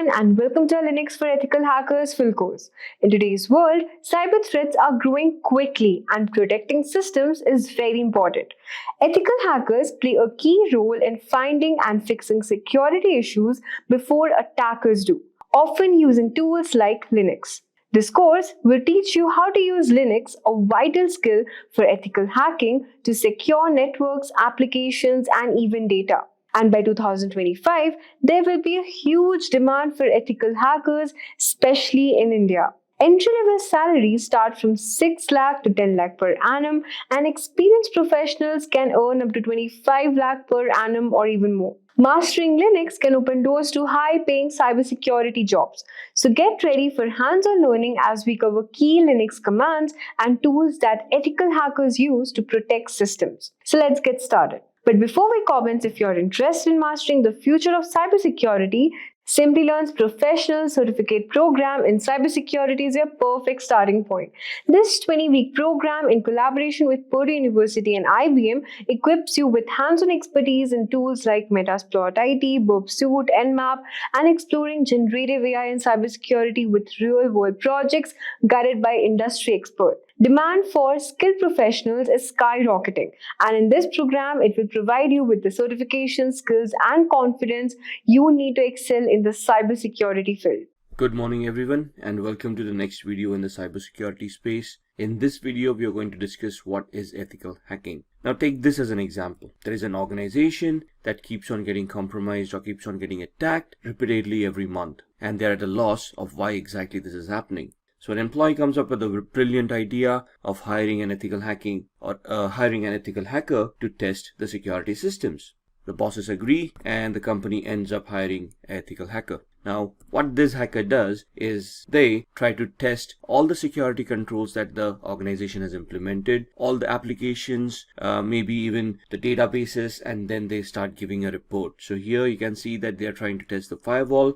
everyone and welcome to our Linux for Ethical Hackers full course. In today's world, cyber threats are growing quickly and protecting systems is very important. Ethical hackers play a key role in finding and fixing security issues before attackers do, often using tools like Linux. This course will teach you how to use Linux, a vital skill for ethical hacking, to secure networks, applications, and even data. And by 2025, there will be a huge demand for ethical hackers, especially in India. Entry-level salaries start from 6 lakh to 10 lakh per annum, and experienced professionals can earn up to 25 lakh per annum or even more. Mastering Linux can open doors to high-paying cybersecurity jobs. So get ready for hands-on learning as we cover key Linux commands and tools that ethical hackers use to protect systems. So let's get started. But before we comment, if you're interested in mastering the future of cybersecurity, Simplilearn's professional certificate program in cybersecurity is your perfect starting point. This 20-week program, in collaboration with Purdue University and IBM, equips you with hands-on expertise in tools like Metasploit IT, Burp Suite, Nmap, and exploring generative AI in cybersecurity with real-world projects guided by industry experts. Demand for skilled professionals is skyrocketing, and in this program, it will provide you with the certification, skills, and confidence you need to excel in the cybersecurity field. Good morning everyone, and welcome to the next video in the cybersecurity space. In this video, we are going to discuss what is ethical hacking. Now take this as an example. There is an organization that keeps on getting compromised or keeps on getting attacked repeatedly every month, and they're at a loss of why exactly this is happening. So an employee comes up with a brilliant idea of hiring an ethical hacker to test the security systems. The bosses agree and the company ends up hiring an ethical hacker. Now, what this hacker does is they try to test all the security controls that the organization has implemented, all the applications, maybe even the databases, and then they start giving a report. So here you can see that they are trying to test the firewall,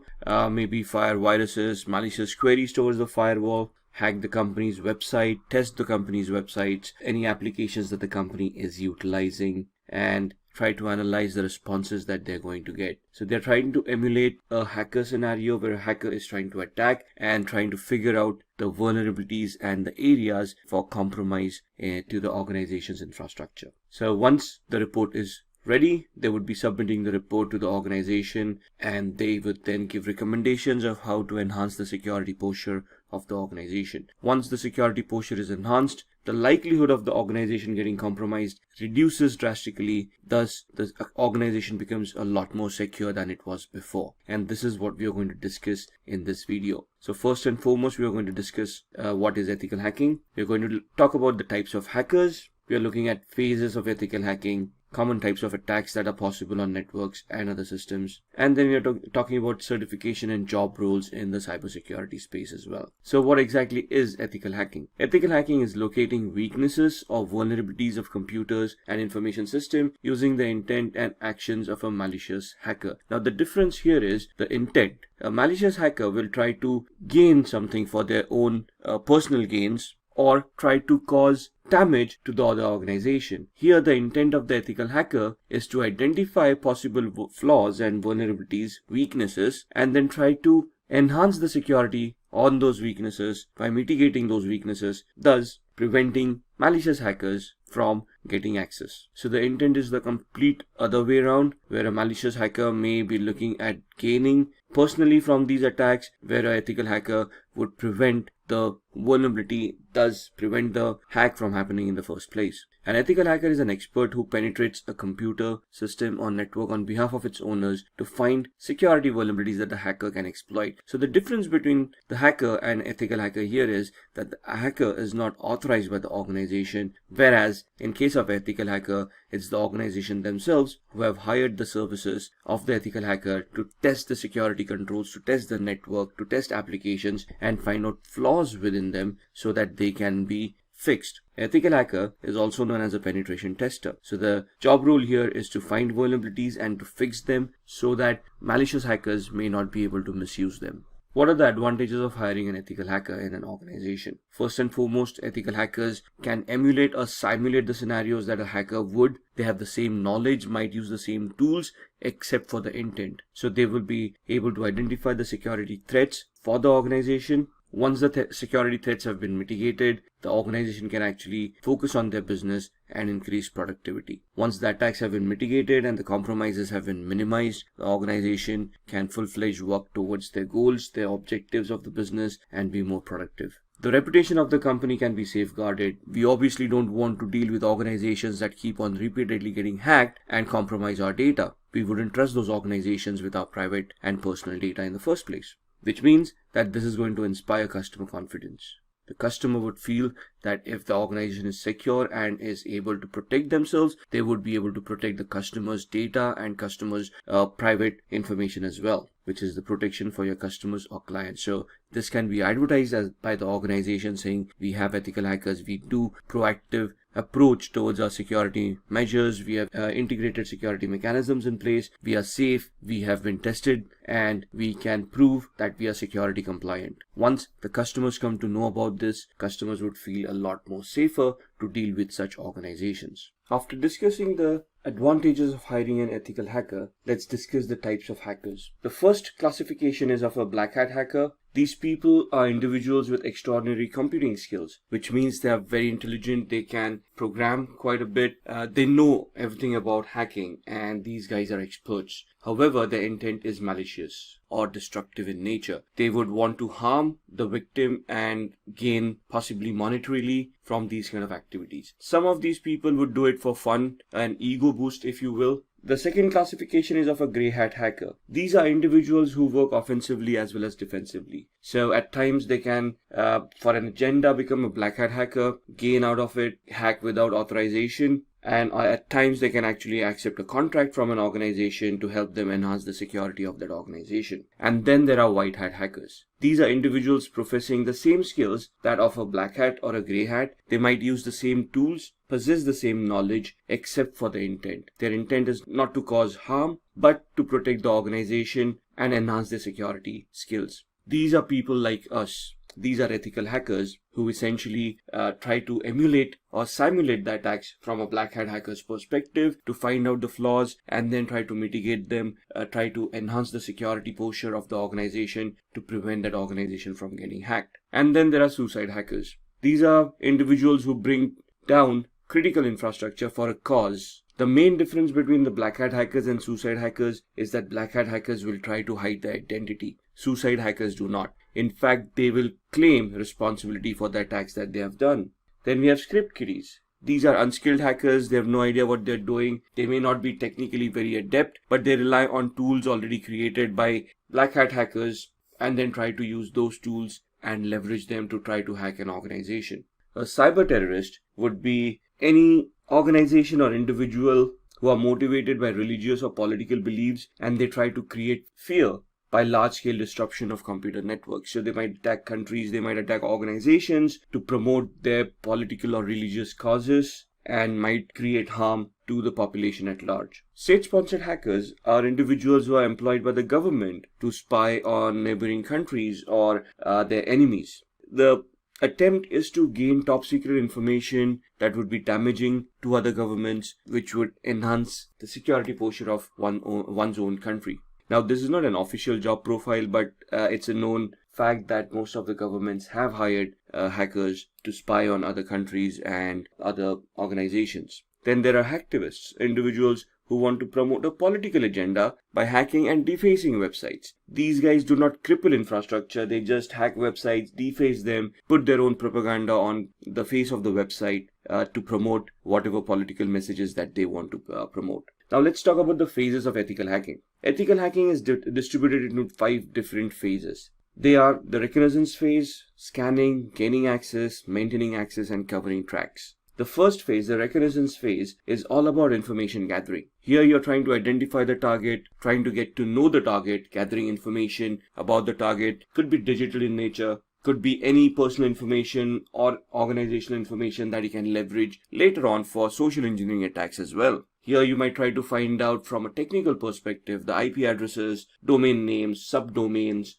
maybe fire viruses, malicious queries towards the firewall, hack the company's website, test the company's websites, any applications that the company is utilizing, and try to analyze the responses that they're going to get. So they're trying to emulate a hacker scenario where a hacker is trying to attack and trying to figure out the vulnerabilities and the areas for compromise to the organization's infrastructure. So once the report is ready, they would be submitting the report to the organization, and they would then give recommendations of how to enhance the security posture of the organization. Once the security posture is enhanced, the likelihood of the organization getting compromised reduces drastically. Thus, the organization becomes a lot more secure than it was before. And this is what we are going to discuss in this video. So first and foremost, we are going to discuss what is ethical hacking. We are going to talk about the types of hackers. We are looking at phases of ethical hacking, common types of attacks that are possible on networks and other systems. And then we are talking about certification and job roles in the cybersecurity space as well. So what exactly is ethical hacking? Ethical hacking is locating weaknesses or vulnerabilities of computers and information system using the intent and actions of a malicious hacker. Now the difference here is the intent. A malicious hacker will try to gain something for their own personal gains, or try to cause damage to the other organization. Here, the intent of the ethical hacker is to identify possible flaws and vulnerabilities, weaknesses, and then try to enhance the security on those weaknesses by mitigating those weaknesses, thus preventing malicious hackers from getting access. So the intent is the complete other way around, where a malicious hacker may be looking at gaining personally from these attacks, where an ethical hacker would prevent the vulnerability, thus prevent the hack from happening in the first place. An ethical hacker is an expert who penetrates a computer system or network on behalf of its owners to find security vulnerabilities that the hacker can exploit. So the difference between the hacker and ethical hacker here is that the hacker is not authorized by the organization, whereas in case of ethical hacker, it's the organization themselves who have hired the services of the ethical hacker to test the security controls, to test the network, to test applications, and find out flaws within them so that they can be fixed. Ethical hacker is also known as a penetration tester. So the job role here is to find vulnerabilities and to fix them so that malicious hackers may not be able to misuse them. What are the advantages of hiring an ethical hacker in an organization? First and foremost, ethical hackers can emulate or simulate the scenarios that a hacker would. They have the same knowledge, might use the same tools, except for the intent. So they will be able to identify the security threats for the organization. Once the security threats have been mitigated, the organization can actually focus on their business and increase productivity. Once the attacks have been mitigated and the compromises have been minimized, the organization can full-fledged work towards their goals, their objectives of the business, and be more productive. The reputation of the company can be safeguarded. We obviously don't want to deal with organizations that keep on repeatedly getting hacked and compromise our data. We wouldn't trust those organizations with our private and personal data in the first place, which means that this is going to inspire customer confidence. The customer would feel that if the organization is secure and is able to protect themselves, they would be able to protect the customer's data and customer's private information as well, which is the protection for your customers or clients. So this can be advertised as by the organization saying, we have ethical hackers, we do proactive approach towards our security measures, we have integrated security mechanisms in place, we are safe, we have been tested, and we can prove that we are security compliant. Once the customers come to know about this, customers would feel a lot more safer to deal with such organizations. After discussing the advantages of hiring an ethical hacker, let's discuss the types of hackers. The first classification is of a black hat hacker. These people are individuals with extraordinary computing skills, which means they are very intelligent, they can program quite a bit, they know everything about hacking, and these guys are experts. However, their intent is malicious or destructive in nature. They would want to harm the victim and gain possibly monetarily from these kind of activities. Some of these people would do it for fun, an ego boost if you will. The second classification is of a grey hat hacker. These are individuals who work offensively as well as defensively. So at times they can, for an agenda, become a black hat hacker, gain out of it, hack without authorization, and at times they can actually accept a contract from an organization to help them enhance the security of that organization. And then there are white hat hackers. These are individuals professing the same skills that of a black hat or a grey hat. They might use the same tools, possess the same knowledge, except for the intent. Their intent is not to cause harm, but to protect the organization and enhance their security skills. These are people like us. These are ethical hackers who essentially try to emulate or simulate the attacks from a black hat hacker's perspective to find out the flaws and then try to mitigate them, try to enhance the security posture of the organization to prevent that organization from getting hacked. And then there are suicide hackers. These are individuals who bring down critical infrastructure for a cause. The main difference between the black hat hackers and suicide hackers is that black hat hackers will try to hide their identity. Suicide hackers do not. In fact, they will claim responsibility for the attacks that they have done. Then we have script kiddies. These are unskilled hackers. They have no idea what they're doing. They may not be technically very adept, but they rely on tools already created by black hat hackers and then try to use those tools and leverage them to try to hack an organization. A cyber terrorist would be any organization or individual who are motivated by religious or political beliefs and they try to create fear by large-scale disruption of computer networks. So they might attack countries, they might attack organizations to promote their political or religious causes and might create harm to the population at large. State-sponsored hackers are individuals who are employed by the government to spy on neighboring countries or their enemies. The attempt is to gain top secret information that would be damaging to other governments, which would enhance the security posture of one's own country. Now, this is not an official job profile, but it's a known fact that most of the governments have hired hackers to spy on other countries and other organizations. Then there are hacktivists, individuals who want to promote a political agenda by hacking and defacing websites. These guys do not cripple infrastructure, they just hack websites, deface them, put their own propaganda on the face of the website to promote whatever political messages that they want to promote. Now let's talk about the phases of ethical hacking. Ethical hacking is distributed into 5 different phases. They are the reconnaissance phase, scanning, gaining access, maintaining access, and covering tracks. The first phase, the reconnaissance phase, is all about information gathering. Here you're trying to identify the target, trying to get to know the target, gathering information about the target. Could be digital in nature, could be any personal information or organizational information that you can leverage later on for social engineering attacks as well. Here you might try to find out from a technical perspective the IP addresses, domain names, subdomains,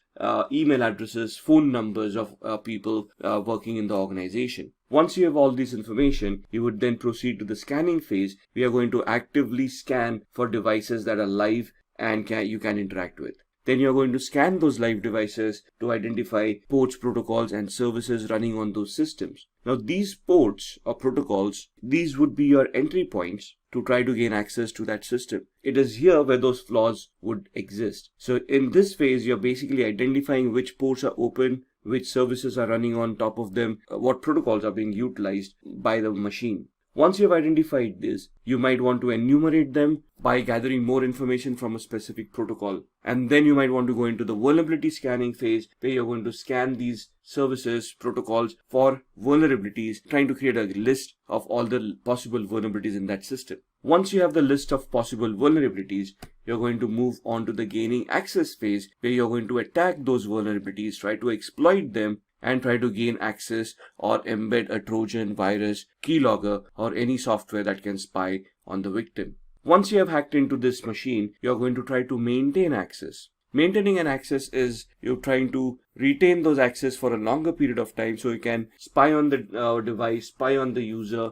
email addresses, phone numbers of people working in the organization. Once you have all this information, you would then proceed to the scanning phase. We are going to actively scan for devices that are live and you can interact with. Then you're going to scan those live devices to identify ports, protocols, and services running on those systems. Now, these ports or protocols, these would be your entry points to try to gain access to that system. It is here where those flaws would exist. So in this phase, you're basically identifying which ports are open, which services are running on top of them, what protocols are being utilized by the machine. Once you've identified this, you might want to enumerate them by gathering more information from a specific protocol. And then you might want to go into the vulnerability scanning phase, where you're going to scan these services, protocols for vulnerabilities, trying to create a list of all the possible vulnerabilities in that system. Once you have the list of possible vulnerabilities, you're going to move on to the gaining access phase, where you're going to attack those vulnerabilities, try to exploit them, and try to gain access or embed a Trojan, virus, keylogger, or any software that can spy on the victim. Once you have hacked into this machine, you're going to try to maintain access. Maintaining an access is you're trying to retain those access for a longer period of time, so you can spy on the device, spy on the user,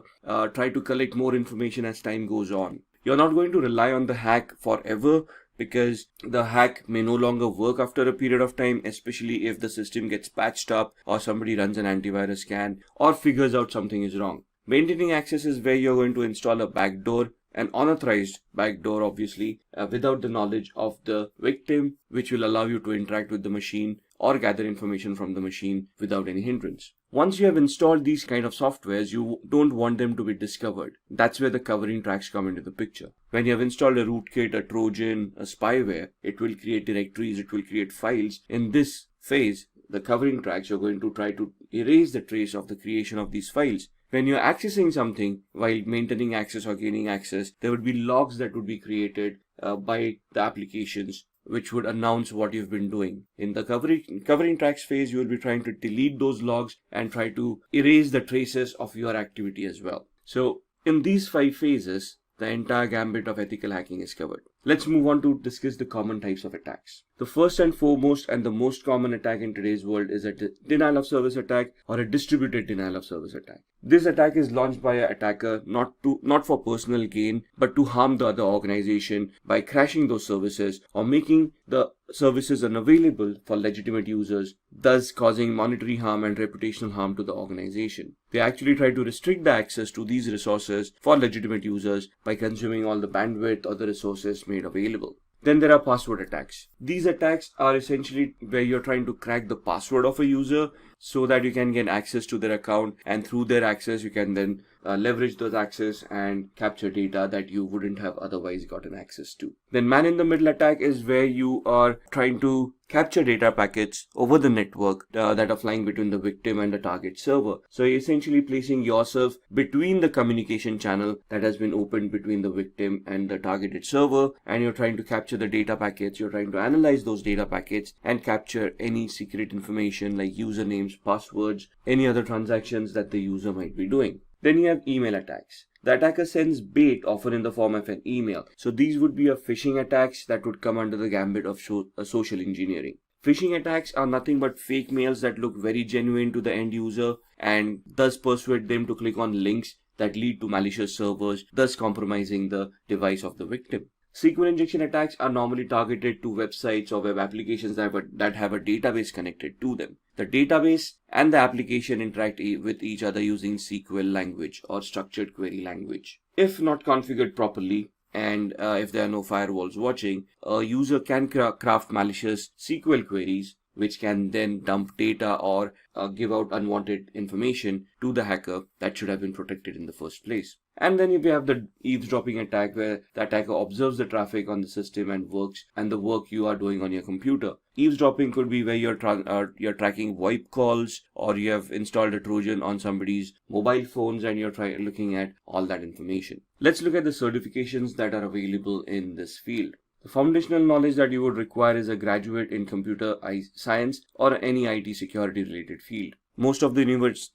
try to collect more information as time goes on. You're not going to rely on the hack forever, because the hack may no longer work after a period of time, especially if the system gets patched up or somebody runs an antivirus scan or figures out something is wrong. Maintaining access is where you're going to install a backdoor, an unauthorized backdoor, obviously, without the knowledge of the victim, which will allow you to interact with the machine or gather information from the machine without any hindrance. Once you have installed these kind of softwares, you don't want them to be discovered. That's where the covering tracks come into the picture. When you have installed a rootkit, a Trojan, a spyware, it will create directories, it will create files. In this phase, the covering tracks, you're going to try to erase the trace of the creation of these files. When you're accessing something while maintaining access or gaining access, there would be logs that would be created by the applications, which would announce what you've been doing. In the covering tracks phase, you will be trying to delete those logs and try to erase the traces of your activity as well. So in these 5 phases, the entire gambit of ethical hacking is covered. Let's move on to discuss the common types of attacks. The first and foremost and the most common attack in today's world is a denial of service attack or a distributed denial of service attack. This attack is launched by an attacker not for personal gain, but to harm the other organization by crashing those services or making the services unavailable for legitimate users, thus causing monetary harm and reputational harm to the organization. They actually try to restrict the access to these resources for legitimate users by consuming all the bandwidth or the resources made available. Then there are password attacks. These attacks are essentially where you're trying to crack the password of a user so that you can gain access to their account, and through their access you can then leverage those access and capture data that you wouldn't have otherwise gotten access to. Then man-in-the-middle attack is where you are trying to capture data packets over the network that are flying between the victim and the target server. So you're essentially placing yourself between the communication channel that has been opened between the victim and the targeted server, and you're trying to capture the data packets. You're trying to analyze those data packets and capture any secret information like usernames, passwords, any other transactions that the user might be doing. Then you have email attacks. The attacker sends bait, often in the form of an email. So these would be phishing attacks that would come under the gambit of social engineering. Phishing attacks are nothing but fake mails that look very genuine to the end user and thus persuade them to click on links that lead to malicious servers, thus compromising the device of the victim. SQL injection attacks are normally targeted to websites or web applications that have a database connected to them. The database and the application interact with each other using SQL language or structured query language. If not configured properly, and if there are no firewalls watching, a user can craft malicious SQL queries which can then dump data or give out unwanted information to the hacker that should have been protected in the first place. And then we have the eavesdropping attack, where the attacker observes the traffic on the system and the work you are doing on your computer. Eavesdropping could be where you're tracking VoIP calls, or you have installed a Trojan on somebody's mobile phones and you're looking at all that information. Let's look at the certifications that are available in this field. The foundational knowledge that you would require is a graduate in computer science or any IT security related field. Most of the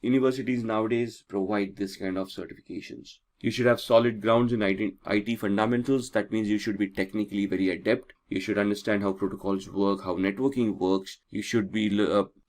universities nowadays provide this kind of certifications. You should have solid grounds in IT fundamentals. That means you should be technically very adept. You should understand how protocols work, how networking works. You should be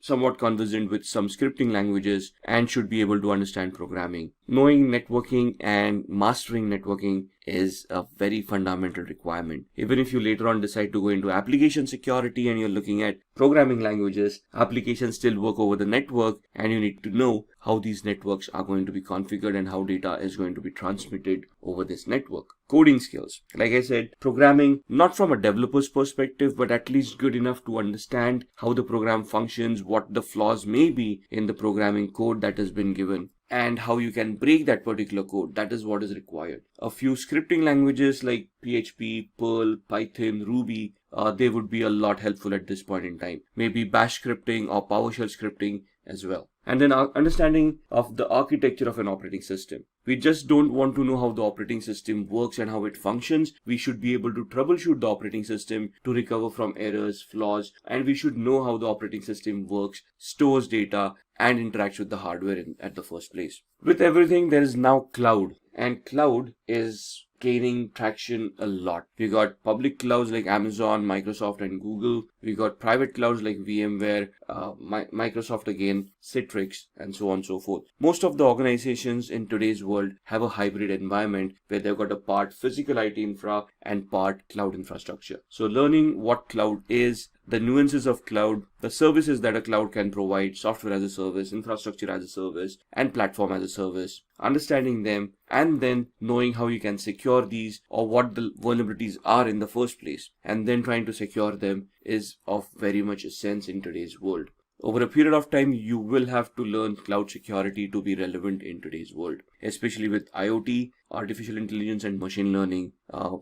somewhat conversant with some scripting languages and should be able to understand programming. Knowing networking and mastering networking is a very fundamental requirement. Even if you later on decide to go into application security and you're looking at programming languages, applications still work over the network, and you need to know how these networks are going to be configured and how data is going to be transmitted over this network. Coding skills. Like I said, programming, not from a developer's perspective, but at least good enough to understand how the program functions, what the flaws may be in the programming code that has been given, and how you can break that particular code. That is what is required. A few scripting languages like PHP, Perl, Python, Ruby, they would be a lot helpful at this point in time. Maybe Bash scripting or PowerShell scripting as well. And then our understanding of the architecture of an operating system. We just don't want to know how the operating system works and how it functions. We should be able to troubleshoot the operating system to recover from errors, flaws, and we should know how the operating system works, stores data, and interacts with the hardware at the first place. With everything, there is now cloud, and cloud is gaining traction a lot. We got public clouds like Amazon, Microsoft, and Google. We got private clouds like VMware, Microsoft again, Citrix, and so on and so forth. Most of the organizations in today's world have a hybrid environment where they've got a part physical IT infra and part cloud infrastructure. So learning what cloud is, the nuances of cloud, the services that a cloud can provide, software as a service, infrastructure as a service, and platform as a service, understanding them, and then knowing how you can secure these or what the vulnerabilities are in the first place, and then trying to secure them is of very much essence in today's world. Over a period of time, you will have to learn cloud security to be relevant in today's world, especially with IoT, artificial intelligence, and machine learning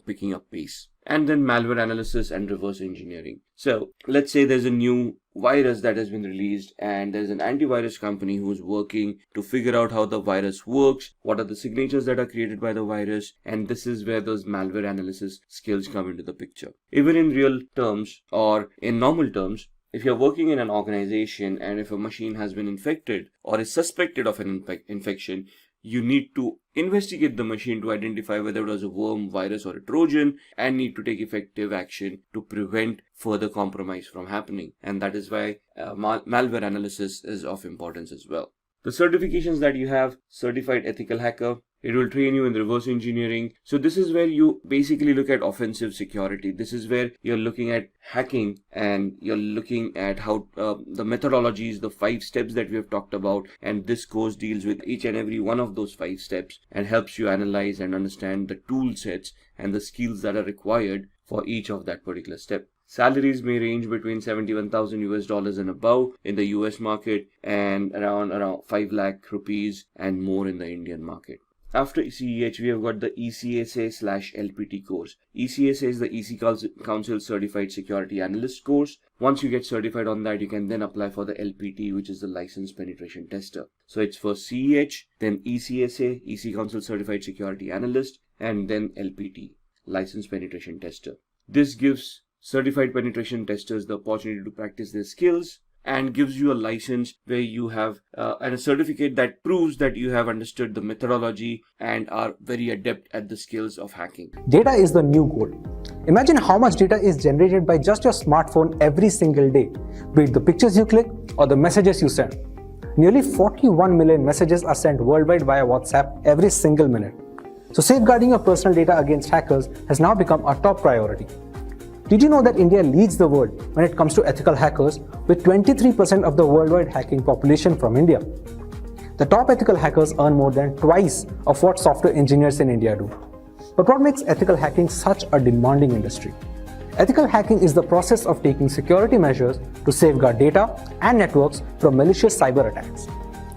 picking up pace. And then malware analysis and reverse engineering. So let's say there's a new virus that has been released and there's an antivirus company who's working to figure out how the virus works, what are the signatures that are created by the virus, and this is where those malware analysis skills come into the picture. Even in real terms or in normal terms, if you're working in an organization and if a machine has been infected or is suspected of an infection, you need to investigate the machine to identify whether it was a worm, virus, or a Trojan, and need to take effective action to prevent further compromise from happening. And that is why malware analysis is of importance as well. The certifications that you have, Certified Ethical Hacker, it will train you in reverse engineering. So this is where you basically look at offensive security. This is where you're looking at hacking and you're looking at how the methodologies, the 5 steps that we have talked about. And this course deals with each and every one of those 5 steps and helps you analyze and understand the tool sets and the skills that are required for each of that particular step. Salaries may range between $71,000 and above in the US market and around 5 lakh rupees and more in the Indian market. After CEH, we have got the ECSA/LPT course. ECSA is the EC Council Certified Security Analyst course. Once you get certified on that, you can then apply for the LPT, which is the License Penetration Tester. So it's for CEH, then ECSA, EC Council Certified Security Analyst, and then LPT, License Penetration Tester. This gives certified penetration testers the opportunity to practice their skills and gives you a license where you have and a certificate that proves that you have understood the methodology and are very adept at the skills of hacking. Data is the new gold. Imagine how much data is generated by just your smartphone every single day, be it the pictures you click or the messages you send. Nearly 41 million messages are sent worldwide via WhatsApp every single minute. So safeguarding your personal data against hackers has now become a top priority. Did you know that India leads the world when it comes to ethical hackers, with 23% of the worldwide hacking population from India? The top ethical hackers earn more than twice of what software engineers in India do. But what makes ethical hacking such a demanding industry? Ethical hacking is the process of taking security measures to safeguard data and networks from malicious cyber attacks.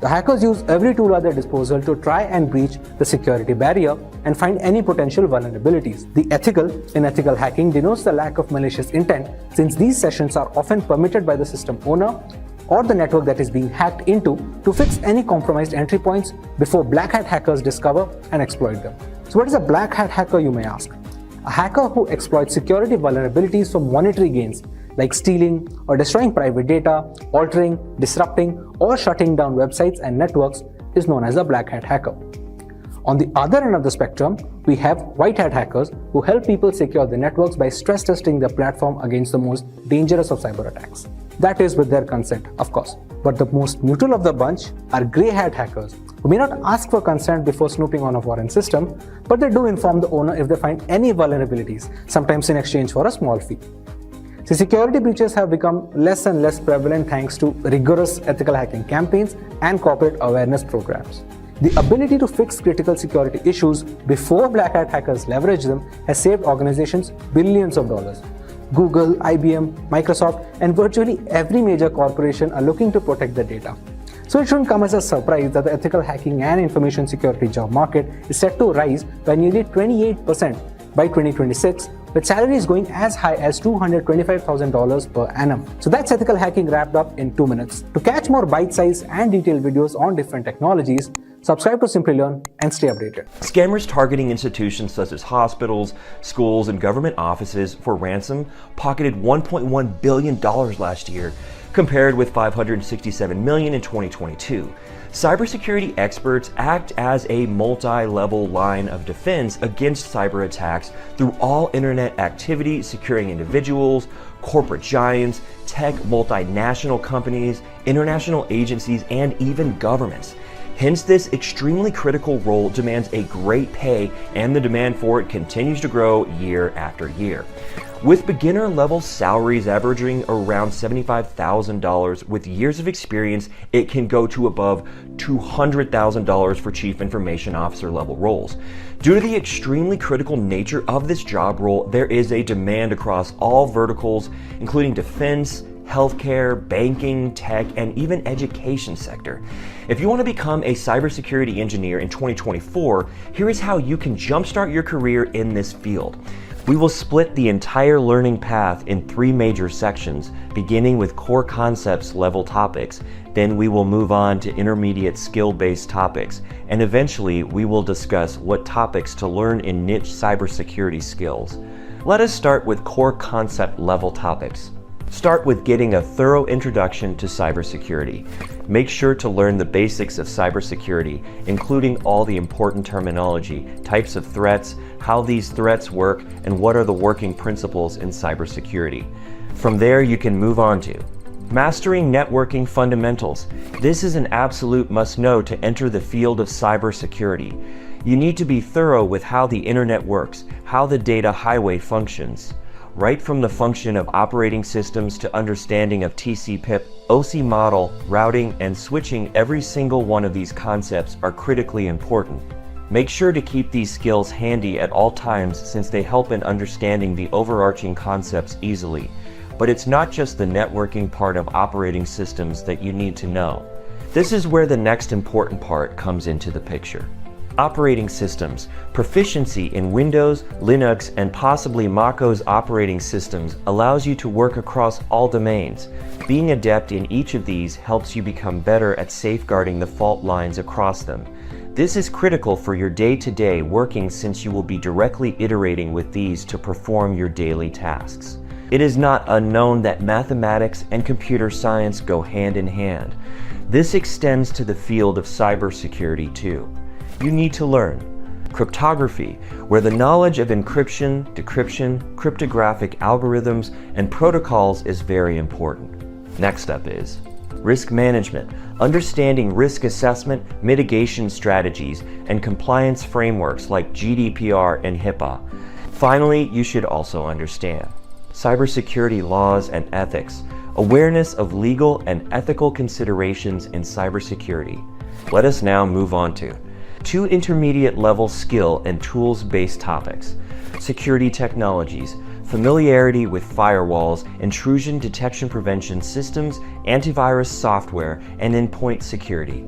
The hackers use every tool at their disposal to try and breach the security barrier and find any potential vulnerabilities. The ethical in ethical hacking denotes the lack of malicious intent, since these sessions are often permitted by the system owner or the network that is being hacked into to fix any compromised entry points before black hat hackers discover and exploit them. So what is a black hat hacker, you may ask? A hacker who exploits security vulnerabilities for monetary gains, like stealing or destroying private data, altering, disrupting, or shutting down websites and networks, is known as a black hat hacker. On the other end of the spectrum, we have white hat hackers who help people secure their networks by stress testing their platform against the most dangerous of cyber attacks. That is with their consent, of course. But the most neutral of the bunch are grey hat hackers who may not ask for consent before snooping on a foreign system, but they do inform the owner if they find any vulnerabilities, sometimes in exchange for a small fee. See, security breaches have become less and less prevalent thanks to rigorous ethical hacking campaigns and corporate awareness programs. The ability to fix critical security issues before black hat hackers leverage them has saved organizations billions of dollars. Google, IBM, Microsoft, and virtually every major corporation are looking to protect their data. So it shouldn't come as a surprise that the ethical hacking and information security job market is set to rise by nearly 28% by 2026, with salaries going as high as $225,000 per annum. So that's ethical hacking wrapped up in 2 minutes. To catch more bite-sized and detailed videos on different technologies, subscribe to Simplilearn and stay updated. Scammers targeting institutions such as hospitals, schools, and government offices for ransom pocketed $1.1 billion last year, compared with $567 million in 2022. Cybersecurity experts act as a multi-level line of defense against cyber attacks through all internet activity, securing individuals, corporate giants, tech multinational companies, international agencies, and even governments. Hence, this extremely critical role demands a great pay, and the demand for it continues to grow year after year. With beginner level salaries averaging around $75,000, with years of experience, it can go to above $200,000 for chief information officer level roles. Due to the extremely critical nature of this job role, there is a demand across all verticals, including defense, healthcare, banking, tech, and even education sector. If you want to become a cybersecurity engineer in 2024, here is how you can jumpstart your career in this field. We will split the entire learning path in 3 major sections, beginning with core concepts level topics. Then we will move on to intermediate skill-based topics, and eventually we will discuss what topics to learn in niche cybersecurity skills. Let us start with core concept level topics. Start with getting a thorough introduction to cybersecurity. Make sure to learn the basics of cybersecurity, including all the important terminology, types of threats, how these threats work, and what are the working principles in cybersecurity. From there, you can move on to mastering networking fundamentals. This is an absolute must-know to enter the field of cybersecurity. You need to be thorough with how the internet works, how the data highway functions. Right from the function of operating systems to understanding of TCP/IP, OC model, routing, and switching, every single one of these concepts are critically important. Make sure to keep these skills handy at all times, since they help in understanding the overarching concepts easily. But it's not just the networking part of operating systems that you need to know. This is where the next important part comes into the picture. Operating systems. Proficiency in Windows, Linux, and possibly MacOS operating systems allows you to work across all domains. Being adept in each of these helps you become better at safeguarding the fault lines across them. This is critical for your day-to-day working, since you will be directly iterating with these to perform your daily tasks. It is not unknown that mathematics and computer science go hand in hand. This extends to the field of cybersecurity too. You need to learn cryptography, where the knowledge of encryption, decryption, cryptographic algorithms, and protocols is very important. Next up is risk management, understanding risk assessment, mitigation strategies, and compliance frameworks like GDPR and HIPAA. Finally, you should also understand cybersecurity laws and ethics, awareness of legal and ethical considerations in cybersecurity. Let us now move on to 2 intermediate level skill and tools-based topics. Security technologies, familiarity with firewalls, intrusion detection prevention systems, antivirus software, and endpoint security.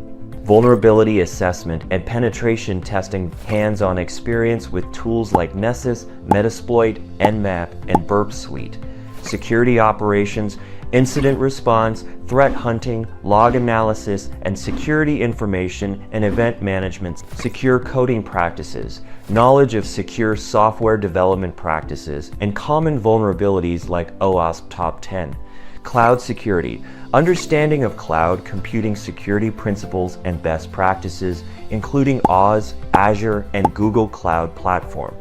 Vulnerability assessment and penetration testing, hands-on experience with tools like Nessus, Metasploit, Nmap, and Burp Suite. Security operations, incident response, threat hunting, log analysis, and security information and event management, secure coding practices, knowledge of secure software development practices, and common vulnerabilities like OWASP Top 10. Cloud security, understanding of cloud computing security principles and best practices, including Oz, Azure, and Google Cloud Platform.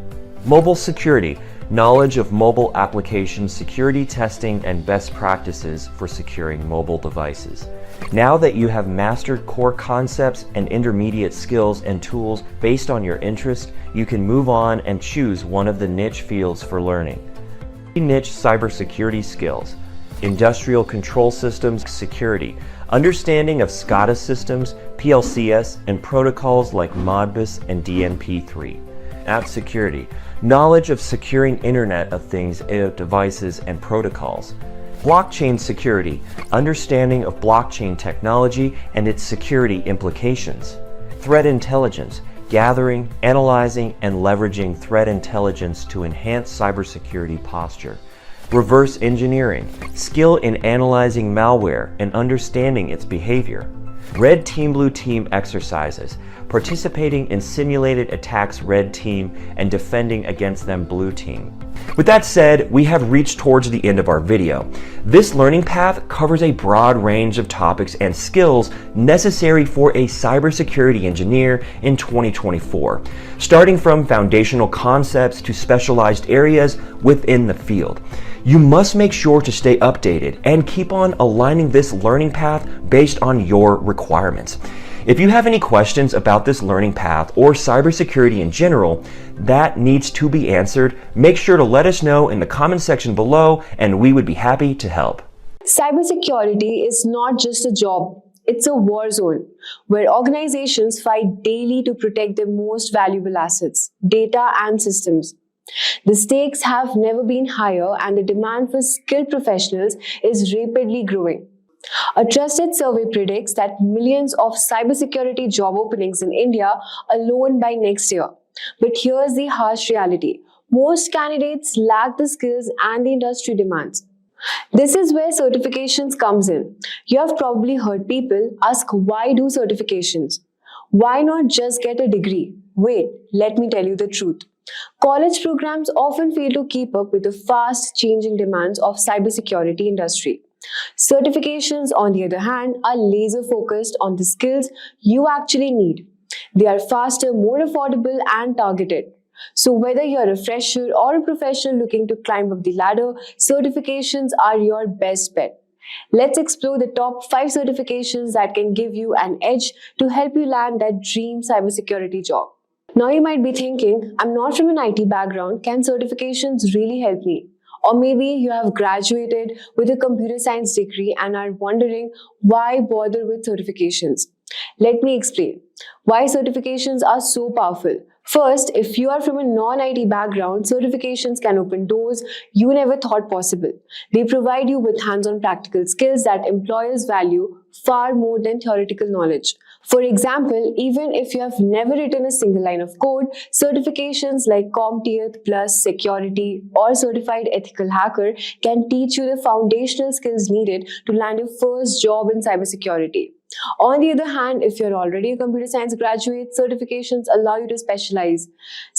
Mobile security, knowledge of mobile application security testing and best practices for securing mobile devices. Now that you have mastered core concepts and intermediate skills and tools based on your interest, you can move on and choose one of the niche fields for learning. Niche cybersecurity skills, industrial control systems security, understanding of SCADA systems, PLCS, and protocols like Modbus and DNP3. App security, knowledge of securing Internet of Things devices and protocols. Blockchain security, understanding of blockchain technology and its security implications. Threat intelligence, gathering, analyzing, and leveraging threat intelligence to enhance cybersecurity posture. Reverse engineering, skill in analyzing malware and understanding its behavior. Red Team Blue Team exercises, participating in simulated attacks Red Team and defending against them Blue Team. With that said, we have reached towards the end of our video. This learning path covers a broad range of topics and skills necessary for a cybersecurity engineer in 2024, starting from foundational concepts to specialized areas within the field. You must make sure to stay updated and keep on aligning this learning path based on your requirements. If you have any questions about this learning path or cybersecurity in general that needs to be answered, make sure to let us know in the comment section below and we would be happy to help. Cybersecurity is not just a job, it's a war zone where organizations fight daily to protect their most valuable assets, data and systems. The stakes have never been higher and the demand for skilled professionals is rapidly growing. A trusted survey predicts that millions of cybersecurity job openings in India alone by next year. But here's the harsh reality. Most candidates lack the skills and the industry demands. This is where certifications comes in. You have probably heard people ask, why do certifications? Why not just get a degree? Wait, let me tell you the truth. College programs often fail to keep up with the fast changing demands of cybersecurity industry. Certifications, on the other hand, are laser focused on the skills you actually need. They are faster, more affordable, and targeted. So whether you're a fresher or a professional looking to climb up the ladder, certifications are your best bet. Let's explore the top 5 certifications that can give you an edge to help you land that dream cybersecurity job. Now you might be thinking, I'm not from an IT background, can certifications really help me? Or maybe you have graduated with a computer science degree and are wondering why bother with certifications. Let me explain why certifications are so powerful. First, if you are from a non-IT background, certifications can open doors you never thought possible. They provide you with hands-on practical skills that employers value far more than theoretical knowledge. For example, even if you have never written a single line of code, certifications like CompTIA Plus Security or Certified Ethical Hacker can teach you the foundational skills needed to land your first job in cybersecurity. On the other hand, if you're already a computer science graduate, certifications allow you to specialize.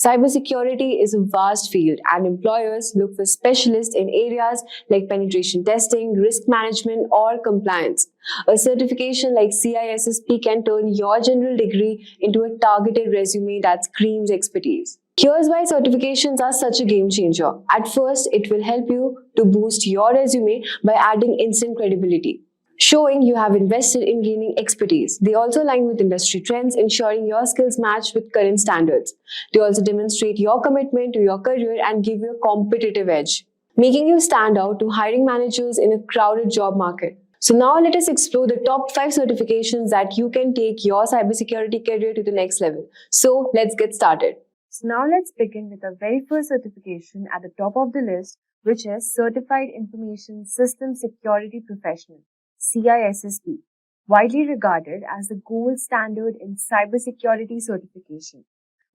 Cybersecurity is a vast field and employers look for specialists in areas like penetration testing, risk management, or compliance. A certification like CISSP can turn your general degree into a targeted resume that screams expertise. Here's why certifications are such a game changer. At first, it will help you to boost your resume by adding instant credibility, showing you have invested in gaining expertise. They also align with industry trends, ensuring your skills match with current standards. They also demonstrate your commitment to your career and give you a competitive edge, making you stand out to hiring managers in a crowded job market. So now let us explore the top 5 certifications that you can take your cybersecurity career to the next level. So let's get started. So now let's begin with the very first certification at the top of the list, which is Certified Information System Security Professional, CISSP, widely regarded as the gold standard in cybersecurity certification.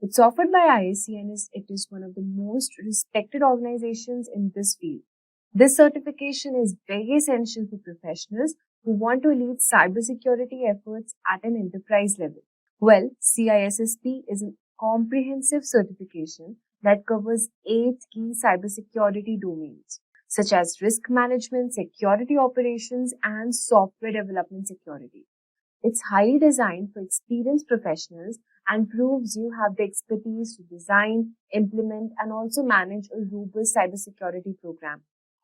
It's offered by ISC and it is one of the most respected organizations in this field. This certification is very essential for professionals who want to lead cybersecurity efforts at an enterprise level. Well, CISSP is a comprehensive certification that covers 8 key cybersecurity domains, such as risk management, security operations, and software development security. It's highly designed for experienced professionals and proves you have the expertise to design, implement, and also manage a robust cybersecurity program.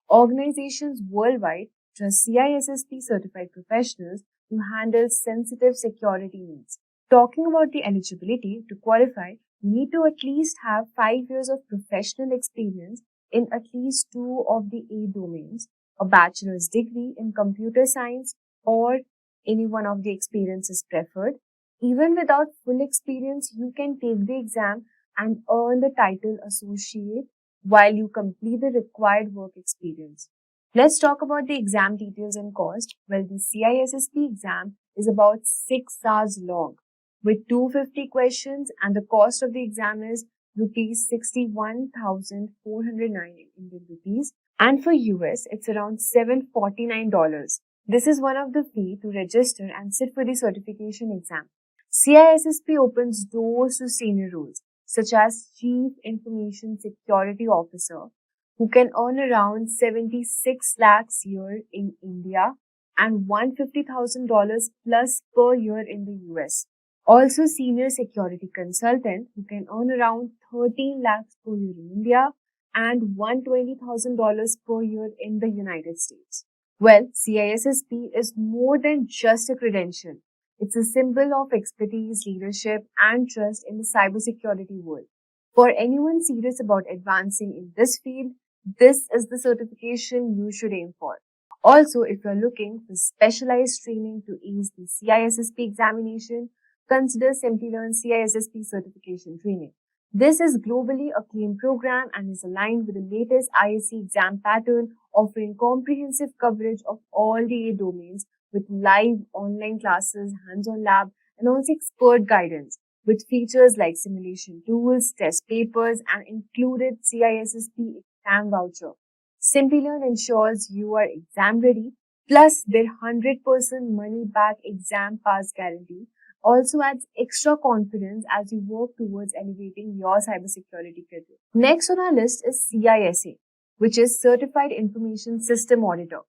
Organizations worldwide trust CISSP certified professionals to handle sensitive security needs. Talking about the eligibility to qualify, you need to at least have 5 years of professional experience in at least 2 of the A domains, a bachelor's degree in computer science, or any one of the experience is preferred. Even without full experience, you can take the exam and earn the title associate while you complete the required work experience. Let's talk about the exam details and cost. Well, the CISSP exam is about 6 hours long with 250 questions, and the cost of the exam is rupees 61,409 Indian rupees, and for US it's around $749. This is one of the fee to register and sit for the certification exam. CISSP opens doors to senior roles such as Chief Information Security Officer, who can earn around 76 lakhs a year in India and $150,000 plus per year in the US. Also, Senior Security Consultant, who can earn around 13 lakhs per year in India and $120,000 per year in the United States. Well, CISSP is more than just a credential. It's a symbol of expertise, leadership, and trust in the cybersecurity world. For anyone serious about advancing in this field, this is the certification you should aim for. Also, if you're looking for specialized training to ace the CISSP examination, consider Simplilearn CISSP certification training. This is globally acclaimed program and is aligned with the latest ISC exam pattern, offering comprehensive coverage of all the A domains with live online classes, hands-on lab, and also expert guidance with features like simulation tools, test papers, and included CISSP exam voucher. Simplilearn ensures you are exam ready, plus their 100% money back exam pass guarantee also adds extra confidence as you work towards elevating your cybersecurity career. Next on our list is CISA, which is Certified Information System Auditor,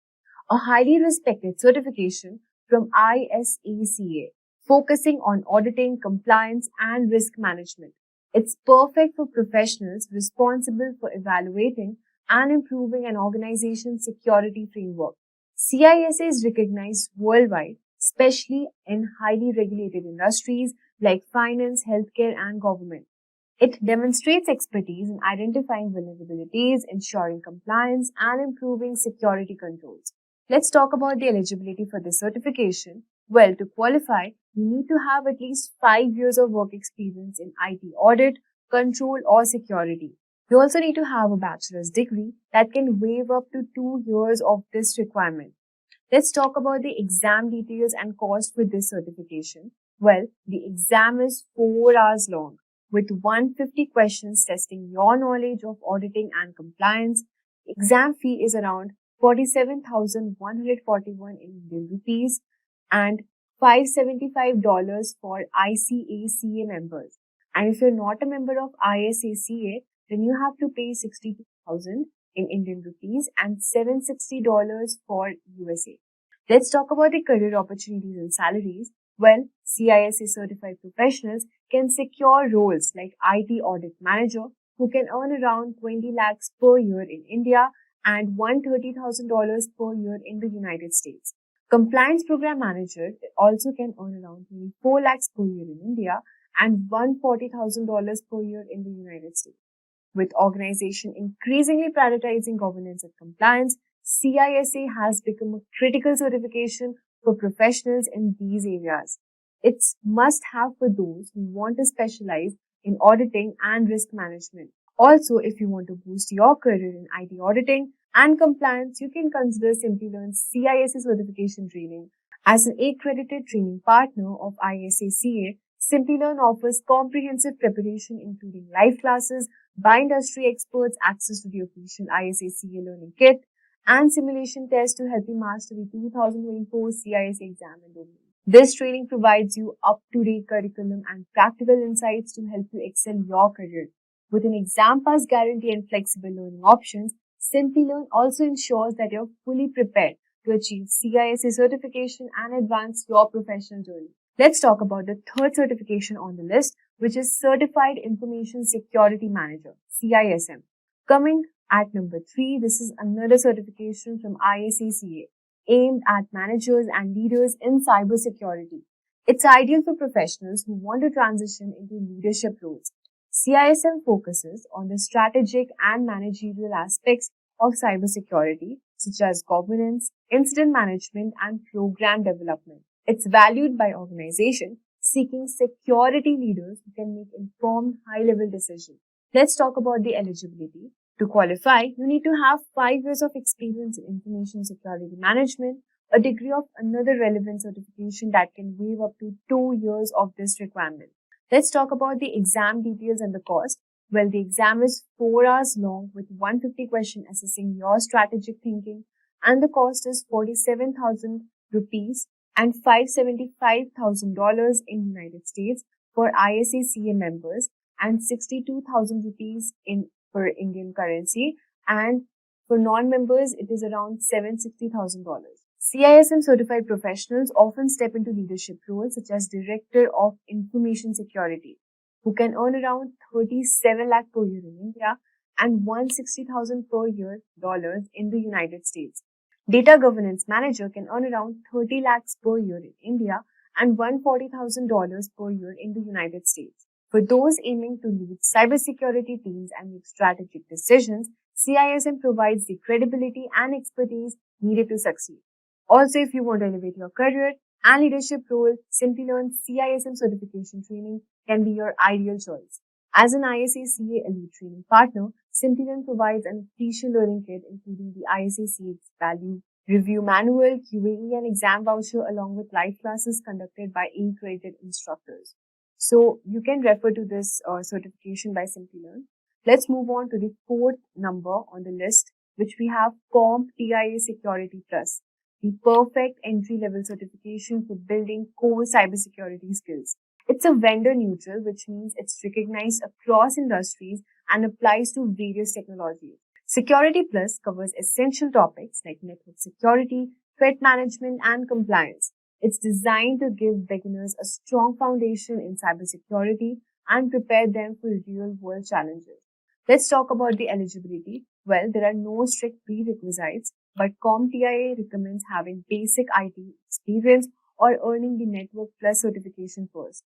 a highly respected certification from ISACA, focusing on auditing, compliance, and risk management. It's perfect for professionals responsible for evaluating and improving an organization's security framework. CISA is recognized worldwide, especially in highly regulated industries like finance, healthcare, and government. It demonstrates expertise in identifying vulnerabilities, ensuring compliance, and improving security controls. Let's talk about the eligibility for this certification. Well, to qualify, you need to have at least 5 years of work experience in IT audit, control, or security. You also need to have a bachelor's degree that can waive up to 2 years of this requirement. Let's talk about the exam details and cost for this certification. Well, the exam is 4 hours long with 150 questions testing your knowledge of auditing and compliance. Exam fee is around 47,141 Indian rupees and $575 for ICACA members. And if you're not a member of ISACA, then you have to pay 62,000 in Indian rupees and $760 for USA. Let's talk about the career opportunities and salaries. Well, CISA certified professionals can secure roles like IT audit manager, who can earn around 20 lakhs per year in India and $130,000 per year in the United States. Compliance program manager also can earn around 24 lakhs per year in India and $140,000 per year in the United States. With organization increasingly prioritizing governance and compliance, CISA has become a critical certification for professionals in these areas. It's must-have for those who want to specialize in auditing and risk management. Also, if you want to boost your career in IT auditing and compliance, you can consider Simplilearn CISA certification training. As an accredited training partner of ISACA, Simplilearn offers comprehensive preparation including live classes, by industry experts, access to the official ISACA learning kit, and simulation tests to help you master the 2024 CISA exam and domain. This training provides you up-to-date curriculum and practical insights to help you excel your career. With an exam pass guarantee and flexible learning options, Simplilearn also ensures that you're fully prepared to achieve CISA certification and advance your professional journey. Let's talk about the third certification on the list, which is Certified Information Security Manager, CISM. Coming at number 3, this is another certification from ISACA, aimed at managers and leaders in cybersecurity. It's ideal for professionals who want to transition into leadership roles. CISM focuses on the strategic and managerial aspects of cybersecurity, such as governance, incident management, and program development. It's valued by organizations seeking security leaders who can make informed, high-level decisions. Let's talk about the eligibility. To qualify, you need to have 5 years of experience in information security management, a degree of another relevant certification that can waive up to 2 years of this requirement. Let's talk about the exam details and the cost. Well, the exam is 4 hours long with 150 questions assessing your strategic thinking, and the cost is 47,000 rupees and $575,000 in United States for ISACA members, and 62,000 rupees for Indian currency, and for non-members it is around $760,000. CISM certified professionals often step into leadership roles such as Director of Information Security, who can earn around 37 lakh per year in India and 160,000 per year dollars in the United States. Data Governance Manager can earn around 30 lakhs per year in India and $140,000 per year in the United States. For those aiming to lead cybersecurity teams and make strategic decisions, CISM provides the credibility and expertise needed to succeed. Also, if you want to elevate your career and leadership role, Simplilearn CISM certification training can be your ideal choice. As an ISACA Elite Training Partner, Simplilearn provides an official learning kit including the ISACA Value Review Manual, QAE and exam voucher along with live classes conducted by accredited instructors. So you can refer to this certification by Simplilearn. Let's move on to the fourth number on the list, which we have CompTIA Security Plus, the perfect entry-level certification for building core cybersecurity skills. It's a vendor neutral, which means it's recognized across industries and applies to various technologies. Security Plus covers essential topics like network security, threat management, and compliance. It's designed to give beginners a strong foundation in cybersecurity and prepare them for real-world challenges. Let's talk about the eligibility. Well, there are no strict prerequisites, but CompTIA recommends having basic IT experience or earning the Network Plus certification first.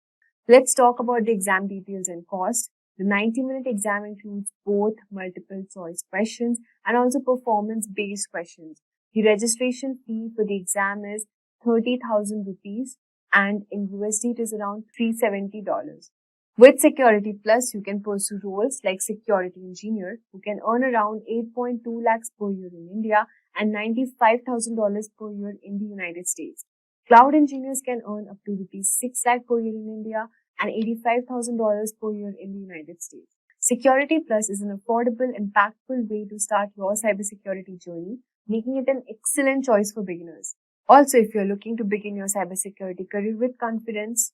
Let's talk about the exam details and cost. The 90-minute exam includes both multiple choice questions and also performance-based questions. The registration fee for the exam is 30,000 rupees and in USD it is around $370. With Security Plus, you can pursue roles like security engineer, who can earn around 8.2 lakhs per year in India and $95,000 per year in the United States. Cloud engineers can earn up to rupees 6 lakh per year in India and $85,000 per year in the United States. Security Plus is an affordable, impactful way to start your cybersecurity journey, making it an excellent choice for beginners. Also, if you're looking to begin your cybersecurity career with confidence,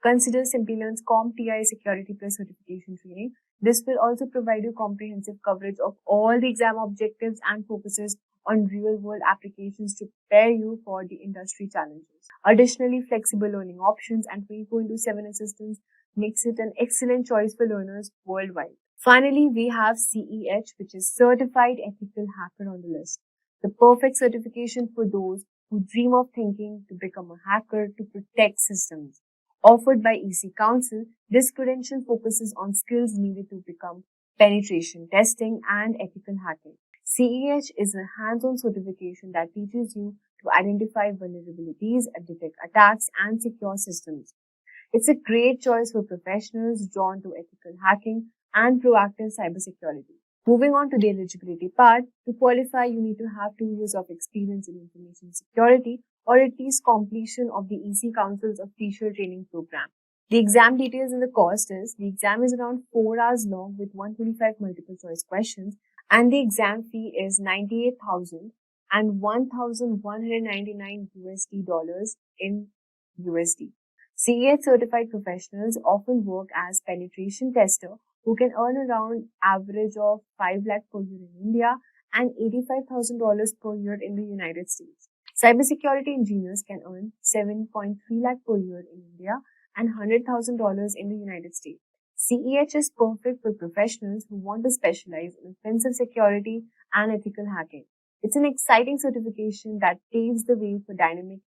consider Simplilearn's CompTIA Security Plus certification training. This will also provide you comprehensive coverage of all the exam objectives and focuses on real-world applications to prepare you for the industry challenges. Additionally, flexible learning options and 24/7 assistance makes it an excellent choice for learners worldwide. Finally, we have CEH, which is Certified Ethical Hacker on the list. The perfect certification for those who dream of thinking to become a hacker to protect systems. Offered by EC Council, this credential focuses on skills needed to become penetration testing and ethical hacking. CEH is a hands-on certification that teaches you to identify vulnerabilities, detect attacks, and secure systems. It's a great choice for professionals drawn to ethical hacking and proactive cybersecurity. Moving on to the eligibility part, to qualify, you need to have 2 years of experience in information security or at least completion of the EC Council's official training program. The exam details and the cost is, the exam is around 4 hours long with 125 multiple choice questions, and the exam fee is 98,000 and 1,199 USD dollars in USD. CEH certified professionals often work as penetration tester who can earn around average of 5 lakh per year in India and $85,000 per year in the United States. Cybersecurity engineers can earn 7.3 lakh per year in India and $100,000 in the United States. CEH is perfect for professionals who want to specialize in offensive security and ethical hacking. It's an exciting certification that paves the way for dynamic,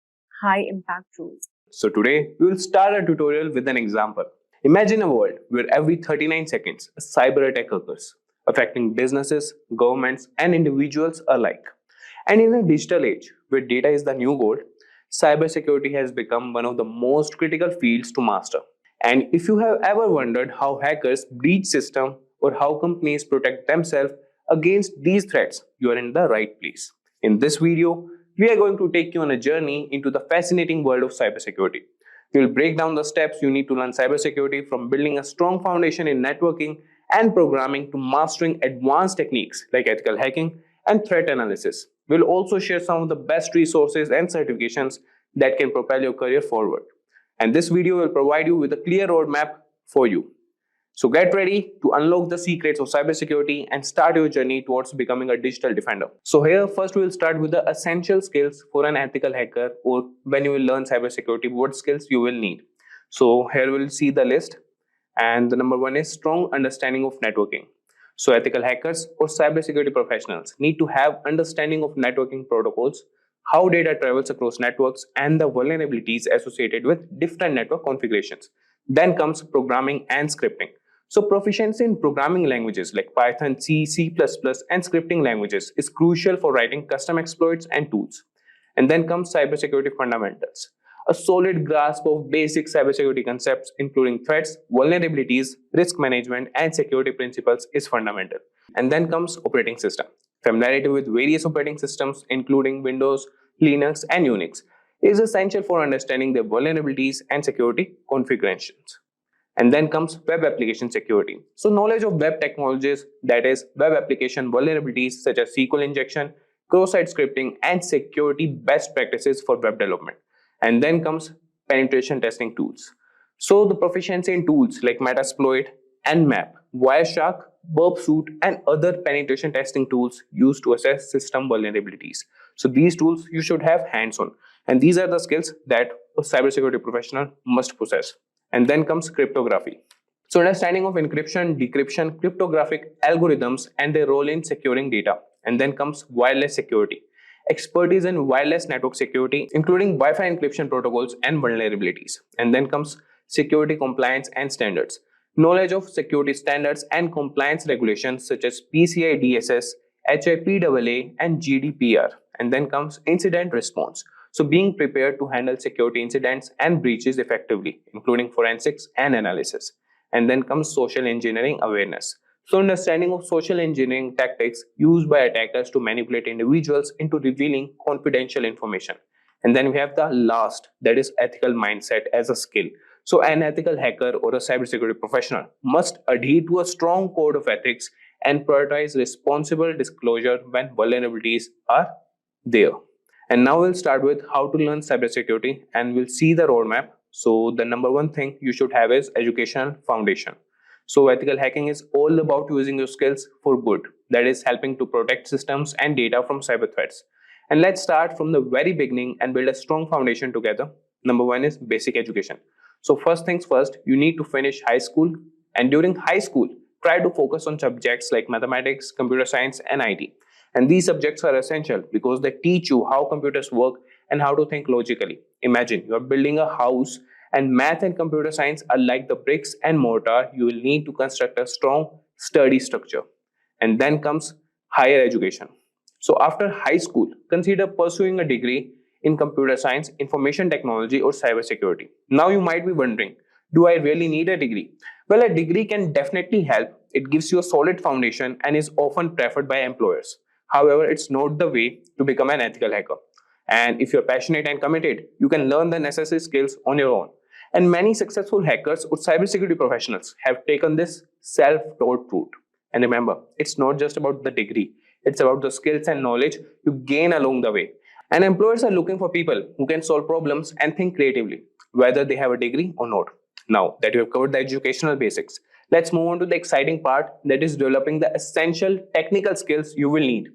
high-impact roles. So today, we will start our tutorial with an example. Imagine a world where every 39 seconds, a cyber attack occurs, affecting businesses, governments, and individuals alike. And in a digital age, where data is the new gold, cybersecurity has become one of the most critical fields to master. And if you have ever wondered how hackers breach systems or how companies protect themselves against these threats, you are in the right place. In this video, we are going to take you on a journey into the fascinating world of cybersecurity. We will break down the steps you need to learn cybersecurity, from building a strong foundation in networking and programming to mastering advanced techniques like ethical hacking and threat analysis. We'll also share some of the best resources and certifications that can propel your career forward. And this video will provide you with a clear roadmap for you. So get ready to unlock the secrets of cybersecurity and start your journey towards becoming a digital defender. So here first we will start with the essential skills for an ethical hacker, or when you will learn cybersecurity, what skills you will need. So here we'll see the list, and the number one is strong understanding of networking. So ethical hackers or cybersecurity professionals need to have understanding of networking protocols, how data travels across networks, and the vulnerabilities associated with different network configurations. Then comes programming and scripting. So proficiency in programming languages like Python, C, C++, and scripting languages is crucial for writing custom exploits and tools. And then comes cybersecurity fundamentals. A solid grasp of basic cybersecurity concepts, including threats, vulnerabilities, risk management, and security principles, is fundamental. And then comes operating system. Familiarity with various operating systems, including Windows, Linux, and Unix, is essential for understanding their vulnerabilities and security configurations. And then comes web application security. So knowledge of web technologies, that is web application vulnerabilities such as SQL injection, cross-site scripting, and security best practices for web development. And then comes penetration testing tools. So the proficiency in tools like Metasploit, Nmap, Wireshark, Burpsuit, and other penetration testing tools used to assess system vulnerabilities. So these tools you should have hands-on, and these are the skills that a cybersecurity professional must possess. And then comes cryptography. So understanding of encryption, decryption, cryptographic algorithms, and their role in securing data. And then comes wireless security. Expertise in wireless network security, including Wi-Fi encryption protocols and vulnerabilities. And then comes security compliance and standards. Knowledge of security standards and compliance regulations such as PCI DSS, HIPAA, and GDPR. And then comes incident response. So being prepared to handle security incidents and breaches effectively, including forensics and analysis. And then comes social engineering awareness. So understanding of social engineering tactics used by attackers to manipulate individuals into revealing confidential information. And then we have the last, that is ethical mindset as a skill. So an ethical hacker or a cybersecurity professional must adhere to a strong code of ethics and prioritize responsible disclosure when vulnerabilities are there. And now we'll start with how to learn cybersecurity, and we'll see the roadmap. So the number one thing you should have is educational foundation. So ethical hacking is all about using your skills for good, that is helping to protect systems and data from cyber threats. And let's start from the very beginning and build a strong foundation together. Number one is basic education. So first things first, you need to finish high school, and during high school, try to focus on subjects like mathematics, computer science, and IT. And these subjects are essential because they teach you how computers work and how to think logically. Imagine you are building a house, and math and computer science are like the bricks and mortar you will need to construct a strong, sturdy structure. And then comes higher education. So after high school, consider pursuing a degree in computer science, information technology, or cybersecurity. Now you might be wondering, do I really need a degree? Well, a degree can definitely help. It gives you a solid foundation and is often preferred by employers. However, it's not the way to become an ethical hacker. And if you're passionate and committed, you can learn the necessary skills on your own. And many successful hackers or cybersecurity professionals have taken this self-taught route. And remember, it's not just about the degree. It's about the skills and knowledge you gain along the way. And employers are looking for people who can solve problems and think creatively, whether they have a degree or not. Now that you have covered the educational basics, let's move on to the exciting part, that is developing the essential technical skills you will need.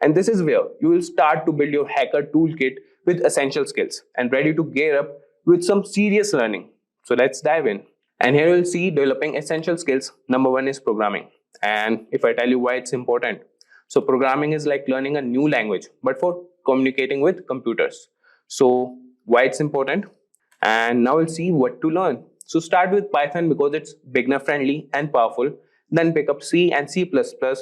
And this is where you will start to build your hacker toolkit with essential skills and ready to gear up with some serious learning. So let's dive in. And here you'll see developing essential skills. Number one is programming. And if I tell you why it's important, so programming is like learning a new language, but for communicating with computers. So why it's important? And now we'll see what to learn. So start with Python because it's beginner friendly and powerful. Then pick up C and C++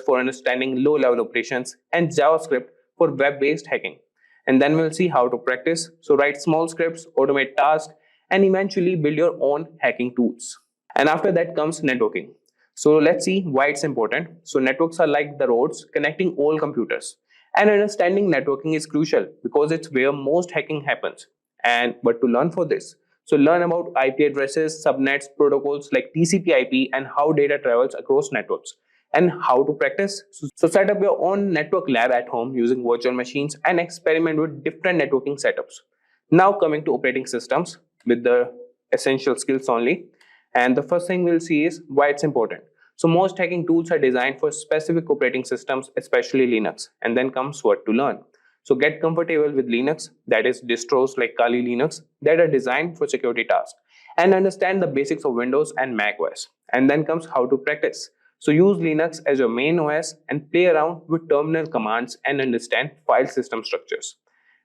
for understanding low level operations and JavaScript for web based hacking. And then we'll see how to practice. So write small scripts, automate tasks, and eventually build your own hacking tools. And after that comes networking. So let's see why it's important. So networks are like the roads connecting all computers. And understanding networking is crucial because it's where most hacking happens. And but to learn for this, so learn about IP addresses, subnets, protocols like TCP/IP, and how data travels across networks, and how to practice. So set up your own network lab at home using virtual machines and experiment with different networking setups. Now coming to operating systems with the essential skills only. And the first thing we'll see is why it's important. So most hacking tools are designed for specific operating systems, especially Linux. And then comes what to learn. So get comfortable with Linux, that is distros like Kali Linux that are designed for security tasks, and understand the basics of Windows and Mac OS. And then comes how to practice. So use Linux as your main OS and play around with terminal commands and understand file system structures.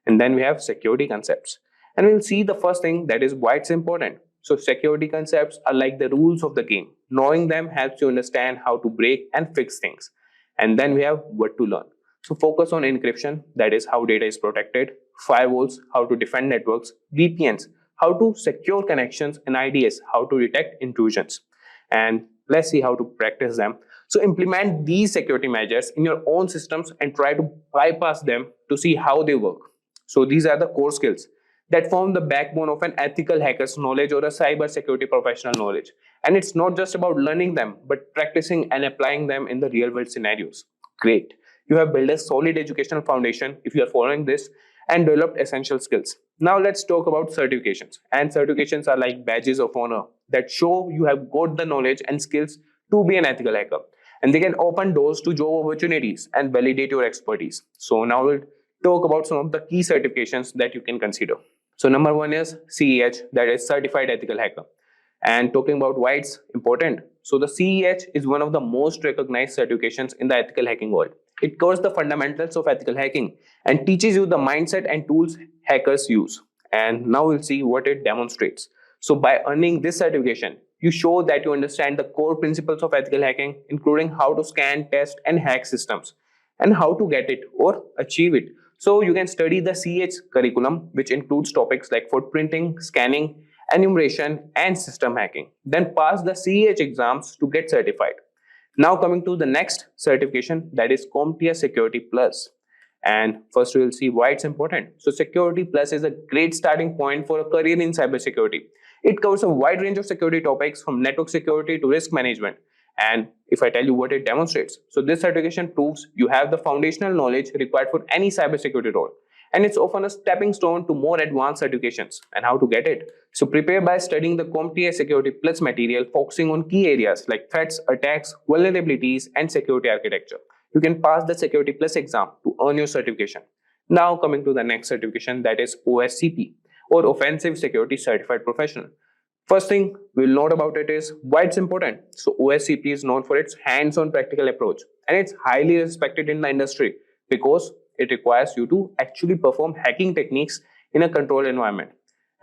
And then we have security concepts. And we'll see the first thing, that is why it's important. So security concepts are like the rules of the game. Knowing them helps you understand how to break and fix things. And then we have what to learn. So focus on encryption, that is how data is protected, firewalls, how to defend networks, VPNs, how to secure connections, and IDS, how to detect intrusions. And let's see how to practice them. So implement these security measures in your own systems and try to bypass them to see how they work. So these are the core skills that form the backbone of an ethical hacker's knowledge or a cybersecurity professional knowledge. And it's not just about learning them, but practicing and applying them in the real world scenarios. Great. You have built a solid educational foundation if you are following this and developed essential skills. Now let's talk about certifications. And certifications are like badges of honor that show you have got the knowledge and skills to be an ethical hacker. And they can open doors to job opportunities and validate your expertise. So now we'll talk about some of the key certifications that you can consider. So number one is CEH, that is Certified Ethical Hacker. And talking about why it's important. So the CEH is one of the most recognized certifications in the ethical hacking world. It covers the fundamentals of ethical hacking and teaches you the mindset and tools hackers use. And now we'll see what it demonstrates. So by earning this certification, you show that you understand the core principles of ethical hacking, including how to scan, test, and hack systems, and how to get it or achieve it. So you can study the CEH curriculum, which includes topics like footprinting, scanning, enumeration, and system hacking. Then pass the CEH exams to get certified. Now coming to the next certification, that is CompTIA Security Plus. And first we will see why it's important. So Security Plus is a great starting point for a career in cybersecurity. It covers a wide range of security topics from network security to risk management. And if I tell you what it demonstrates, so this certification proves you have the foundational knowledge required for any cybersecurity role. And it's often a stepping stone to more advanced certifications. And how to get it? So prepare by studying the CompTIA Security Plus material, focusing on key areas like threats, attacks, vulnerabilities, and security architecture. You can pass the Security Plus exam to earn your certification. Now coming to the next certification, that is OSCP, or Offensive Security Certified Professional. First thing we'll note about it is why it's important. So OSCP is known for its hands-on practical approach, and it's highly respected in the industry because it requires you to actually perform hacking techniques in a controlled environment.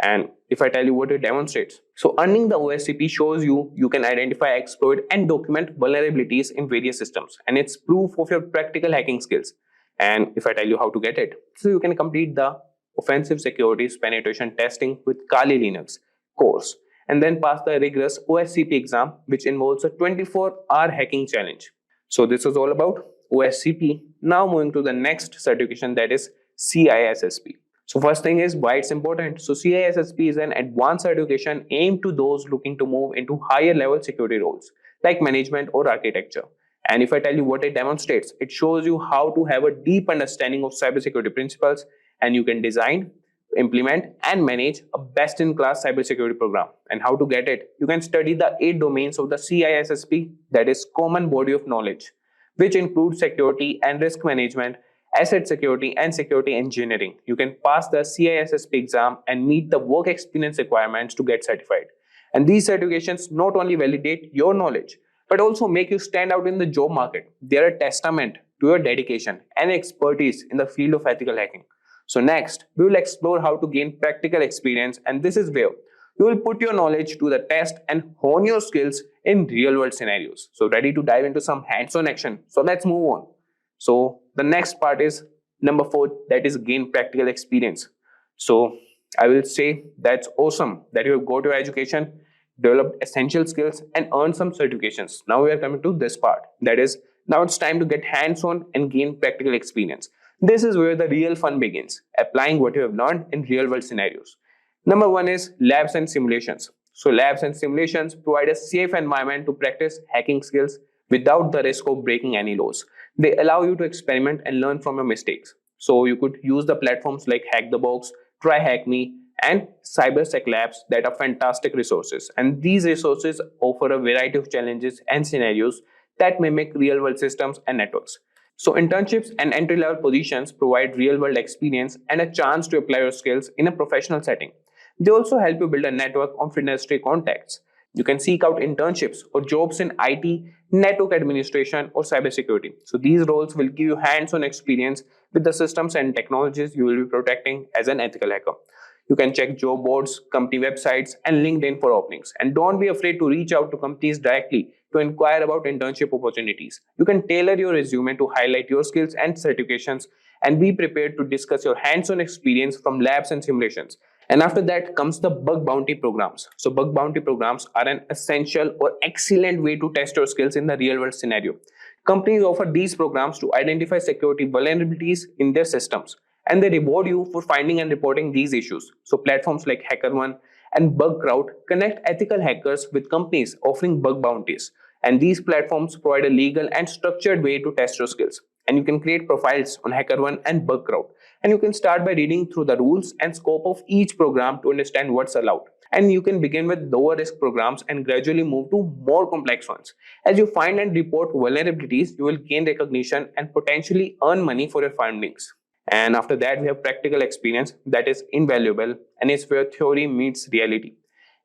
And if I tell you what it demonstrates, so earning the OSCP shows you can identify, exploit, and document vulnerabilities in various systems, and it's proof of your practical hacking skills. And if I tell you how to get it, so you can complete the Offensive Securities Penetration Testing with Kali Linux course, and then pass the rigorous OSCP exam, which involves a 24-hour hacking challenge. So this is all about OSCP. Now moving to the next certification, that is CISSP. So first thing is why it's important. So CISSP is an advanced certification aimed to those looking to move into higher level security roles like management or architecture. And if I tell you what it demonstrates, it shows you how to have a deep understanding of cybersecurity principles, and you can design, implement, and manage a best-in-class cybersecurity program. And how to get it? You can study the 8 domains of the CISSP, that is Common Body of Knowledge, which includes security and risk management, asset security, and security engineering. You can pass the CISSP exam and meet the work experience requirements to get certified. And these certifications not only validate your knowledge, but also make you stand out in the job market. They are a testament to your dedication and expertise in the field of ethical hacking. So next, we will explore how to gain practical experience, and this is where you will put your knowledge to the test and hone your skills in real world scenarios. So ready to dive into some hands-on action? So let's move on. So the next part is number 4, that is gain practical experience. So I will say that's awesome that you have got your education, developed essential skills, and earned some certifications. Now we are coming to this part, that is now it's time to get hands-on and gain practical experience. This is where the real fun begins, applying what you have learned in real world scenarios. Number 1 is labs and simulations. So labs and simulations provide a safe environment to practice hacking skills without the risk of breaking any laws. They allow you to experiment and learn from your mistakes. So you could use the platforms like Hack the Box, Try Hack Me, and Cybersec Labs that are fantastic resources. And these resources offer a variety of challenges and scenarios that mimic real-world systems and networks. So internships and entry-level positions provide real-world experience and a chance to apply your skills in a professional setting. They also help you build a network of industry contacts. You can seek out internships or jobs in IT, network administration, or cybersecurity. So these roles will give you hands-on experience with the systems and technologies you will be protecting as an ethical hacker. You can check job boards, company websites, and LinkedIn for openings. And don't be afraid to reach out to companies directly to inquire about internship opportunities. You can tailor your resume to highlight your skills and certifications, and be prepared to discuss your hands-on experience from labs and simulations. And after that comes the bug bounty programs. So bug bounty programs are an essential or excellent way to test your skills in the real world scenario. Companies offer these programs to identify security vulnerabilities in their systems, and they reward you for finding and reporting these issues. So platforms like HackerOne and BugCrowd connect ethical hackers with companies offering bug bounties. And these platforms provide a legal and structured way to test your skills. And you can create profiles on HackerOne and BugCrowd. And you can start by reading through the rules and scope of each program to understand what's allowed. And you can begin with lower risk programs and gradually move to more complex ones. As you find and report vulnerabilities, you will gain recognition and potentially earn money for your findings. And after that, we have practical experience that is invaluable and is where theory meets reality.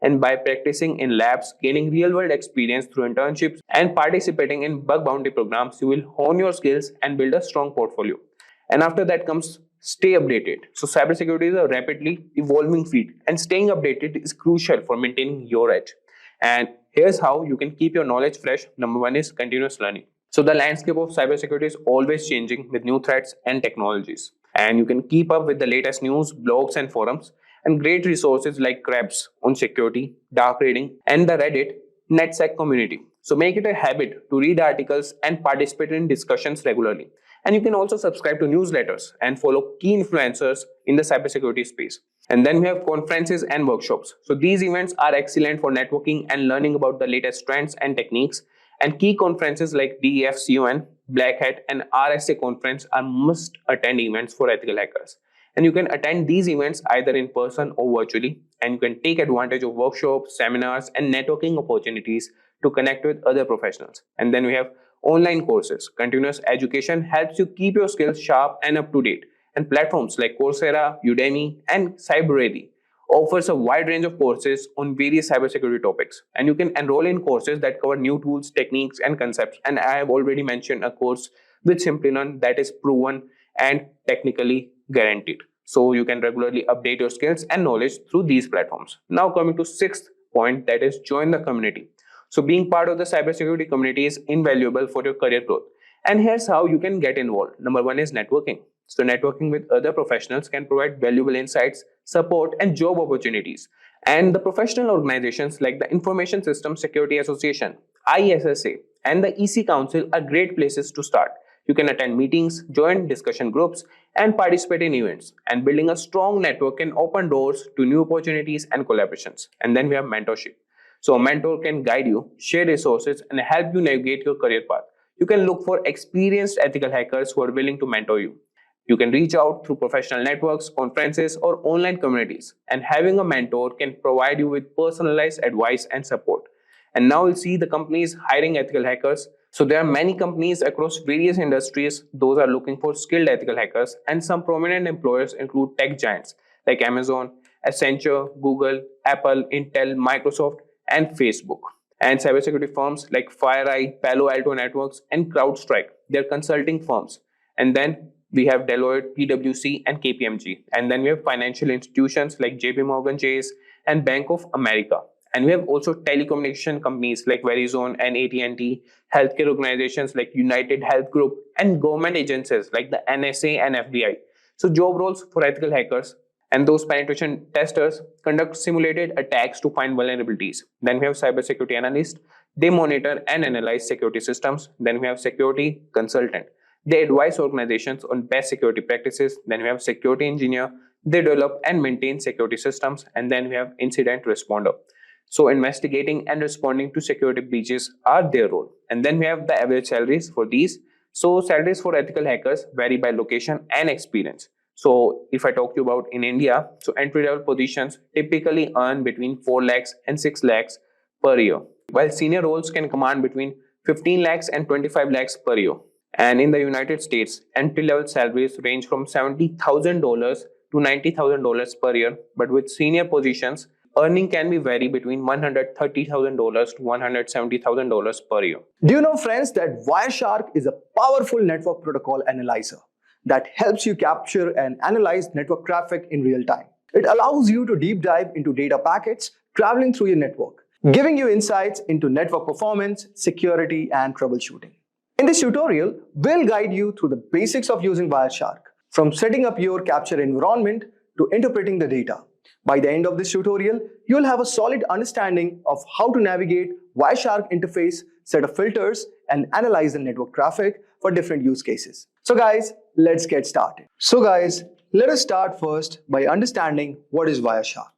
And by practicing in labs, gaining real-world experience through internships, and participating in bug bounty programs, you will hone your skills and build a strong portfolio. And after that comes stay updated. So cybersecurity is a rapidly evolving field, and staying updated is crucial for maintaining your edge. And here's how you can keep your knowledge fresh. Number 1 is continuous learning. So the landscape of cybersecurity is always changing with new threats and technologies. And you can keep up with the latest news, blogs, and forums. And great resources like Krebs on security, dark reading, and the Reddit NetSec community. So make it a habit to read articles and participate in discussions regularly. And you can also subscribe to newsletters and follow key influencers in the cybersecurity space. And then we have conferences and workshops. So these events are excellent for networking and learning about the latest trends and techniques. And key conferences like DEFCON, Black Hat, and RSA conference are must-attend events for ethical hackers. And you can attend these events either in person or virtually, and you can take advantage of workshops, seminars, and networking opportunities to connect with other professionals. And then we have online courses. Continuous education helps you keep your skills sharp and up to date. And platforms like Coursera, Udemy, and Cyberready offers a wide range of courses on various cybersecurity topics. And you can enroll in courses that cover new tools, techniques, and concepts. And I have already mentioned a course with Simplilearn that is proven and technically guaranteed. So you can regularly update your skills and knowledge through these platforms. Now coming to 6th point, that is join the community. So being part of the cybersecurity community is invaluable for your career growth. And here's how you can get involved. Number 1 is networking. So networking with other professionals can provide valuable insights, support, and job opportunities. And the professional organizations like the Information Systems Security Association, ISSA, and the EC Council are great places to start. You can attend meetings, join discussion groups, and participate in events. And building a strong network can open doors to new opportunities and collaborations. And then we have mentorship. So a mentor can guide you, share resources, and help you navigate your career path. You can look for experienced ethical hackers who are willing to mentor you. You can reach out through professional networks, conferences, or online communities. And having a mentor can provide you with personalized advice and support. And now we'll see the companies hiring ethical hackers. So there are many companies across various industries. Those are looking for skilled ethical hackers, and some prominent employers include tech giants like Amazon, Accenture, Google, Apple, Intel, Microsoft, and Facebook. And cybersecurity firms like FireEye, Palo Alto Networks, and CrowdStrike. They're consulting firms. And then we have Deloitte, PwC, and KPMG. And then we have financial institutions like JP Morgan Chase and Bank of America. And we have also telecommunication companies like Verizon and AT&T, healthcare organizations like United Health Group, and government agencies like the NSA and FBI. So job roles for ethical hackers and those penetration testers conduct simulated attacks to find vulnerabilities. Then we have cybersecurity analysts. They monitor and analyze security systems. Then we have security consultant. They advise organizations on best security practices. Then we have security engineer. They develop and maintain security systems. And then we have incident responder. So investigating and responding to security breaches are their role. And then we have the average salaries for these. So salaries for ethical hackers vary by location and experience. So if I talk to you about in India, so entry level positions typically earn between 4 lakhs and 6 lakhs per year, while senior roles can command between 15 lakhs and 25 lakhs per year. And in the United States, entry level salaries range from $70,000 to $90,000 per year, but with senior positions, earning can be vary between $130,000 to $170,000 per year. Do you know, friends, that Wireshark is a powerful network protocol analyzer that helps you capture and analyze network traffic in real time? It allows you to deep dive into data packets traveling through your network, giving you insights into network performance, security, and troubleshooting. In this tutorial, we'll guide you through the basics of using Wireshark, from setting up your capture environment to interpreting the data. By the end of this tutorial, you'll have a solid understanding of how to navigate Wireshark interface, set of filters, and analyze the network traffic for different use cases. So guys, let's get started. So guys, let us start first by understanding what is Wireshark.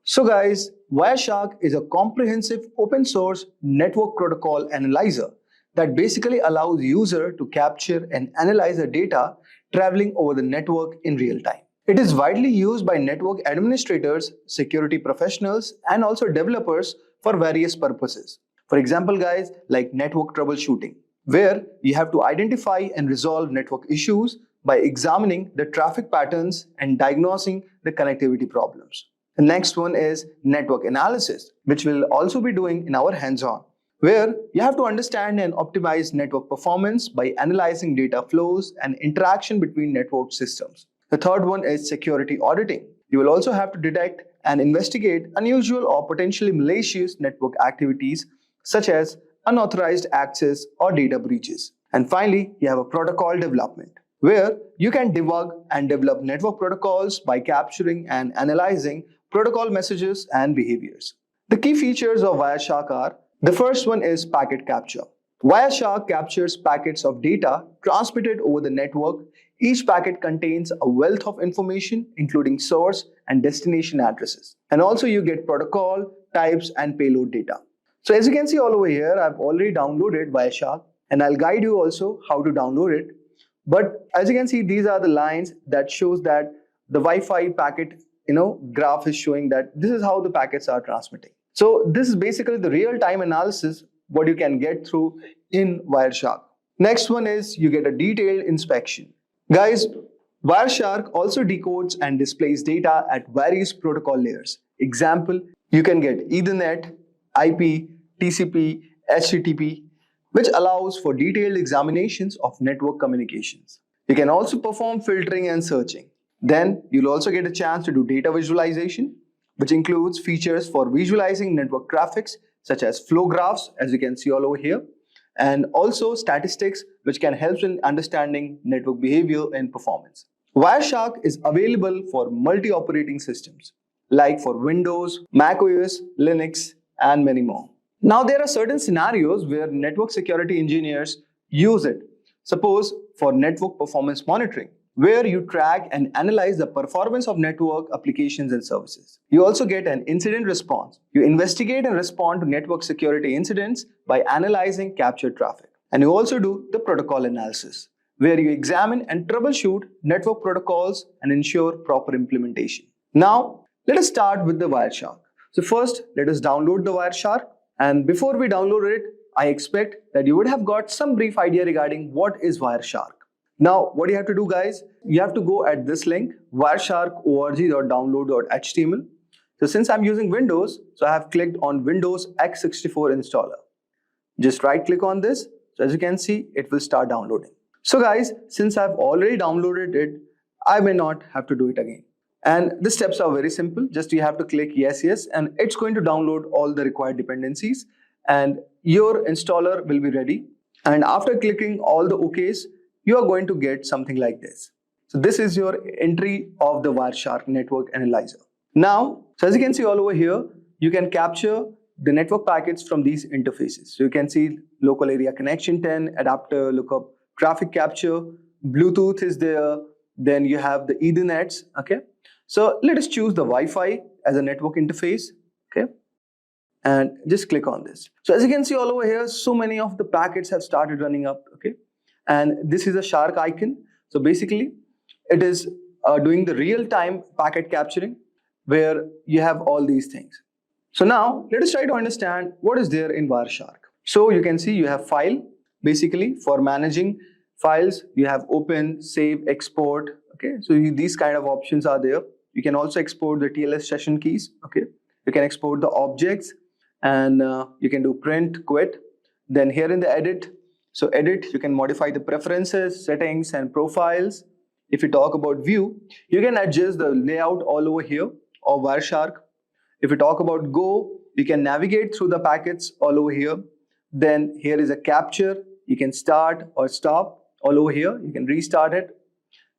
So guys, Wireshark is a comprehensive open source network protocol analyzer that basically allows user to capture and analyze the data traveling over the network in real time. It is widely used by network administrators, security professionals, and also developers for various purposes. For example, guys, like network troubleshooting, where you have to identify and resolve network issues by examining the traffic patterns and diagnosing the connectivity problems. The next one is network analysis, which we'll also be doing in our hands-on, where you have to understand and optimize network performance by analyzing data flows and interaction between network systems. The third one is security auditing. You will also have to detect and investigate unusual or potentially malicious network activities such as unauthorized access or data breaches. And finally, you have a protocol development, where you can debug and develop network protocols by capturing and analyzing protocol messages and behaviors. The key features of Wireshark are: the first one is packet capture. Wireshark captures packets of data transmitted over the network. Each packet contains a wealth of information, including source and destination addresses. And also you get protocol, types, and payload data. So as you can see all over here, I've already downloaded Wireshark, and I'll guide you also how to download it. But as you can see, these are the lines that shows that the Wi-Fi packet, graph is showing that this is how the packets are transmitting. So this is basically the real-time analysis what you can get through in Wireshark. Next one is you get a detailed inspection. Guys, Wireshark also decodes and displays data at various protocol layers. Example, you can get Ethernet, IP, TCP, HTTP, which allows for detailed examinations of network communications. You can also perform filtering and searching. Then you'll also get a chance to do data visualization, which includes features for visualizing network traffics such as flow graphs, as you can see all over here, and also statistics, which can help in understanding network behavior and performance. Wireshark is available for multi-operating systems, like for Windows, Mac OS, Linux, and many more. Now, there are certain scenarios where network security engineers use it. Suppose for network performance monitoring, where you track and analyze the performance of network applications and services. You also get an incident response. You investigate and respond to network security incidents by analyzing captured traffic. And you also do the protocol analysis, where you examine and troubleshoot network protocols and ensure proper implementation. Now, let us start with the Wireshark. So first, let us download the Wireshark. And before we download it, I expect that you would have got some brief idea regarding what is Wireshark. Now, what you have to do, guys, you have to go at this link, wireshark.org.download.html. So since I'm using Windows, so I have clicked on Windows x64 installer. Just right click on this. So as you can see, it will start downloading. So guys, since I've already downloaded it, I may not have to do it again. And the steps are very simple. Just you have to click yes, and it's going to download all the required dependencies and your installer will be ready. And after clicking all the OKs, you are going to get something like this. So this is your entry of the Wireshark network analyzer. Now, so as you can see all over here, you can capture the network packets from these interfaces. So you can see local area connection 10, adapter lookup, traffic capture, Bluetooth is there, then you have the Ethernets, okay? So let us choose the Wi-Fi as a network interface, okay? And just click on this. So as you can see all over here, so many of the packets have started running up, okay? And this is a shark icon. So basically, it is doing the real-time packet capturing where you have all these things. So now, let us try to understand what is there in Wireshark. So you can see you have file. Basically, for managing files, you have open, save, export. Okay, so these kind of options are there. You can also export the TLS session keys. Okay, you can export the objects, and you can do print, quit. Then here in the edit, so edit, you can modify the preferences, settings, and profiles. If you talk about view, you can adjust the layout all over here of Wireshark. If you talk about go, you can navigate through the packets all over here. Then here is a capture. You can start or stop all over here. You can restart it.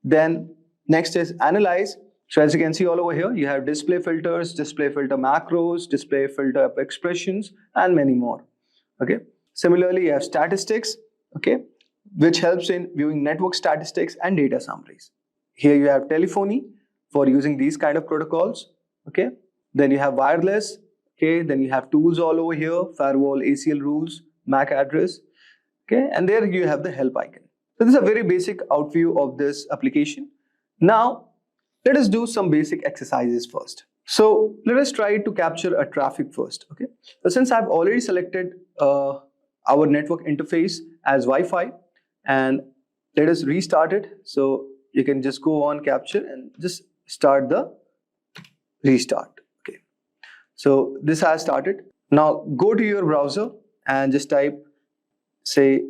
Then next is analyze. So as you can see all over here, you have display filters, display filter macros, display filter expressions, and many more. Okay. Similarly, you have statistics, okay, which helps in viewing network statistics and data summaries. Here you have telephony for using these kind of protocols. Okay. Then you have wireless. Okay. Then you have tools all over here, firewall, ACL rules, MAC address. Okay. And there you have the help icon. So this is a very basic outview of this application. Now, let us do some basic exercises first. So let us try to capture a traffic first. Okay. So since I've already selected our network interface as Wi-Fi, and let us restart it. So you can just go on capture and just start the restart. Okay. So this has started. Now go to your browser and just type, say,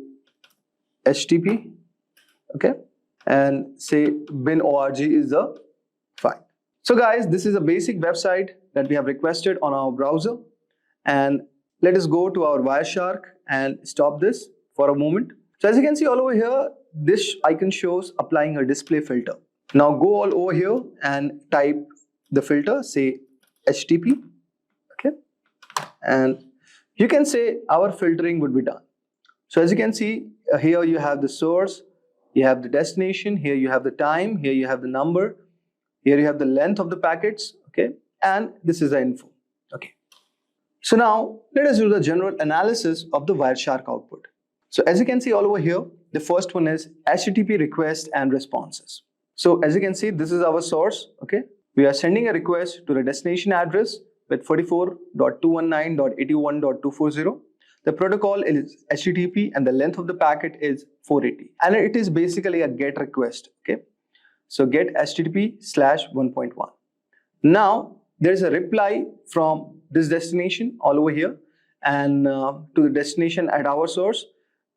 HTTP. Okay. And say bin.org is the file. So guys, this is a basic website that we have requested on our browser. And let us go to our Wireshark and stop this for a moment. So as you can see all over here, this icon shows applying a display filter. Now go all over here and type the filter, say HTTP. Okay. And you can say our filtering would be done. So as you can see, here you have the source, you have the destination, here you have the time, here you have the number, here you have the length of the packets, okay, and this is the info, okay. So now let us do the general analysis of the Wireshark output. So as you can see all over here, the first one is HTTP request and responses. So as you can see, this is our source, okay. We are sending a request to the destination address with 44.219.81.240. The protocol is HTTP and the length of the packet is 480. And it is basically a GET request, okay. So get HTTP/1.1. Now there is a reply from this destination all over here and to the destination at our source.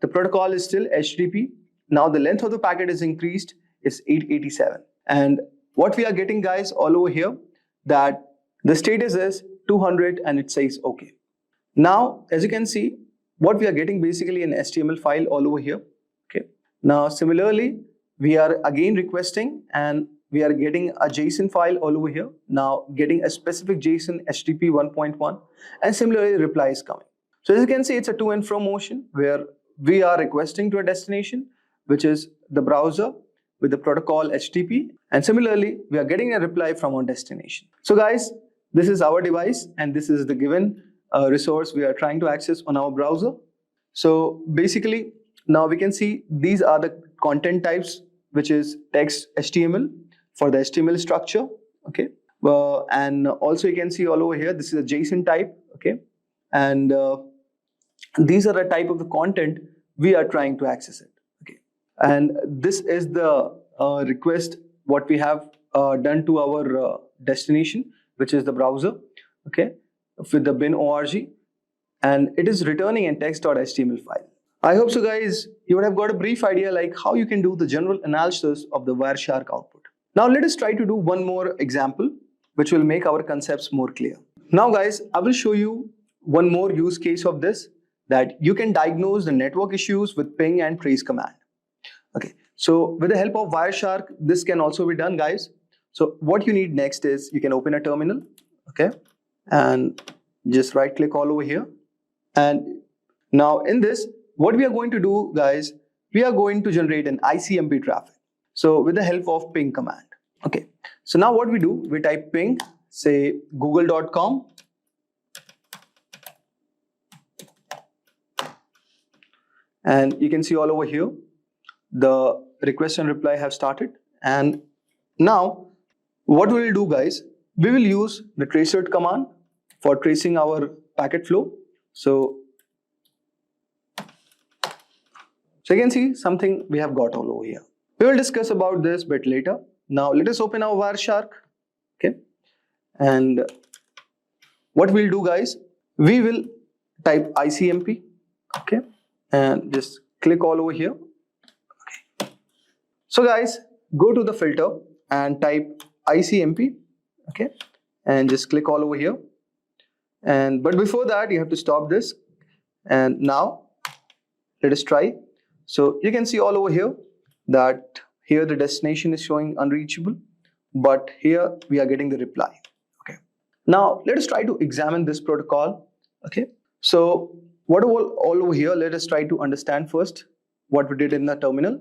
The protocol is still HTTP. Now the length of the packet is increased, is 887. And what we are getting, guys, all over here, that the status is 200 and it says okay. Now, as you can see, what we are getting basically an HTML file all over here. Okay. Now, similarly, we are again requesting and we are getting a JSON file all over here. Now, getting a specific JSON HTTP 1.1 and similarly, reply is coming. So as you can see, it's a to and fro motion where we are requesting to a destination, which is the browser with the protocol HTTP. And similarly, we are getting a reply from our destination. So guys, this is our device and this is the given resource we are trying to access on our browser. So basically, now we can see these are the content types, which is text HTML for the HTML structure, okay. And also you can see all over here, this is a JSON type, okay. And these are the type of the content we are trying to access it. Okay, and this is the request what we have done to our destination, which is the browser. Okay, with the bin org, and it is returning a text.html file. I hope so, guys, you would have got a brief idea like how you can do the general analysis of the Wireshark output. Now let us try to do one more example which will make our concepts more clear. Now guys, I will show you one more use case of this, that you can diagnose the network issues with ping and trace command. Okay, so with the help of Wireshark, this can also be done, guys. So what you need next is you can open a terminal, okay, and just right click all over here. And now in this, what we are going to do, guys, we are going to generate an ICMP traffic. So with the help of ping command. Okay, so now what we do, we type ping, say google.com, and you can see all over here the request and reply have started. And now what we will do, guys, we will use the tracer command for tracing our packet flow. So you can see something we have got all over here. We will discuss about this bit later. Now let us open our Wireshark. Okay, and what we'll do, guys, we will type ICMP. Okay, and just click all over here. Okay, so guys, go to the filter and type ICMP. Okay, and just click all over here. And but before that, you have to stop this. And now let us try. So you can see all over here that here the destination is showing unreachable, but here we are getting the reply. Okay, now let us try to examine this protocol. Okay, so what all over here, let us try to understand first what we did in the terminal.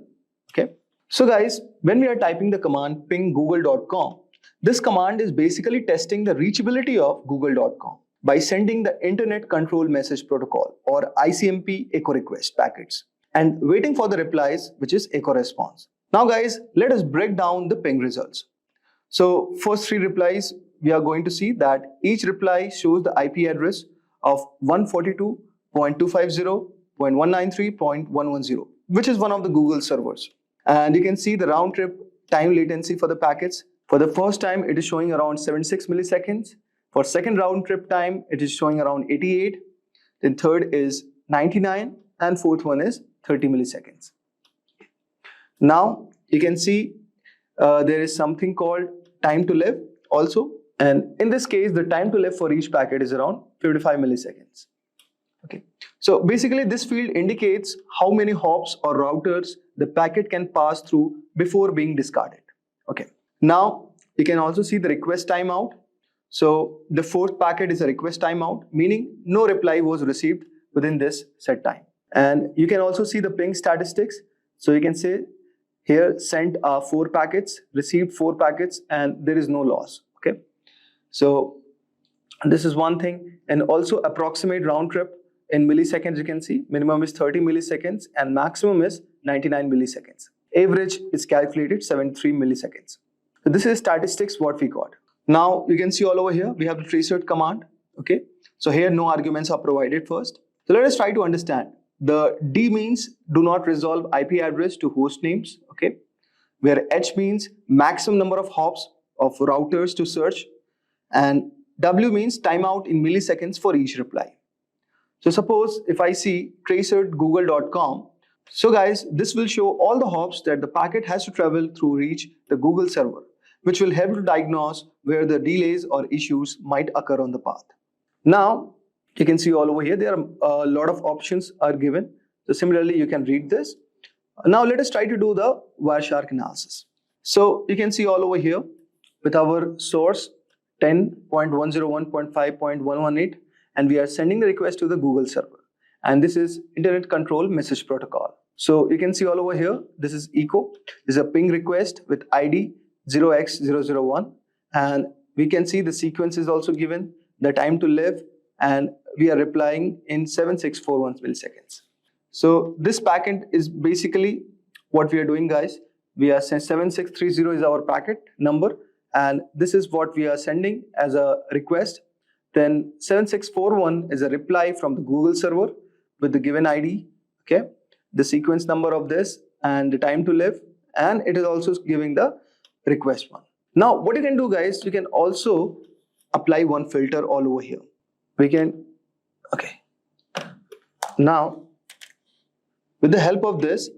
Okay, so guys, when we are typing the command ping google.com, this command is basically testing the reachability of google.com by sending the Internet Control Message Protocol or ICMP echo request packets and waiting for the replies, which is echo response. Now guys, let us break down the ping results. So first 3 replies, we are going to see that each reply shows the IP address of 142.250.193.110, which is one of the Google servers. And you can see the round trip time latency for the packets. For the first time, it is showing around 76 milliseconds. For second round trip time, it is showing around 88. Then third is 99, and fourth one is 30 milliseconds. Now you can see there is something called time to live also, and in this case the time to live for each packet is around 55 milliseconds. Okay, so basically this field indicates how many hops or routers the packet can pass through before being discarded. Okay, now you can also see the request timeout. So the fourth packet is a request timeout, meaning no reply was received within this set time. And you can also see the ping statistics. So you can say here sent 4 packets, received 4 packets, and there is no loss. Okay, so this is one thing. And also approximate round trip in milliseconds, you can see minimum is 30 milliseconds and maximum is 99 milliseconds. Average is calculated 73 milliseconds. So this is statistics what we got. Now you can see all over here we have the tracer command. Okay, so here no arguments are provided first. So let us try to understand. The D means do not resolve IP address to host names, okay, where H means maximum number of hops of routers to search, and W means timeout in milliseconds for each reply. So suppose if I see tracer@google.com, so guys, this will show all the hops that the packet has to travel through reach the Google server, which will help to diagnose where the delays or issues might occur on the path. Now you can see all over here there are a lot of options are given. So similarly you can read this. Now let us try to do the Wireshark analysis. So you can see all over here with our source 10.101.5.118, and we are sending the request to the Google server, and this is Internet Control Message Protocol. So you can see all over here this is echo. This is a ping request with ID 0x001, and we can see the sequence is also given, the time to live, and we are replying in 7641 milliseconds. So this packet is basically what we are doing, guys. We are saying 7630 is our packet number, and this is what we are sending as a request. Then 7641 is a reply from the Google server, with the given ID, okay, the sequence number of this and the time to live, and it is also giving the request one. Now what you can do, guys, you can also apply one filter all over here. We can, okay, now with the help of this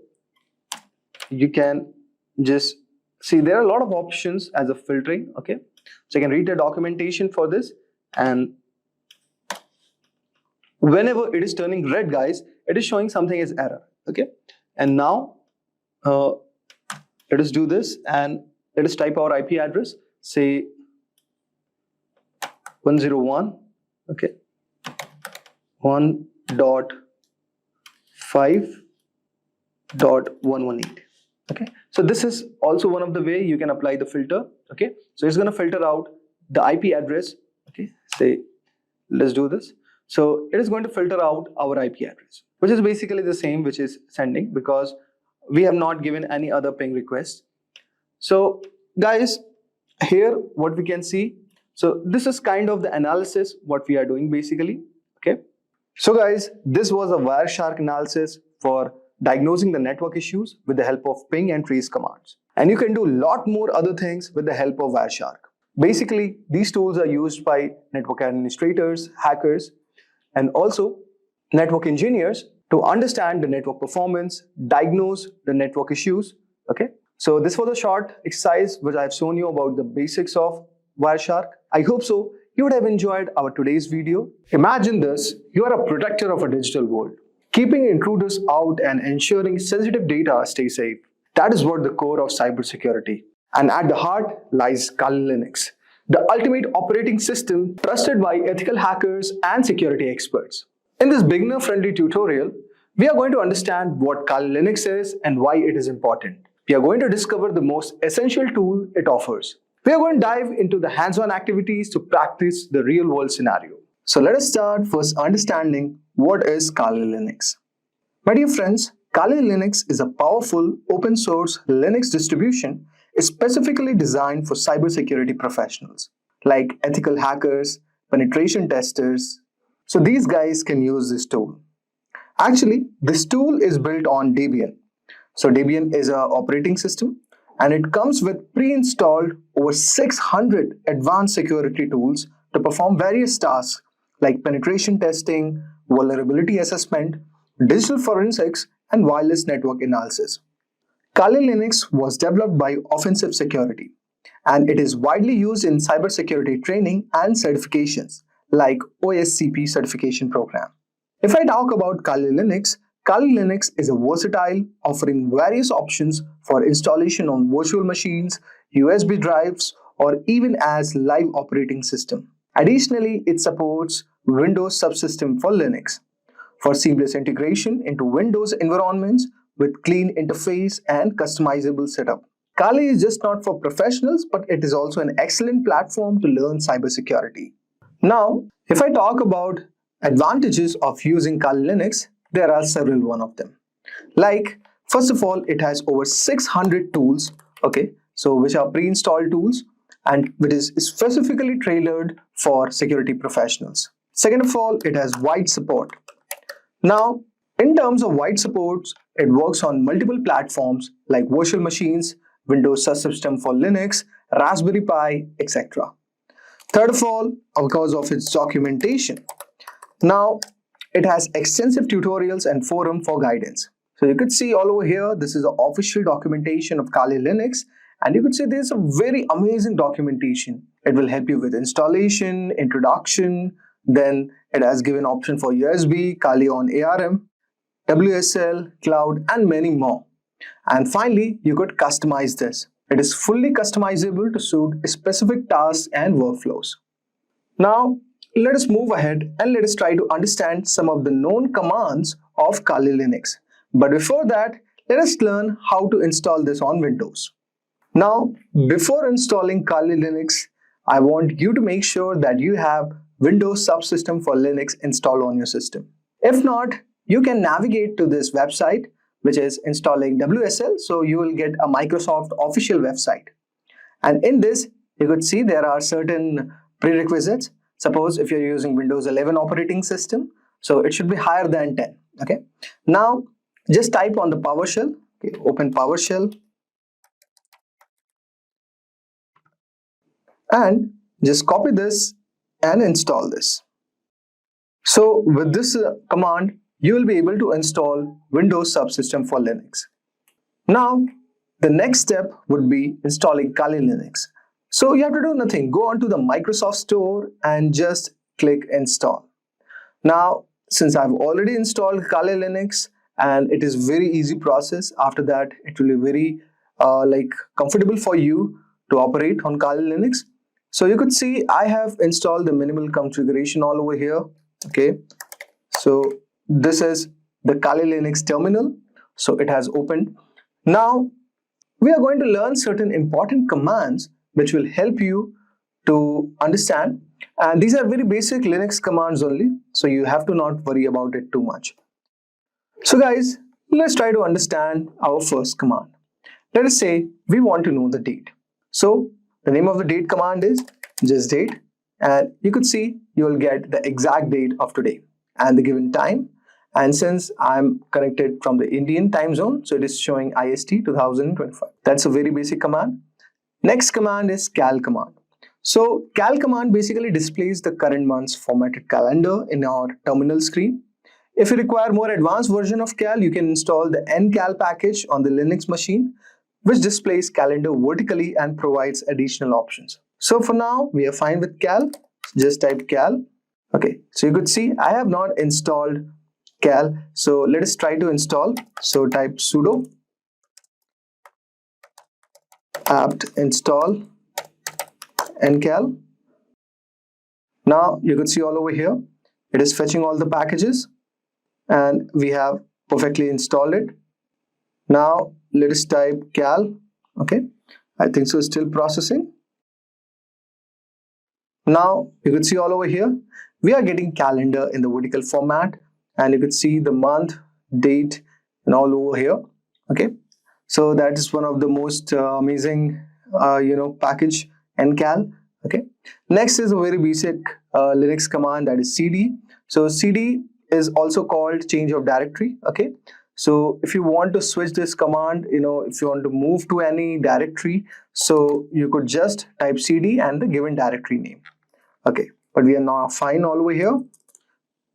you can just see there are a lot of options as a filtering, okay. So you can read the documentation for this, and whenever it is turning red, guys, it is showing something as error, okay. And now let us do this and let us type our IP address, say 101, okay, 1.5.118, okay. So this is also one of the way you can apply the filter, okay. So it's going to filter out the IP address, okay. Say, let's do this. So it is going to filter out our IP address, which is basically the same which is sending, because we have not given any other ping request. So guys, here what we can see, so this is kind of the analysis what we are doing basically, okay. So guys, this was a Wireshark analysis for diagnosing the network issues with the help of ping and trace commands. And you can do a lot more other things with the help of Wireshark. Basically, these tools are used by network administrators, hackers, and also network engineers to understand the network performance, diagnose the network issues, okay. So this was a short exercise which I have shown you about the basics of Wireshark. I hope so you would have enjoyed our today's video. Imagine this, you are a protector of a digital world, keeping intruders out and ensuring sensitive data stay safe. That is what the core of cybersecurity. And at the heart lies Kali Linux, the ultimate operating system trusted by ethical hackers and security experts. In this beginner-friendly tutorial, we are going to understand what Kali Linux is and why it is important. We are going to discover the most essential tool it offers. We are going to dive into the hands-on activities to practice the real-world scenario. So let us start first understanding what is Kali Linux. My dear friends, Kali Linux is a powerful open-source Linux distribution specifically designed for cybersecurity professionals like ethical hackers, penetration testers. So these guys can use this tool. Actually, this tool is built on Debian. So Debian is an operating system and it comes with pre-installed over 600 advanced security tools to perform various tasks like penetration testing, vulnerability assessment, digital forensics, and wireless network analysis. Kali Linux was developed by Offensive Security, and it is widely used in cybersecurity training and certifications like OSCP certification program. If I talk about Kali Linux is a versatile, offering various options for installation on virtual machines, USB drives, or even as live operating system. Additionally, it supports Windows subsystem for Linux for seamless integration into Windows environments with clean interface and customizable setup. Kali is just not for professionals, but it is also an excellent platform to learn cybersecurity. Now, if I talk about advantages of using Kali Linux, there are several one of them. Like, first of all, it has over 600 tools, okay, so which are pre-installed tools and which is specifically tailored for security professionals. Second of all, it has wide support. Now, in terms of wide support, it works on multiple platforms like virtual machines, Windows subsystem for Linux, Raspberry Pi, etc. Third of all, because of its documentation. Now, it has extensive tutorials and forum for guidance. So you could see all over here, this is the official documentation of Kali Linux, and you could see there's a very amazing documentation. It will help you with installation, introduction, then it has given option for USB, Kali on ARM, WSL, cloud, and many more. And finally, you could customize this. It is fully customizable to suit specific tasks and workflows. Now, let us move ahead and let us try to understand some of the known commands of Kali Linux. But before that, let us learn how to install this on Windows. Now, before installing Kali Linux, I want you to make sure that you have Windows subsystem for Linux installed on your system. If not, you can navigate to this website, which is installing WSL, so you will get a Microsoft official website. And in this, you could see there are certain prerequisites. Suppose if you're using Windows 11 operating system, so it should be higher than 10. Okay, now just type on the PowerShell. Okay, open PowerShell and just copy this and install this. So with this command, you will be able to install Windows subsystem for Linux. Now, the next step would be installing Kali Linux. So you have to do nothing. Go onto the Microsoft Store and just click install. Now, since I've already installed Kali Linux and it is very easy process, after that it will be very comfortable for you to operate on Kali Linux. So you could see I have installed the minimal configuration all over here. Okay, so this is the Kali Linux terminal. So it has opened. Now we are going to learn certain important commands which will help you to understand, and these are very basic Linux commands only, so you have to not worry about it too much. So guys, let's try to understand our first command. Let us say we want to know the date. So the name of the date command is just date, and you could see you will get the exact date of today and the given time. And since I'm connected from the Indian time zone, so it is showing IST 2025. That's a very basic command. Next command is cal command. So cal command basically displays the current month's formatted calendar in our terminal screen. If you require more advanced version of cal, you can install the ncal package on the Linux machine, which displays calendar vertically and provides additional options. So for now, we are fine with cal. Just type cal. Okay, so you could see I have not installed cal. So let us try to install. So type sudo apt install ncal. Now you could see all over here, it is fetching all the packages and we have perfectly installed it. Now let us type cal. Okay, I think so, still processing. Now you could see all over here, we are getting calendar in the vertical format, and you could see the month, date, and all over here. Okay, so that is one of the most amazing package ncal. Okay, next is a very basic Linux command, that is cd. So cd is also called change of directory. Okay, so if you want to switch this command, if you want to move to any directory, so you could just type cd and the given directory name. Okay, but we are now fine all over here.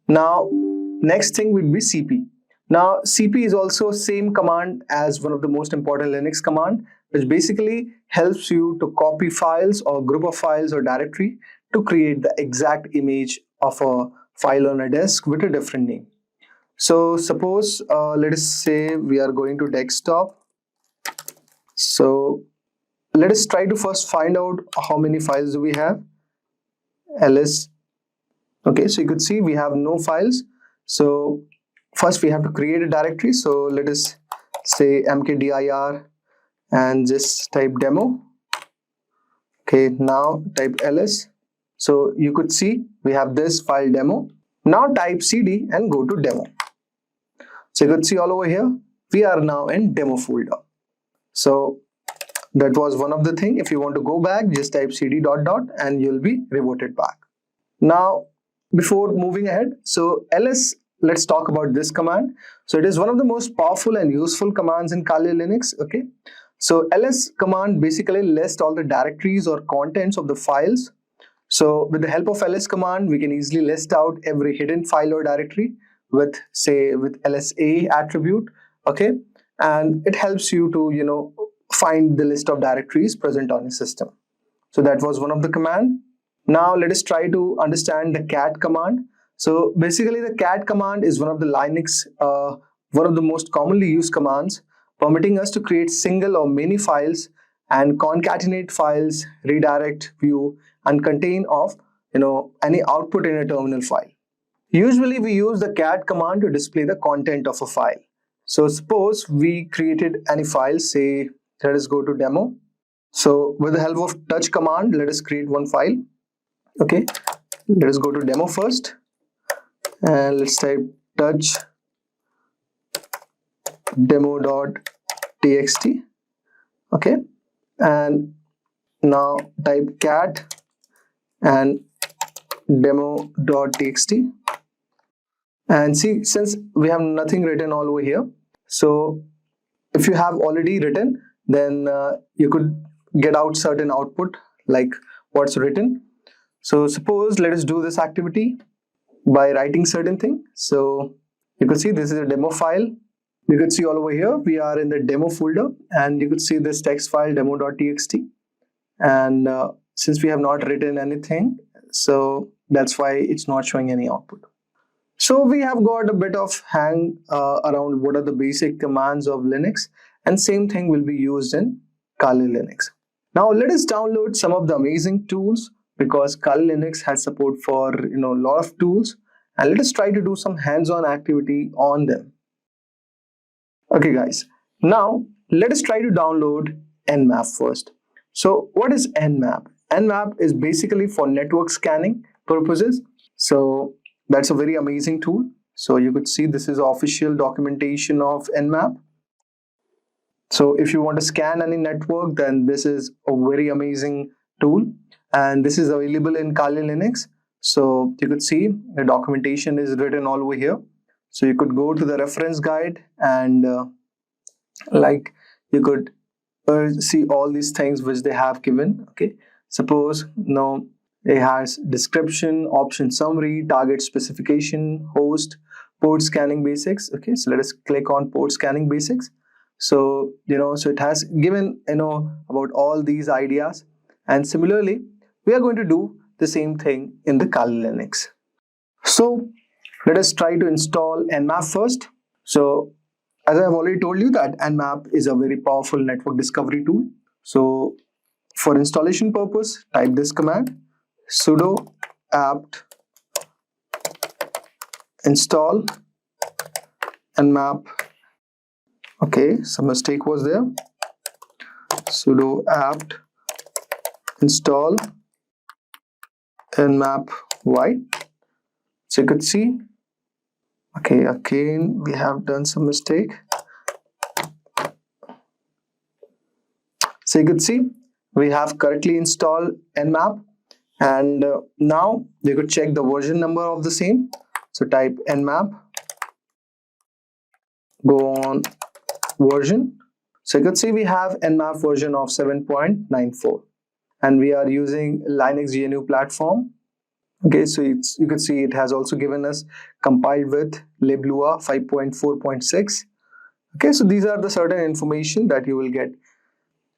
Now next thing would be cp. Now cp is also same command as one of the most important Linux command, which basically helps you to copy files or group of files or directory to create the exact image of a file on a disk with a different name. So suppose let us say we are going to desktop. So let us try to first find out how many files do we have. ls. Okay, so you could see we have no files. So first we have to create a directory. So let us say mkdir and just type demo. Okay, now type ls. So you could see we have this file demo. Now type cd and go to demo. So you could see all over here, we are now in demo folder. So that was one of the thing. If you want to go back, just type cd ... and you'll be reverted back. Now, before moving ahead, so ls, let's talk about this command. So it is one of the most powerful and useful commands in Kali Linux. Okay, so ls command basically lists all the directories or contents of the files. So with the help of ls command, we can easily list out every hidden file or directory with lsa attribute. Okay, and it helps you to find the list of directories present on your system. So that was one of the command. Now let us try to understand the cat command. So basically the cat command is one of the Linux, one of the most commonly used commands, permitting us to create single or many files and concatenate files, redirect, view, and contain of any output in a terminal file. Usually we use the cat command to display the content of a file. So suppose we created any file, say let us go to demo. So with the help of touch command, let us create one file. Okay, let us go to demo first and let's type touch demo.txt. Okay, and now type cat and demo.txt. And see, since we have nothing written all over here, so if you have already written, then you could get out certain output like what's written. So suppose let us do this activity by writing certain thing. So you could see this is a demo file. You could see all over here we are in the demo folder, and you could see this text file demo.txt. And since we have not written anything, so that's why it's not showing any output. So we have got a bit of hang around what are the basic commands of Linux, and same thing will be used in Kali Linux. Now let us download some of the amazing tools, because Kali Linux has support for a lot of tools, and let us try to do some hands-on activity on them. Okay guys, now let us try to download Nmap first. So what is Nmap? Nmap is basically for network scanning purposes. So that's a very amazing tool. So you could see this is official documentation of Nmap. So if you want to scan any network, then this is a very amazing tool, and this is available in Kali Linux. So you could see the documentation is written all over here. So you could go to the reference guide, and you could see all these things which they have given. Okay, suppose now it has description, option summary, target specification, host, port scanning basics. Okay, so let us click on port scanning basics. So so it has given about all these ideas, and similarly we are going to do the same thing in the Kali Linux. So let us try to install Nmap first. So as I have already told you that Nmap is a very powerful network discovery tool. So for installation purpose, type this command sudo apt install Nmap. Okay, some mistake was there. Sudo apt install Nmap y. So you could see, okay, again we have done some mistake. So you could see we have correctly installed Nmap, and now you could check the version number of the same. So type Nmap, go on version. So you could see we have Nmap version of 7.94, and we are using Linux GNU platform. Okay, so you could see it has also given us compiled with liblua 5.4.6. Okay, so these are the certain information that you will get.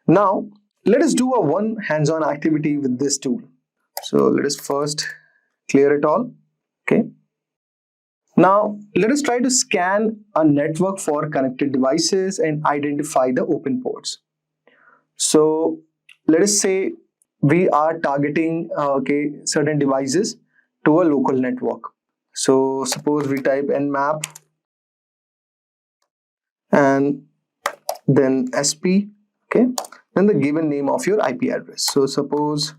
Now let us do a one hands-on activity with this tool. So let us first clear it all. Okay, now let us try to scan a network for connected devices and identify the open ports. So let us say we are targeting certain devices to a local network. So suppose we type nmap and then sp, okay, then the given name of your IP address. So suppose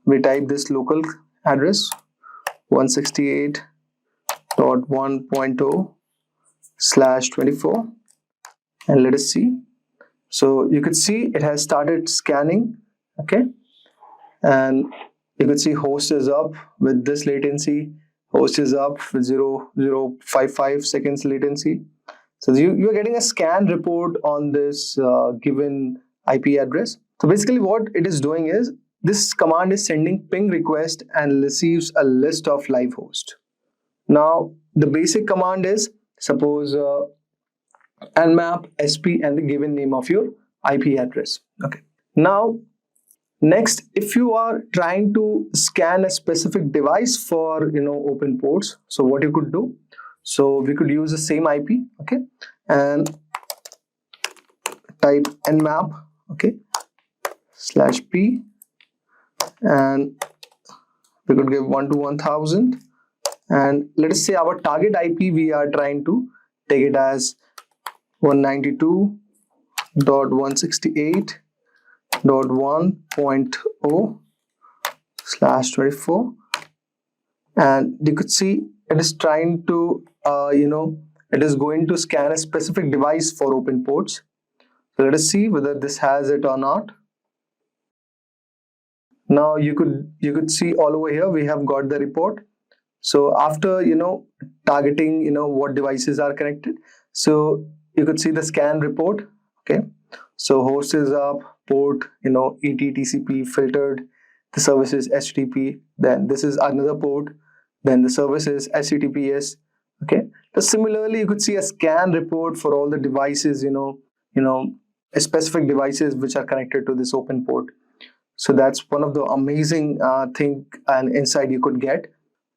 we type this local address 168.1.0/24, and let us see. So you could see it has started scanning. Okay, and you could see host is up with this latency, host is up with 0.055 seconds latency. So you're getting a scan report on this given IP address. So basically what it is doing is this command is sending ping request and receives a list of live hosts. Now the basic command is suppose nmap sp and the given name of your IP address. Okay, now next, if you are trying to scan a specific device for open ports, so what you could do, so we could use the same IP, okay, and type nmap, okay, /p, and we could give 1 to 1000, and let us say our target IP we are trying to take it as 192.168.1.0/24, and you could see it is trying to it is going to scan a specific device for open ports. So let us see whether this has it or not. Now you could see all over here we have got the report. So after targeting what devices are connected, so you could see the scan report. Okay, so host is up, port ET/TCP filtered, the service is HTTP, then this is another port, then the service is HTTPS. Okay, so similarly you could see a scan report for all the devices, specific devices which are connected to this open port. So that's one of the amazing thing and insight you could get.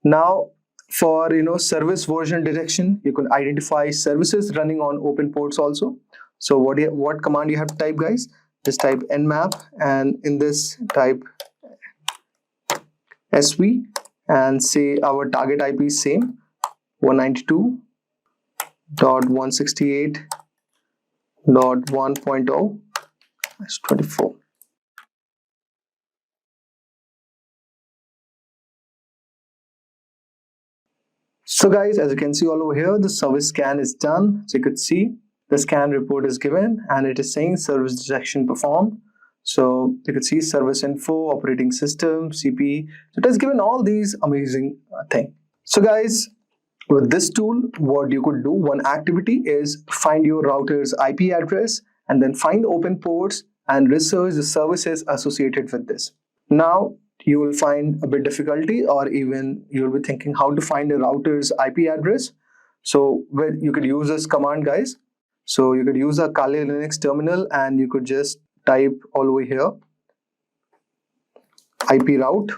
Now for service version detection, you can identify services running on open ports also. So what command you have to type, guys? Just type nmap, and in this type sv, and say our target IP is same 192.168.1.0/24. So guys, as you can see all over here, the service scan is done. So you could see the scan report is given and it is saying service detection performed. So you could see service info, operating system, CPE. So it has given all these amazing things. So guys, with this tool, what you could do, one activity is find your router's IP address and then find the open ports and research the services associated with this. Now, you will find a bit difficulty, or even you'll be thinking how to find a router's IP address. So you could use this command, guys. So you could use a Kali Linux terminal and you could just type all over here IP route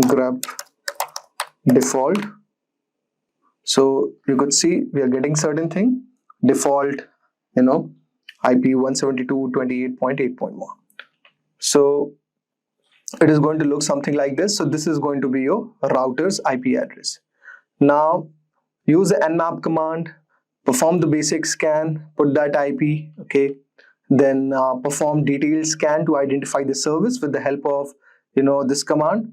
grep default. So you could see we are getting certain thing, default IP 172.28.8.1. So it is going to look something like this. So this is going to be your router's IP address. Now use the nmap command, perform the basic scan, put that IP, okay, then perform detailed scan to identify the service with the help of this command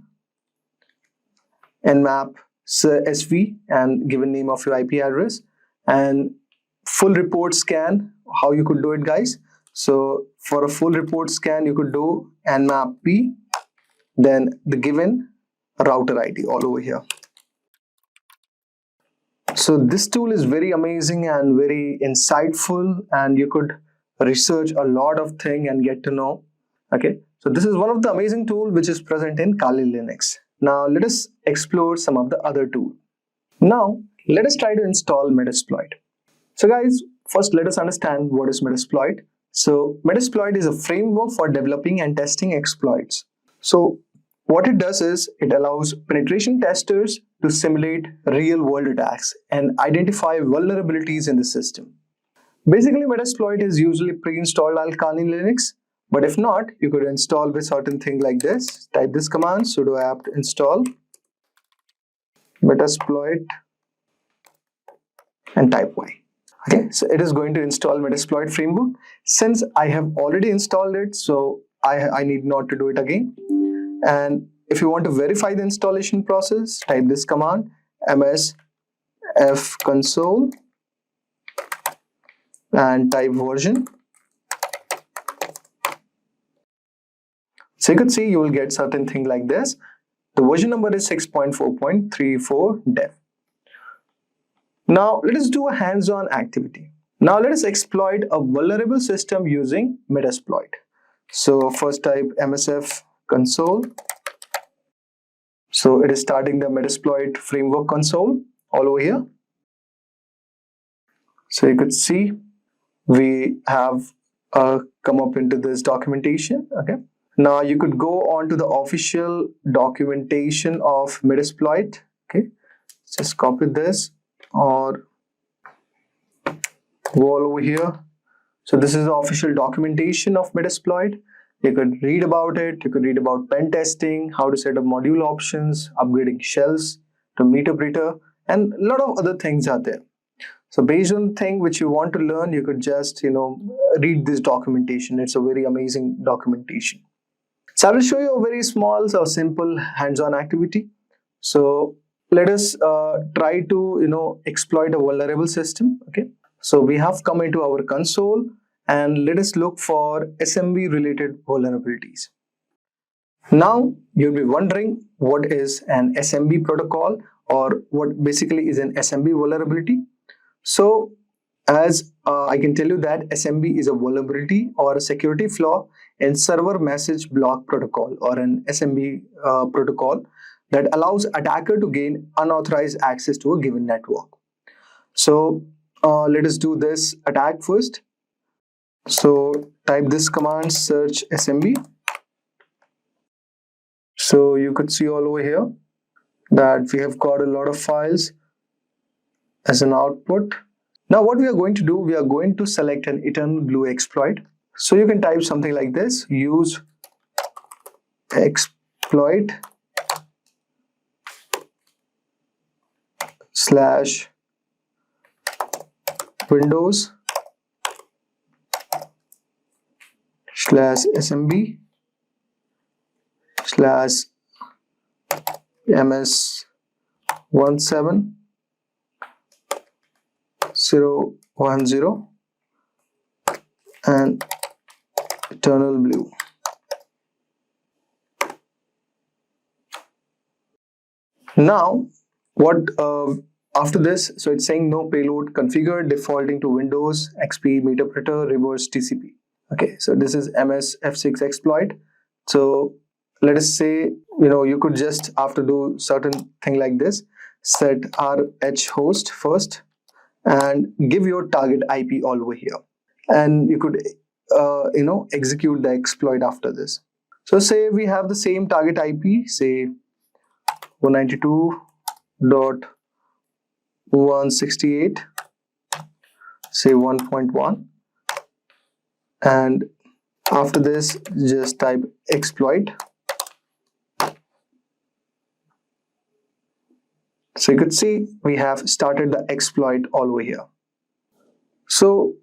nmap sv and given name of your IP address, and full report scan. How you could do it, guys? So for a full report scan, you could do nmap p, then the given router ID all over here. So this tool is very amazing and very insightful, and you could research a lot of things and get to know. Okay, so this is one of the amazing tools which is present in Kali Linux. Now let us explore some of the other tools. Now let us try to install Metasploit. So guys, first let us understand what is Metasploit. So Metasploit is a framework for developing and testing exploits. So what it does is it allows penetration testers to simulate real-world attacks and identify vulnerabilities in the system. Basically, Metasploit is usually pre-installed on Kali Linux, but if not, you could install with certain thing like this. Type this command sudo apt install Metasploit and type y. Okay, so it is going to install Metasploit framework. Since I have already installed it, so I need not to do it again. And if you want to verify the installation process, type this command ms fconsole and type version. So you could see you will get certain thing like this. The version number is 6.4.34 dev. Now let us do a hands-on activity. Now let us exploit a vulnerable system using Metasploit. So first type msf console. So it is starting the Metasploit framework console all over here. So you could see we have come up into this documentation. Okay. Now you could go on to the official documentation of Metasploit. Okay. Just copy this or go all over here. So this is the official documentation of Metasploit. You could read about it. You could read about pen testing, how to set up module options, upgrading shells to meterpreter, and a lot of other things are there. So based on the thing which you want to learn, you could just read this documentation. It's a very amazing documentation. So I will show you a very small, simple hands-on activity. So let us try to exploit a vulnerable system. Okay. So we have come into our console and let us look for SMB related vulnerabilities. Now you'll be wondering what is an SMB protocol or what basically is an SMB vulnerability. So as I can tell you that SMB is a vulnerability or a security flaw in server message block protocol, or an SMB protocol that allows attacker to gain unauthorized access to a given network. So let us do this attack first. So type this command, search SMB. So you could see all over here that we have got a lot of files as an output. Now what we are going to do, we are going to select an eternal blue exploit. So you can type something like this, use exploit slash Windows slash SMB slash MS17010 and eternal blue. Now what after this, so it's saying no payload configured, defaulting to Windows XP Meterpreter reverse TCP. Okay, so this is MS-F6 exploit. So let us say, you could just, after do certain thing like this, set RH host first and give your target IP all over here, and you could execute the exploit after this. So say we have the same target IP, say 192.168, say 1.1, and after this just type exploit. So you could see we have started the exploit all over here. So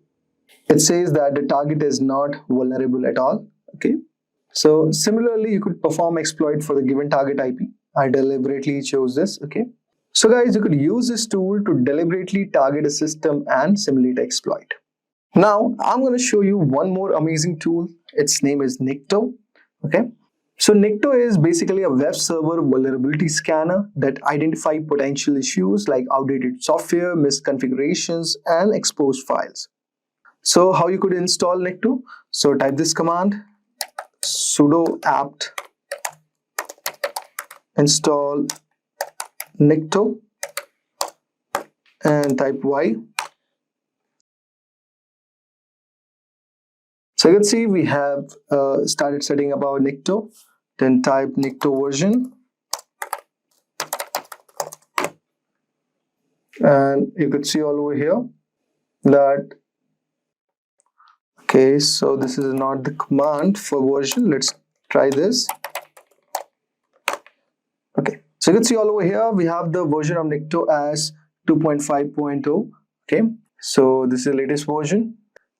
it says that the target is not vulnerable at all. Okay, so similarly you could perform exploit for the given target IP. I deliberately chose this. Okay, so guys, you could use this tool to deliberately target a system and simulate exploit. Now I'm going to show you one more amazing tool. Its name is Nikto. Okay, so Nikto is basically a web server vulnerability scanner that identifies potential issues like outdated software, misconfigurations, and exposed files. So how you could install Nikto? So type this command, sudo apt install Nikto and type Y. So you can see we have started setting up our Nikto. Then type Nikto version, and you could see all over here that, okay, so this is not the command for version. Let's try this. Okay, so you can see all over here we have the version of Nikto as 2.5.0. okay, so this is the latest version.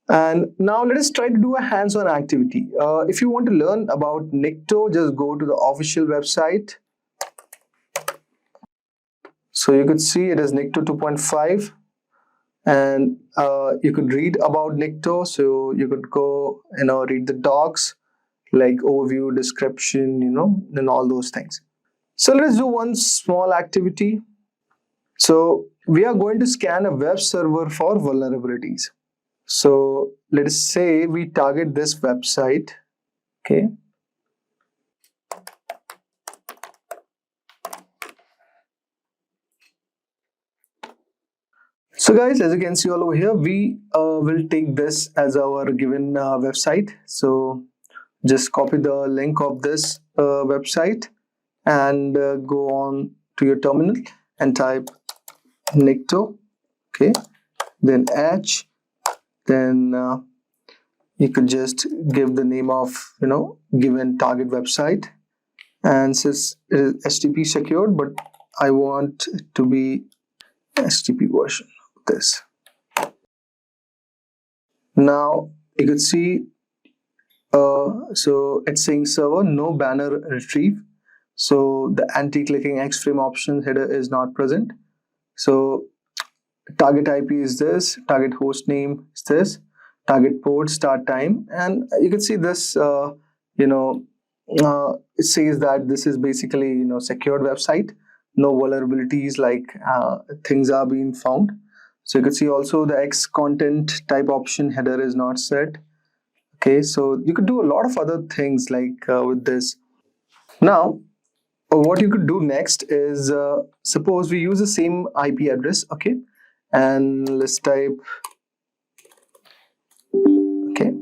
And now let us try to do a hands-on activity. If you want to learn about Nikto, just go to the official website. So you could see it is Nikto 2.5, and you could read about Nikto. So you could go, read the docs, like overview, description, and all those things. So let's do one small activity. So we are going to scan a web server for vulnerabilities. So let us say we target this website. Okay. So guys, as you can see all over here, we will take this as our given website. So just copy the link of this website and go on to your terminal and type Nikto. Okay. Then H. Then you could just give the name of given target website, and since it is HTTP secured, but I want it to be HTTP version of this. Now you could see so it's saying server no banner retrieve, so the anti-clicking X-frame option header is not present. So target IP is this, target host name is this, target port, start time, and you can see this it says that this is basically secured website, no vulnerabilities like things are being found. So you can see also the X content type option header is not set. Okay, so you could do a lot of other things like with this. Now what you could do next is suppose we use the same IP address, okay, and let's type, okay,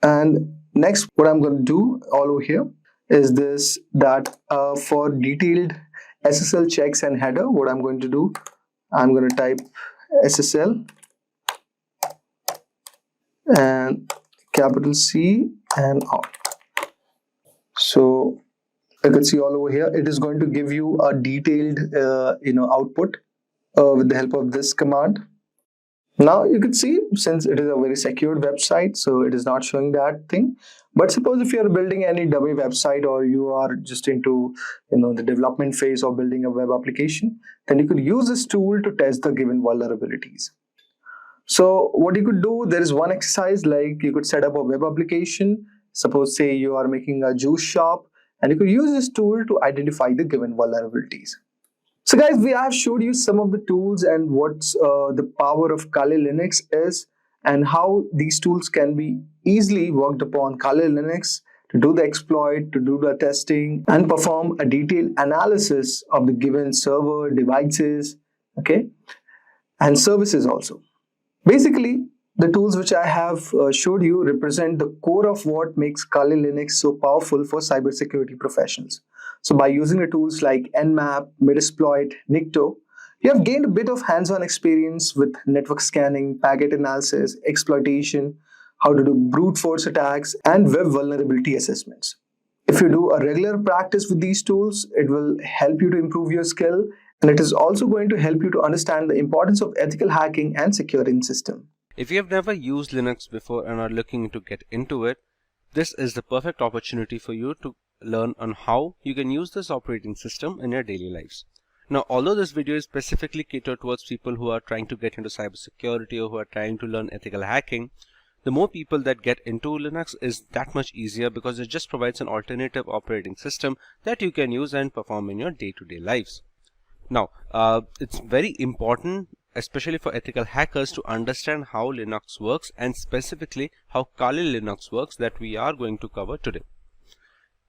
and next what I'm going to do all over here is this, that for detailed SSL checks and header, what I'm going to do, I'm going to type SSL and capital C and R. So you can see all over here, it is going to give you a detailed output with the help of this command. Now you can see, since it is a very secured website, so it is not showing that thing. But suppose if you are building any dummy website, or you are just into the development phase of building a web application, then you could use this tool to test the given vulnerabilities. So what you could do, there is one exercise, like you could set up a web application. Suppose say you are making a juice shop, and you could use this tool to identify the given vulnerabilities. So guys, we have showed you some of the tools and what's the power of Kali Linux is, and how these tools can be easily worked upon Kali Linux to do the exploit, to do the testing, and perform a detailed analysis of the given server, devices, okay, and services also. Basically, the tools which I have showed you represent the core of what makes Kali Linux so powerful for cybersecurity professionals. So by using the tools like Nmap, Metasploit, Nikto, you have gained a bit of hands-on experience with network scanning, packet analysis, exploitation, how to do brute force attacks, and web vulnerability assessments. If you do a regular practice with these tools, it will help you to improve your skill, and it is also going to help you to understand the importance of ethical hacking and securing system. If you have never used Linux before and are looking to get into it, this is the perfect opportunity for you to learn on how you can use this operating system in your daily lives. Now, although this video is specifically catered towards people who are trying to get into cybersecurity or who are trying to learn ethical hacking, the more people that get into Linux is that much easier, because it just provides an alternative operating system that you can use and perform in your day-to-day lives. Now, it's very important, especially for ethical hackers, to understand how Linux works, and specifically how Kali Linux works, that we are going to cover today.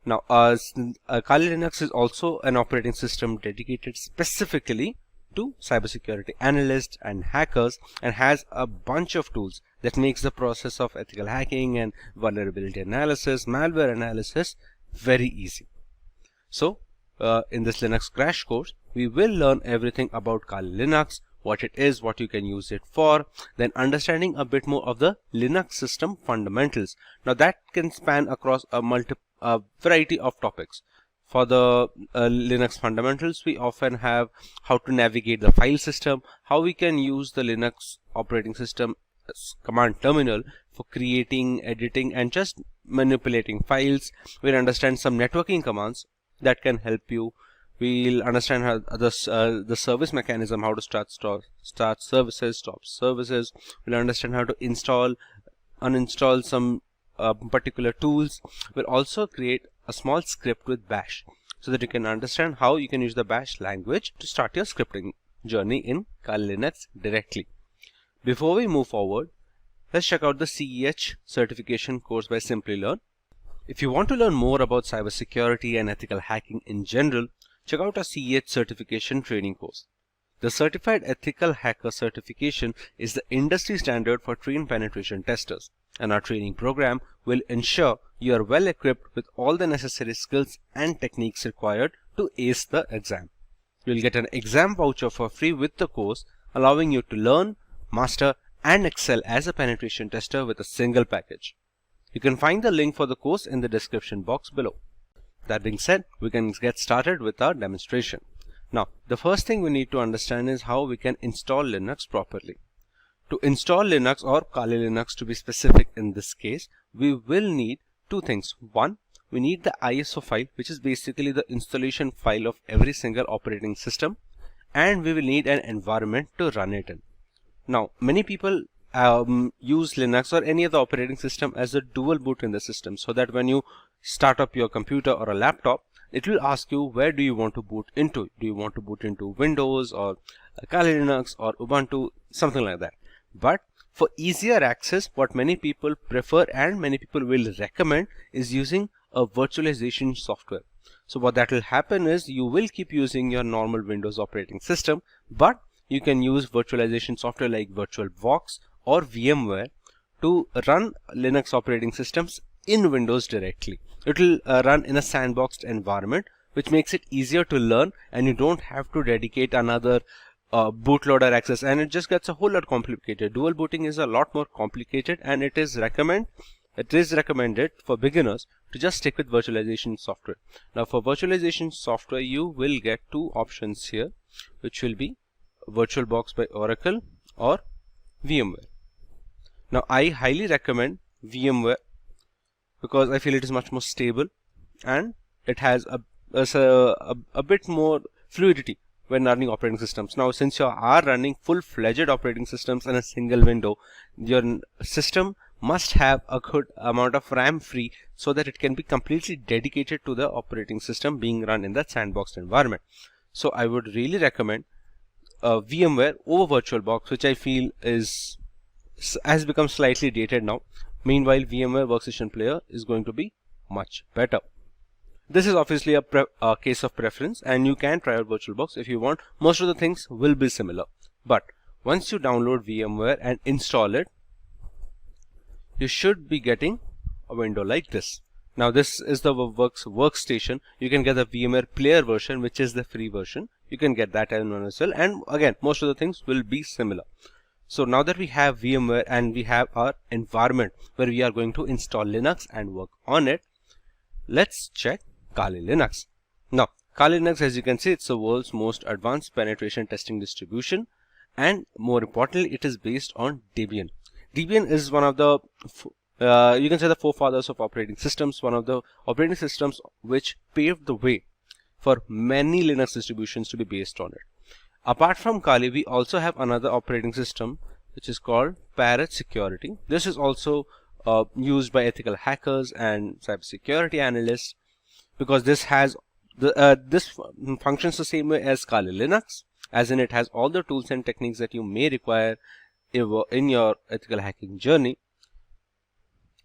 Now, Kali Linux is also an operating system dedicated specifically to cybersecurity analysts and hackers, and has a bunch of tools that makes the process of ethical hacking and vulnerability analysis, malware analysis very easy. So, in this Linux crash course, we will learn everything about Kali Linux, what it is, what you can use it for, then understanding a bit more of the Linux system fundamentals. Now that can span across a variety of topics. For the Linux fundamentals, we often have how to navigate the file system, how we can use the Linux operating system command terminal for creating, editing, and just manipulating files. We'll understand some networking commands that can help you. We'll understand how the service mechanism, how to start services, stop services. We'll understand how to install, uninstall some particular tools. We'll also create a small script with Bash, so that you can understand how you can use the Bash language to start your scripting journey in Kali Linux directly. Before we move forward, let's check out the CEH certification course by Simplilearn. If you want to learn more about cybersecurity and ethical hacking in general, check out our CEH certification training course. The Certified Ethical Hacker certification is the industry standard for trained penetration testers, and our training program will ensure you are well equipped with all the necessary skills and techniques required to ace the exam. You will get an exam voucher for free with the course, allowing you to learn, master, and excel as a penetration tester with a single package. You can find the link for the course in the description box below. That being said, we can get started with our demonstration. Now, the first thing we need to understand is how we can install Linux properly. To install Linux, or Kali Linux to be specific in this case, we will need two things. One, we need the ISO file, which is basically the installation file of every single operating system, and we will need an environment to run it in. Now, many people use Linux or any other operating system as a dual boot in the system, so that when you start up your computer or a laptop, it will ask you where do you want to boot into. Do you want to boot into Windows or Kali Linux or Ubuntu, something like that. But for easier access, what many people prefer and many people will recommend is using a virtualization software. So what that will happen is you will keep using your normal Windows operating system, but you can use virtualization software like VirtualBox or VMware to run Linux operating systems in Windows directly. It will run in a sandboxed environment, which makes it easier to learn, and you don't have to dedicate another bootloader access, and it just gets a whole lot complicated. Dual booting is a lot more complicated, and it is recommended for beginners to just stick with virtualization software. Now for virtualization software, you will get two options here, which will be VirtualBox by Oracle or VMware. Now I highly recommend VMware because I feel it is much more stable and it has a bit more fluidity when running operating systems. Now since you are running full-fledged operating systems in a single window, your system must have a good amount of RAM free so that it can be completely dedicated to the operating system being run in that sandboxed environment. So I would really recommend VMware over VirtualBox, which I feel has become slightly dated now. Meanwhile, VMware Workstation Player is going to be much better. This is obviously a case of preference, and you can try out VirtualBox if you want. Most of the things will be similar. But once you download VMware and install it, you should be getting a window like this. Now this is the workstation. You can get the VMware Player version, which is the free version. You can get that as well. And again, most of the things will be similar. So now that we have VMware and we have our environment where we are going to install Linux and work on it, let's check Kali Linux. Now, Kali Linux, as you can see, it's the world's most advanced penetration testing distribution, and more importantly, it is based on Debian. Debian is one of the you can say the forefathers of operating systems, one of the operating systems which paved the way for many Linux distributions to be based on it. Apart from Kali, we also have another operating system which is called Parrot Security. This is also used by ethical hackers and cybersecurity analysts because this has this functions the same way as Kali Linux, as in it has all the tools and techniques that you may require in your ethical hacking journey.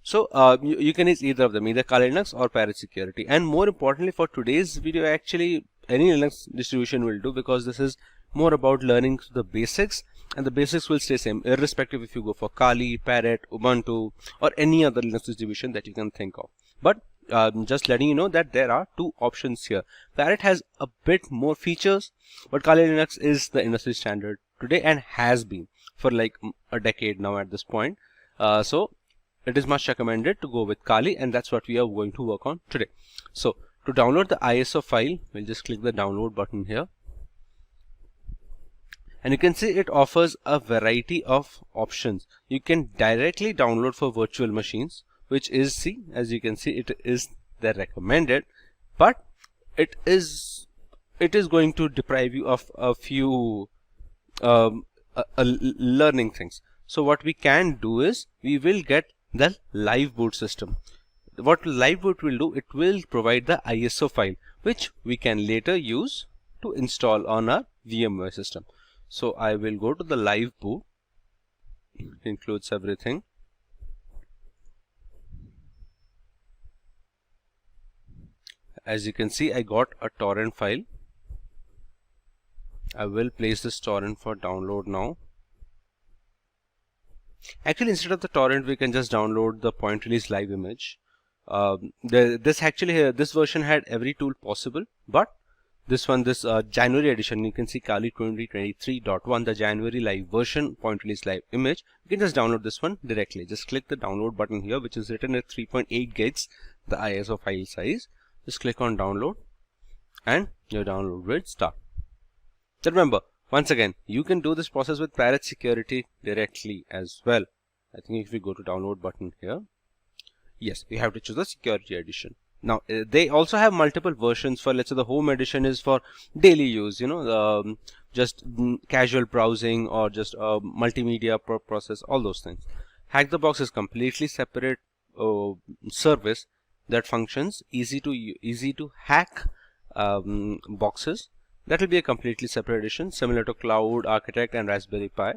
So you can use either of them, either Kali Linux or Parrot Security. And more importantly, for today's video, actually any Linux distribution will do, because this is more about learning the basics, and the basics will stay same irrespective if you go for Kali, Parrot, Ubuntu, or any other Linux distribution that you can think of. But just letting you know that there are two options here. Parrot has a bit more features, but Kali Linux is the industry standard today and has been for like a decade now at this point. So it is much recommended to go with Kali, and that's what we are going to work on today. So to download the ISO file, we'll just click the download button here. And you can see it offers a variety of options. You can directly download for virtual machines, which is, as you can see, it is the recommended, but it is going to deprive you of a few learning things. So what we can do is we will get the live boot system. What live boot will do, it will provide the ISO file, which we can later use to install on our VMware system. So I will go to the live boot. It includes everything. As you can see, I got a torrent file. I will place this torrent for download now. Actually, instead of the torrent, we can just download the point release live image. This version had every tool possible, but this January edition, you can see Kali 2023.1, the January live version point release live image. You can just download this one directly. Just click the download button here, which is written at 3.8 gigs, the ISO file size. Just click on download, and your download will start. Then remember, once again, you can do this process with Parrot Security directly as well. I think if we go to download button here, yes, we have to choose the security edition. Now they also have multiple versions. For, let's say, the home edition is for daily use, just casual browsing or just multimedia process, all those things. Hack the Box is completely separate service, that functions, easy to hack boxes. That will be a completely separate edition, similar to Cloud, Architect, and Raspberry Pi.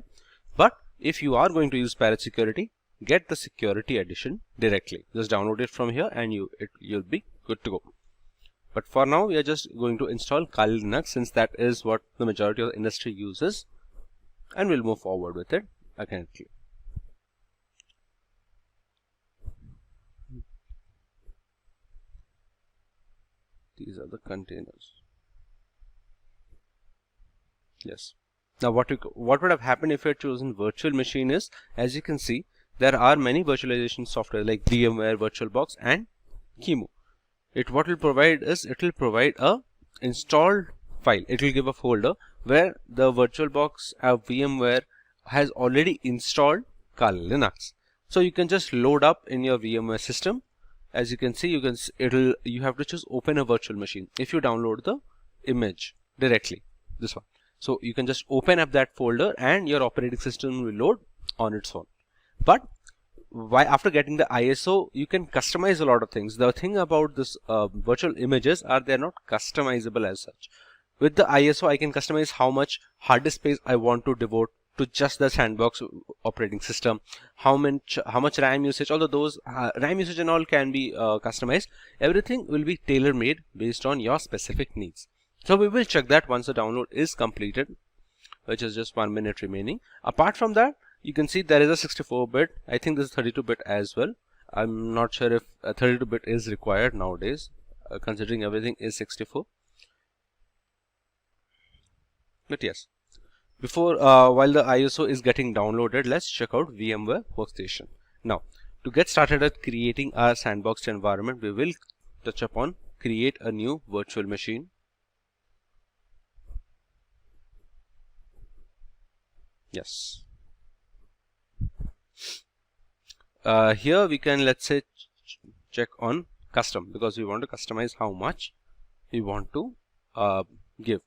But if you are going to use Parrot Security, get the Security Edition directly. Just download it from here, and you'll be good to go. But for now, we are just going to install Kali Linux, since that is what the majority of the industry uses, and we'll move forward with it organically. These are the containers. Yes. Now what would have happened if you had chosen virtual machine is, as you can see, there are many virtualization software like VMware, VirtualBox, and QEMU. What will provide is, it will provide a installed file. It will give a folder where the VirtualBox VMware has already installed Kali Linux. So you can just load up in your VMware system. As you can see, you have to choose open a virtual machine if you download the image directly, this one. So you can just open up that folder and your operating system will load on its own. But after getting the ISO, you can customize a lot of things. The thing about this virtual images are they're not customizable as such. With the ISO, I can customize how much hard disk space I want to devote to just the sandbox operating system, how much RAM usage, although those RAM usage and all can be customized. Everything will be tailor-made based on your specific needs. So we will check that once the download is completed, which is just 1 minute remaining. Apart from that, you can see there is a 64-bit. I think this is 32-bit as well. I'm not sure if 32-bit is required nowadays, considering everything is 64. But yes, before while the ISO is getting downloaded, let's check out VMware Workstation. Now, to get started at creating our sandboxed environment, we will touch upon create a new virtual machine. Yes. Here we can, let's say, check on custom, because we want to customize how much we want to give.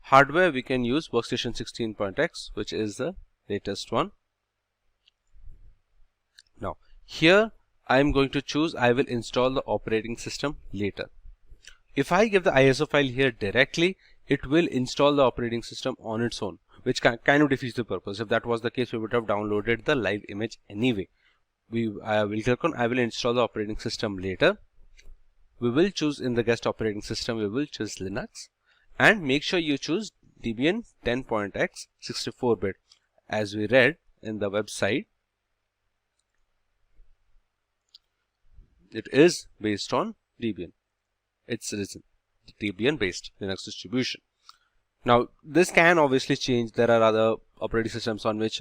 Hardware, we can use Workstation 16.x, which is the latest one. Now, here I am going to choose, I will install the operating system later. If I give the ISO file here directly, it will install the operating system on its own, which kind of defeats the purpose. If that was the case, we would have downloaded the live image anyway. I will click on I will install the operating system later. We will choose in the guest operating system, we will choose Linux, and make sure you choose Debian 10.x 64-bit. As we read in the website, it is based on Debian. It's Debian based Linux distribution. Now, this can obviously change. There are other operating systems on which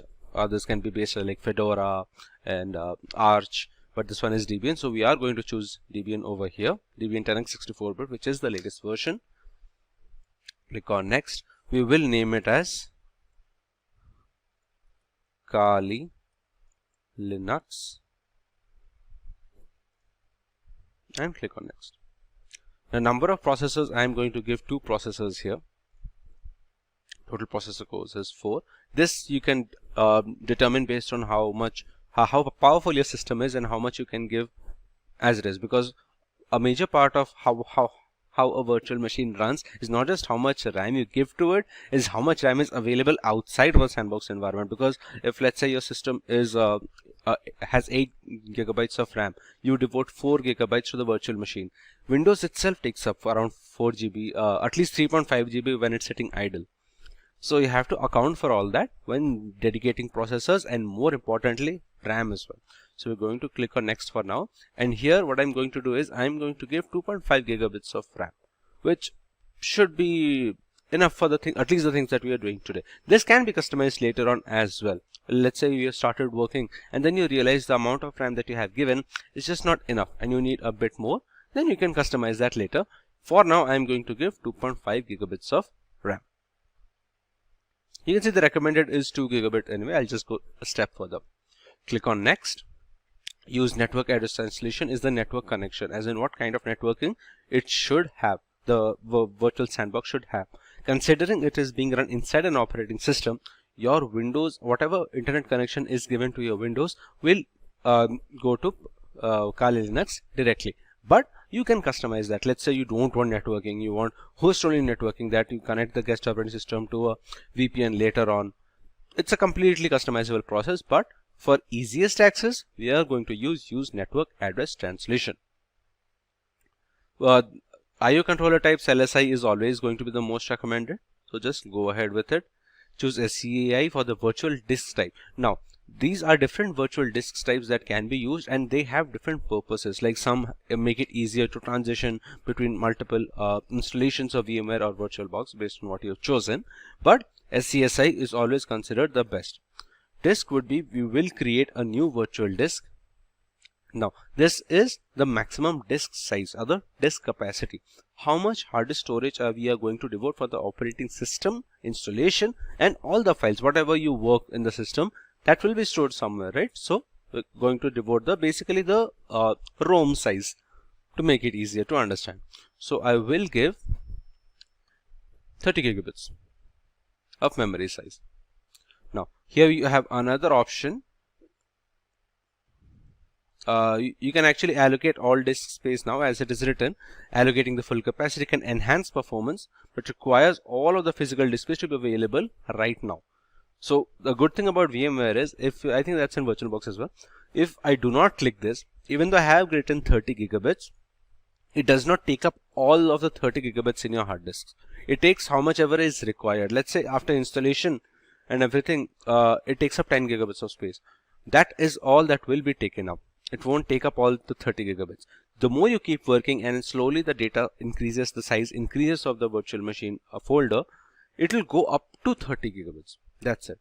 this can be based, like Fedora and Arch, but this one is Debian. So we are going to choose Debian over here, Debian 10x 64-bit, which is the latest version. Click on next. We will name it as Kali Linux and click on next. The number of processors, I am going to give 2 processors here. Total processor cores is 4. This you can determine based on how powerful your system is and how much you can give as it is, because a major part of how a virtual machine runs is not just how much RAM you give to it, is how much RAM is available outside of a sandbox environment. Because if, let's say, your system is has 8 gigabytes of RAM, you devote 4 gigabytes to the virtual machine. Windows itself takes up around 4 GB, at least 3.5 GB when it's sitting idle. So you have to account for all that when dedicating processors, and more importantly, RAM as well. So we're going to click on next for now, and here what I'm going to do is I'm going to give 2.5 gigabits of RAM, which should be enough for at least the things that we are doing today. This can be customized later on as well. Let's say you started working and then you realize the amount of RAM that you have given is just not enough and you need a bit more, then you can customize that later. For now, I'm going to give 2.5 gigabits of RAM. You can see the recommended is 2 gigabit anyway. I'll just go a step further. Click on next. Use network address translation is the network connection, as in what kind of networking it should have, the virtual sandbox should have. Considering it is being run inside an operating system, your Windows, whatever internet connection is given to your Windows, will go to Kali Linux directly. But you can customize that. Let's say you don't want networking, you want host only networking, that you connect the guest operating system to a VPN later on. It's a completely customizable process, but for easiest access, we are going to use network address translation. IO controller types LSI is always going to be the most recommended. So just go ahead with it. Choose SCAI for the virtual disk type. Now, these are different virtual disk types that can be used, and they have different purposes. Like some make it easier to transition between multiple installations of VMware or VirtualBox based on what you have chosen. But SCSI is always considered the best. Disk would be, we will create a new virtual disk. Now, this is the maximum disk size or the disk capacity. How much hard disk storage we are going to devote for the operating system installation and all the files, whatever you work in the system, that will be stored somewhere, right? So we're going to devote the basically the ROM size to make it easier to understand. So I will give 30 gigabits of memory size. Now here you have another option. You can actually allocate all disk space now, as it is written. Allocating the full capacity can enhance performance, but requires all of the physical disk space to be available right now. So the good thing about VMware is, if I think that's in VirtualBox as well, if I do not click this, even though I have written 30 gigabits, it does not take up all of the 30 gigabits in your hard disks. It takes how much ever is required. Let's say after installation and everything, it takes up 10 gigabits of space. That is all that will be taken up. It won't take up all the 30 gigabits. The more you keep working and slowly the data increases, the size increases of the virtual machine folder, it will go up to 30 gigabits. That's it.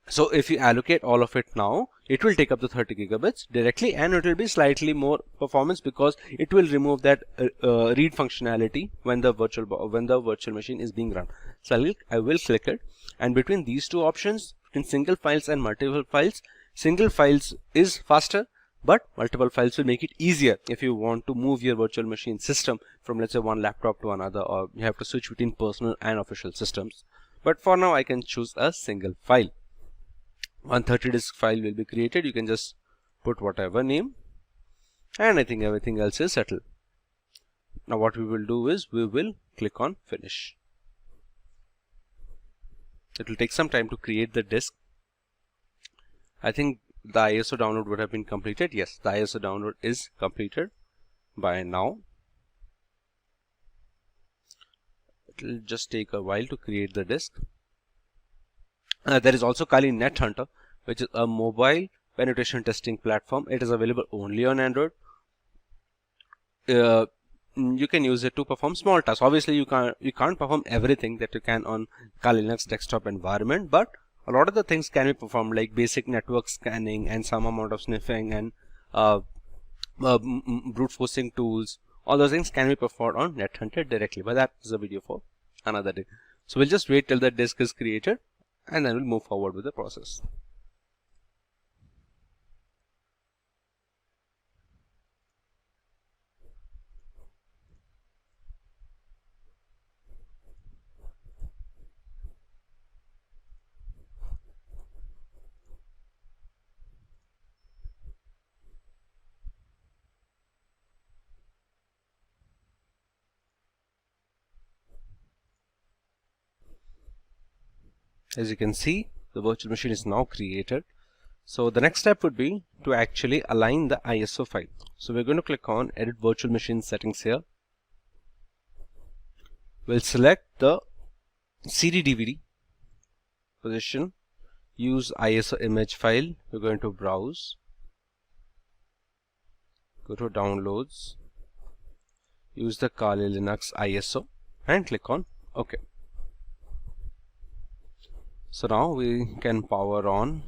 So if you allocate all of it now, it will take up the 30 gigabits directly, and it will be slightly more performance because it will remove that read functionality when the virtual machine is being run. So I will click it, and between these two options, between single files and multiple files, single files is faster, but multiple files will make it easier if you want to move your virtual machine system from, let's say, one laptop to another, or you have to switch between personal and official systems. But for now, I can choose a single file. 130 disk file will be created. You can just put whatever name, and I think everything else is settled. Now what we will do is, we will click on finish. It will take some time to create the disk. I think the ISO download would have been completed. Yes, the ISO download is completed by now. It will just take a while to create the disk. There is also Kali Net Hunter, which is a mobile penetration testing platform. It is available only on Android. You can use it to perform small tasks. Obviously, you can't perform everything that you can on Kali Linux desktop environment, but a lot of the things can be performed, like basic network scanning and some amount of sniffing and brute forcing tools. All those things can be performed on Net Hunter directly, but that is a video for another day. So we'll just wait till the disk is created, and then we'll move forward with the process. As you can see, the virtual machine is now created. So the next step would be to actually align the ISO file. So we're going to click on Edit Virtual Machine Settings here. We'll select the CD/DVD position, use ISO image file. We're going to browse, go to Downloads, use the Kali Linux ISO, and click on OK. So now we can power on.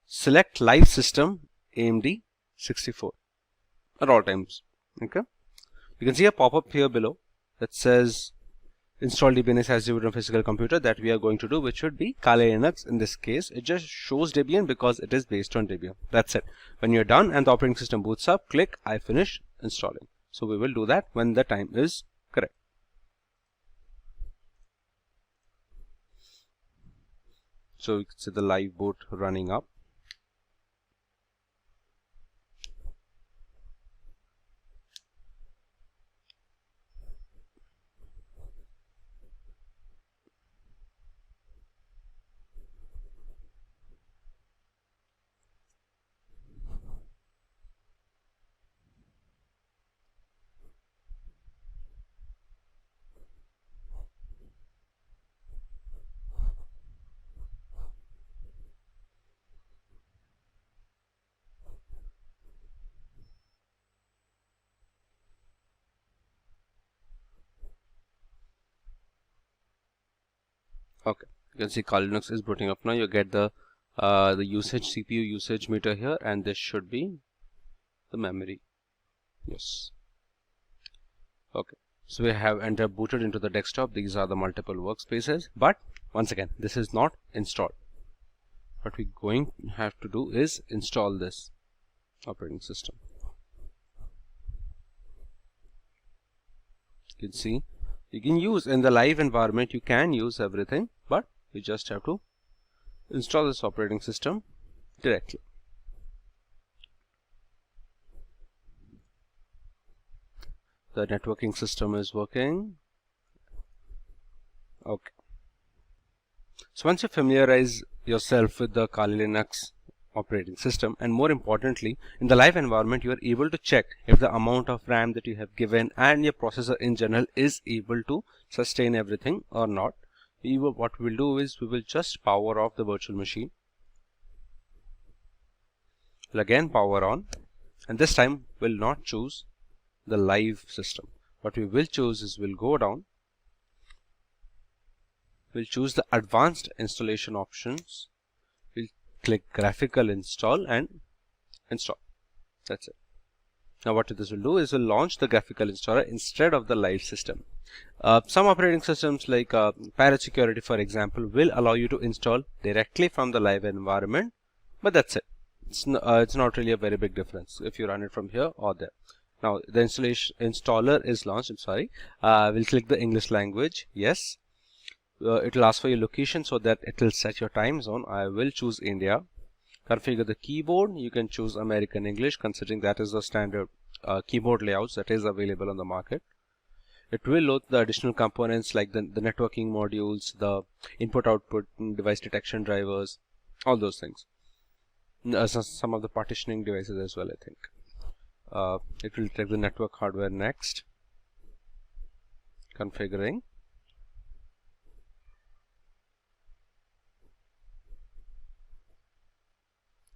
Select Live System AMD 64 at all times. Okay. You can see a pop-up here below that says install Debian as your physical computer, that we are going to do, which should be Kali Linux. In this case, it just shows Debian because it is based on Debian. That's it. When you're done and the operating system boots up, click I finish installing. So we will do that when the time is correct. So you can see the live boot running up. Okay, you can see Kali Linux is booting up now. You get the usage, CPU usage meter here, and this should be the memory. Yes. Okay, so we have entered booted into the desktop. These are the multiple workspaces, but once again, this is not installed. What we're going to have to do is install this operating system. You can see you can use in the live environment, you can use everything, but you just have to install this operating system directly. The networking system is working. Okay. So once you familiarize yourself with the Kali Linux operating system, and more importantly, in the live environment, you are able to check if the amount of RAM that you have given and your processor in general is able to sustain everything or not. What we'll do is we will just power off the virtual machine. We'll again power on, and this time we'll not choose the live system. What we will choose is we'll go down, we'll choose the advanced installation options, we'll click graphical install and install. That's it. Now what this will do is we'll launch the graphical installer instead of the live system. Some operating systems like Parrot Security, for example, will allow you to install directly from the live environment, but that's it. It's not really a very big difference if you run it from here or there. Now the installer is launched. I'm sorry. We'll click the English language. Yes. It will ask for your location so that it will set your time zone. I will choose India. Configure the keyboard. You can choose American English, considering that is the standard keyboard layouts that is available on the market. It will load the additional components like the networking modules, the input-output device detection drivers, all those things. Some of the partitioning devices as well, I think. It will take the network hardware next. Configuring.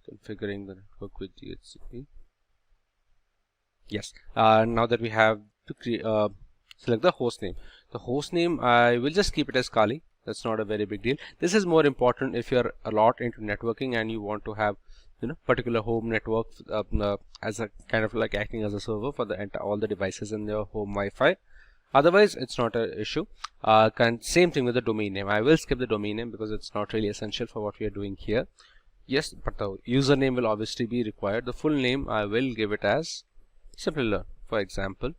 Configuring the network with DHCP. Yes. Now that we have to select the host name. The host name, I will just keep it as Kali. That's not a very big deal. This is more important if you're a lot into networking and you want to have particular home network as a kind of like acting as a server for all the devices in your home Wi-Fi. Otherwise, it's not an issue. Same thing with the domain name. I will skip the domain name because it's not really essential for what we are doing here. Yes, but the username will obviously be required. The full name, I will give it as Simplilearn, for example.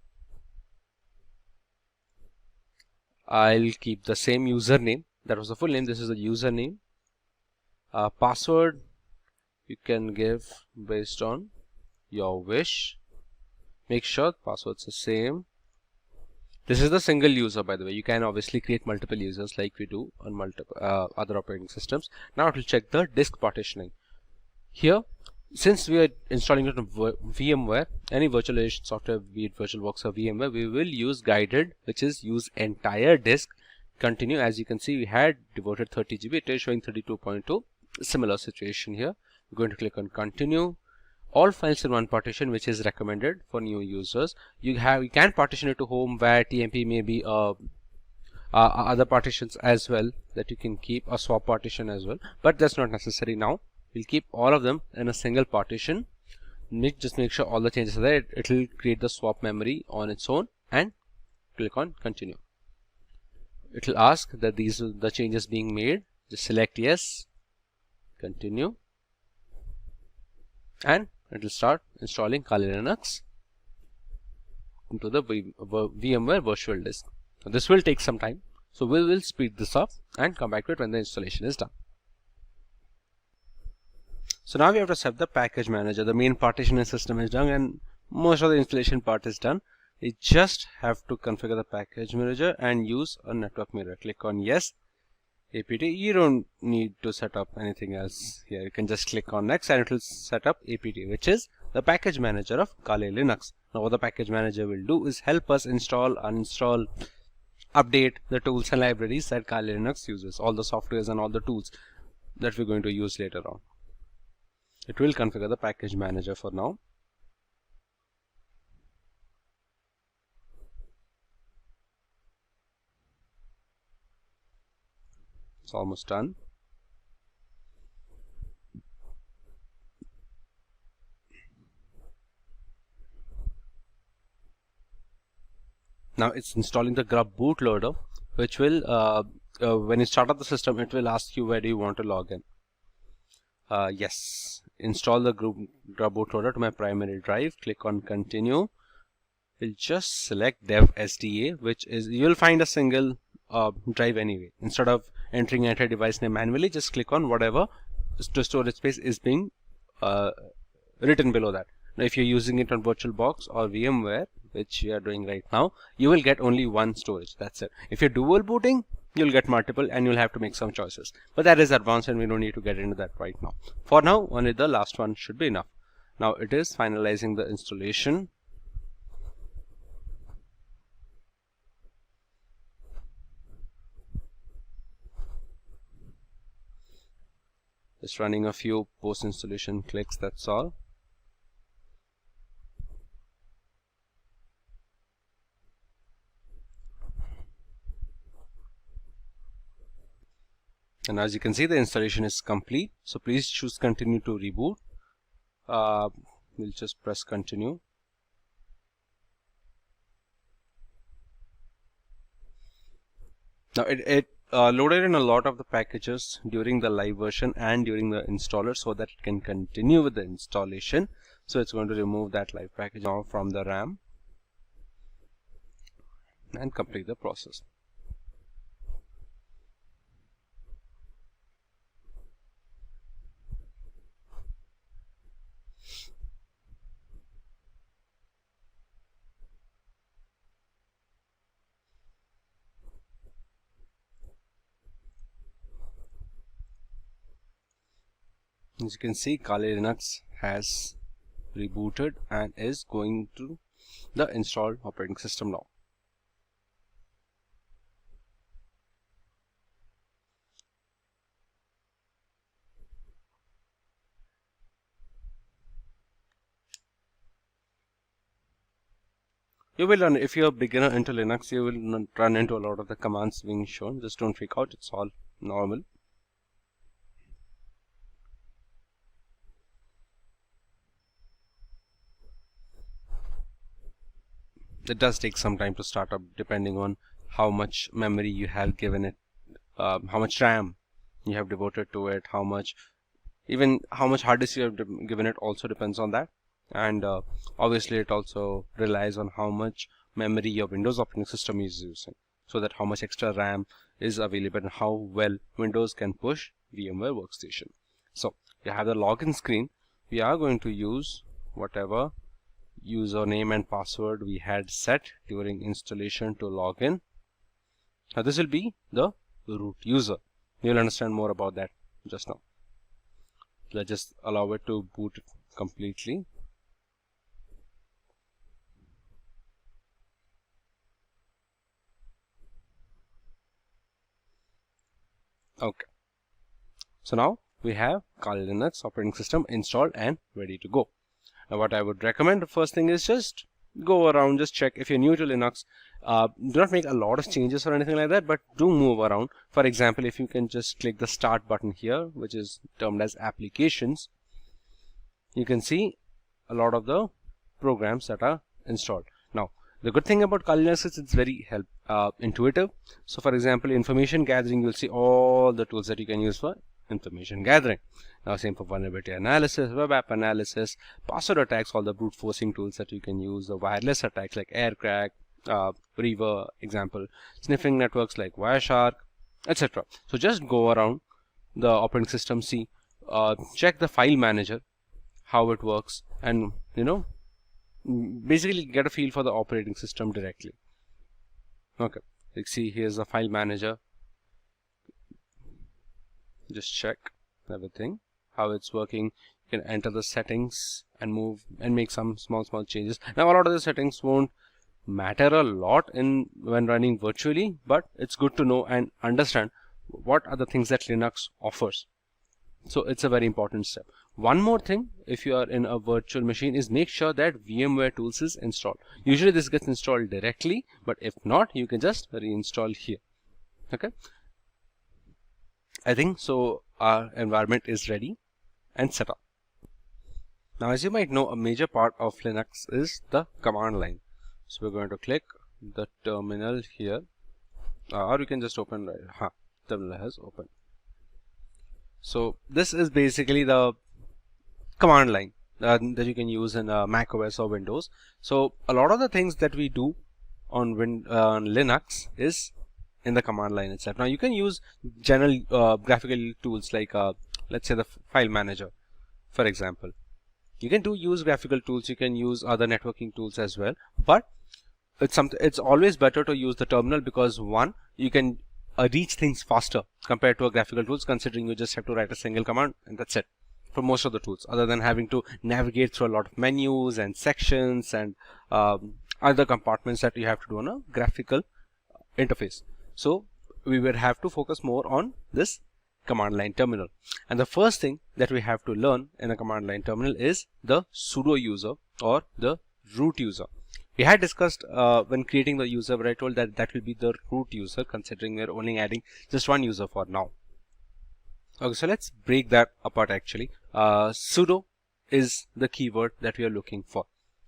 I'll keep the same username. That was the full name. This is the username. Password you can give based on your wish. Make sure the password's the same. This is the single user, by the way. You can obviously create multiple users like we do on multiple other operating systems. Now it will check the disk partitioning. Here, since we are installing it on VMware, any virtualization software, be it VirtualBox or VMware, we will use guided, which is use entire disk. Continue. As you can see, we had devoted 30 GB. It is showing 32.2. Similar situation here. We're going to click on continue. All files in one partition, which is recommended for new users. You can partition it to home, where TMP, maybe other partitions as well that you can keep, a swap partition as well, but that's not necessary now. We'll keep all of them in a single partition. Just make sure all the changes are there. It will create the swap memory on its own and click on continue. It will ask that these are the changes being made. Just select yes, continue, and it will start installing Kali Linux into the VMware virtual disk. Now, this will take some time, so we will speed this up and come back to it when the installation is done. So now we have to set the package manager. The main partitioning system is done and most of the installation part is done. You just have to configure the package manager and use a network mirror. Click on yes, APT. You don't need to set up anything else here. You can just click on next and it will set up APT, which is the package manager of Kali Linux. Now what the package manager will do is help us install, uninstall, update the tools and libraries that Kali Linux uses, all the softwares and all the tools that we're going to use later on. It will configure the package manager for now. It's almost done. Now it's installing the grub bootloader, which will, when you start up the system, it will ask you where do you want to log in. Yes, install the grub bootloader to my primary drive. Click on continue. We'll just select dev SDA, which is, you'll find a single drive anyway. Instead of entering entire device name manually, just click on whatever storage space is being written below that. Now if you're using it on VirtualBox or VMware, which we are doing right now, you will get only one storage. That's it. If you're dual booting, you'll get multiple and you'll have to make some choices. But that is advanced and we don't need to get into that right now. For now, only the last one should be enough. Now it is finalizing the installation. Just running a few post-installation clicks, that's all. And as you can see, the installation is complete. So please choose continue to reboot. We'll just press continue. Now it loaded in a lot of the packages during the live version and during the installer so that it can continue with the installation. So it's going to remove that live package now from the RAM and complete the process. As you can see, Kali Linux has rebooted and is going to the installed operating system now. You will run, if you're a beginner into Linux, you will run into a lot of the commands being shown. Just don't freak out, it's all normal. It does take some time to start up depending on how much memory you have given it, how much RAM you have devoted to it, how much hard disk you have given it also depends on that. And obviously it also relies on how much memory your Windows operating system is using, so that how much extra RAM is available and how well Windows can push VMware Workstation. So you have the login screen. We are going to use whatever username and password we had set during installation to log in. Now this will be the root user. You'll understand more about that just now. Let's just allow it to boot completely. Okay. So now we have Kali Linux operating system installed and ready to go. Now what I would recommend, the first thing is just go around, just check. If you're new to Linux, do not make a lot of changes or anything like that, but do move around. For example, if you can just click the start button here, which is termed as applications, you can see a lot of the programs that are installed. Now the good thing about Kali Linux is it's very intuitive. So for example, information gathering, you'll see all the tools that you can use for information gathering. Now same for vulnerability analysis, web app analysis, password attacks, all the brute forcing tools that you can use, the wireless attacks like AirCrack, Reaver, example, sniffing networks like Wireshark, etc. So just go around the operating system, see check the file manager, how it works, and basically get a feel for the operating system directly. Okay, like see, here's the file manager. Just check everything, how it's working. You can enter the settings and move and make some small changes. Now a lot of the settings won't matter a lot when running virtually, but it's good to know and understand what are the things that Linux offers. So it's a very important step. One more thing, if you are in a virtual machine, is make sure that VMware tools is installed. Usually this gets installed directly, but if not, you can just reinstall here. Okay, I think so. Our environment is ready and set up. Now, as you might know, a major part of Linux is the command line. So we're going to click the terminal here, or you can just open right. Terminal has opened. So this is basically the command line that you can use in Mac OS or Windows. So a lot of the things that we do on Linux is in the command line itself. Now you can use general graphical tools like let's say the file manager, for example. You can use graphical tools. You can use other networking tools as well, but it's always better to use the terminal, because one, you can reach things faster compared to a graphical tools, considering you just have to write a single command and that's it for most of the tools, other than having to navigate through a lot of menus and sections and other compartments that you have to do on a graphical interface. So we will have to focus more on this command line terminal. And the first thing that we have to learn in a command line terminal is the sudo user or the root user. We had discussed when creating the user, but I told that will be the root user, considering we're only adding just one user for now. Okay, so let's break that apart actually. Sudo is the keyword that we are looking for.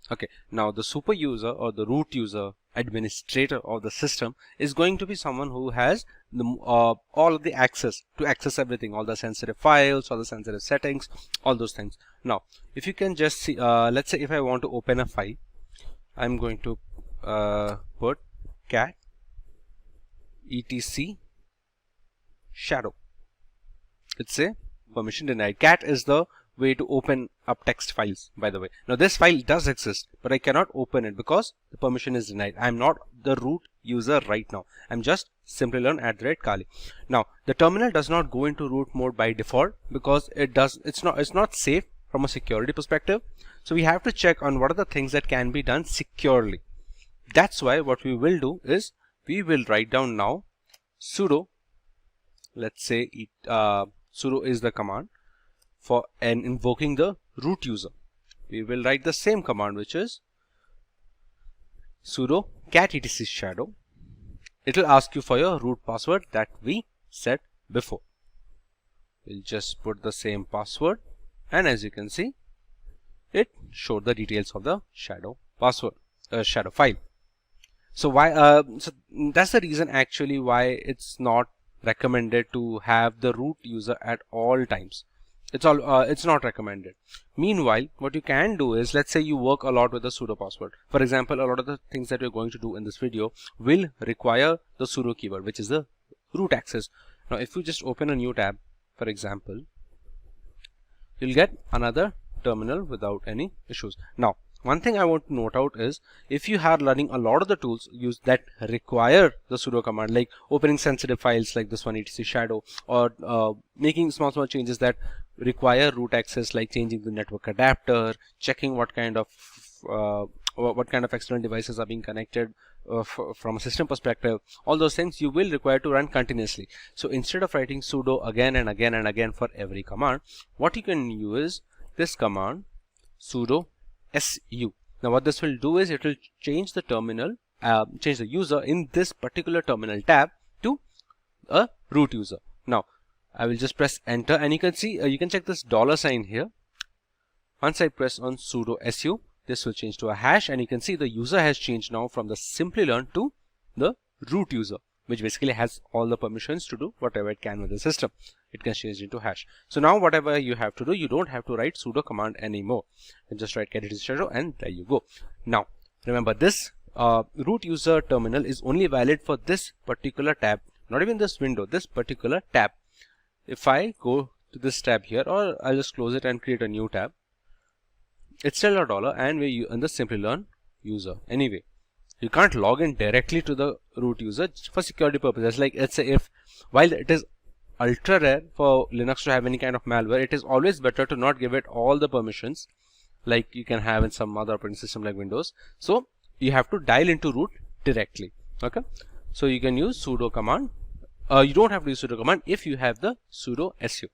Okay, now the super user or the root user, administrator of the system, is going to be someone who has the all of the access to access everything, all the sensitive files, all the sensitive settings, all those things. Now if you can just see, let's say if I want to open a file, I'm going to put cat etc shadow. It's a permission denied. Cat is the way to open up text files, by the way. Now this file does exist, but I cannot open it because the permission is denied. I'm not the root user right now. I'm just Simplilearn@Kali. Now the terminal does not go into root mode by default because it's not safe from a security perspective. So we have to check on what are the things that can be done securely. That's why what we will do is we will write down now sudo. Let's say sudo is the command for invoking the root user. We will write the same command, which is sudo cat etc shadow. It will ask you for your root password that we set before. We'll just put the same password, and as you can see, it showed the details of the shadow password, shadow file. So why? So that's the reason actually why it's not recommended to have the root user at all times. It's not recommended. Meanwhile, what you can do is, let's say you work a lot with the sudo password. For example, a lot of the things that we're going to do in this video will require the sudo keyword, which is the root access. Now, if you just open a new tab, for example, you'll get another terminal without any issues. Now, one thing I want to note out is, if you are running a lot of the tools that require the sudo command, like opening sensitive files like this one etc shadow, or making small changes that require root access, like changing the network adapter, checking what kind of external devices are being connected from a system perspective, all those things you will require to run continuously. So instead of writing sudo again and again and again for every command, what you can use is this command sudo su. Now what this will do is it will change the terminal, change the user in this particular terminal tab to a root user. Now I will just press enter, and you can see you can check this $sign here. Once I press on sudo su, this will change to a hash, and you can see the user has changed now from the Simplilearn to the root user, which basically has all the permissions to do whatever it can with the system. It can change into hash. So now whatever you have to do, you don't have to write sudo command anymore. You just write cat etc shadow, and there you go. Now remember, this root user terminal is only valid for this particular tab, not even this window, this particular tab. If I go to this tab here, or I'll just close it and create a new tab. It's still $1 and we're in the Simplilearn user. Anyway, you can't log in directly to the root user for security purposes. Like, let's say if, while it is ultra rare for Linux to have any kind of malware, it is always better to not give it all the permissions like you can have in some other operating system like Windows. So you have to dial into root directly. Okay, so you can use sudo command. You don't have to use sudo command if you have the sudo su.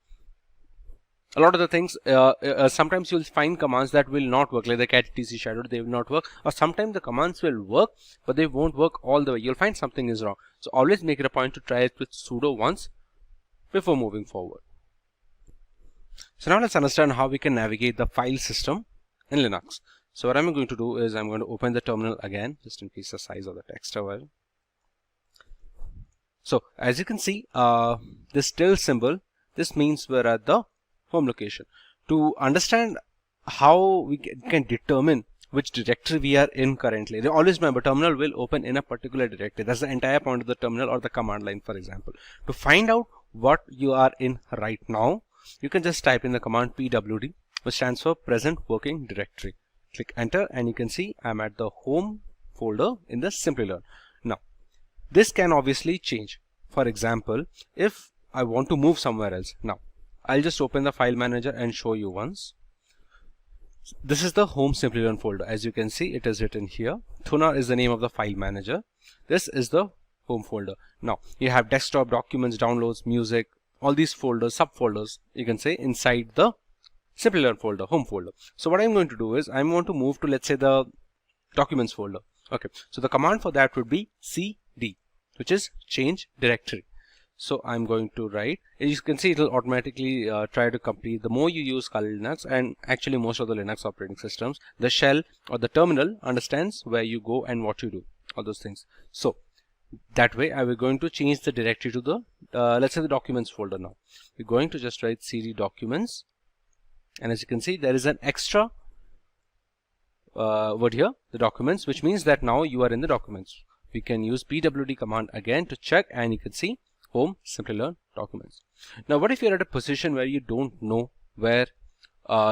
A lot of the things, sometimes you'll find commands that will not work, like the cat etc shadow, they will not work, or sometimes the commands will work but they won't work all the way. You'll find something is wrong. So always make it a point to try it with sudo once before moving forward. So now let's understand how we can navigate the file system in Linux. So what I'm going to do is I'm going to open the terminal again, just increase the size of the text a while. So as you can see, this tilde symbol, this means we're at the home location. To understand how we can determine which directory we are in currently, always remember terminal will open in a particular directory. That's the entire point of the terminal or the command line, for example. To find out what you are in right now, you can just type in the command pwd, which stands for present working directory. Click enter and you can see I'm at the home folder in the Simplilearn. Now this can obviously change. For example, if I want to move somewhere else, now I'll just open the file manager and show you once. This is the home Simplilearn folder. As you can see, it is written here. Tuna is the name of the file manager. This is the home folder. Now you have desktop, documents, downloads, music, all these folders, subfolders, you can say, inside the Simplilearn folder, home folder. So what I'm going to do is I'm going to move to, let's say, the documents folder. Okay, so the command for that would be cd, which is change directory. So I'm going to write, as you can see, it will automatically try to complete. The more you use Kali Linux, and actually most of the Linux operating systems, the shell or the terminal understands where you go and what you do, all those things. So that way I will going to change the directory to the let's say the documents folder. Now we're going to just write cd documents, and as you can see there is an extra word here, the documents, which means that now you are in the documents. We can use pwd command again to check, and you can see home Simplilearn documents. Now what if you're at a position where you don't know where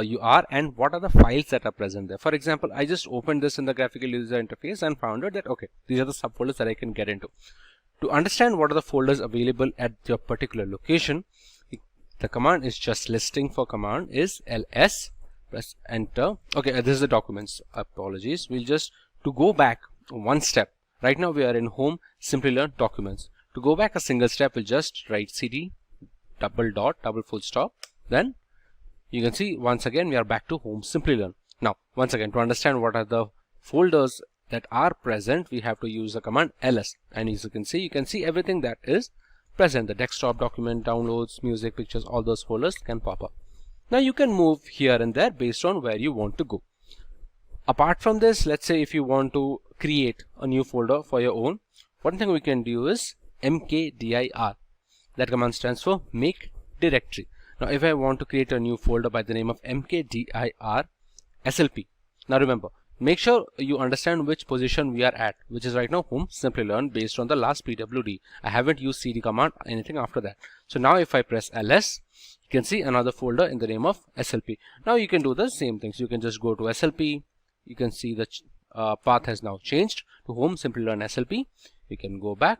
you are and what are the files that are present there? For example, I just opened this in the graphical user interface and found out that okay, these are the subfolders that I can get into. To understand what are the folders available at your particular location, the command is just listing for command is ls, press enter. Okay, this is the documents. Apologies. We'll just, to go back one step, right now we are in home Simplilearn documents. To go back a single step, we'll just write cd double dot double full stop. Then you can see once again we are back to home Simplilearn. Now once again, to understand what are the folders that are present, we have to use the command ls, and as you can see everything that is present. The desktop, document, downloads, music, pictures, all those folders can pop up. Now you can move here and there based on where you want to go. Apart from this, let's say if you want to create a new folder for your own, one thing we can do is mkdir. That command stands for make directory. Now if I want to create a new folder by the name of mkdir slp, now remember, make sure you understand which position we are at, which is right now home Simplilearn based on the last pwd. I haven't used cd command, anything after that. So now if I press ls, you can see another folder in the name of slp. Now you can do the same things. You can just go to slp. You can see the path has now changed to home Simplilearn slp. You can go back,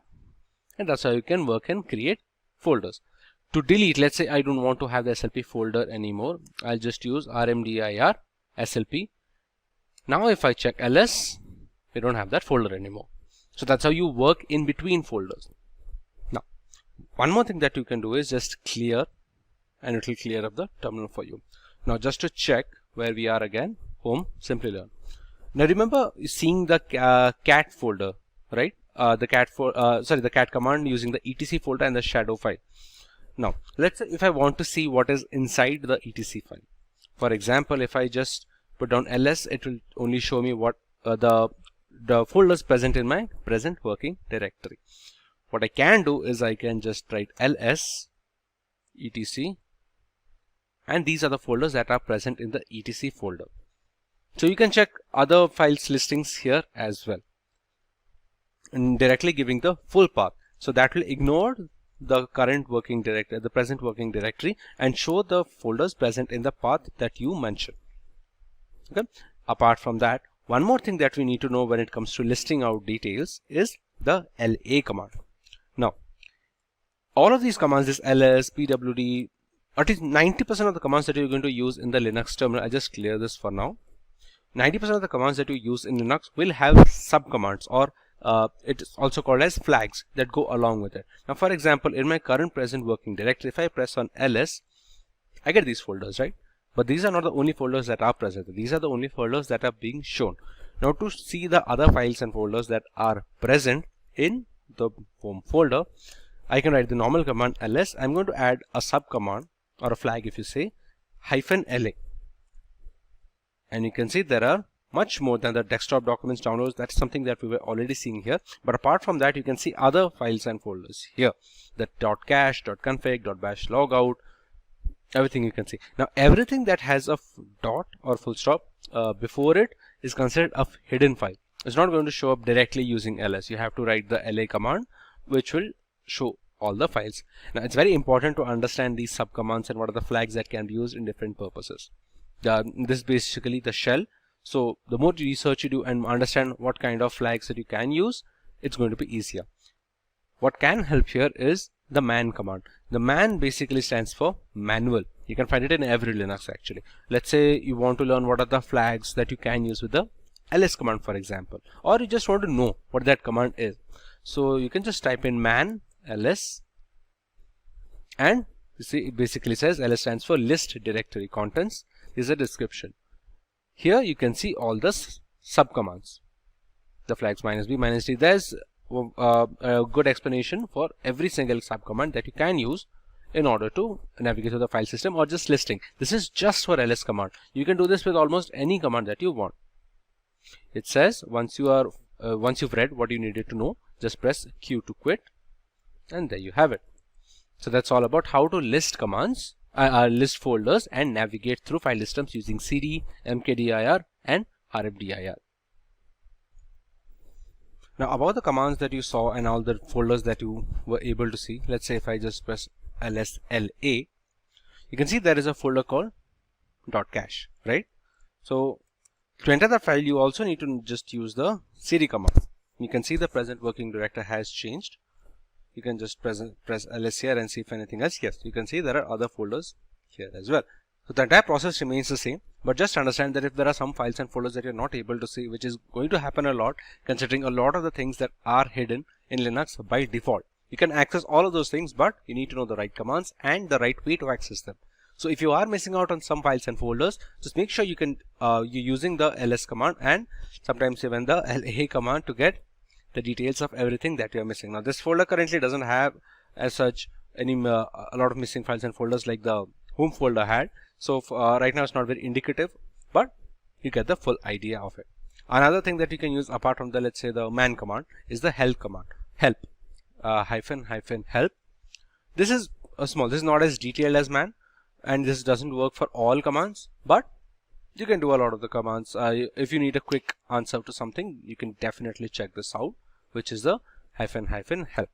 and that's how you can work and create folders. To delete, let's say I don't want to have the slp folder anymore, I'll just use rmdir slp. Now if I check ls, we don't have that folder anymore. So that's how you work in between folders. Now one more thing that you can do is just clear, and it will clear up the terminal for you. Now just to check where we are again, home Simplilearn. Now remember seeing the cat folder, right? The cat command using the etc folder and the shadow file. Now let's say if I want to see what is inside the etc file, for example, if I just put down ls, it will only show me what the folders present in my present working directory. What I can do is I can just write ls etc, and these are the folders that are present in the etc folder. So you can check other files listings here as well, and directly giving the full path. So that will ignore the current working directory, the present working directory, and show the folders present in the path that you mentioned. Okay. Apart from that, one more thing that we need to know when it comes to listing out details is the LA command. Now, all of these commands, this ls, pwd, at least 90% of the commands that you're going to use in the Linux terminal, I just clear this for now. 90% of the commands that you use in Linux will have subcommands, or it is also called as flags that go along with it. Now, for example, in my current present working directory, if I press on ls, I get these folders, right? But these are not the only folders that are present. These are the only folders that are being shown. Now, to see the other files and folders that are present in the home folder, I can write the normal command ls. I'm going to add a subcommand, or a flag if you say, -la. And you can see there are much more than the desktop documents downloads. That's something that we were already seeing here. But apart from that, you can see other files and folders here. The .cache, .config, .bash logout, everything you can see. Now, everything that has a dot or full stop before it is considered a hidden file. It's not going to show up directly using ls. You have to write the la command, which will show all the files. Now, it's very important to understand these subcommands and what are the flags that can be used in different purposes. This is basically the shell. So the more research you do and understand what kind of flags that you can use, it's going to be easier. What can help here is the man command. The man basically stands for manual. You can find it in every Linux actually. Let's say you want to learn what are the flags that you can use with the ls command, for example, or you just want to know what that command is. So you can just type in man ls, and you see it basically says ls stands for list directory contents. Is a description. Here you can see all the subcommands, the flags -b, -d. There's a good explanation for every single subcommand that you can use in order to navigate to the file system, or just listing. This is just for ls command. You can do this with almost any command that you want. It says once you've read what you needed to know, just press Q to quit, and there you have it. So that's all about how to list commands, list folders, and navigate through file systems using cd, mkdir, and rfdir. Now, about the commands that you saw and all the folders that you were able to see, let's say if I just press ls-la, you can see there is a folder called .cache, right? So to enter the file, you also need to just use the cd command. You can see the present working directory has changed. You can just press ls here and see if anything else. Yes, you can see there are other folders here as well. So the entire process remains the same, but just understand that if there are some files and folders that you're not able to see, which is going to happen a lot, considering a lot of the things that are hidden in Linux by default. You can access all of those things, but you need to know the right commands and the right way to access them. So if you are missing out on some files and folders, just make sure you're using the ls command and sometimes even the la command to get the details of everything that you're missing. Now, this folder currently doesn't have as such any a lot of missing files and folders like the home folder had. So right now it's not very indicative, but you get the full idea of it. Another thing that you can use apart from the, let's say, the man command is the help command. Help -help. This is small. This is not as detailed as man, and this doesn't work for all commands, but you can do a lot of the commands. If you need a quick answer to something, you can definitely check this out, which is the -help.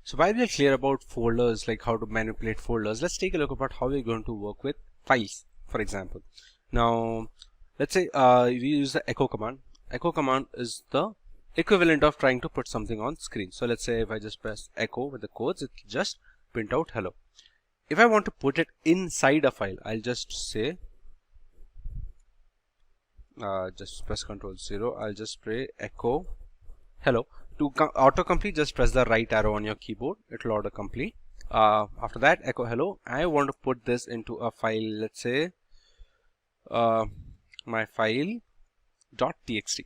So while we're clear about folders, like how to manipulate folders, let's take a look about how we're going to work with files, for example. Now, let's say we use the echo command. Echo command is the equivalent of trying to put something on screen. So let's say if I just press echo with the codes, it will just print out hello. If I want to put it inside a file, I'll just say, just press Ctrl+0. I'll just say echo hello. To autocomplete, just press the right arrow on your keyboard. It will autocomplete. After that, echo hello. I want to put this into a file. Let's say my file .txt.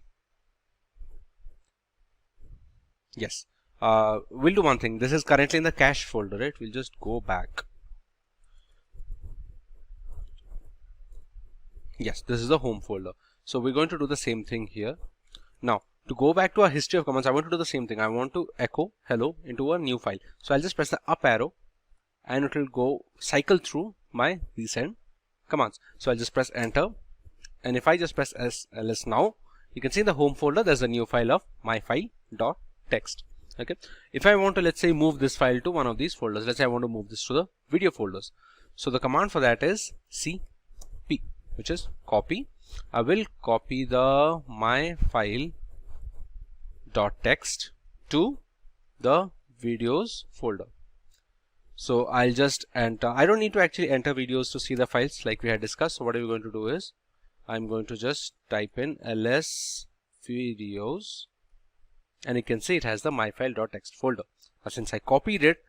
Yes. We'll do one thing. This is currently in the cache folder, right? We'll just go back. Yes, this is the home folder. So we're going to do the same thing here. Now, to go back to our history of commands, I want to do the same thing. I want to echo hello into a new file. So I'll just press the up arrow and it will go cycle through my recent commands. So I'll just press enter. And if I just press ls now, you can see in the home folder, there's a new file of my file.txt. Okay, if I want to, let's say, move this file to one of these folders, let's say I want to move this to the video folders. So the command for that is cp, which is copy. I will copy the my file dot text to the videos folder. So I'll just enter. I don't need to actually enter videos to see the files like we had discussed. So what are we going to do is I'm going to just type in ls videos, and you can see it has the myfile.txt folder. Now since I copied it,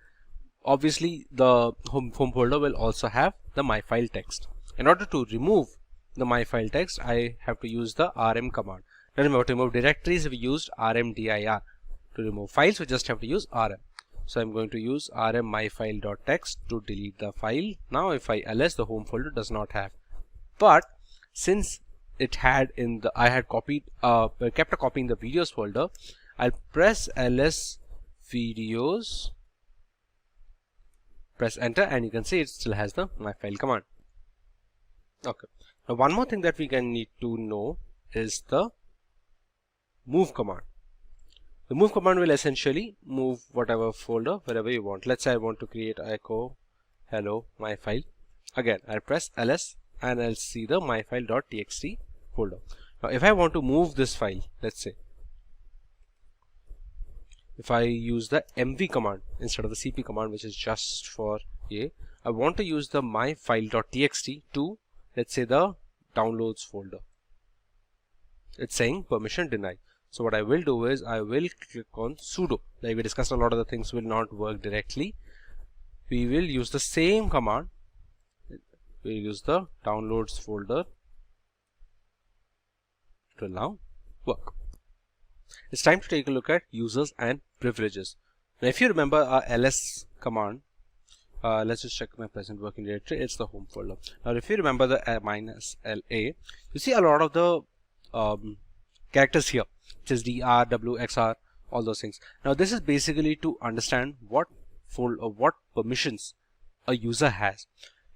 obviously the home folder will also have the myfile text. In order to remove the myfile text, I have to use the rm command. Now remember, to remove directories we used rmdir. To remove files we just have to use rm. So I'm going to use rm myfile.txt to delete the file. Now if I ls, the home folder does not have. But since it had in the I had copied kept a copy in the videos folder, I'll press ls videos, press enter, and you can see it still has the myfile command. Okay, now one more thing that we can need to know is the move command. The move command will essentially move whatever folder wherever you want. Let's say I want to create echo hello myfile. Again, I'll press ls and I'll see the myfile.txt folder. Now if I want to move this file, let's say if I use the mv command instead of the cp command, which is just for a, I want to use the myfile.txt to, let's say, the downloads folder. It's saying permission denied. So what I will do is I will click on sudo. Like we discussed, a lot of the things will not work directly. We will use the same command. We'll use the downloads folder. It will now work. It's time to take a look at users and privileges. Now if you remember our ls command, let's just check my present working directory. It's the home folder. Now if you remember the -la, you see a lot of the characters here, which is dr, w, xr, all those things. Now this is basically to understand what permissions a user has.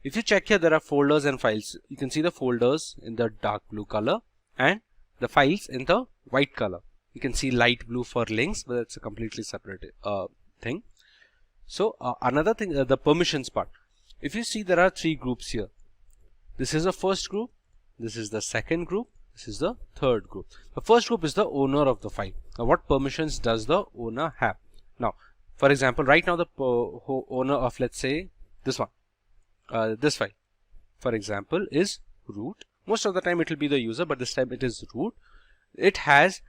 If you check here, there are folders and files. You can see the folders in the dark blue color and the files in the white color. You can see light blue for links, but it's a completely separate thing. So another thing, the permissions part. If you see, there are three groups here. This is the first group, this is the second group, this is the third group. The first group is the owner of the file. Now what permissions does the owner have? Now for example, right now the owner of, let's say, this one, this file, for example, is root. Most of the time it will be the user, but this time it is root. It has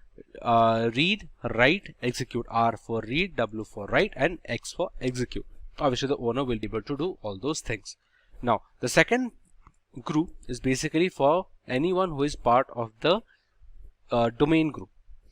read, write, execute, R for read, W for write, and X for execute. Obviously the owner will be able to do all those things. Now the second group is basically for anyone who is part of the domain group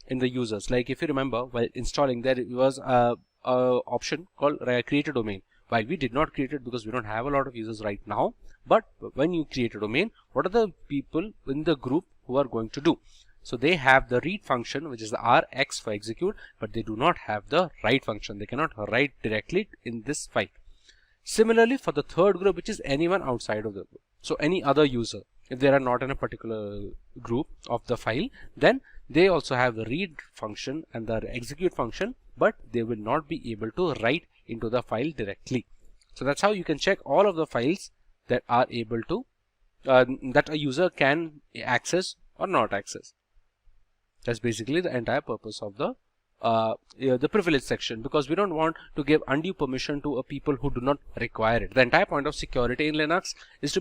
in the users. Like if you remember, while installing, there was a option called create a domain. While we did not create it because we don't have a lot of users right now, but when you create a domain, what are the people in the group who are going to do? So they have the read function, which is the RX for execute, but they do not have the write function. They cannot write directly in this file. Similarly, for the third group, which is anyone outside of the group. So any other user, if they are not in a particular group of the file, then they also have the read function and the execute function, but they will not be able to write into the file directly. So that's how you can check all of the files that are able to, that a user can access or not access. That's basically the entire purpose of the privilege section, because we don't want to give undue permission to a people who do not require it. The entire point of security in Linux is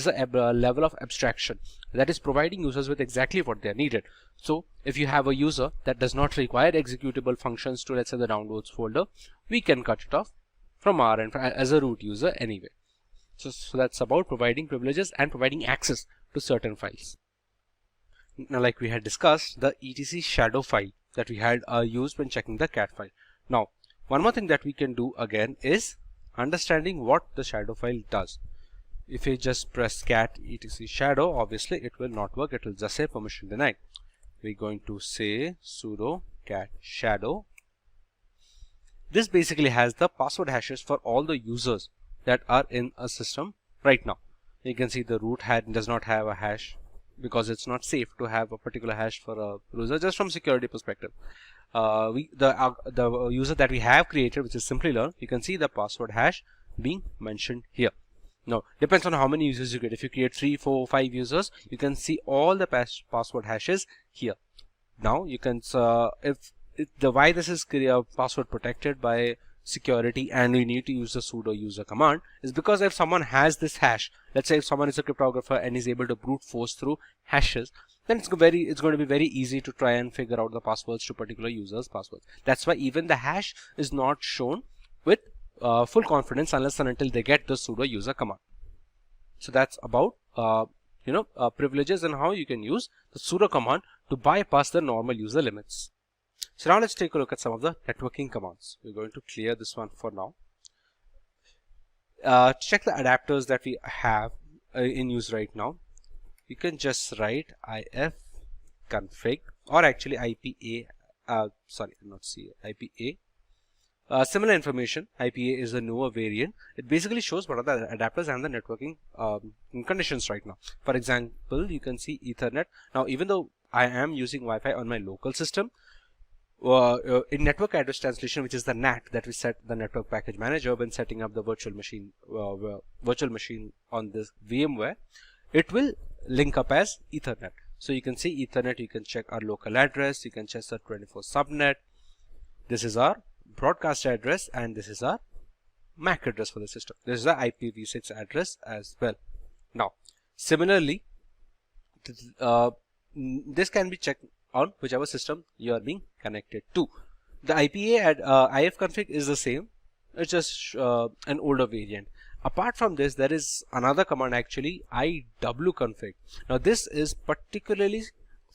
a level of abstraction that is providing users with exactly what they are needed. So if you have a user that does not require executable functions to, let's say, the downloads folder, we can cut it off from our end as a root user anyway. So that's about providing privileges and providing access to certain files. Now, like we had discussed, the etc shadow file that we had used when checking the cat file. Now, one more thing that we can do again is understanding what the shadow file does. If you just press cat etc shadow, obviously it will not work. It will just say permission denied. We're going to say sudo cat shadow. This basically has the password hashes for all the users that are in a system right now. You can see the root does not have a hash, because it's not safe to have a particular hash for a user, just from security perspective. the user that we have created, which is Simplilearn, you can see the password hash being mentioned here. Now, depends on how many users you get. If you create 3, 4, 5 users, you can see all the password hashes here. Now, you can why this is password protected by security and we need to use the sudo user command is because if someone has this hash, let's say if someone is a cryptographer and is able to brute force through hashes, then it's going to be very easy to try and figure out the passwords to particular users' passwords. That's why even the hash is not shown with full confidence unless and until they get the sudo user command. So that's about privileges and how you can use the sudo command to bypass the normal user limits. So now let's take a look at some of the networking commands. We're going to clear this one for now. To check the adapters that we have in use right now, you can just write ifconfig or actually IPA, IPA. Similar information, IPA is a newer variant. It basically shows what are the adapters and the networking conditions right now. For example, you can see Ethernet. Now, even though I am using Wi-Fi on my local system, in network address translation, which is the NAT that we set the network package manager when setting up the virtual machine on this VMware, it will link up as Ethernet. So you can see Ethernet, you can check our local address, you can check the 24 subnet. This is our broadcast address and this is our MAC address for the system. This is the IPv6 address as well. Now, similarly, this can be checked on whichever system you are being connected to. The IPA at ifconfig is the same. It's just an older variant. Apart from this, there is another command actually, iwconfig. Now this is particularly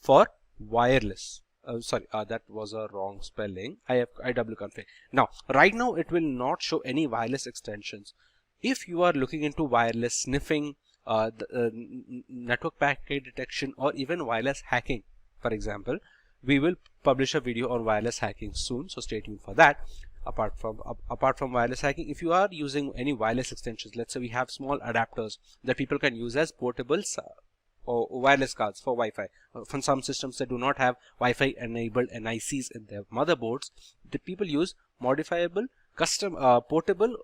for wireless. That was a wrong spelling. iwconfig. Now, right now it will not show any wireless extensions. If you are looking into wireless sniffing, network packet detection, or even wireless hacking, for example, we will publish a video on wireless hacking soon, so stay tuned for that. Apart from wireless hacking, if you are using any wireless extensions, let's say we have small adapters that people can use as portables or wireless cards for Wi-Fi. For some systems that do not have Wi-Fi enabled NICs in their motherboards, the people use modifiable custom portable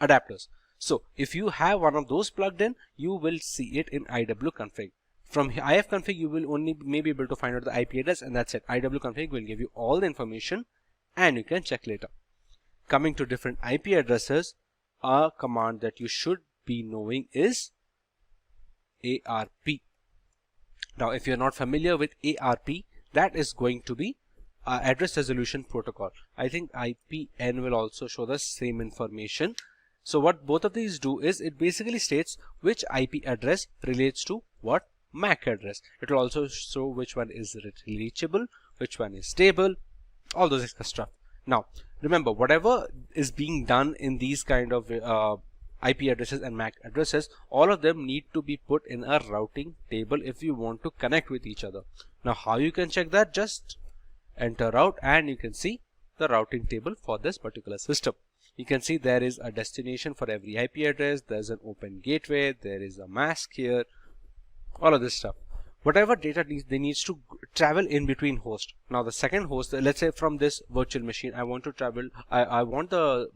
adapters. So if you have one of those plugged in, you will see it in iwconfig. From ifconfig, you will only maybe able to find out the IP address, and that's it. iwconfig will give you all the information and you can check later. Coming to different IP addresses, a command that you should be knowing is ARP. Now, if you're not familiar with ARP, that is going to be address resolution protocol. I think IPN will also show the same information. So what both of these do is it basically states which IP address relates to what MAC address. It will also show which one is reachable, which one is stable, all those extra stuff. Now, remember, whatever is being done in these kind of IP addresses and MAC addresses, all of them need to be put in a routing table if you want to connect with each other. Now, how you can check that? Just enter route and you can see the routing table for this particular system. You can see there is a destination for every IP address. There's an open gateway. There is a mask here. All of this stuff. Whatever data needs to travel in between hosts. Now the second host, let's say from this virtual machine, I want to travel. I want to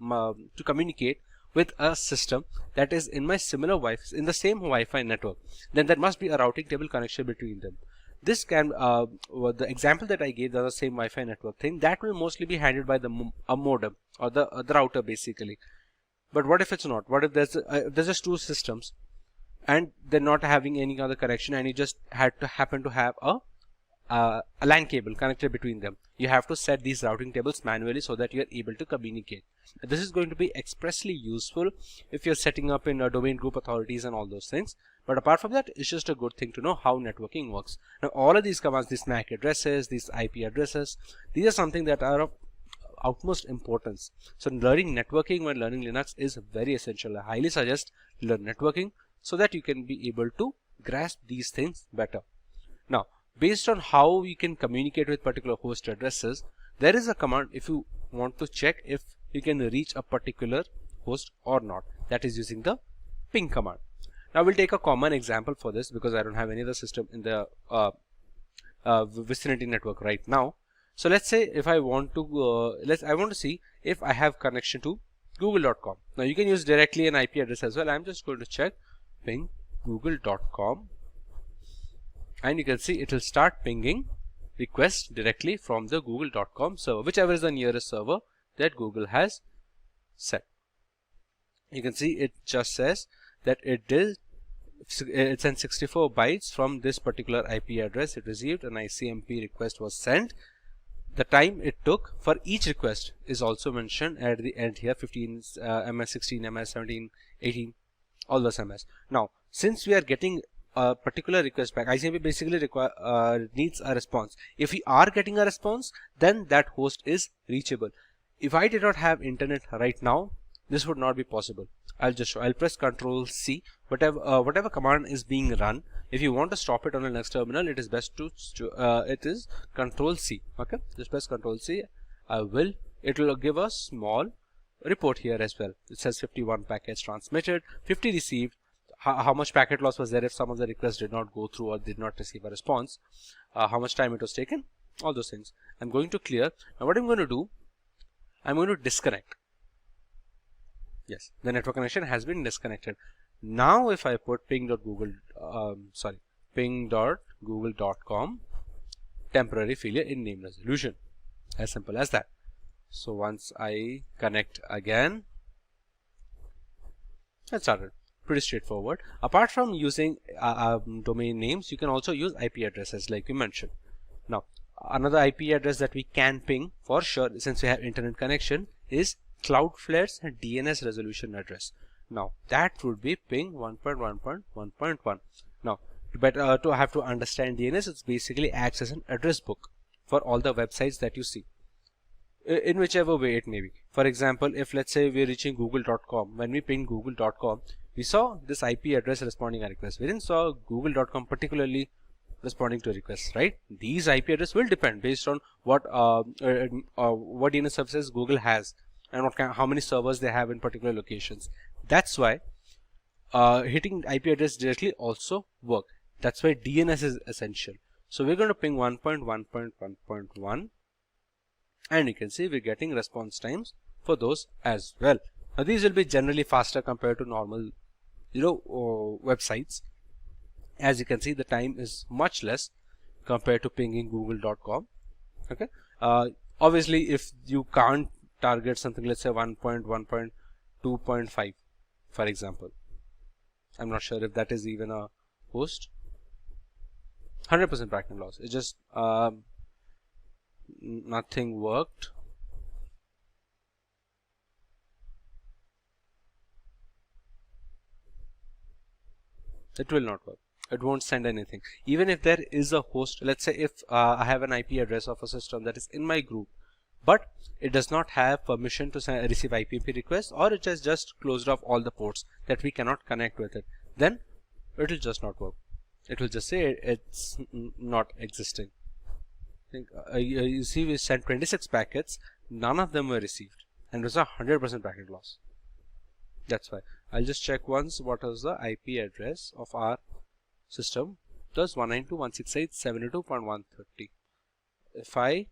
communicate with a system that is in my similar Wi-Fi, in the same Wi-Fi network. Then there must be a routing table connection between them. This can the example that I gave, the same Wi-Fi network thing, that will mostly be handled by a modem or the router basically. But what if it's not? What if there's just two systems and they're not having any other connection, and you just happen to have a LAN cable connected between them? You have to set these routing tables manually so that you are able to communicate. This is going to be expressly useful if you're setting up in domain group authorities and all those things. But apart from that, it's just a good thing to know how networking works. Now, all of these commands, these MAC addresses, these IP addresses, these are something that are of utmost importance. So learning networking when learning Linux is very essential. I highly suggest learn networking so that you can be able to grasp these things better. Now, based on how you can communicate with particular host addresses, there is a command if you want to check if you can reach a particular host or not. That is using the ping command. Now we'll take a common example for this because I don't have any other system in the vicinity network right now. So let's say if I want to I want to see if I have connection to google.com. Now you can use directly an IP address as well. I'm just going to check ping google.com, and you can see it will start pinging requests directly from the google.com server, whichever is the nearest server that Google has set. You can see it just says that it sent 64 bytes from this particular IP address it received. An ICMP request was sent. The time it took for each request is also mentioned at the end here, 15 ms, 16 ms, 17, 18, all those ms. Now, since we are getting a particular request back, ICMP basically needs a response. If we are getting a response, then that host is reachable. If I did not have internet right now, this would not be possible. I'll just show. I'll press Ctrl C. Whatever command is being run, if you want to stop it on the next terminal, it is best to it is Ctrl C. Okay, just press Ctrl C. It will give a small report here as well. It says 51 packets transmitted, 50 received. How much packet loss was there if some of the requests did not go through or did not receive a response? How much time it was taken? All those things. I'm going to clear. Now what I'm going to do, I'm going to disconnect. Yes, the network connection has been disconnected. Now if I put ping.google.com temporary failure in name resolution, as simple as that. So once I connect again, that started. Pretty straightforward. Apart from using domain names, you can also use IP addresses like we mentioned. Now another IP address that we can ping for sure, since we have internet connection, is Cloudflare's DNS resolution address. Now that would be ping 1.1.1.1. Now to have to understand DNS, it basically acts as an address book for all the websites that you see, in whichever way it may be. For example, if let's say we're reaching google.com, when we ping google.com, we saw this IP address responding a request. We didn't saw google.com particularly responding to requests, right? These IP address will depend based on what DNS services Google has and how many servers they have in particular locations. That's why hitting IP address directly also work. That's why DNS is essential. So we're going to ping 1.1.1.1, and you can see we're getting response times for those as well. Now these will be generally faster compared to normal websites. As you can see, the time is much less compared to pinging google.com. Okay, obviously if you can't target something, let's say 1.1.2.5 for example, I'm not sure if that is even a host. 100% packet loss. It's just nothing worked. It will not work. It won't send anything. Even if there is a host, let's say if I have an IP address of a system that is in my group, but it does not have permission to receive IPP requests, or it has just closed off all the ports that we cannot connect with it, then it will just not work. It will just say it's not existing. You see, we sent 26 packets, none of them were received, and it was 100% packet loss. That's why. I'll just check once what is the IP address of our system. It was 192.168.72.130. If I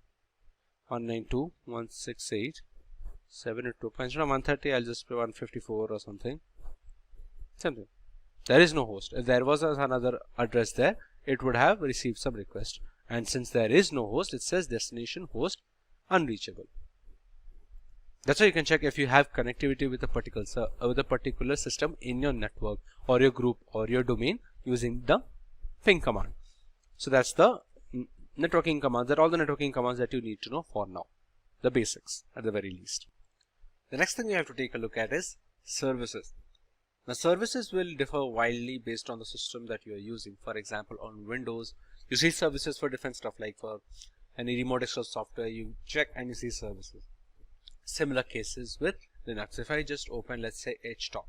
192.168.72, instead of 130, I'll just put 154 or something. Something. There is no host. If there was another address there, it would have received some request. And since there is no host, it says destination host unreachable. That's why you can check if you have connectivity with a particular system in your network or your group or your domain using the ping command. So that's the networking commands. That are all the networking commands that you need to know for now. The basics at the very least. The next thing you have to take a look at is services. Now services will differ widely based on the system that you are using. For example, on Windows, you see services for different stuff, like for any remote access software, you check and you see services. Similar cases with Linux. If I just open, let's say htop.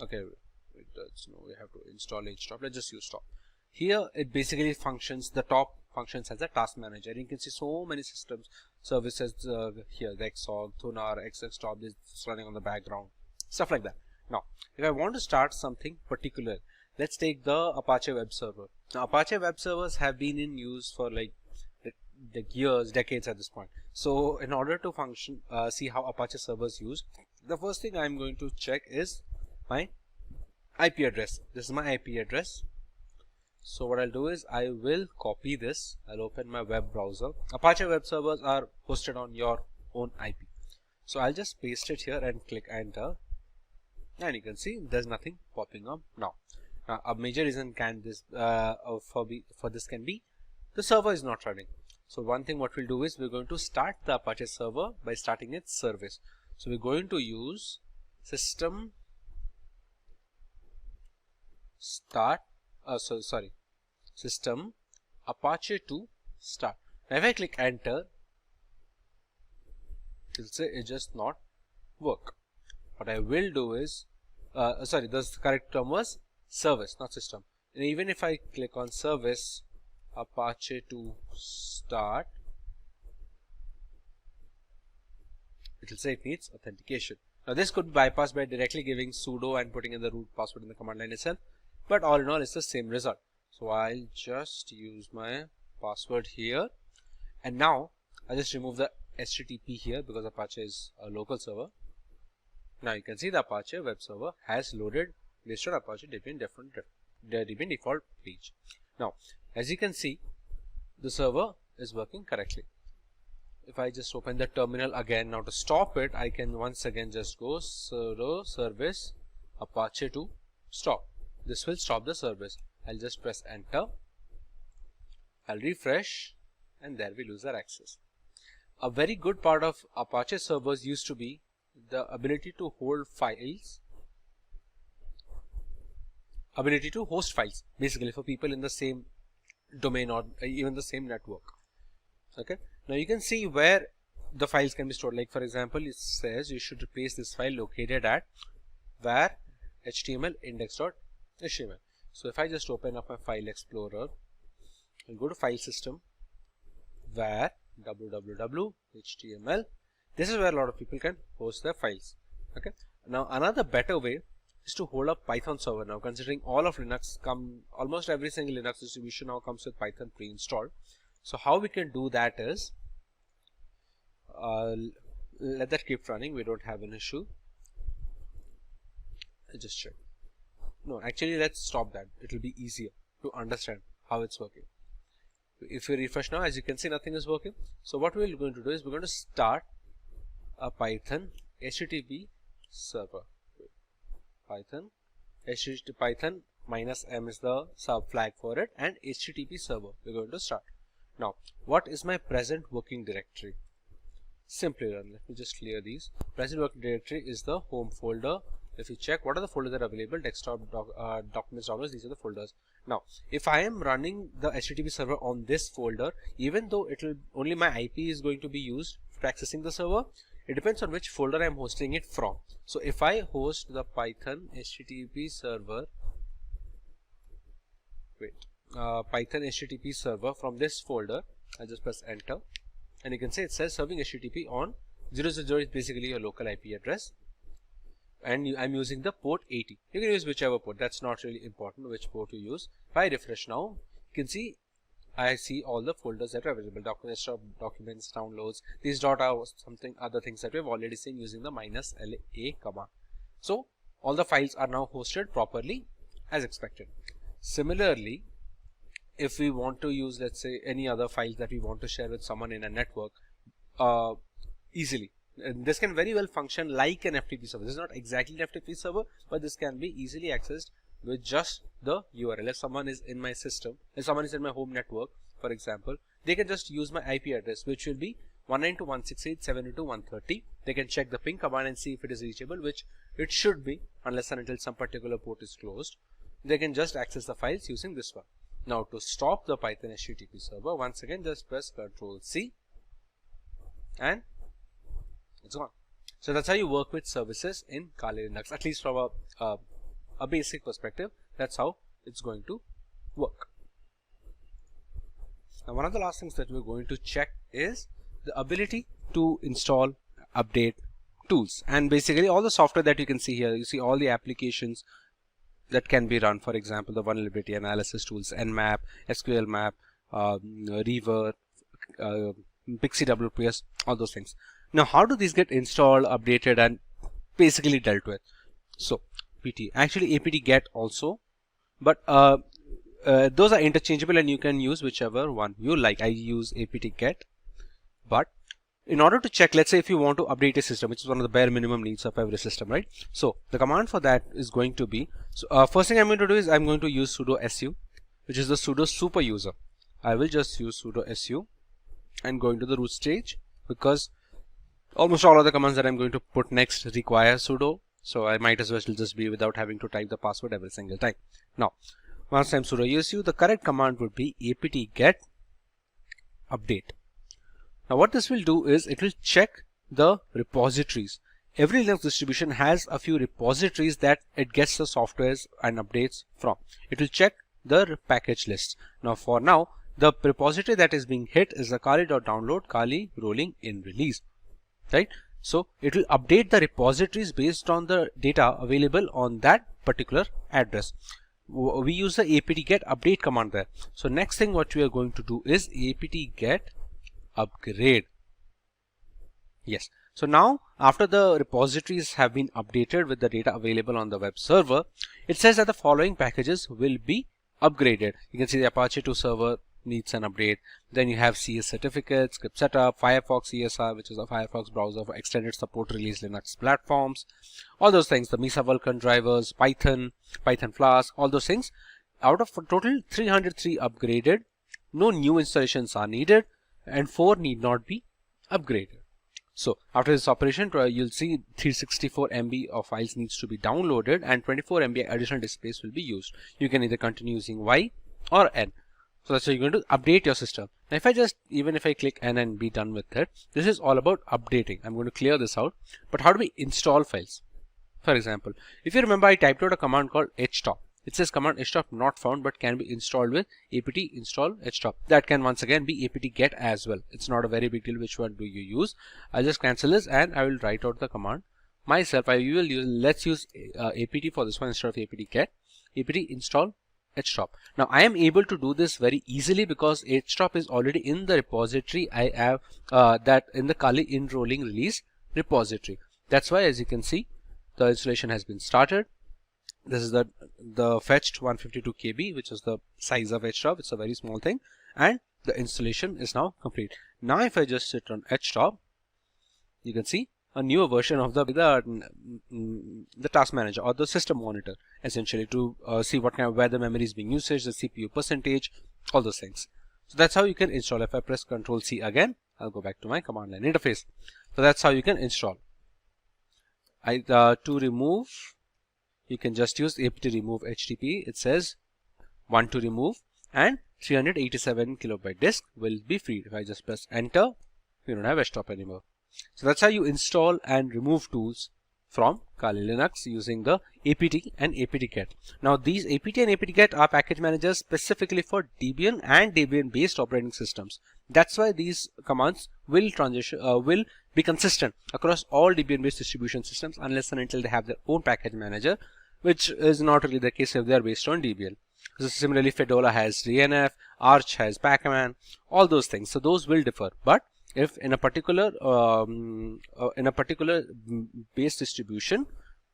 Okay, it does no, we have to install htop. Let's just use top. Here it basically functions, the top functions as a task manager. You can see so many systems, services here, the xorg, thunar, xxtop is running on the background, stuff like that. Now, if I want to start something particular, let's take the Apache web server. Now, Apache web servers have been in use for like like years, decades at this point. So in order to function, see how Apache servers use, the first thing I'm going to check is my IP address. This is my IP address. So what I'll do is I will copy this. I'll open my web browser. Apache web servers are hosted on your own IP. So I'll just paste it here and click enter. And you can see there's nothing popping up now. Now a major reason can this for this can be the server is not running. So one thing what we'll do is we're going to start the Apache server by starting its service. So we're going to use system start system Apache to start. Now if I click enter, it'll say it just not work. What I will do is the correct term was service, not system. And even if I click on service Apache to start, it will say it needs authentication. Now this could be bypassed by directly giving sudo and putting in the root password in the command line itself, but all in all it's the same result. So I'll just use my password here, and now I'll just remove the HTTP here because Apache is a local server. Now you can see the Apache web server has loaded based on Apache Debian default page. Now as you can see, the server is working correctly. If I just open the terminal again, now to stop it, I can once again just go sudo service Apache to stop. This will stop the service. I'll just press enter. I'll refresh, and there we lose our access. A very good part of Apache servers used to be the ability to hold files, ability to host files, basically for people in the same domain or even the same network. Okay, now you can see where the files can be stored. Like for example, it says you should replace this file located at var html index.html. So if I just open up my file explorer and go to file system, var www html, this is where a lot of people can host their files. Okay, now another better way is to hold a Python server. Now considering all of Linux almost every single Linux distribution now comes with Python pre-installed. So how we can do that is let that keep running. We don't have an issue. I'll just check. No, actually let's stop that. It will be easier to understand how it's working. If we refresh now, as you can see, nothing is working. So what we're going to do is we're going to start a Python HTTP server. Python -m is the sub flag for it, and HTTP server we're going to start. Now what is my present working directory? Simplilearn. Let me just clear these. Present working directory is the home folder. If you check what are the folders that are available, desktop, documents, downloads, these are the folders. Now if I am running the HTTP server on this folder, even though it will only my IP is going to be used for accessing the server, it depends on which folder I am hosting it from. So if I host the Python HTTP server, Python HTTP server from this folder, I just press enter, and you can see it says serving HTTP on 000 is basically your local IP address, and I'm using the port 80. You can use whichever port, that's not really important which port you use. If I refresh now, you can see I see all the folders that are available. Documents, downloads. These dot are something other things that we've already seen using the -la command. So all the files are now hosted properly as expected. Similarly, if we want to use, let's say, any other files that we want to share with someone in a network easily, and this can very well function like an FTP server. This is not exactly an FTP server, but this can be easily accessed with just the URL. If someone is in my system, if someone is in my home network, for example, they can just use my IP address, which will be 192.168.702.130. They can check the ping command and see if it is reachable, which it should be, unless and until some particular port is closed. They can just access the files using this one. Now to stop the Python HTTP server, once again just press Ctrl+C and it's gone. So that's how you work with services in Kali Linux, at least from a basic perspective. That's how it's going to work. Now one of the last things that we're going to check is the ability to install, update tools, and basically all the software that you can see here. You see all the applications that can be run. For example, the vulnerability analysis tools, Nmap, SQL Map, Reaver, Pixie WPS, all those things. Now, how do these get installed, updated, and basically dealt with? So, PT, actually apt get also, but those are interchangeable and you can use whichever one you like. I use apt get, but in order to check, let's say if you want to update a system, which is one of the bare minimum needs of every system, right? So the command for that is going to be, first thing I'm going to do is I'm going to use sudo su, which is the sudo super user. I will just use sudo su and go into the root stage, because almost all of the commands that I'm going to put next require sudo. So I might as well just be without having to type the password every single time. Now, once I'm sudo su, the correct command would be apt get update. Now what this will do is it will check the repositories. Every Linux distribution has a few repositories that it gets the softwares and updates from. It will check the package list. Now for now, the repository that is being hit is the kali.download kali rolling in release, right? So it will update the repositories based on the data available on that particular address. We use the apt get update command there. So next thing what we are going to do is apt get upgrade. Yes. So now after the repositories have been updated with the data available on the web server, it says that the following packages will be upgraded. You can see the Apache 2 server needs an update. Then you have CS certificates, script setup, Firefox ESR, which is a Firefox browser for extended support release Linux platforms, all those things, the Mesa Vulkan drivers, Python Flask, all those things. Out of total 303 upgraded, no new installations are needed, and 4 need not be upgraded. So after this operation, you'll see 364 MB of files needs to be downloaded and 24 MB additional disk space will be used. You can either continue using Y or N. So that's how you're going to update your system. Now if I just, even if I click N and be done with it, this is all about updating. I'm going to clear this out. But how do we install files? For example, if you remember, I typed out a command called htop. It says command htop not found but can be installed with apt install htop. That can once again be apt get as well. It's not a very big deal which one do you use. I'll just cancel this and I will write out the command myself. I will use, let's use apt for this one instead of apt get. Apt install htop. Now I am able to do this very easily because htop is already in the repository. I have that in the Kali in rolling release repository. That's why, as you can see, the installation has been started. This is the fetched 152 KB, which is the size of htop. It's a very small thing, and the installation is now complete. Now if I just sit on htop, you can see a newer version of the task manager or the system monitor, essentially to see what kind of, where the memory is being used, the CPU percentage, all those things. So that's how you can install. If I press Ctrl C again, I'll go back to my command line interface. So that's how you can install. To remove, you can just use apt remove HTTP. It says 1 to remove and 387 kilobyte disk will be freed. If I just press enter, we don't have htop anymore. So that's how you install and remove tools from Kali Linux using the apt and apt get. Now these apt and apt get are package managers specifically for Debian and Debian based operating systems. That's why these commands will will be consistent across all Debian based distribution systems unless and until they have their own package manager, which is not really the case if they are based on Debian. So similarly, Fedora has DNF, Arch has Pacman, all those things. So those will differ. But if in a particular base distribution,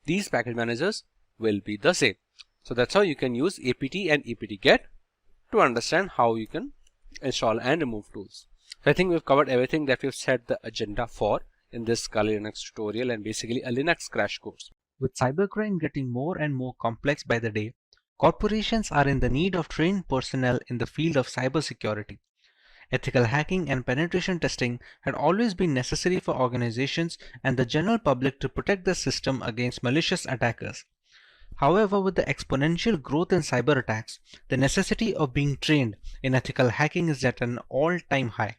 these package managers will be the same. So that's how you can use apt and apt get to understand how you can install and remove tools. So I think we've covered everything that we've set the agenda for in this Kali Linux tutorial and basically a Linux crash course. With cybercrime getting more and more complex by the day, corporations are in the need of trained personnel in the field of cybersecurity. Ethical hacking and penetration testing had always been necessary for organizations and the general public to protect the system against malicious attackers. However, with the exponential growth in cyber attacks, the necessity of being trained in ethical hacking is at an all-time high.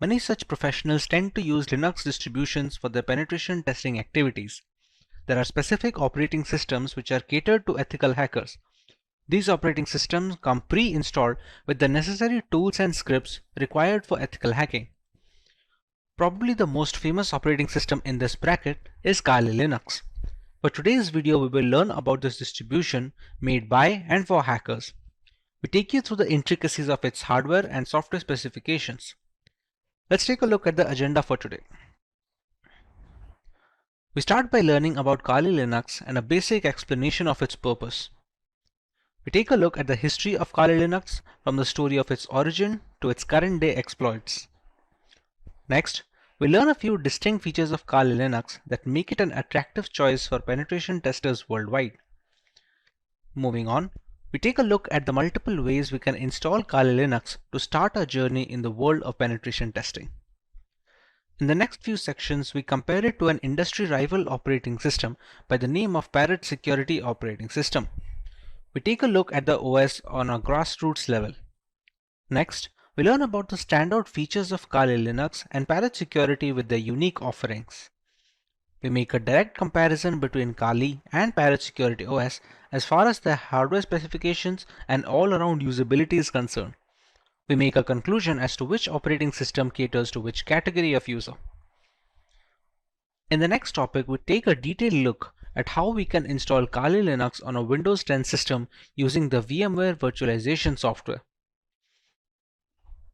Many such professionals tend to use Linux distributions for their penetration testing activities. There are specific operating systems which are catered to ethical hackers. These operating systems come pre-installed with the necessary tools and scripts required for ethical hacking. Probably the most famous operating system in this bracket is Kali Linux. For today's video, we will learn about this distribution made by and for hackers. We take you through the intricacies of its hardware and software specifications. Let's take a look at the agenda for today. We start by learning about Kali Linux and a basic explanation of its purpose. We take a look at the history of Kali Linux from the story of its origin to its current day exploits. Next, we learn a few distinct features of Kali Linux that make it an attractive choice for penetration testers worldwide. Moving on, we take a look at the multiple ways we can install Kali Linux to start our journey in the world of penetration testing. In the next few sections, we compare it to an industry rival operating system by the name of Parrot Security Operating System. We take a look at the OS on a grassroots level. Next, we learn about the standout features of Kali Linux and Parrot Security with their unique offerings. We make a direct comparison between Kali and Parrot Security OS as far as their hardware specifications and all-around usability is concerned. We make a conclusion as to which operating system caters to which category of user. In the next topic, we take a detailed look at how we can install Kali Linux on a Windows 10 system using the VMware virtualization software.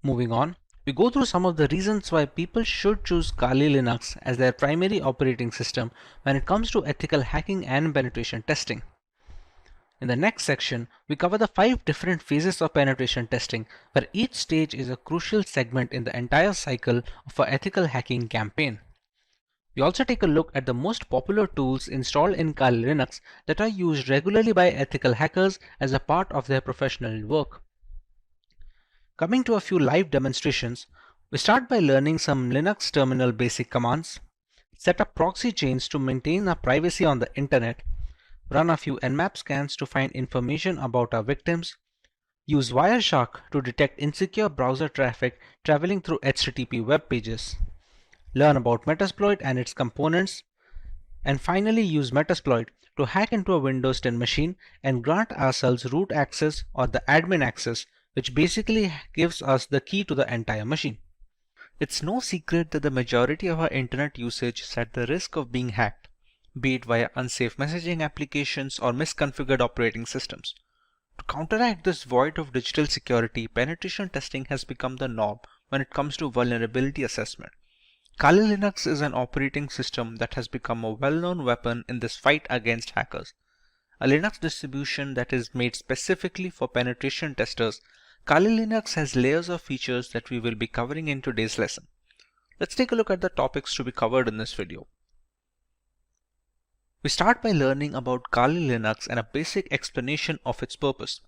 Moving on, we go through some of the reasons why people should choose Kali Linux as their primary operating system when it comes to ethical hacking and penetration testing. In the next section, we cover the 5 different phases of penetration testing, where each stage is a crucial segment in the entire cycle of our ethical hacking campaign. We also take a look at the most popular tools installed in Kali Linux that are used regularly by ethical hackers as a part of their professional work. Coming to a few live demonstrations, we start by learning some Linux terminal basic commands, set up proxy chains to maintain our privacy on the internet, run a few Nmap scans to find information about our victims, use Wireshark to detect insecure browser traffic traveling through HTTP web pages, learn about Metasploit and its components, and finally use Metasploit to hack into a Windows 10 machine and grant ourselves root access or the admin access, which basically gives us the key to the entire machine. It's no secret that the majority of our internet usage is at the risk of being hacked, be it via unsafe messaging applications or misconfigured operating systems. To counteract this void of digital security, penetration testing has become the norm when it comes to vulnerability assessment. Kali Linux is an operating system that has become a well-known weapon in this fight against hackers. A Linux distribution that is made specifically for penetration testers, Kali Linux has layers of features that we will be covering in today's lesson. Let's take a look at the topics to be covered in this video. We start by learning about Kali Linux and a basic explanation of its purpose.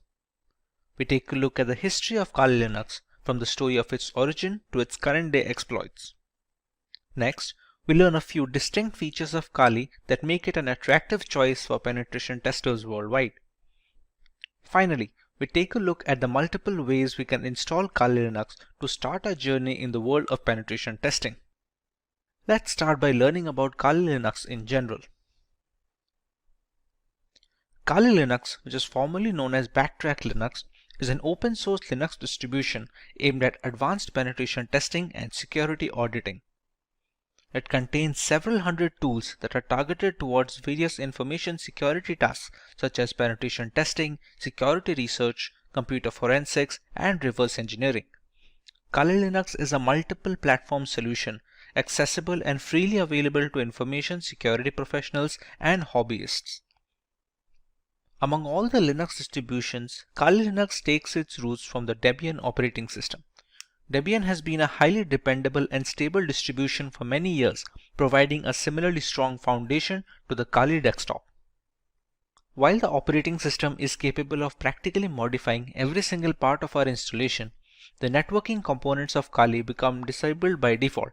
We take a look at the history of Kali Linux from the story of its origin to its current day exploits. Next, we learn a few distinct features of Kali that make it an attractive choice for penetration testers worldwide. Finally, we take a look at the multiple ways we can install Kali Linux to start our journey in the world of penetration testing. Let's start by learning about Kali Linux in general. Kali Linux, which is formerly known as Backtrack Linux, is an open source Linux distribution aimed at advanced penetration testing and security auditing. It contains several hundred tools that are targeted towards various information security tasks such as penetration testing, security research, computer forensics, and reverse engineering. Kali Linux is a multiple platform solution accessible and freely available to information security professionals and hobbyists. Among all the Linux distributions, Kali Linux takes its roots from the Debian operating system. Debian has been a highly dependable and stable distribution for many years, providing a similarly strong foundation to the Kali desktop. While the operating system is capable of practically modifying every single part of our installation, the networking components of Kali become disabled by default.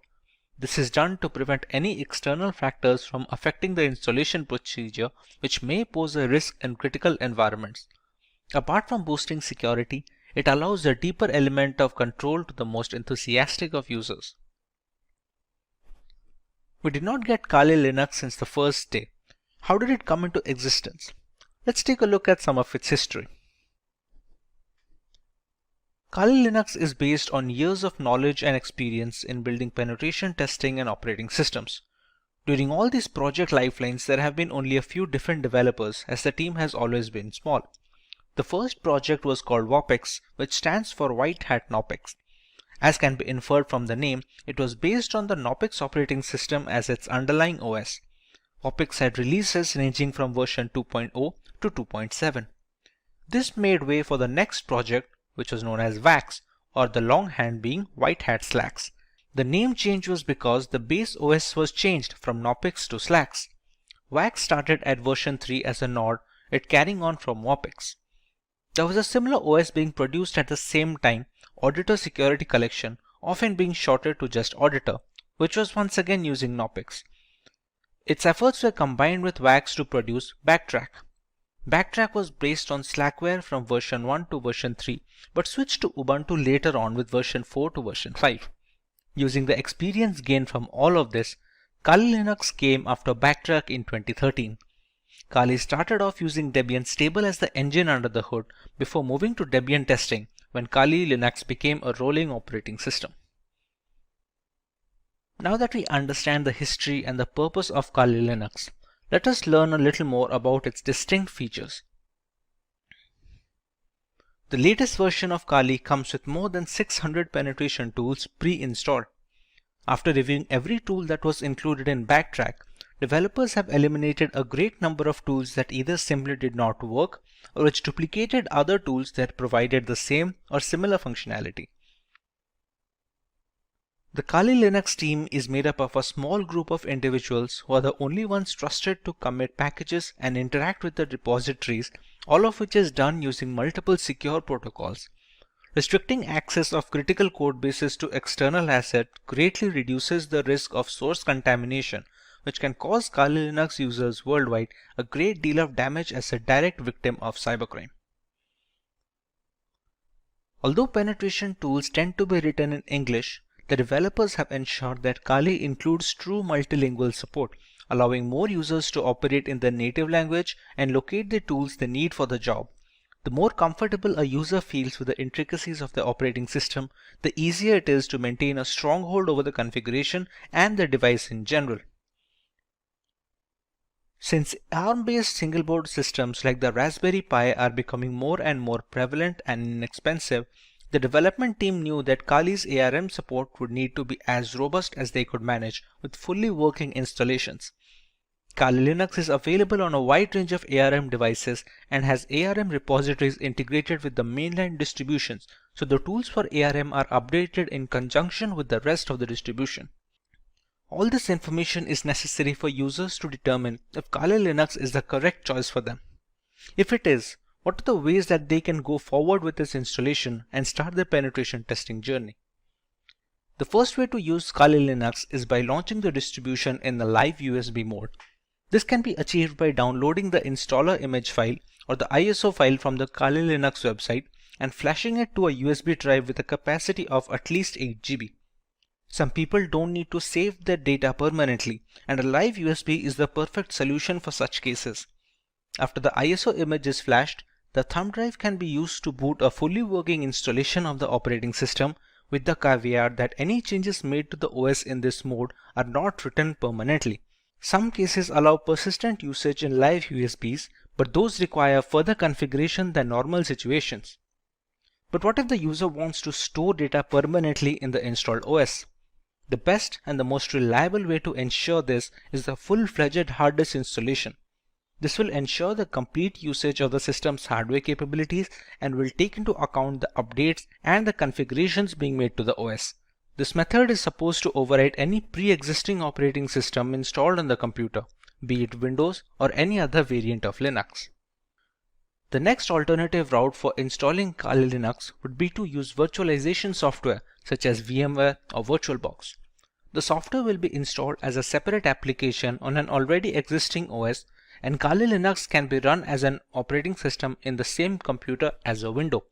This is done to prevent any external factors from affecting the installation procedure, which may pose a risk in critical environments. Apart from boosting security, it allows a deeper element of control to the most enthusiastic of users. We did not get Kali Linux since the first day. How did it come into existence? Let's take a look at some of its history. Kali Linux is based on years of knowledge and experience in building penetration testing and operating systems. During all these project lifelines, there have been only a few different developers, as the team has always been small. The first project was called WOPEX, which stands for White Hat NOPEX. As can be inferred from the name, it was based on the Knoppix operating system as its underlying OS. Knoppix had releases ranging from version 2.0 to 2.7. This made way for the next project, which was known as WAX, or the longhand being White Hat Slacks. The name change was because the base OS was changed from Knoppix to Slacks. WAX started at version 3 as a nod, it carrying on from Knoppix. There was a similar OS being produced at the same time, Auditor Security Collection, often being shortened to just Auditor, which was once again using Knoppix. Its efforts were combined with WAX to produce Backtrack. Backtrack was based on Slackware from version 1 to version 3, but switched to Ubuntu later on with version 4 to version 5. Using the experience gained from all of this, Kali Linux came after Backtrack in 2013. Kali started off using Debian Stable as the engine under the hood before moving to Debian testing when Kali Linux became a rolling operating system. Now that we understand the history and the purpose of Kali Linux, let us learn a little more about its distinct features. The latest version of Kali comes with more than 600 penetration tools pre-installed. After reviewing every tool that was included in Backtrack, developers have eliminated a great number of tools that either simply did not work or which duplicated other tools that provided the same or similar functionality. The Kali Linux team is made up of a small group of individuals who are the only ones trusted to commit packages and interact with the repositories, all of which is done using multiple secure protocols. Restricting access of critical code bases to external assets greatly reduces the risk of source contamination, which can cause Kali Linux users worldwide a great deal of damage as a direct victim of cybercrime. Although penetration tools tend to be written in English, the developers have ensured that Kali includes true multilingual support, allowing more users to operate in their native language and locate the tools they need for the job. The more comfortable a user feels with the intricacies of the operating system, the easier it is to maintain a stronghold over the configuration and the device in general. Since ARM-based single-board systems like the Raspberry Pi are becoming more and more prevalent and inexpensive, the development team knew that Kali's ARM support would need to be as robust as they could manage with fully working installations. Kali Linux is available on a wide range of ARM devices and has ARM repositories integrated with the mainline distributions, so the tools for ARM are updated in conjunction with the rest of the distribution. All this information is necessary for users to determine if Kali Linux is the correct choice for them. If it is, what are the ways that they can go forward with this installation and start their penetration testing journey? The first way to use Kali Linux is by launching the distribution in the live USB mode. This can be achieved by downloading the installer image file or the ISO file from the Kali Linux website and flashing it to a USB drive with a capacity of at least 8 GB. Some people don't need to save their data permanently, and a live USB is the perfect solution for such cases. After the ISO image is flashed, the thumb drive can be used to boot a fully working installation of the operating system, with the caveat that any changes made to the OS in this mode are not written permanently. Some cases allow persistent usage in live USBs, but those require further configuration than normal situations. But what if the user wants to store data permanently in the installed OS? The best and the most reliable way to ensure this is the full-fledged hard disk installation. This will ensure the complete usage of the system's hardware capabilities and will take into account the updates and the configurations being made to the OS. This method is supposed to override any pre-existing operating system installed on the computer, be it Windows or any other variant of Linux. The next alternative route for installing Kali Linux would be to use virtualization software such as VMware or VirtualBox. The software will be installed as a separate application on an already existing OS, and Kali Linux can be run as an operating system in the same computer as a window.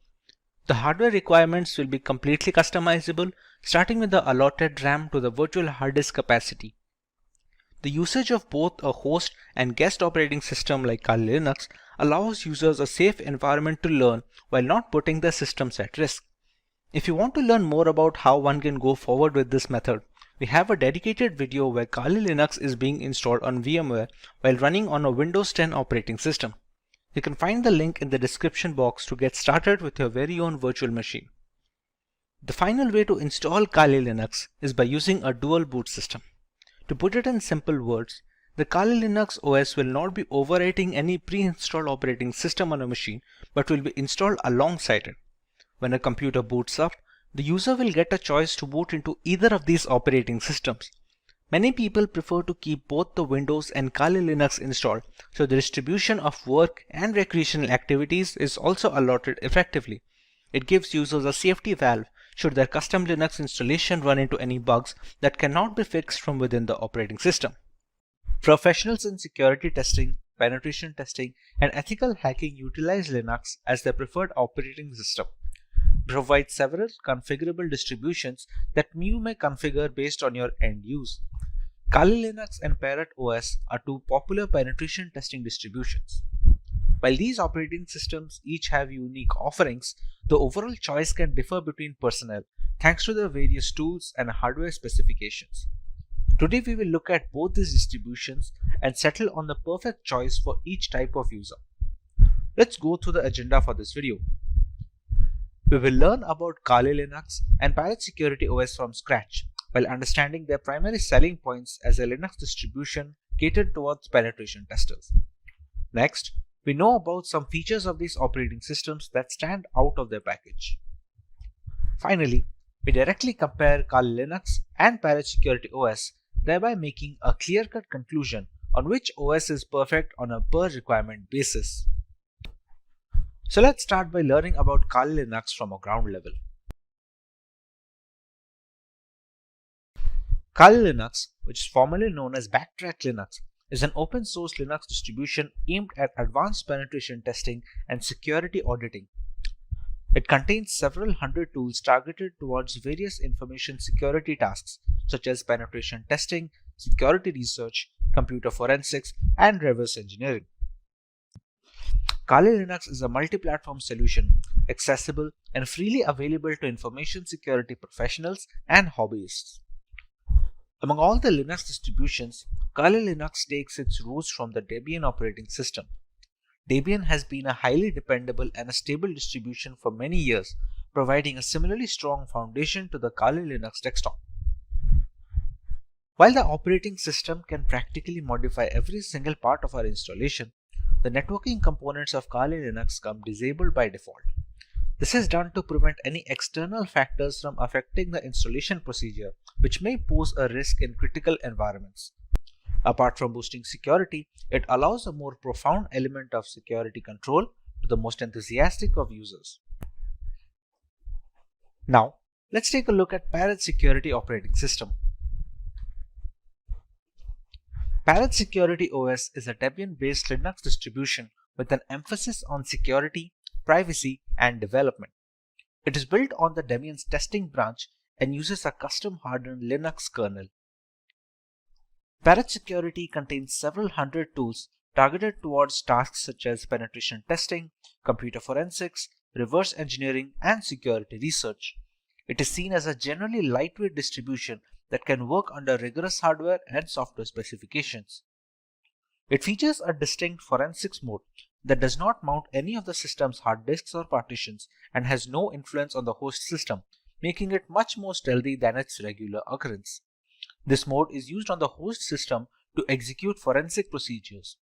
The hardware requirements will be completely customizable, starting with the allotted RAM to the virtual hard disk capacity. The usage of both a host and guest operating system like Kali Linux allows users a safe environment to learn while not putting their systems at risk. If you want to learn more about how one can go forward with this method, we have a dedicated video where Kali Linux is being installed on VMware while running on a Windows 10 operating system. You can find the link in the description box to get started with your very own virtual machine. The final way to install Kali Linux is by using a dual boot system. To put it in simple words, the Kali Linux OS will not be overwriting any pre-installed operating system on a machine, but will be installed alongside it. When a computer boots up, the user will get a choice to boot into either of these operating systems. Many people prefer to keep both the Windows and Kali Linux installed, so the distribution of work and recreational activities is also allotted effectively. It gives users a safety valve should their custom Linux installation run into any bugs that cannot be fixed from within the operating system. Professionals in security testing, penetration testing, and ethical hacking utilize Linux as their preferred operating system. It provides several configurable distributions that you may configure based on your end use. Kali Linux and Parrot OS are two popular penetration testing distributions. While these operating systems each have unique offerings, the overall choice can differ between personnel thanks to their various tools and hardware specifications. Today we will look at both these distributions and settle on the perfect choice for each type of user. Let's go through the agenda for this video. We will learn about Kali Linux and Parrot Security OS from scratch, while understanding their primary selling points as a Linux distribution catered towards penetration testers. Next, we know about some features of these operating systems that stand out of their package. Finally, we directly compare Kali Linux and Parrot Security OS, thereby making a clear-cut conclusion on which OS is perfect on a per-requirement basis. So let's start by learning about Kali Linux from a ground level. Kali Linux, which is formerly known as Backtrack Linux, is an open source Linux distribution aimed at advanced penetration testing and security auditing. It contains several hundred tools targeted towards various information security tasks such as penetration testing, security research, computer forensics, and reverse engineering. Kali Linux is a multi-platform solution, accessible and freely available to information security professionals and hobbyists. Among all the Linux distributions, Kali Linux takes its roots from the Debian operating system. Debian has been a highly dependable and a stable distribution for many years, providing a similarly strong foundation to the Kali Linux desktop. While the operating system can practically modify every single part of our installation, the networking components of Kali Linux come disabled by default. This is done to prevent any external factors from affecting the installation procedure, which may pose a risk in critical environments. Apart from boosting security, it allows a more profound element of security control to the most enthusiastic of users. Now, let's take a look at Parrot Security operating system. Parrot Security OS is a Debian-based Linux distribution with an emphasis on security, privacy, and development. It is built on the Debian's testing branch and uses a custom hardened Linux kernel. Parrot Security contains several hundred tools targeted towards tasks such as penetration testing, computer forensics, reverse engineering, and security research. It is seen as a generally lightweight distribution that can work under rigorous hardware and software specifications. It features a distinct forensics mode that does not mount any of the system's hard disks or partitions and has no influence on the host system, making it much more stealthy than its regular occurrence. This mode is used on the host system to execute forensic procedures.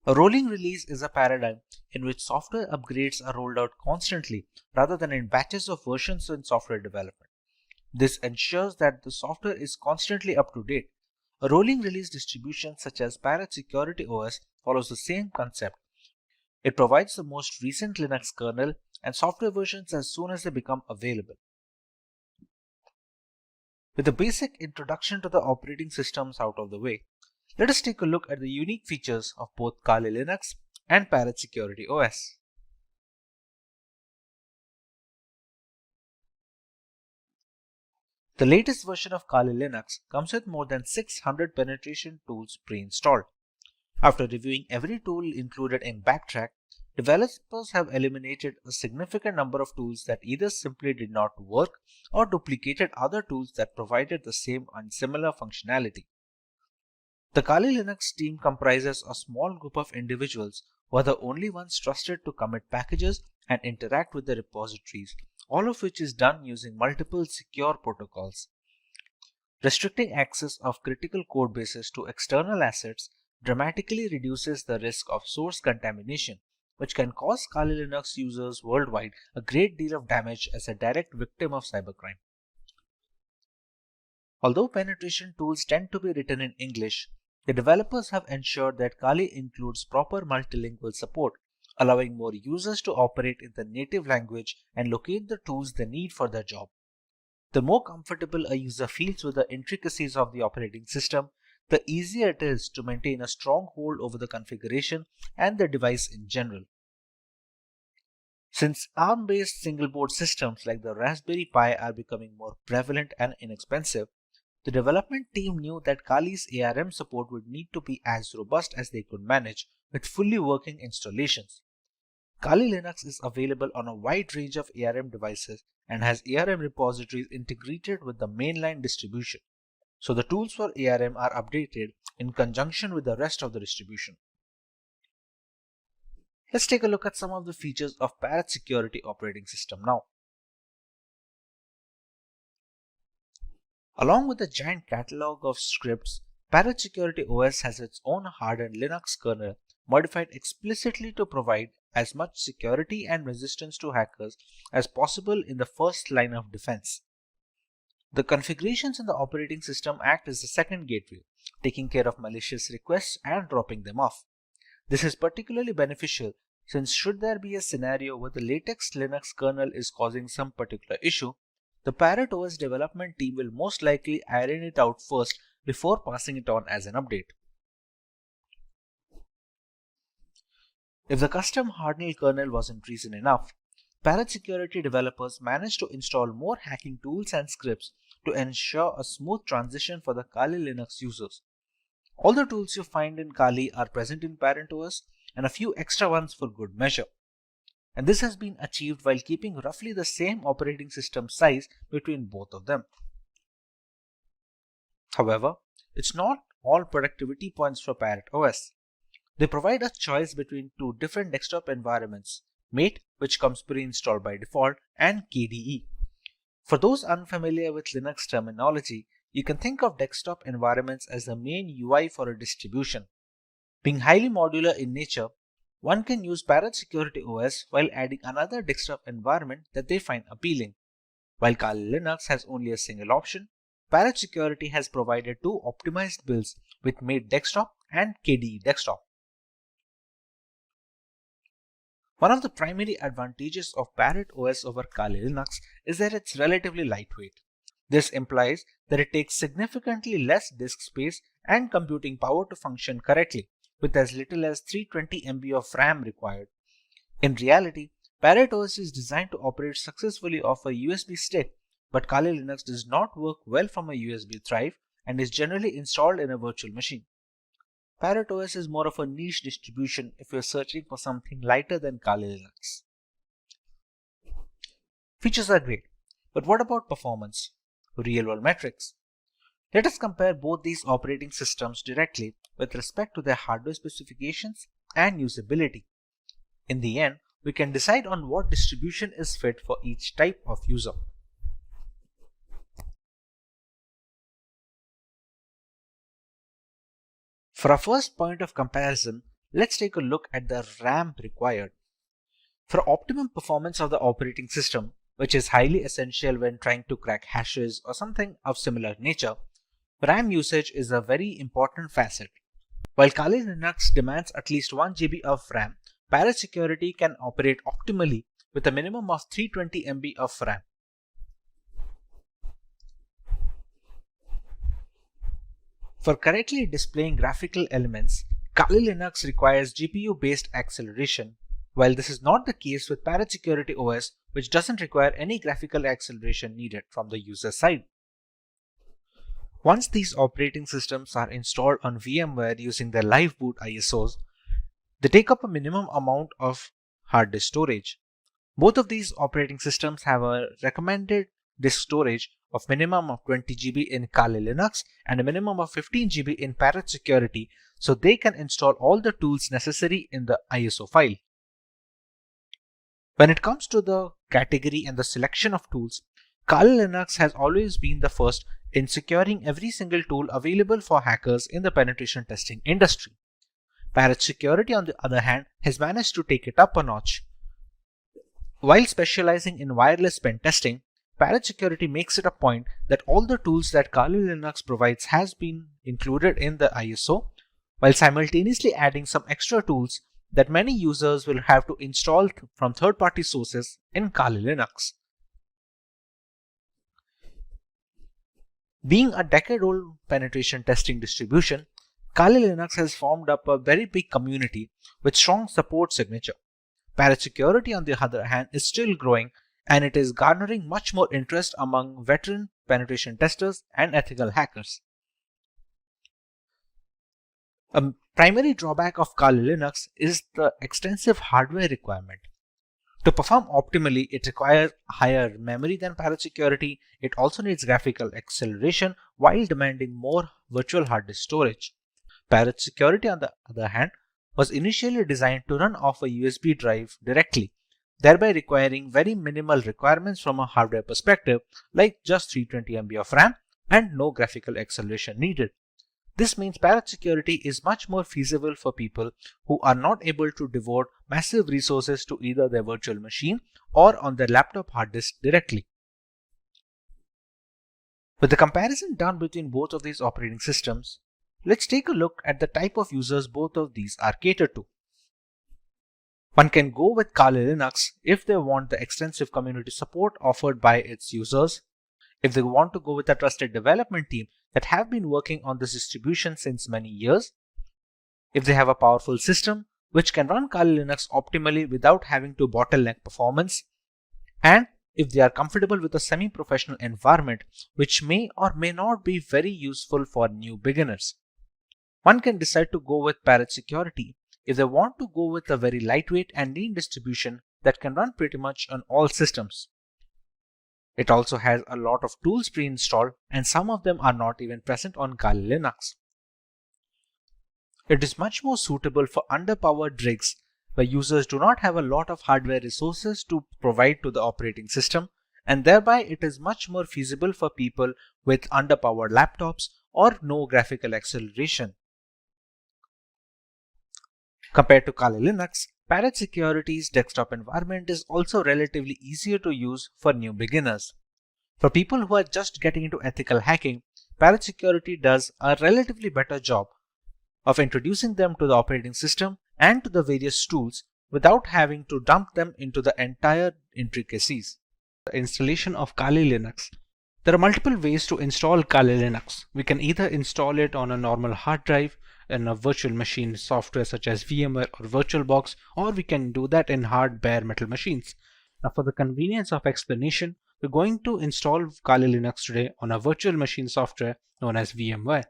A rolling release is a paradigm in which software upgrades are rolled out constantly rather than in batches of versions in software development. This ensures that the software is constantly up to date. A rolling release distribution such as Parrot Security OS follows the same concept. It provides the most recent Linux kernel and software versions as soon as they become available. With the basic introduction to the operating systems out of the way, let us take a look at the unique features of both Kali Linux and Parrot Security OS. The latest version of Kali Linux comes with more than 600 penetration tools pre-installed. After reviewing every tool included in Backtrack, developers have eliminated a significant number of tools that either simply did not work or duplicated other tools that provided the same and similar functionality. The Kali Linux team comprises a small group of individuals who are the only ones trusted to commit packages and interact with the repositories, all of which is done using multiple secure protocols. Restricting access of critical code bases to external assets dramatically reduces the risk of source contamination, which can cause Kali Linux users worldwide a great deal of damage as a direct victim of cybercrime. Although penetration tools tend to be written in English, the developers have ensured that Kali includes proper multilingual support, allowing more users to operate in the native language and locate the tools they need for their job. The more comfortable a user feels with the intricacies of the operating system, the easier it is to maintain a strong hold over the configuration and the device in general. Since ARM-based single-board systems like the Raspberry Pi are becoming more prevalent and inexpensive, the development team knew that Kali's ARM support would need to be as robust as they could manage with fully working installations. Kali Linux is available on a wide range of ARM devices and has ARM repositories integrated with the mainline distribution, so the tools for ARM are updated in conjunction with the rest of the distribution. Let's take a look at some of the features of Parrot Security operating system now. Along with a giant catalog of scripts, Parrot Security OS has its own hardened Linux kernel modified explicitly to provide as much security and resistance to hackers as possible in the first line of defense. The configurations in the operating system act as the second gateway, taking care of malicious requests and dropping them off. This is particularly beneficial since should there be a scenario where the latest Linux kernel is causing some particular issue, the Parrot OS development team will most likely iron it out first before passing it on as an update. If the custom hardened kernel wasn't reason enough, Parrot Security developers managed to install more hacking tools and scripts to ensure a smooth transition for the Kali Linux users. All the tools you find in Kali are present in Parrot OS and a few extra ones for good measure. And this has been achieved while keeping roughly the same operating system size between both of them. However, it's not all productivity points for Parrot OS. They provide a choice between two different desktop environments, Mate, which comes pre-installed by default, and KDE. For those unfamiliar with Linux terminology, you can think of desktop environments as the main UI for a distribution. Being highly modular in nature, one can use Parrot Security OS while adding another desktop environment that they find appealing. While Kali Linux has only a single option, Parrot Security has provided two optimized builds with Mate Desktop and KDE Desktop. One of the primary advantages of Parrot OS over Kali Linux is that it's relatively lightweight. This implies that it takes significantly less disk space and computing power to function correctly, with as little as 320 MB of RAM required. In reality, Parrot OS is designed to operate successfully off a USB stick, but Kali Linux does not work well from a USB drive and is generally installed in a virtual machine. Parrot OS is more of a niche distribution if you're searching for something lighter than Kali Linux. Features are great, but what about performance? Real-world metrics. Let us compare both these operating systems directly with respect to their hardware specifications and usability. In the end, we can decide on what distribution is fit for each type of user. For our first point of comparison, let's take a look at the RAM required. For optimum performance of the operating system, which is highly essential when trying to crack hashes or something of similar nature, RAM usage is a very important facet. While Kali Linux demands at least 1 GB of RAM, Parrot Security can operate optimally with a minimum of 320 MB of RAM. For correctly displaying graphical elements, Kali Linux requires GPU-based acceleration, while this is not the case with Parrot Security OS, which doesn't require any graphical acceleration needed from the user side. Once these operating systems are installed on VMware using their live boot ISOs, they take up a minimum amount of hard disk storage. Both of these operating systems have a recommended disk storage of minimum of 20 GB in Kali Linux and a minimum of 15 GB in Parrot Security, so they can install all the tools necessary in the ISO file. When it comes to the category and the selection of tools, Kali Linux has always been the first in securing every single tool available for hackers in the penetration testing industry. Parrot Security, on the other hand, has managed to take it up a notch. While specializing in wireless pen testing, Parrot Security makes it a point that all the tools that Kali Linux provides has been included in the ISO, while simultaneously adding some extra tools that many users will have to install from third-party sources in Kali Linux. Being a decade-old penetration testing distribution, Kali Linux has formed up a very big community with strong support signature. Parrot Security, on the other hand, is still growing, and it is garnering much more interest among veteran penetration testers and ethical hackers. A primary drawback of Kali Linux is the extensive hardware requirement. To perform optimally, it requires higher memory than Parrot Security. It also needs graphical acceleration while demanding more virtual hard disk storage. Parrot Security, on the other hand, was initially designed to run off a USB drive directly, thereby requiring very minimal requirements from a hardware perspective, like just 320 MB of RAM and no graphical acceleration needed. This means Parrot Security is much more feasible for people who are not able to devote massive resources to either their virtual machine or on their laptop hard disk directly. With the comparison done between both of these operating systems, let's take a look at the type of users both of these are catered to. One can go with Kali Linux if they want the extensive community support offered by its users, if they want to go with a trusted development team that have been working on this distribution since many years, if they have a powerful system which can run Kali Linux optimally without having to bottleneck performance, and if they are comfortable with a semi-professional environment which may or may not be very useful for new beginners. One can decide to go with Parrot Security if they want to go with a very lightweight and lean distribution that can run pretty much on all systems. It also has a lot of tools pre-installed, and some of them are not even present on Kali Linux. It is much more suitable for underpowered rigs where users do not have a lot of hardware resources to provide to the operating system, and thereby it is much more feasible for people with underpowered laptops or no graphical acceleration. Compared to Kali Linux, Parrot Security's desktop environment is also relatively easier to use for new beginners. For people who are just getting into ethical hacking, Parrot Security does a relatively better job of introducing them to the operating system and to the various tools without having to dump them into the entire intricacies. The installation of Kali Linux. There are multiple ways to install Kali Linux. We can either install it on a normal hard drive in a virtual machine software such as VMware or VirtualBox, or we can do that in hard bare metal machines. Now, for the convenience of explanation, we're going to install Kali Linux today on a virtual machine software known as VMware.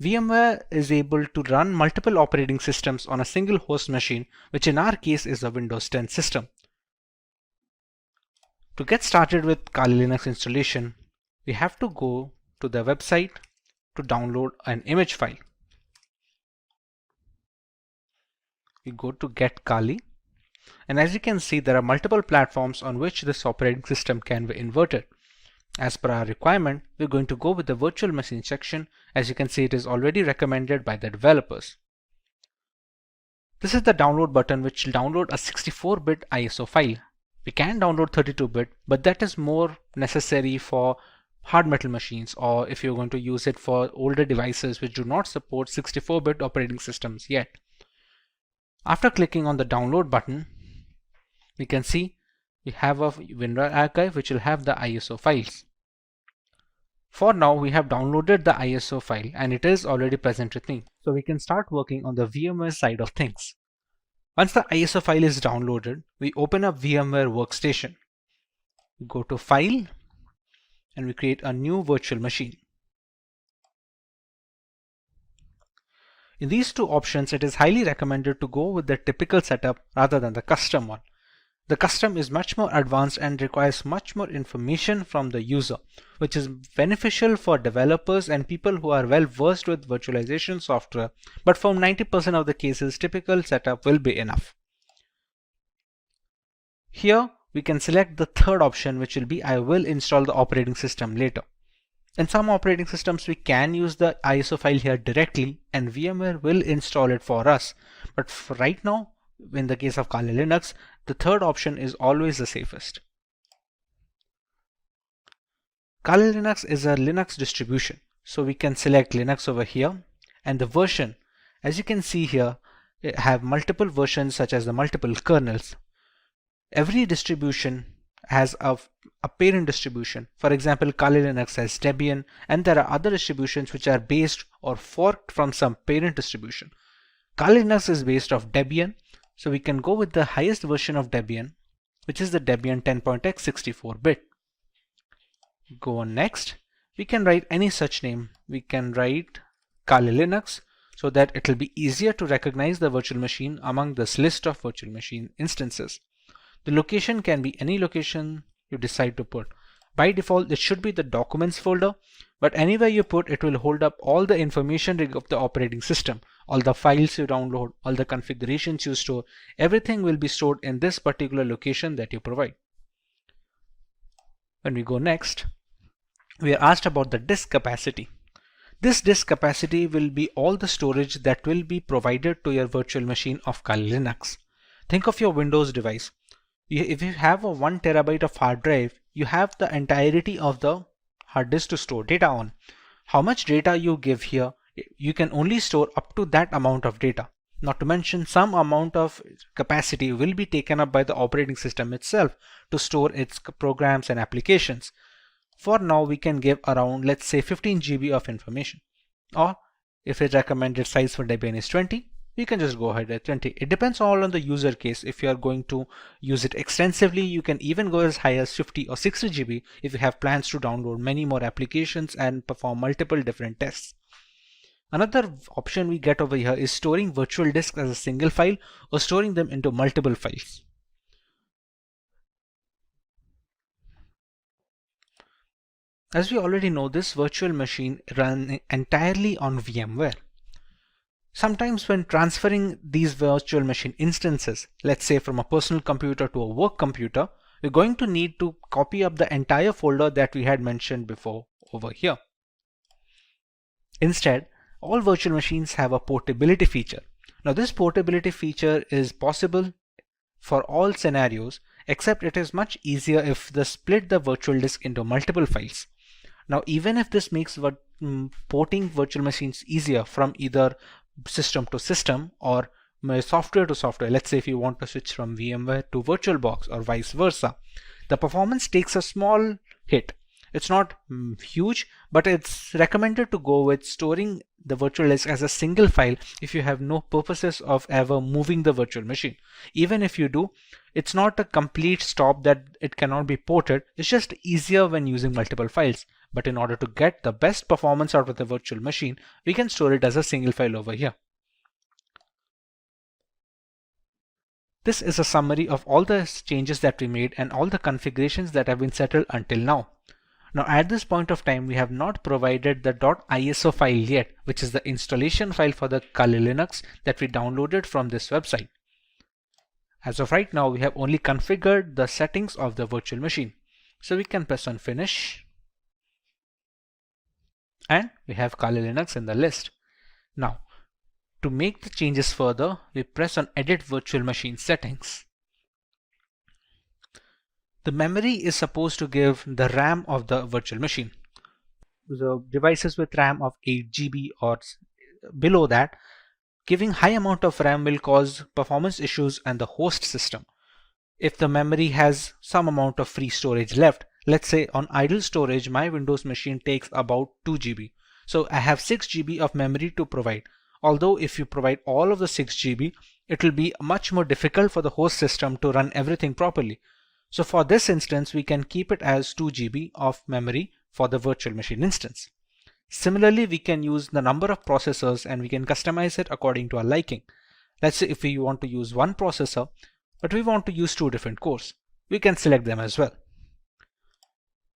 VMware is able to run multiple operating systems on a single host machine, which in our case is a Windows 10 system. To get started with Kali Linux installation, we have to go to the website to download an image file. We go to Get Kali, and as you can see, there are multiple platforms on which this operating system can be inverted. As per our requirement, we're going to go with the virtual machine section. As you can see, it is already recommended by the developers. This is the download button, which will download a 64-bit ISO file. We can download 32-bit, but that is more necessary for hard metal machines, or if you're going to use it for older devices which do not support 64-bit operating systems yet. After clicking on the download button, we can see we have a WinRAR archive which will have the ISO files. For now, we have downloaded the ISO file and it is already present with me. So we can start working on the VMware side of things. Once the ISO file is downloaded, we open up VMware Workstation. We go to File and we create a new virtual machine. In these two options, it is highly recommended to go with the typical setup rather than the custom one. The custom is much more advanced and requires much more information from the user, which is beneficial for developers and people who are well versed with virtualization software, but for 90% of the cases, typical setup will be enough. Here we can select the third option, which will be I will install the operating system later. In some operating systems we can use the ISO file here directly and VMware will install it for us. But for right now, in the case of Kali Linux, the third option is always the safest. Kali Linux is a Linux distribution, so we can select Linux over here, and the version, as you can see here, have multiple versions such as the multiple kernels. Every distribution has a parent distribution. For example, Kali Linux has Debian, and there are other distributions which are based or forked from some parent distribution. Kali Linux is based off Debian, so we can go with the highest version of Debian, which is the Debian 10.x 64-bit. Go on next. We can write any such name. We can write Kali Linux so that it will be easier to recognize the virtual machine among this list of virtual machine instances. The location can be any location you decide to put. By default, it should be the documents folder, but anywhere you put it will hold up all the information of the operating system, all the files you download, all the configurations you store, everything will be stored in this particular location that you provide. When we go next, we are asked about the disk capacity. This disk capacity will be all the storage that will be provided to your virtual machine of Kali Linux. Think of your Windows device. If you have a 1 terabyte of hard drive, you have the entirety of the hard disk to store data on. How much data you give here, you can only store up to that amount of data. Not to mention some amount of capacity will be taken up by the operating system itself to store its programs and applications. For now, we can give around, let's say, 15 GB of information. Or if the recommended size for Debian is 20, we can just go ahead at 20. It depends all on the user case. If you are going to use it extensively, you can even go as high as 50 or 60 GB if you have plans to download many more applications and perform multiple different tests. Another option we get over here is storing virtual disks as a single file or storing them into multiple files. As we already know, this virtual machine runs entirely on VMware. Sometimes when transferring these virtual machine instances, let's say from a personal computer to a work computer, we're going to need to copy up the entire folder that we had mentioned before over here. Instead, all virtual machines have a portability feature. Now this portability feature is possible for all scenarios, except it is much easier if they split the virtual disk into multiple files. Now even if this makes porting virtual machines easier from either system to system or software to software, let's say if you want to switch from VMware to VirtualBox or vice versa, the performance takes a small hit. It's not huge, but it's recommended to go with storing the virtual disk as a single file if you have no purposes of ever moving the virtual machine. Even if you do, it's not a complete stop that it cannot be ported. It's just easier when using multiple files. But in order to get the best performance out of the virtual machine, we can store it as a single file over here. This is a summary of all the changes that we made and all the configurations that have been settled until now. Now at this point of time, we have not provided the .iso file yet, which is the installation file for the Kali Linux that we downloaded from this website. As of right now, we have only configured the settings of the virtual machine. So we can press on Finish. And we have Kali Linux in the list. Now, to make the changes further, we press on Edit Virtual Machine Settings. The memory is supposed to give the RAM of the virtual machine. The devices with RAM of 8 GB or below that, giving high amount of RAM will cause performance issues on the host system. If the memory has some amount of free storage left, let's say on idle storage, my Windows machine takes about 2 GB. So I have 6 GB of memory to provide. Although if you provide all of the 6 GB, it will be much more difficult for the host system to run everything properly. So for this instance, we can keep it as 2 GB of memory for the virtual machine instance. Similarly, we can use the number of processors and we can customize it according to our liking. Let's say if we want to use one processor, but we want to use 2 different cores, we can select them as well.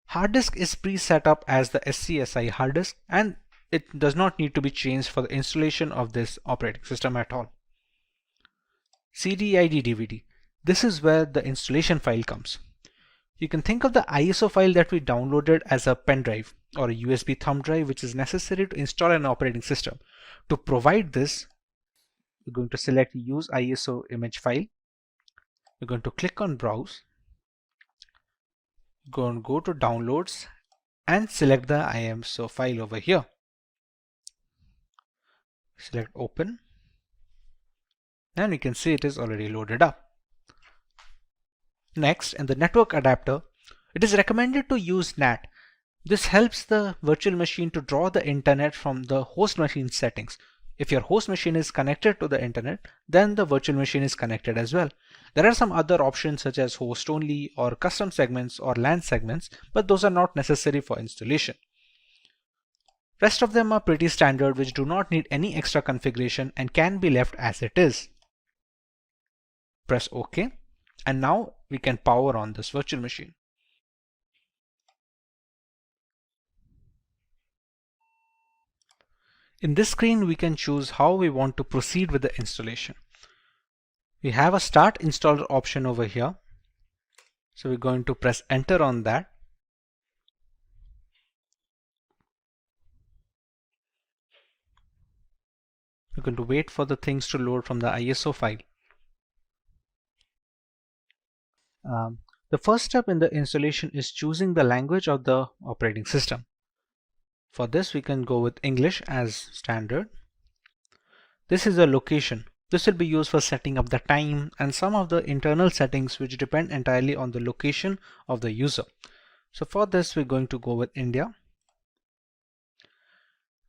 Hard disk is pre-set up as the SCSI hard disk and it does not need to be changed for the installation of this operating system at all. CD-ID DVD. This is where the installation file comes. You can think of the ISO file that we downloaded as a pen drive or a USB thumb drive, which is necessary to install an operating system. To provide this, we're going to select Use ISO image file. We're going to click on Browse. Go to Downloads and select the ISO file over here. Select Open, and we can see it is already loaded up. Next, in the network adapter, it is recommended to use NAT. This helps the virtual machine to draw the internet from the host machine settings. If your host machine is connected to the internet, then the virtual machine is connected as well. There are some other options such as host only or custom segments or LAN segments, but those are not necessary for installation. Rest of them are pretty standard, which do not need any extra configuration and can be left as it is. Press OK, and now we can power on this virtual machine. In this screen, we can choose how we want to proceed with the installation. We have a Start Installer option over here. So we're going to press Enter on that. We're going to wait for the things to load from the ISO file. The first step in the installation is choosing the language of the operating system. For this, we can go with English as standard. This is a location. This will be used for setting up the time and some of the internal settings which depend entirely on the location of the user. So for this, we're going to go with India.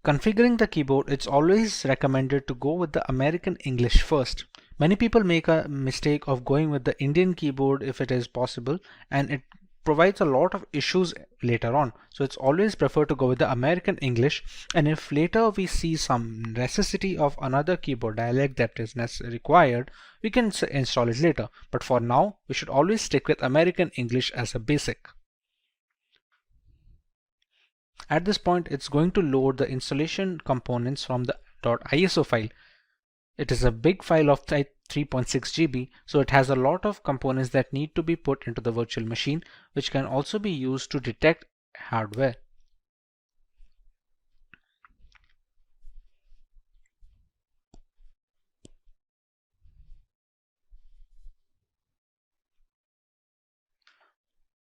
Configuring the keyboard, it's always recommended to go with the American English first. Many people make a mistake of going with the Indian keyboard if it is possible, and it provides a lot of issues later on. So it's always preferred to go with the American English, and if later we see some necessity of another keyboard dialect that is required, we can install it later. But for now, we should always stick with American English as a basic. At this point, it's going to load the installation components from the .iso file. It is a big file of 3.6 GB, so it has a lot of components that need to be put into the virtual machine, which can also be used to detect hardware.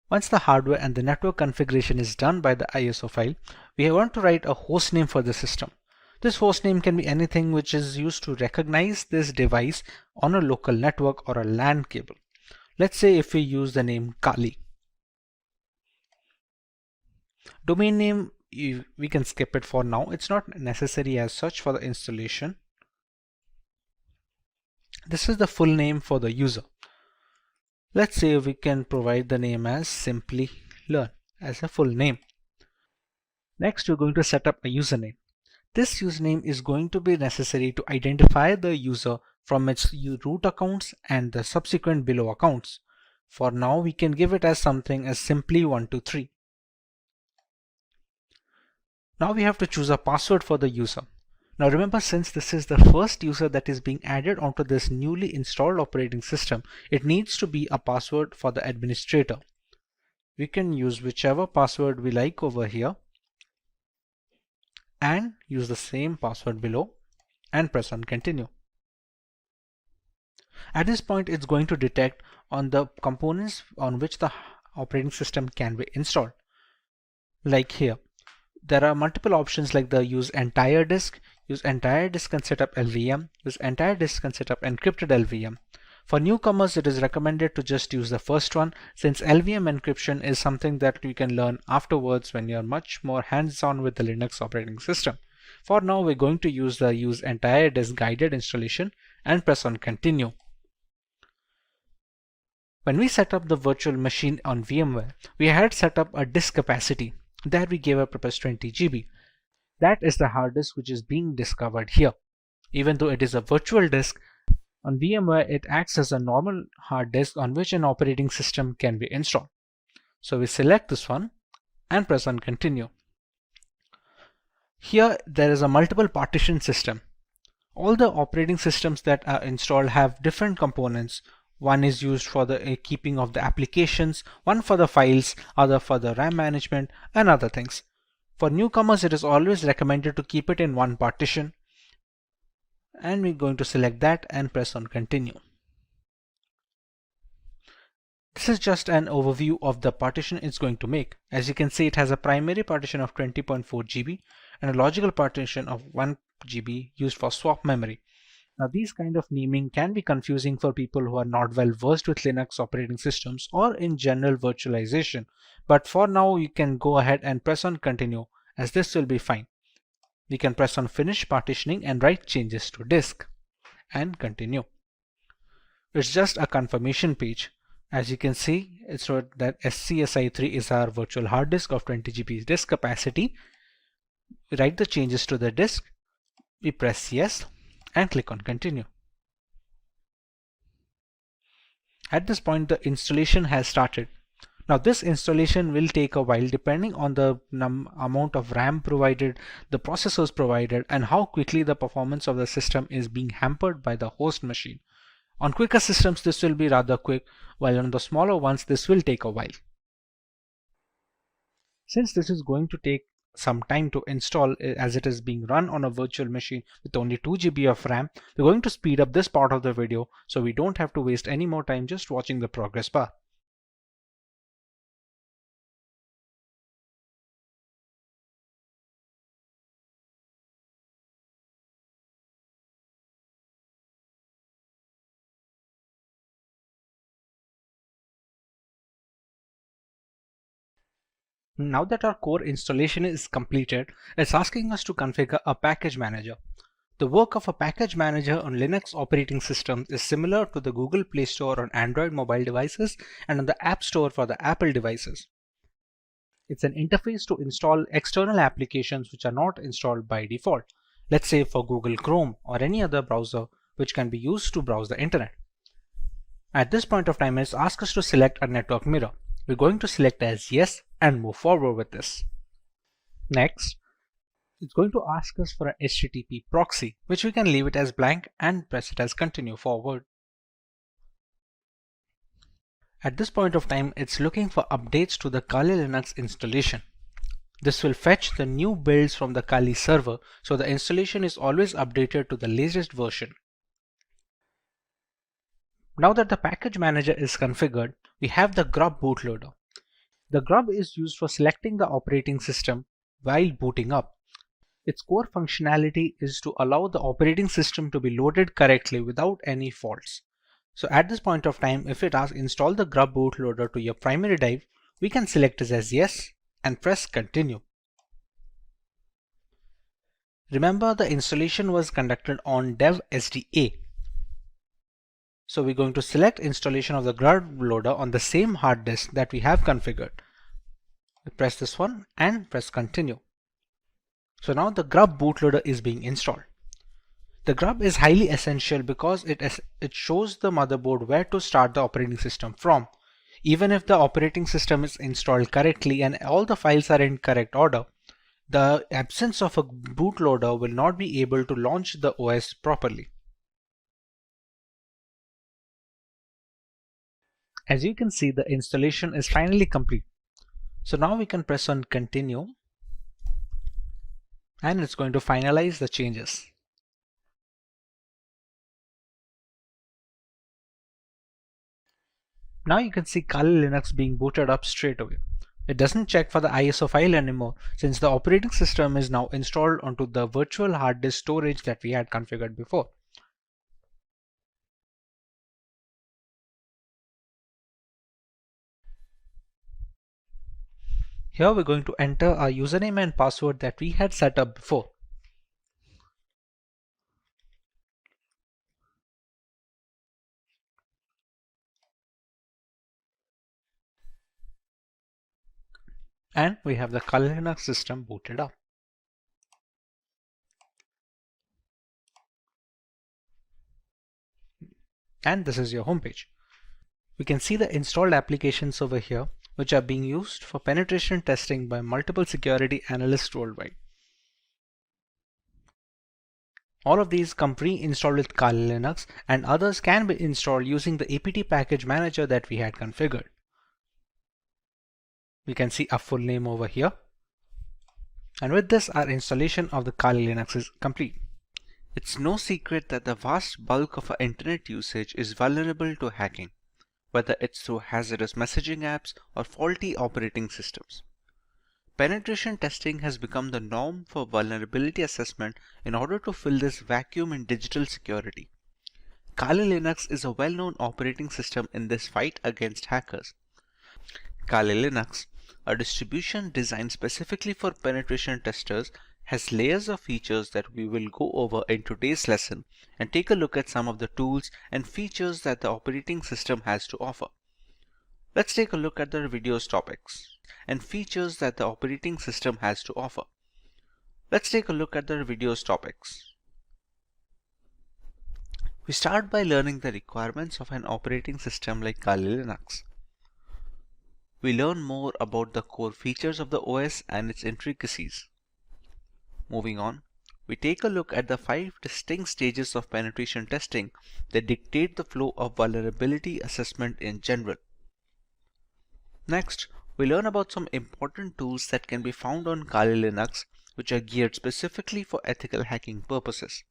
Once the hardware and the network configuration is done by the ISO file, we want to write a host name for the system. This host name can be anything which is used to recognize this device on a local network or a LAN cable. Let's say if we use the name Kali. Domain name, we can skip it for now. It's not necessary as such for the installation. This is the full name for the user. Let's say we can provide the name as Simplilearn as a full name. Next, we're going to set up a username. This username is going to be necessary to identify the user from its root accounts and the subsequent below accounts. For now, we can give it as something as simply123. Now we have to choose a password for the user. Now remember, since this is the first user that is being added onto this newly installed operating system, it needs to be a password for the administrator. We can use whichever password we like over here and use the same password below and press on continue. At this point, it's going to detect on the components on which the operating system can be installed. Like here, there are multiple options like the use entire disk and set up LVM, use entire disk and set up encrypted LVM. For newcomers, it is recommended to just use the first one, since LVM encryption is something that you can learn afterwards when you're much more hands-on with the Linux operating system. For now, we're going to use the use entire disk guided installation and press on continue. When we set up the virtual machine on VMware, we had set up a disk capacity. There we gave a purpose 20 GB. That is the hard disk which is being discovered here. Even though it is a virtual disk, on VMware it acts as a normal hard disk on which an operating system can be installed. So we select this one and press on continue. Here there is a multiple partition system. All the operating systems that are installed have different components. One is used for the keeping of the applications, one for the files, other for the RAM management, and other things. For newcomers, it is always recommended to keep it in one partition. And we're going to select that and press on continue. This is just an overview of the partition it's going to make. As you can see, it has a primary partition of 20.4 GB and a logical partition of 1 GB used for swap memory. Now, these kind of naming can be confusing for people who are not well versed with Linux operating systems or in general virtualization. But for now, you can go ahead and press on continue, as this will be fine. We can press on finish partitioning and write changes to disk and continue. It's just a confirmation page. As you can see, it's wrote that SCSI3 is our virtual hard disk of 20 GB disk capacity. We write the changes to the disk. We press yes and click on continue. At this point, the installation has started. Now, this installation will take a while depending on the amount of RAM provided, the processors provided, and how quickly the performance of the system is being hampered by the host machine. On quicker systems, this will be rather quick, while on the smaller ones, this will take a while. Since this is going to take some time to install, as it is being run on a virtual machine with only 2 GB of RAM, we're going to speed up this part of the video so we don't have to waste any more time just watching the progress bar. Now that our core installation is completed, it's asking us to configure a package manager. The work of a package manager on Linux operating systems is similar to the Google Play Store on Android mobile devices and on the App Store for the Apple devices. It's an interface to install external applications which are not installed by default. Let's say for Google Chrome or any other browser which can be used to browse the internet. At this point of time, it's asked us to select a network mirror. We're going to select as yes and move forward with this. Next, it's going to ask us for an HTTP proxy, which we can leave it as blank and press it as continue forward. At this point of time, it's looking for updates to the Kali Linux installation. This will fetch the new builds from the Kali server, so the installation is always updated to the latest version. Now that the package manager is configured, we have the grub bootloader. The grub is used for selecting the operating system while booting up. Its core functionality is to allow the operating system to be loaded correctly without any faults. So at this point of time, if it asks install the grub bootloader to your primary drive, we can select this as yes and press continue. Remember, the installation was conducted on dev SDA. So we're going to select installation of the grub loader on the same hard disk that we have configured. We press this one and press continue. So now the grub bootloader is being installed. The grub is highly essential because it shows the motherboard where to start the operating system from. Even if the operating system is installed correctly and all the files are in correct order, the absence of a bootloader will not be able to launch the OS properly. As you can see, the installation is finally complete. So now we can press on continue and it's going to finalize the changes. Now you can see Kali Linux being booted up straight away. It doesn't check for the ISO file anymore since the operating system is now installed onto the virtual hard disk storage that we had configured before. Here we're going to enter our username and password that we had set up before. And we have the Kali Linux system booted up. And this is your homepage. We can see the installed applications over here, which are being used for penetration testing by multiple security analysts worldwide. All of these come pre-installed with Kali Linux, and others can be installed using the apt package manager that we had configured. We can see a full name over here. And with this, our installation of the Kali Linux is complete. It's no secret that the vast bulk of our internet usage is vulnerable to hacking, whether it's through hazardous messaging apps or faulty operating systems. Penetration testing has become the norm for vulnerability assessment in order to fill this vacuum in digital security. Kali Linux is a well-known operating system in this fight against hackers. Kali Linux, a distribution designed specifically for penetration testers, has layers of features that we will go over in today's lesson and take a look at some of the tools and features that the operating system has to offer. Let's take a look at the video's topics and features that the operating system has to offer. Let's take a look at the video's topics. We start by learning the requirements of an operating system like Kali Linux. We learn more about the core features of the OS and its intricacies. Moving on, we take a look at the 5 distinct stages of penetration testing that dictate the flow of vulnerability assessment in general. Next, we learn about some important tools that can be found on Kali Linux, which are geared specifically for ethical hacking purposes.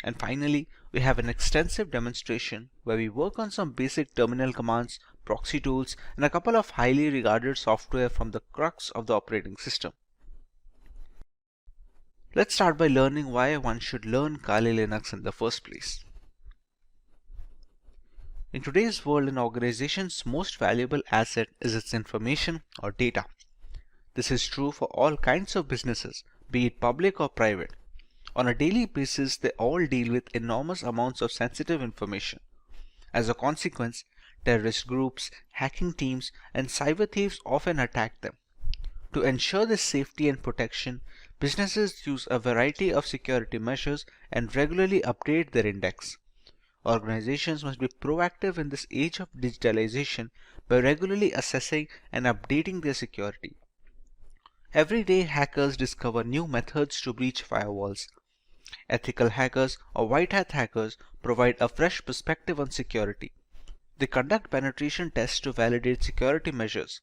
And finally, we have an extensive demonstration where we work on some basic terminal commands, proxy tools, and a couple of highly regarded software from the crux of the operating system. Let's start by learning why one should learn Kali Linux in the first place. In today's world, an organization's most valuable asset is its information or data. This is true for all kinds of businesses, be it public or private. On a daily basis, they all deal with enormous amounts of sensitive information. As a consequence, terrorist groups, hacking teams, and cyber thieves often attack them. To ensure this safety and protection, businesses use a variety of security measures and regularly update their index. Organizations must be proactive in this age of digitalization by regularly assessing and updating their security. Every day, hackers discover new methods to breach firewalls. Ethical hackers or white hat hackers provide a fresh perspective on security. They conduct penetration tests to validate security measures.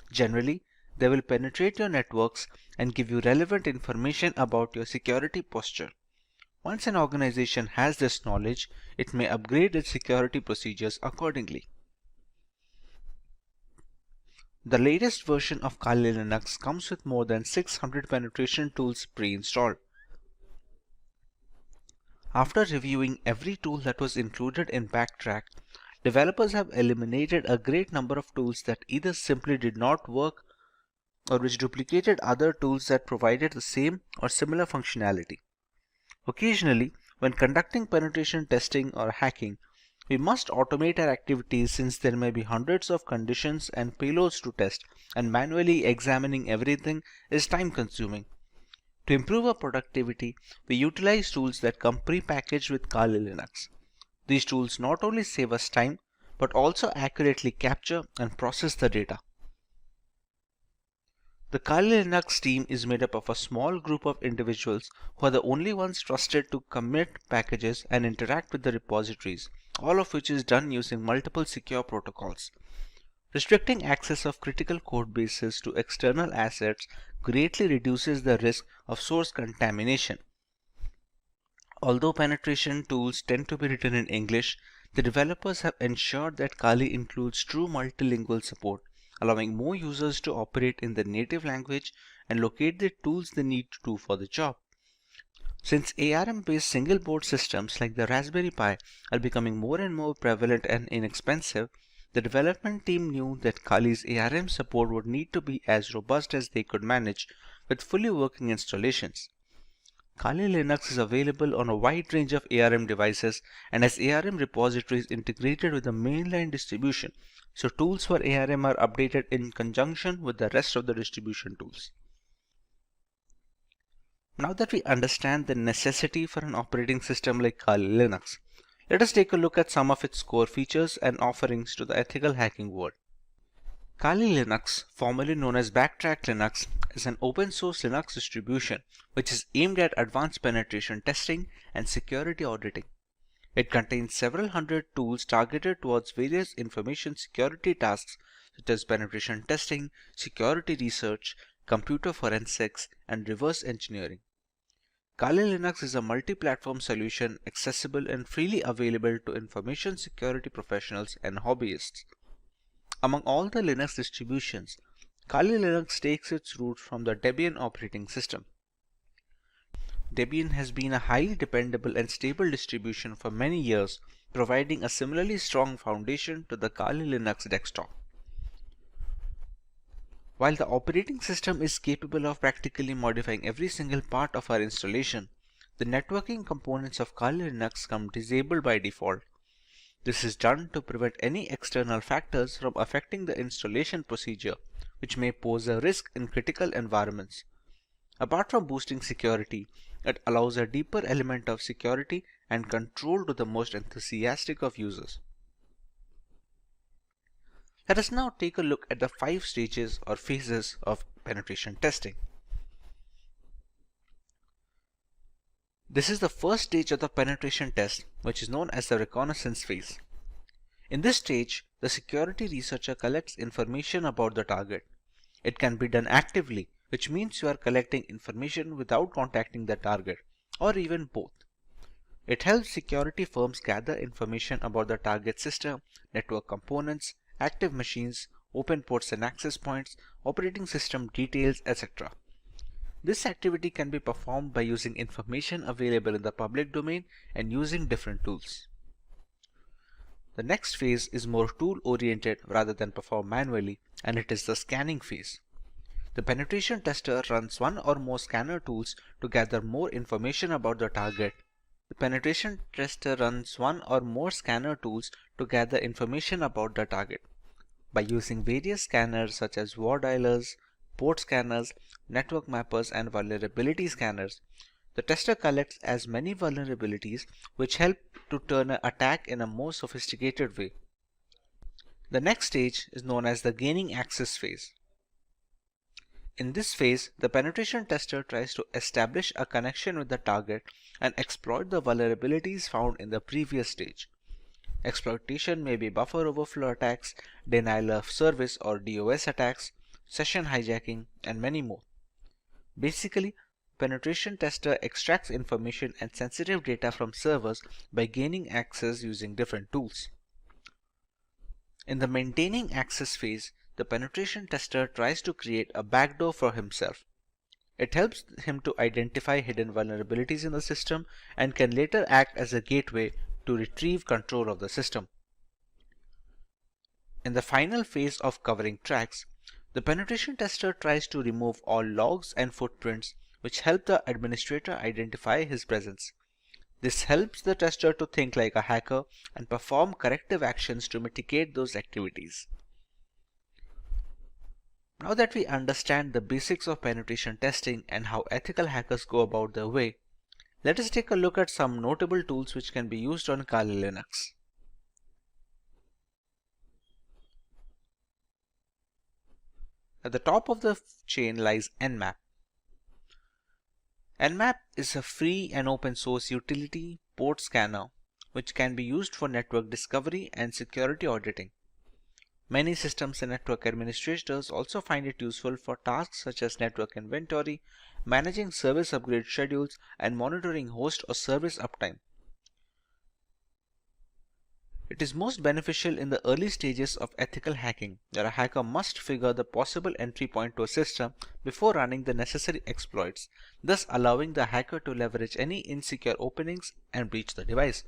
Generally, they will penetrate your networks and give you relevant information about your security posture. Once an organization has this knowledge, it may upgrade its security procedures accordingly. The latest version of Kali Linux comes with more than 600 penetration tools pre-installed. After reviewing every tool that was included in Backtrack, developers have eliminated a great number of tools that either simply did not work or which duplicated other tools that provided the same or similar functionality. Occasionally, when conducting penetration testing or hacking, we must automate our activities since there may be hundreds of conditions and payloads to test, and manually examining everything is time-consuming. To improve our productivity, we utilize tools that come pre-packaged with Kali Linux. These tools not only save us time, but also accurately capture and process the data. The Kali Linux team is made up of a small group of individuals who are the only ones trusted to commit packages and interact with the repositories, all of which is done using multiple secure protocols. Restricting access of critical code bases to external assets greatly reduces the risk of source contamination. Although penetration tools tend to be written in English, the developers have ensured that Kali includes true multilingual support, allowing more users to operate in their native language and locate the tools they need to do for the job. Since ARM-based single board systems like the Raspberry Pi are becoming more and more prevalent and inexpensive, the development team knew that Kali's ARM support would need to be as robust as they could manage with fully working installations. Kali Linux is available on a wide range of ARM devices and has ARM repositories integrated with the mainline distribution, so tools for ARM are updated in conjunction with the rest of the distribution tools. Now that we understand the necessity for an operating system like Kali Linux, let us take a look at some of its core features and offerings to the ethical hacking world. Kali Linux, formerly known as Backtrack Linux, is an open source Linux distribution which is aimed at advanced penetration testing and security auditing. It contains several hundred tools targeted towards various information security tasks such as penetration testing, security research, computer forensics, and reverse engineering. Kali Linux is a multi-platform solution accessible and freely available to information security professionals and hobbyists. Among all the Linux distributions, Kali Linux takes its roots from the Debian operating system. Debian has been a highly dependable and stable distribution for many years, providing a similarly strong foundation to the Kali Linux desktop. While the operating system is capable of practically modifying every single part of our installation, the networking components of Kali Linux come disabled by default. This is done to prevent any external factors from affecting the installation procedure, which may pose a risk in critical environments. Apart from boosting security, it allows a deeper element of security and control to the most enthusiastic of users. Let us now take a look at the 5 stages or phases of penetration testing. This is the first stage of the penetration test, which is known as the reconnaissance phase. In this stage, the security researcher collects information about the target. It can be done actively, which means you are collecting information without contacting the target, or even both. It helps security firms gather information about the target system, network components, active machines, open ports and access points, operating system details, etc. This activity can be performed by using information available in the public domain and using different tools. The next phase is more tool-oriented rather than performed manually, and it is the scanning phase. The penetration tester runs one or more scanner tools to gather more information about the target. The penetration tester runs one or more scanner tools to gather information about the target. By using various scanners such as war dialers, port scanners, network mappers, and vulnerability scanners, the tester collects as many vulnerabilities which help to turn an attack in a more sophisticated way. The next stage is known as the gaining access phase. In this phase, the penetration tester tries to establish a connection with the target and exploit the vulnerabilities found in the previous stage. Exploitation may be buffer overflow attacks, denial of service or DOS attacks, session hijacking, and many more. Basically, penetration tester extracts information and sensitive data from servers by gaining access using different tools. In the maintaining access phase, the penetration tester tries to create a backdoor for himself. It helps him to identify hidden vulnerabilities in the system and can later act as a gateway to retrieve control of the system. In the final phase of covering tracks, the penetration tester tries to remove all logs and footprints which help the administrator identify his presence. This helps the tester to think like a hacker and perform corrective actions to mitigate those activities. Now that we understand the basics of penetration testing and how ethical hackers go about their way, let us take a look at some notable tools which can be used on Kali Linux. At the top of the chain lies Nmap. Nmap is a free and open source utility port scanner which can be used for network discovery and security auditing. Many systems and network administrators also find it useful for tasks such as network inventory, managing service upgrade schedules, and monitoring host or service uptime. It is most beneficial in the early stages of ethical hacking, where a hacker must figure the possible entry point to a system before running the necessary exploits, thus allowing the hacker to leverage any insecure openings and breach the device.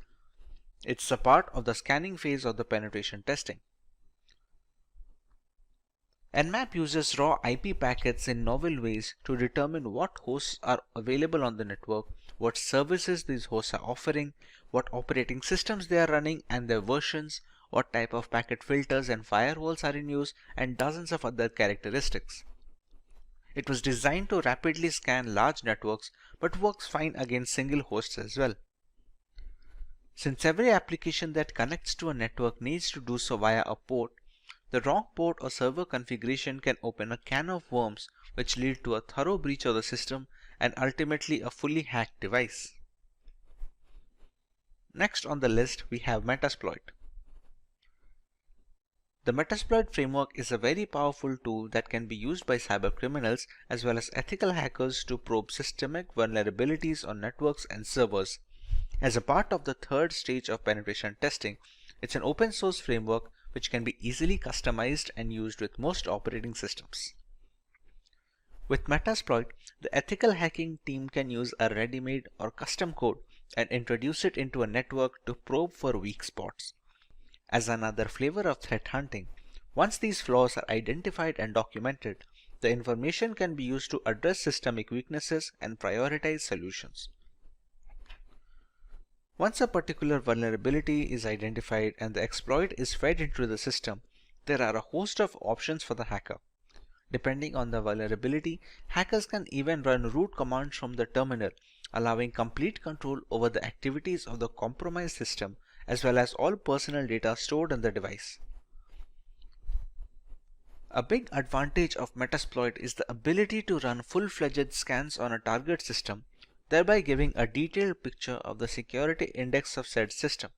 It's a part of the scanning phase of the penetration testing. Nmap uses raw IP packets in novel ways to determine what hosts are available on the network, what services these hosts are offering, what operating systems they are running and their versions, what type of packet filters and firewalls are in use, and dozens of other characteristics. It was designed to rapidly scan large networks but works fine against single hosts as well. Since every application that connects to a network needs to do so via a port, The wrong port or server configuration can open a can of worms which lead to a thorough breach of the system and ultimately a fully hacked device. Next on the list we have Metasploit. The Metasploit framework is a very powerful tool that can be used by cybercriminals as well as ethical hackers to probe systemic vulnerabilities on networks and servers. As a part of the third stage of penetration testing, it's an open source framework which can be easily customized and used with most operating systems. With Metasploit, the ethical hacking team can use a ready-made or custom code and introduce it into a network to probe for weak spots. As another flavor of threat hunting, once these flaws are identified and documented, the information can be used to address systemic weaknesses and prioritize solutions. Once a particular vulnerability is identified and the exploit is fed into the system, there are a host of options for the hacker. Depending on the vulnerability, hackers can even run root commands from the terminal, allowing complete control over the activities of the compromised system as well as all personal data stored on the device. A big advantage of Metasploit is the ability to run full-fledged scans on a target system, thereby giving a detailed picture of the security index of said system.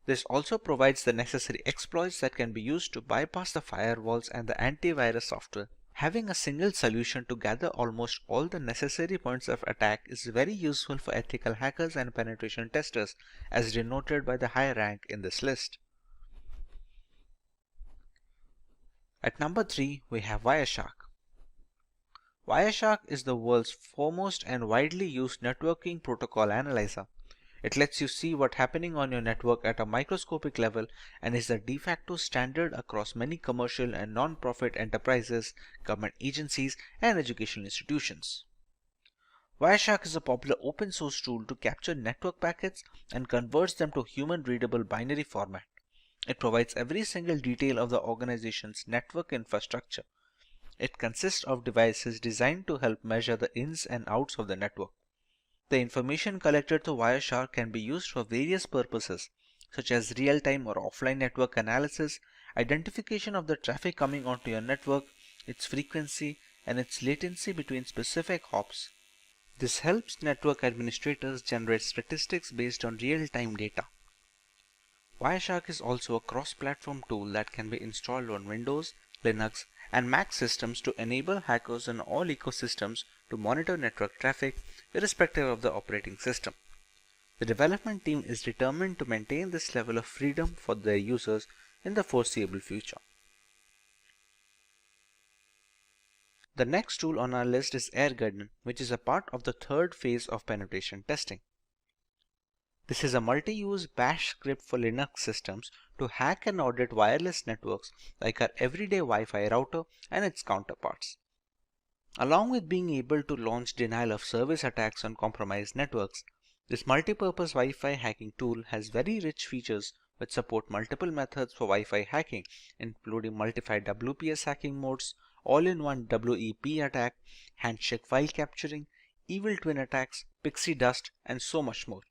This also provides the necessary exploits that can be used to bypass the firewalls and the antivirus software. Having a single solution to gather almost all the necessary points of attack is very useful for ethical hackers and penetration testers, as denoted by the high rank in this list. At number 3, we have Wireshark. Wireshark is the world's foremost and widely used networking protocol analyzer. It lets you see what's happening on your network at a microscopic level and is the de facto standard across many commercial and non-profit enterprises, government agencies, and educational institutions. Wireshark is a popular open source tool to capture network packets and converts them to human-readable binary format. It provides every single detail of the organization's network infrastructure. It consists of devices designed to help measure the ins and outs of the network. The information collected through Wireshark can be used for various purposes, such as real-time or offline network analysis, identification of the traffic coming onto your network, its frequency, and its latency between specific hops. This helps network administrators generate statistics based on real-time data. Wireshark is also a cross-platform tool that can be installed on Windows, Linux, and Mac systems to enable hackers in all ecosystems to monitor network traffic irrespective of the operating system. The development team is determined to maintain this level of freedom for their users in the foreseeable future. The next tool on our list is AirGarden, which is a part of the third phase of penetration testing. This is a multi-use bash script for Linux systems to hack and audit wireless networks like our everyday Wi-Fi router and its counterparts. Along with being able to launch denial of service attacks on compromised networks, this multipurpose Wi-Fi hacking tool has very rich features which support multiple methods for Wi-Fi hacking, including multi-fi WPS hacking modes, all-in-one WEP attack, handshake file capturing, evil twin attacks, pixie dust, and so much more.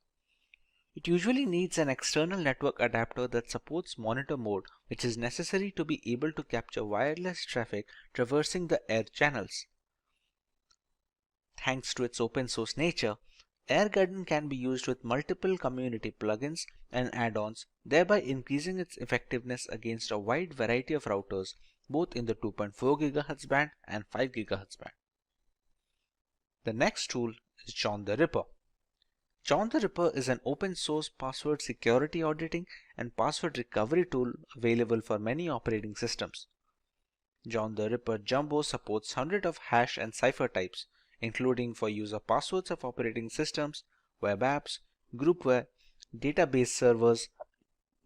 It usually needs an external network adapter that supports monitor mode, which is necessary to be able to capture wireless traffic traversing the air channels. Thanks to its open source nature, AirGarden can be used with multiple community plugins and add-ons, thereby increasing its effectiveness against a wide variety of routers, both in the 2.4 GHz band and 5 GHz band. The next tool is John the Ripper. John the Ripper is an open source password security auditing and password recovery tool available for many operating systems. John the Ripper Jumbo supports hundreds of hash and cipher types, including for user passwords of operating systems, web apps, groupware, database servers,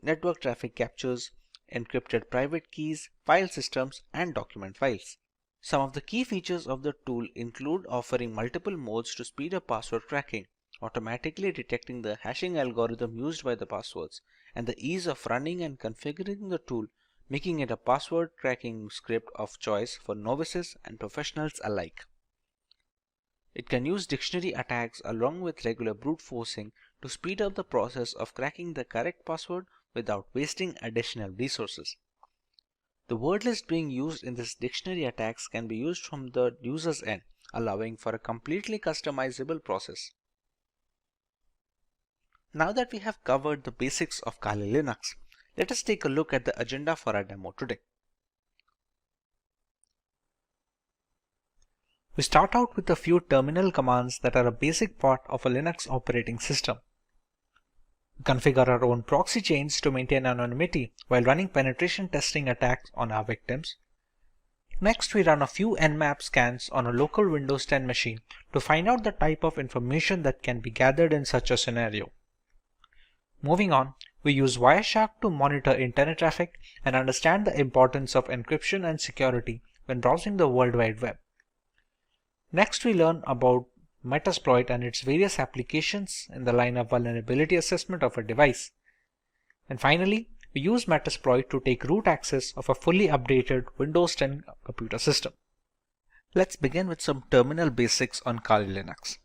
network traffic captures, encrypted private keys, file systems, and document files. Some of the key features of the tool include offering multiple modes to speed up password cracking, automatically detecting the hashing algorithm used by the passwords, and the ease of running and configuring the tool, making it a password cracking script of choice for novices and professionals alike. It can use dictionary attacks along with regular brute forcing to speed up the process of cracking the correct password without wasting additional resources. The word list being used in this dictionary attacks can be used from the user's end, allowing for a completely customizable process. Now that we have covered the basics of Kali Linux, let us take a look at the agenda for our demo today. We start out with a few terminal commands that are a basic part of a Linux operating system. We configure our own proxy chains to maintain anonymity while running penetration testing attacks on our victims. Next, we run a few Nmap scans on a local Windows 10 machine to find out the type of information that can be gathered in such a scenario. Moving on, we use Wireshark to monitor internet traffic and understand the importance of encryption and security when browsing the World Wide Web. Next, we learn about Metasploit and its various applications in the line of vulnerability assessment of a device. And finally, we use Metasploit to take root access of a fully updated Windows 10 computer system. Let's begin with some terminal basics on Kali Linux.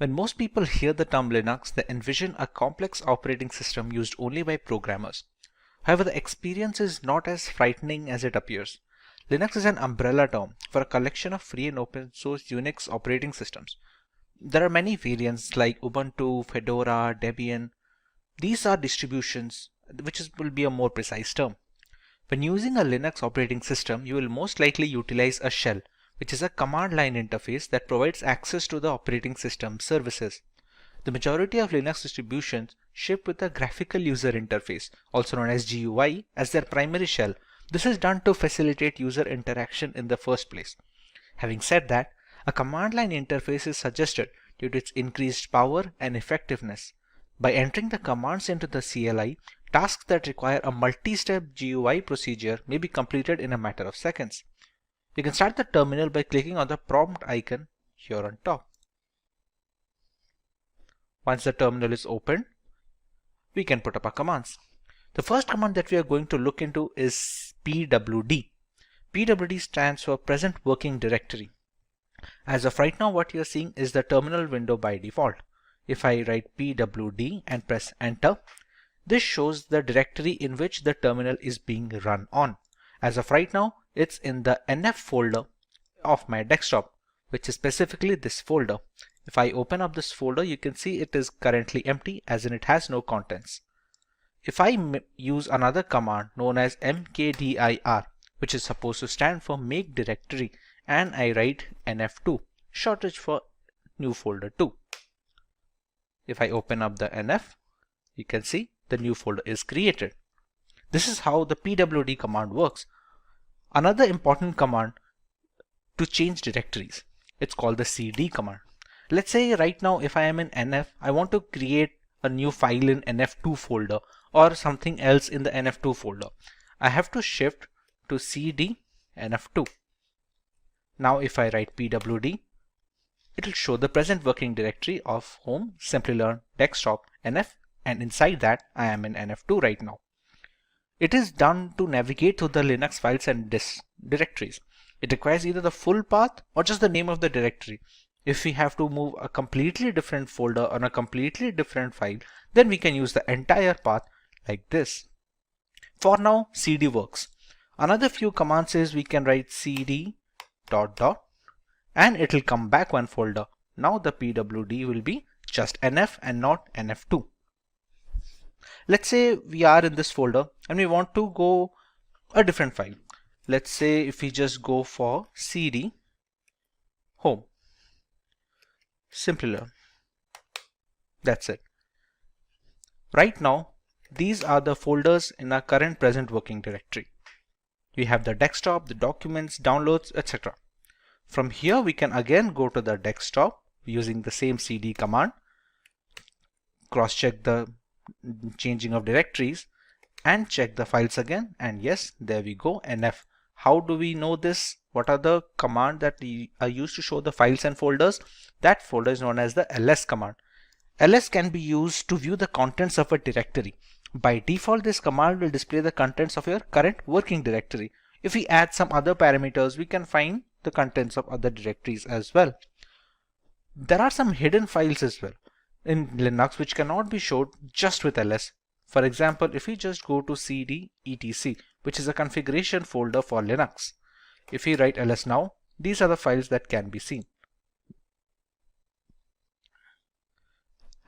When most people hear the term Linux, they envision a complex operating system used only by programmers. However, the experience is not as frightening as it appears. Linux is an umbrella term for a collection of free and open source Unix operating systems. There are many variants like Ubuntu, Fedora, Debian. These are distributions, which will be a more precise term. When using a Linux operating system, you will most likely utilize a shell, which is a command line interface that provides access to the operating system services. The majority of Linux distributions ship with a graphical user interface, also known as GUI, as their primary shell. This is done to facilitate user interaction in the first place. Having said that, a command line interface is suggested due to its increased power and effectiveness. By entering the commands into the CLI, tasks that require a multi-step GUI procedure may be completed in a matter of seconds. You can start the terminal by clicking on the prompt icon here on top. Once the terminal is opened, we can put up our commands. The first command that we are going to look into is pwd. pwd stands for Present Working Directory. As of right now, what you are seeing is the terminal window by default. If I write pwd and press enter, this shows the directory in which the terminal is being run on. As of right now, it's in the NF folder of my desktop, which is specifically this folder. If I open up this folder, you can see it is currently empty, as in it has no contents. If I use another command known as mkdir, which is supposed to stand for make directory, and I write nf2, shortage for new folder 2. If I open up the NF, you can see the new folder is created. This is how the pwd command works. Another important command to change directories, it's called the cd command. Let's say right now if I am in NF, I want to create a new file in NF2 folder or something else in the NF2 folder. I have to shift to cd NF2. Now if I write pwd, it will show the present working directory of home, Simplilearn, desktop, NF, and inside that I am in NF2 right now. It is done to navigate through the Linux files and directories. It requires either the full path or just the name of the directory. If we have to move a completely different folder on a completely different file, then we can use the entire path like this. For now, cd works. Another few commands is we can write cd ... and it will come back one folder. Now the pwd will be just NF and not NF2. Let's say we are in this folder and we want to go a different file. Let's say if we just go for cd home, Simplilearn. That's it. Right now, these are the folders in our current present working directory. We have the desktop, the documents, downloads, etc. From here, we can again go to the desktop using the same cd command, cross-check the changing of directories, and check the files again, and yes, there we go, NF. How do we know this? What are the commands that are used to show the files and folders? That folder is known as the ls command. ls can be used to view the contents of a directory. By default, this command will display the contents of your current working directory. If we add some other parameters, we can find the contents of other directories as well. There are some hidden files as well in Linux which cannot be showed just with ls. For example, if we just go to cd etc, which is a configuration folder for Linux. If we write ls now, these are the files that can be seen.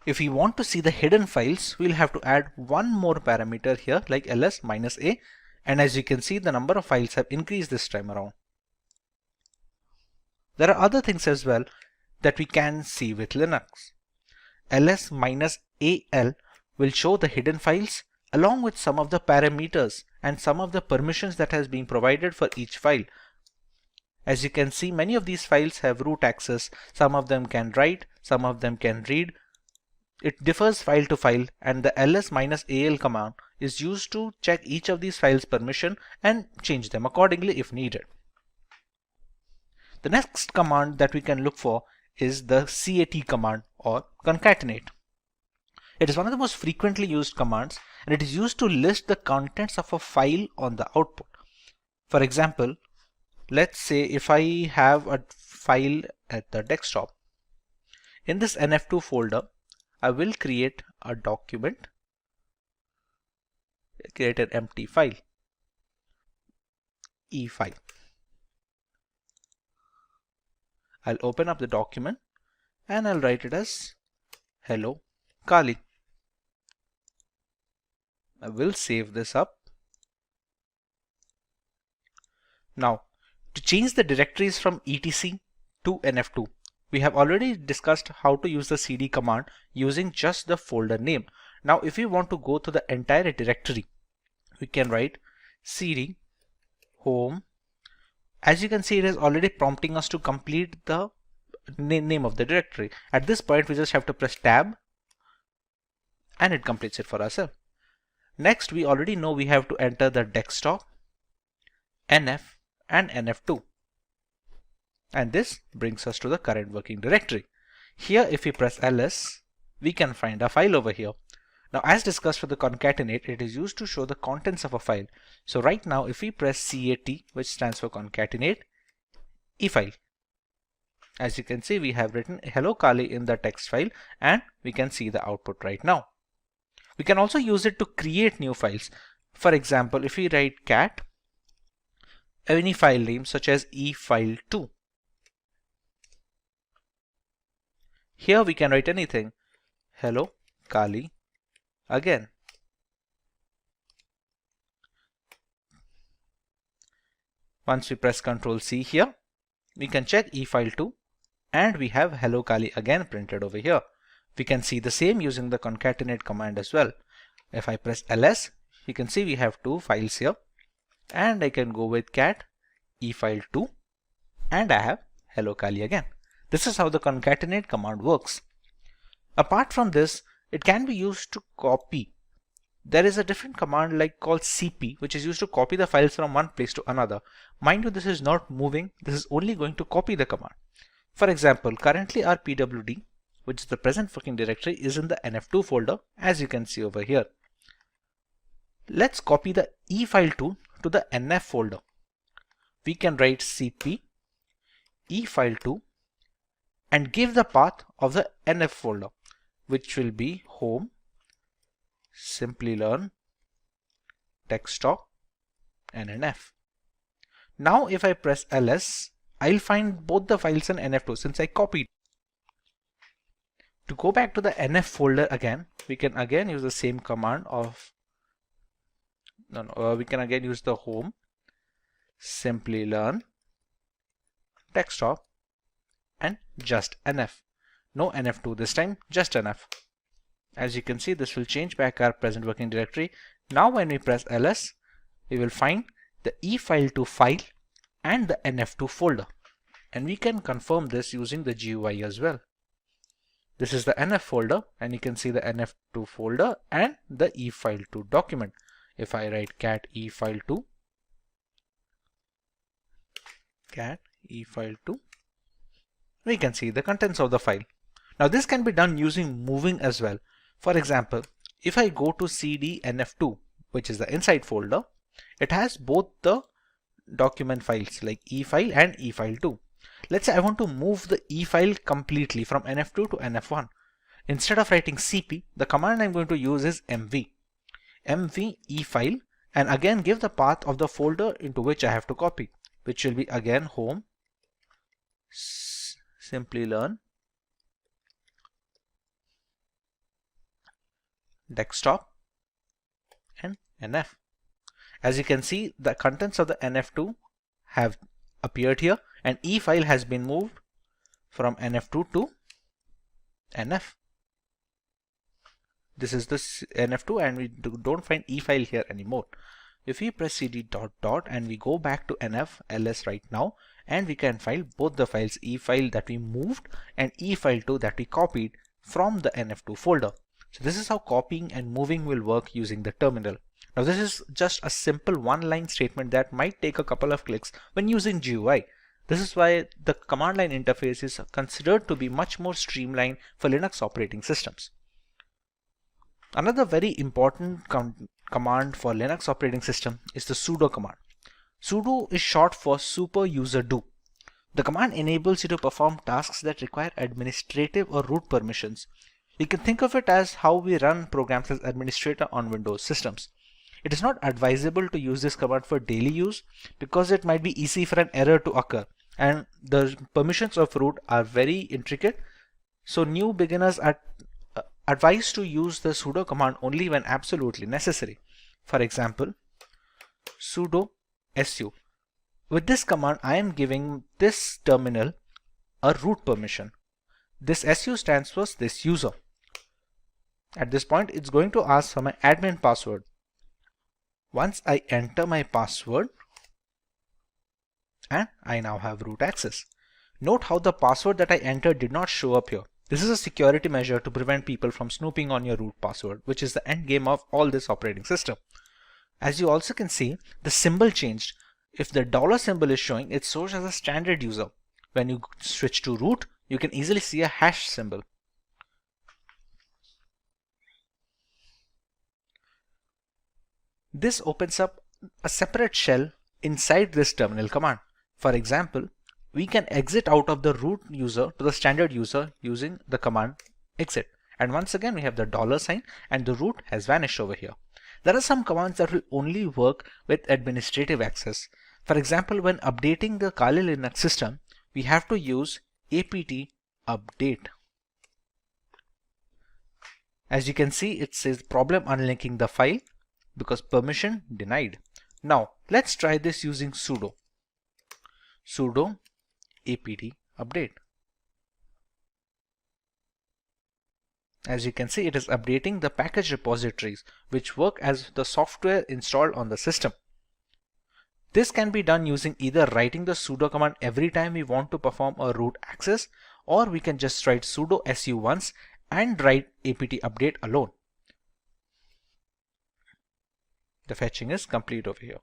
If we want to see the hidden files, we'll have to add one more parameter here like ls-a, and as you can see, the number of files have increased this time around. There are other things as well that we can see with Linux. ls-al will show the hidden files along with some of the parameters and some of the permissions that has been provided for each file. As you can see, many of these files have root access. Some of them can write, some of them can read. It differs file to file, and the ls-al command is used to check each of these files' permission and change them accordingly if needed. The next command that we can look for is the cat command or concatenate. It is one of the most frequently used commands, and it is used to list the contents of a file on the output. For example, let's say if I have a file at the desktop. In this nf2 folder, I will create a document, create an empty file, e-file. I'll open up the document and I'll write it as hello Kali. I will save this up. Now, to change the directories from etc to nf2, we have already discussed how to use the cd command using just the folder name. Now, if we want to go to the entire directory, we can write cd home. As you can see, it is already prompting us to complete the name of the directory. At this point, we just have to press tab and it completes it for ourselves. Next, we already know we have to enter the desktop, nf and nf2. And this brings us to the current working directory. Here, if we press ls, we can find a file over here. Now, as discussed for the concatenate, it is used to show the contents of a file. So right now, if we press cat, which stands for concatenate, e-file. As you can see, we have written hello Kali in the text file, and we can see the output right now. We can also use it to create new files. For example, if we write cat, any file name such as e-file2. Here we can write anything. Hello Kali again. Once we press Ctrl C here, we can check e-file2 and we have hello Kali again printed over here. We can see the same using the concatenate command as well. If I press ls, you can see we have two files here, and I can go with cat e-file2 and I have hello Kali again. This is how the concatenate command works. Apart from this, it can be used to copy. There is a different command like called cp, which is used to copy the files from one place to another. Mind you, this is not moving. This is only going to copy the command. For example, currently our pwd, which is the present working directory, is in the nf2 folder, as you can see over here. Let's copy the e-file2 to the nf folder. We can write cp e-file2 and give the path of the nf folder, which will be home, Simplilearn, desktop, and nf. Now if I press ls, I'll find both the files in nf2 since I copied. To go back to the nf folder again, we can again use the same command of we can again use the home, Simplilearn, desktop, and just nf. No nf2 this time, just nf. As you can see, this will change back our present working directory. Now when we press ls, we will find the e-file2 file and the nf2 folder, and we can confirm this using the GUI as well. This is the nf folder, and you can see the nf2 folder and the e-file2 document. If I write cat e-file2, we can see the contents of the file. Now this can be done using moving as well. For example, if I go to cd nf2, which is the inside folder, it has both the document files like e-file and e-file2. Let's say I want to move the e-file completely from nf2 to nf1. Instead of writing cp, the command I'm going to use is mv. mv e-file and again give the path of the folder into which I have to copy, which will be again home, Simplilearn, desktop, and NF. As you can see, the contents of the NF2 have appeared here, and E file has been moved from NF2 to NF. This is the NF2, and we don't find E file here anymore. If we press cd dot and we go back to NF ls right now, and we can find both the files, E file that we moved and E file 2 that we copied from the NF2 folder. So this is how copying and moving will work using the terminal. Now this is just a simple one-line statement that might take a couple of clicks when using GUI. This is why the command line interface is considered to be much more streamlined for Linux operating systems. Another very important command for Linux operating system is the sudo command. Sudo is short for super user do. The command enables you to perform tasks that require administrative or root permissions. You can think of it as how we run programs as administrator on Windows systems. It is not advisable to use this command for daily use because it might be easy for an error to occur, and the permissions of root are very intricate, so new beginners are advised to use the sudo command only when absolutely necessary. For example, sudo su. With this command, I am giving this terminal a root permission. This su stands for this user. At this point, it's going to ask for my admin password. Once I enter my password, and I now have root access. Note how the password that I entered did not show up here. This is a security measure to prevent people from snooping on your root password, which is the end game of all this operating system. As you also can see, the symbol changed. If the dollar symbol is showing, it shows as a standard user. When you switch to root, you can easily see a hash symbol. This opens up a separate shell inside this terminal command. For example, we can exit out of the root user to the standard user using the command exit. And once again, we have the dollar sign and the root has vanished over here. There are some commands that will only work with administrative access. For example, when updating the Kali Linux system, we have to use apt update. As you can see, it says problem unlinking the file because permission denied. Now let's try this using sudo apt update. As you can see, it is updating the package repositories which work as the software installed on the system. This can be done using either writing the sudo command every time we want to perform a root access, or we can just write sudo su once and write apt update alone. The fetching is complete over here.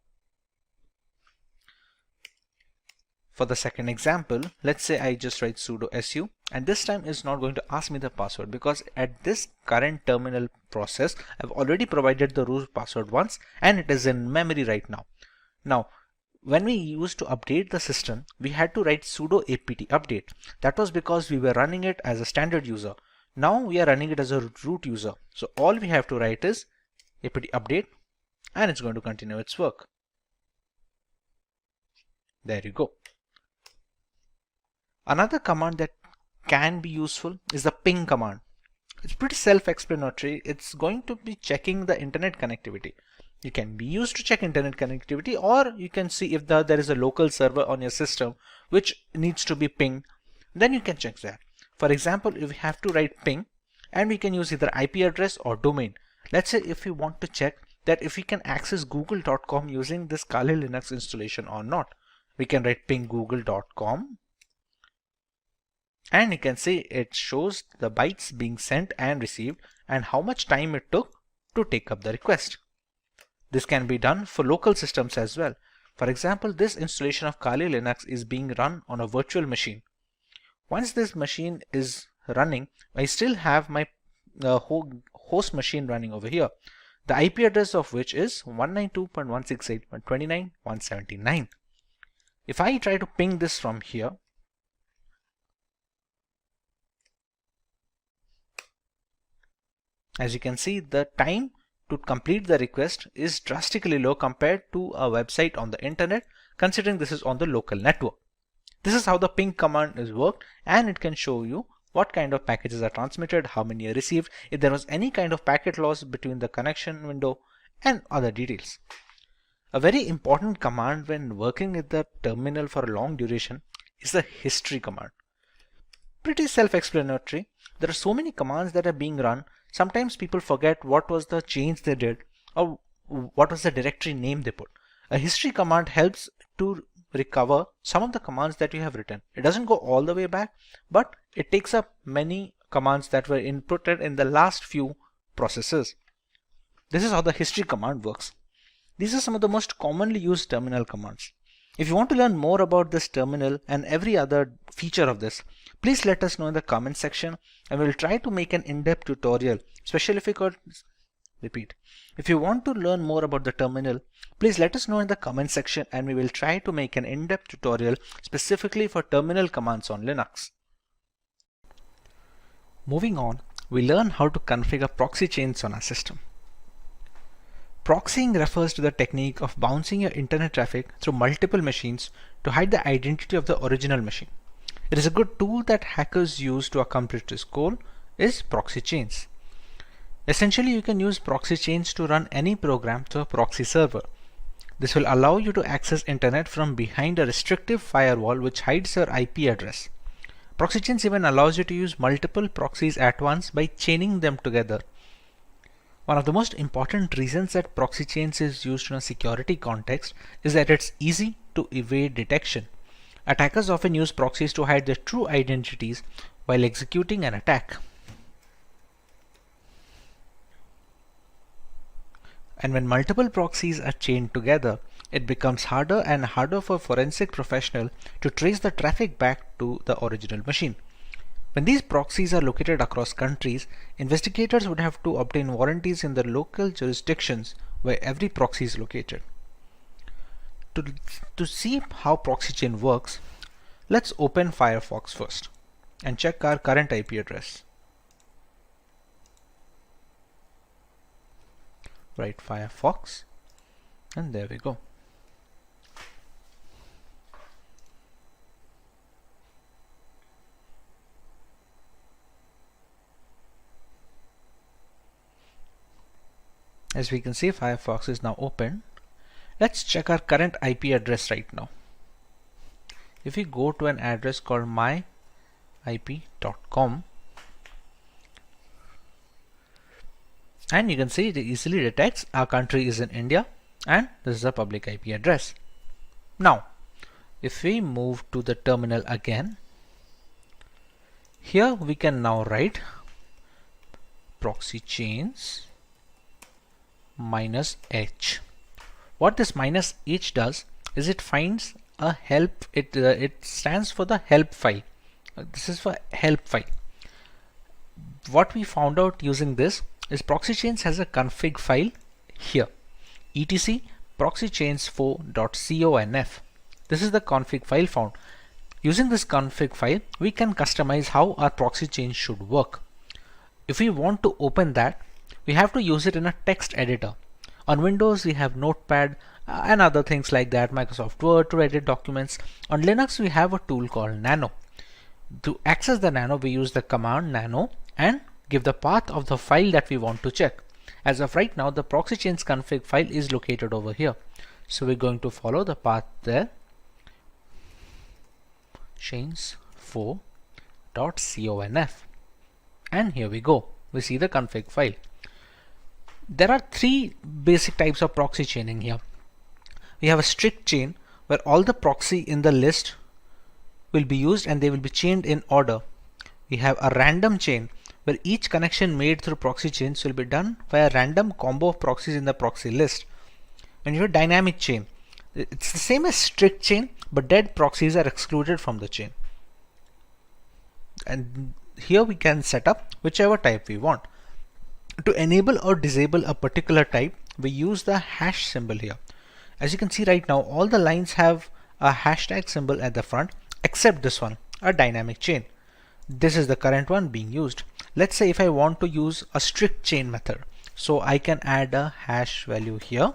For the second example, let's say I just write sudo su, and this time it's not going to ask me the password because at this current terminal process I've already provided the root password once and it is in memory right now. Now when we used to update the system, we had to write sudo apt update. That was because we were running it as a standard user. Now we are running it as a root user, so all we have to write is apt update and it's going to continue its work. There you go. Another command that can be useful is the ping command. It's pretty self-explanatory. It's going to be checking the internet connectivity. You can be used to check internet connectivity, or you can see if there is a local server on your system which needs to be pinged, then you can check that. For example, if we have to write ping, and we can use either IP address or domain. Let's say if we want to check that if we can access google.com using this Kali Linux installation or not, we can write ping google.com, and you can see it shows the bytes being sent and received and how much time it took to take up the request. This can be done for local systems as well. For example, this installation of Kali Linux is being run on a virtual machine. Once this machine is running, I still have my host machine running over here, the IP address of which is 192.168.129.179. If I try to ping this from here, as you can see, the time to complete the request is drastically low compared to a website on the internet, considering this is on the local network. This is how the ping command is worked, and it can show you what kind of packages are transmitted, how many are received, if there was any kind of packet loss between the connection window, and other details. A very important command when working with the terminal for a long duration is the history command. Pretty self-explanatory. There are so many commands that are being run, sometimes people forget what was the change they did or what was the directory name they put. A history command helps to recover some of the commands that you have written. It doesn't go all the way back, but it takes up many commands that were inputted in the last few processes. This is how the history command works. These are some of the most commonly used terminal commands. If you want to learn more about this terminal and every other feature of this, please let us know in the comment section, and we'll try to make an in-depth tutorial, especially if you could repeat. If you want to learn more about the terminal, please let us know in the comment section, and we will try to make an in-depth tutorial specifically for terminal commands on Linux. Moving on, we learn how to configure proxy chains on our system. Proxying refers to the technique of bouncing your internet traffic through multiple machines to hide the identity of the original machine. It is a good tool that hackers use to accomplish this goal is proxy chains. Essentially, you can use proxy chains to run any program to a proxy server. This will allow you to access internet from behind a restrictive firewall which hides your IP address. Proxy chains even allows you to use multiple proxies at once by chaining them together. One of the most important reasons that proxy chains is used in a security context is that it's easy to evade detection. Attackers often use proxies to hide their true identities while executing an attack. And when multiple proxies are chained together, it becomes harder and harder for a forensic professional to trace the traffic back to the original machine. When these proxies are located across countries, investigators would have to obtain warranties in the local jurisdictions where every proxy is located. To see how proxy chain works, let's open Firefox first and check our current IP address. Write Firefox, and there we go. As we can see, Firefox is now open. Let's check our current IP address right now. If we go to an address called myip.com, and you can see it easily detects our country is in India, and this is a public IP address. Now, if we move to the terminal again, here we can now write proxy chains -h. What this -h does is it finds a help. It stands for the help file. This is for help file. What we found out using this is proxy chains has a config file here, etc proxychains4.conf. This is the config file found. Using this config file, we can customize how our proxy chain should work. If we want to open that, we have to use it in a text editor. On Windows, we have Notepad and other things like that, Microsoft Word to edit documents. On Linux, we have a tool called Nano. To access the Nano, we use the command nano and give the path of the file that we want to check. As of right now, the proxy chains config file is located over here. So we're going to follow the path there. chains4.conf. And here we go. We see the config file. There are three basic types of proxy chaining here. We have a strict chain where all the proxy in the list will be used and they will be chained in order. We have a random chain where each connection made through proxy chains will be done by a random combo of proxies in the proxy list. And you have dynamic chain. It's the same as strict chain, but dead proxies are excluded from the chain. And here we can set up whichever type we want. To enable or disable a particular type, we use the hash symbol here. As you can see right now, all the lines have a hashtag symbol at the front, except this one, a dynamic chain. This is the current one being used. Let's say if I want to use a strict chain method. So I can add a hash value here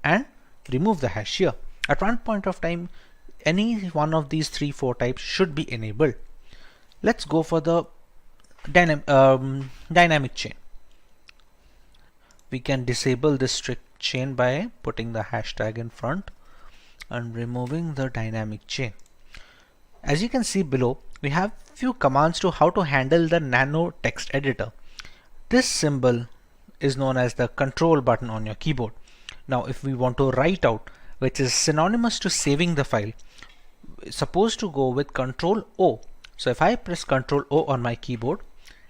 and remove the hash here. At one point of time, any one of these 3-4 types should be enabled. Let's go for the dynamic chain. We can disable this strict chain by putting the hashtag in front and removing the dynamic chain. As you can see below, we have few commands to how to handle the nano text editor. This symbol is known as the control button on your keyboard. Now if we want to write out, which is synonymous to saving the file, supposed to go with Control O. So if I press Control O on my keyboard,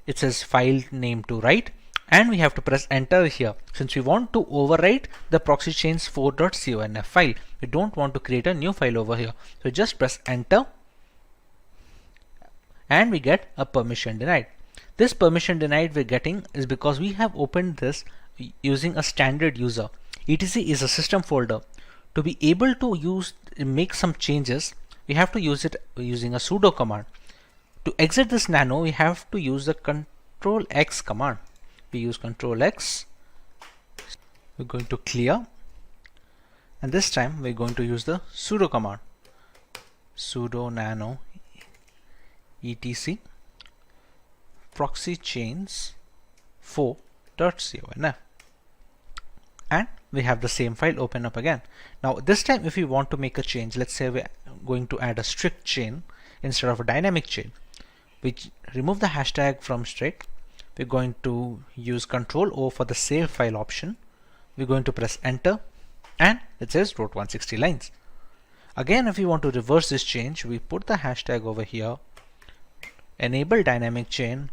it says file name to write, and we have to press enter here since we want to overwrite the proxy chains 4.conf file. We don't want to create a new file over here. So just press enter and we get a permission denied. This permission denied we're getting is because we have opened this using a standard user. etc is a system folder. To be able to make some changes, we have to use it using a sudo command. To exit this nano, we have to use the Control X command. We use Control X. We're going to clear, and this time we're going to use the sudo command. Sudo nano etc proxy chains 4.conf, and we have the same file open up again. Now this time if we want to make a change, let's say we're going to add a strict chain instead of a dynamic chain, we remove the hashtag from strict. We're going to use Control O for the save file option. We're going to press enter and it says wrote 160 lines. Again, if we want to reverse this change, we put the hashtag over here, enable dynamic chain,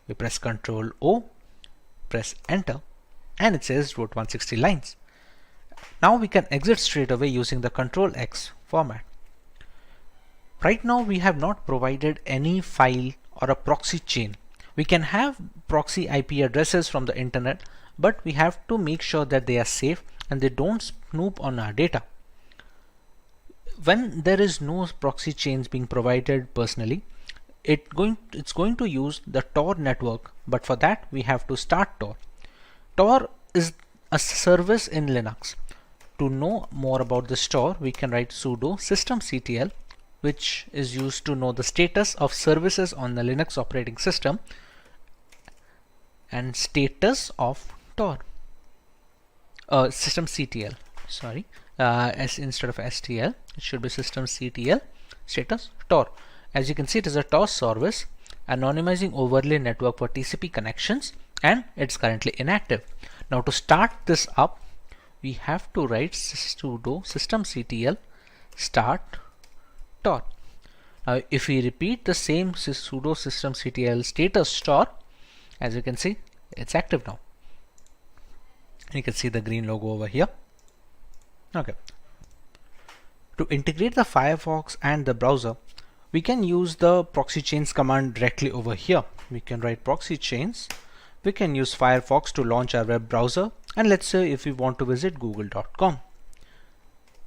we press Control O, press enter, and it says wrote 160 lines. Now we can exit straight away using the Control X format. Right now we have not provided any file or a proxy chain. We can have proxy IP addresses from the internet, but we have to make sure that they are safe and they don't snoop on our data. When there is no proxy chains being provided personally, it's going to use the Tor network, but for that we have to start Tor. Tor is a service in Linux. To know more about this Tor, we can write sudo systemctl, which is used to know the status of services on the Linux operating system, and status of Tor. Systemctl, sorry, instead of stl, it should be systemctl status Tor. As you can see, it is a Tor service, anonymizing overlay network for TCP connections, and it's currently inactive. Now to start this up, we have to write sudo systemctl start Tor. Now if we repeat the same sudo systemctl status Tor, as you can see, it's active now. You can see the green logo over here. Okay. To integrate the Firefox and the browser, we can use the proxy chains command directly over here. We can write proxy chains. We can use Firefox to launch our web browser, and let's say if we want to visit google.com.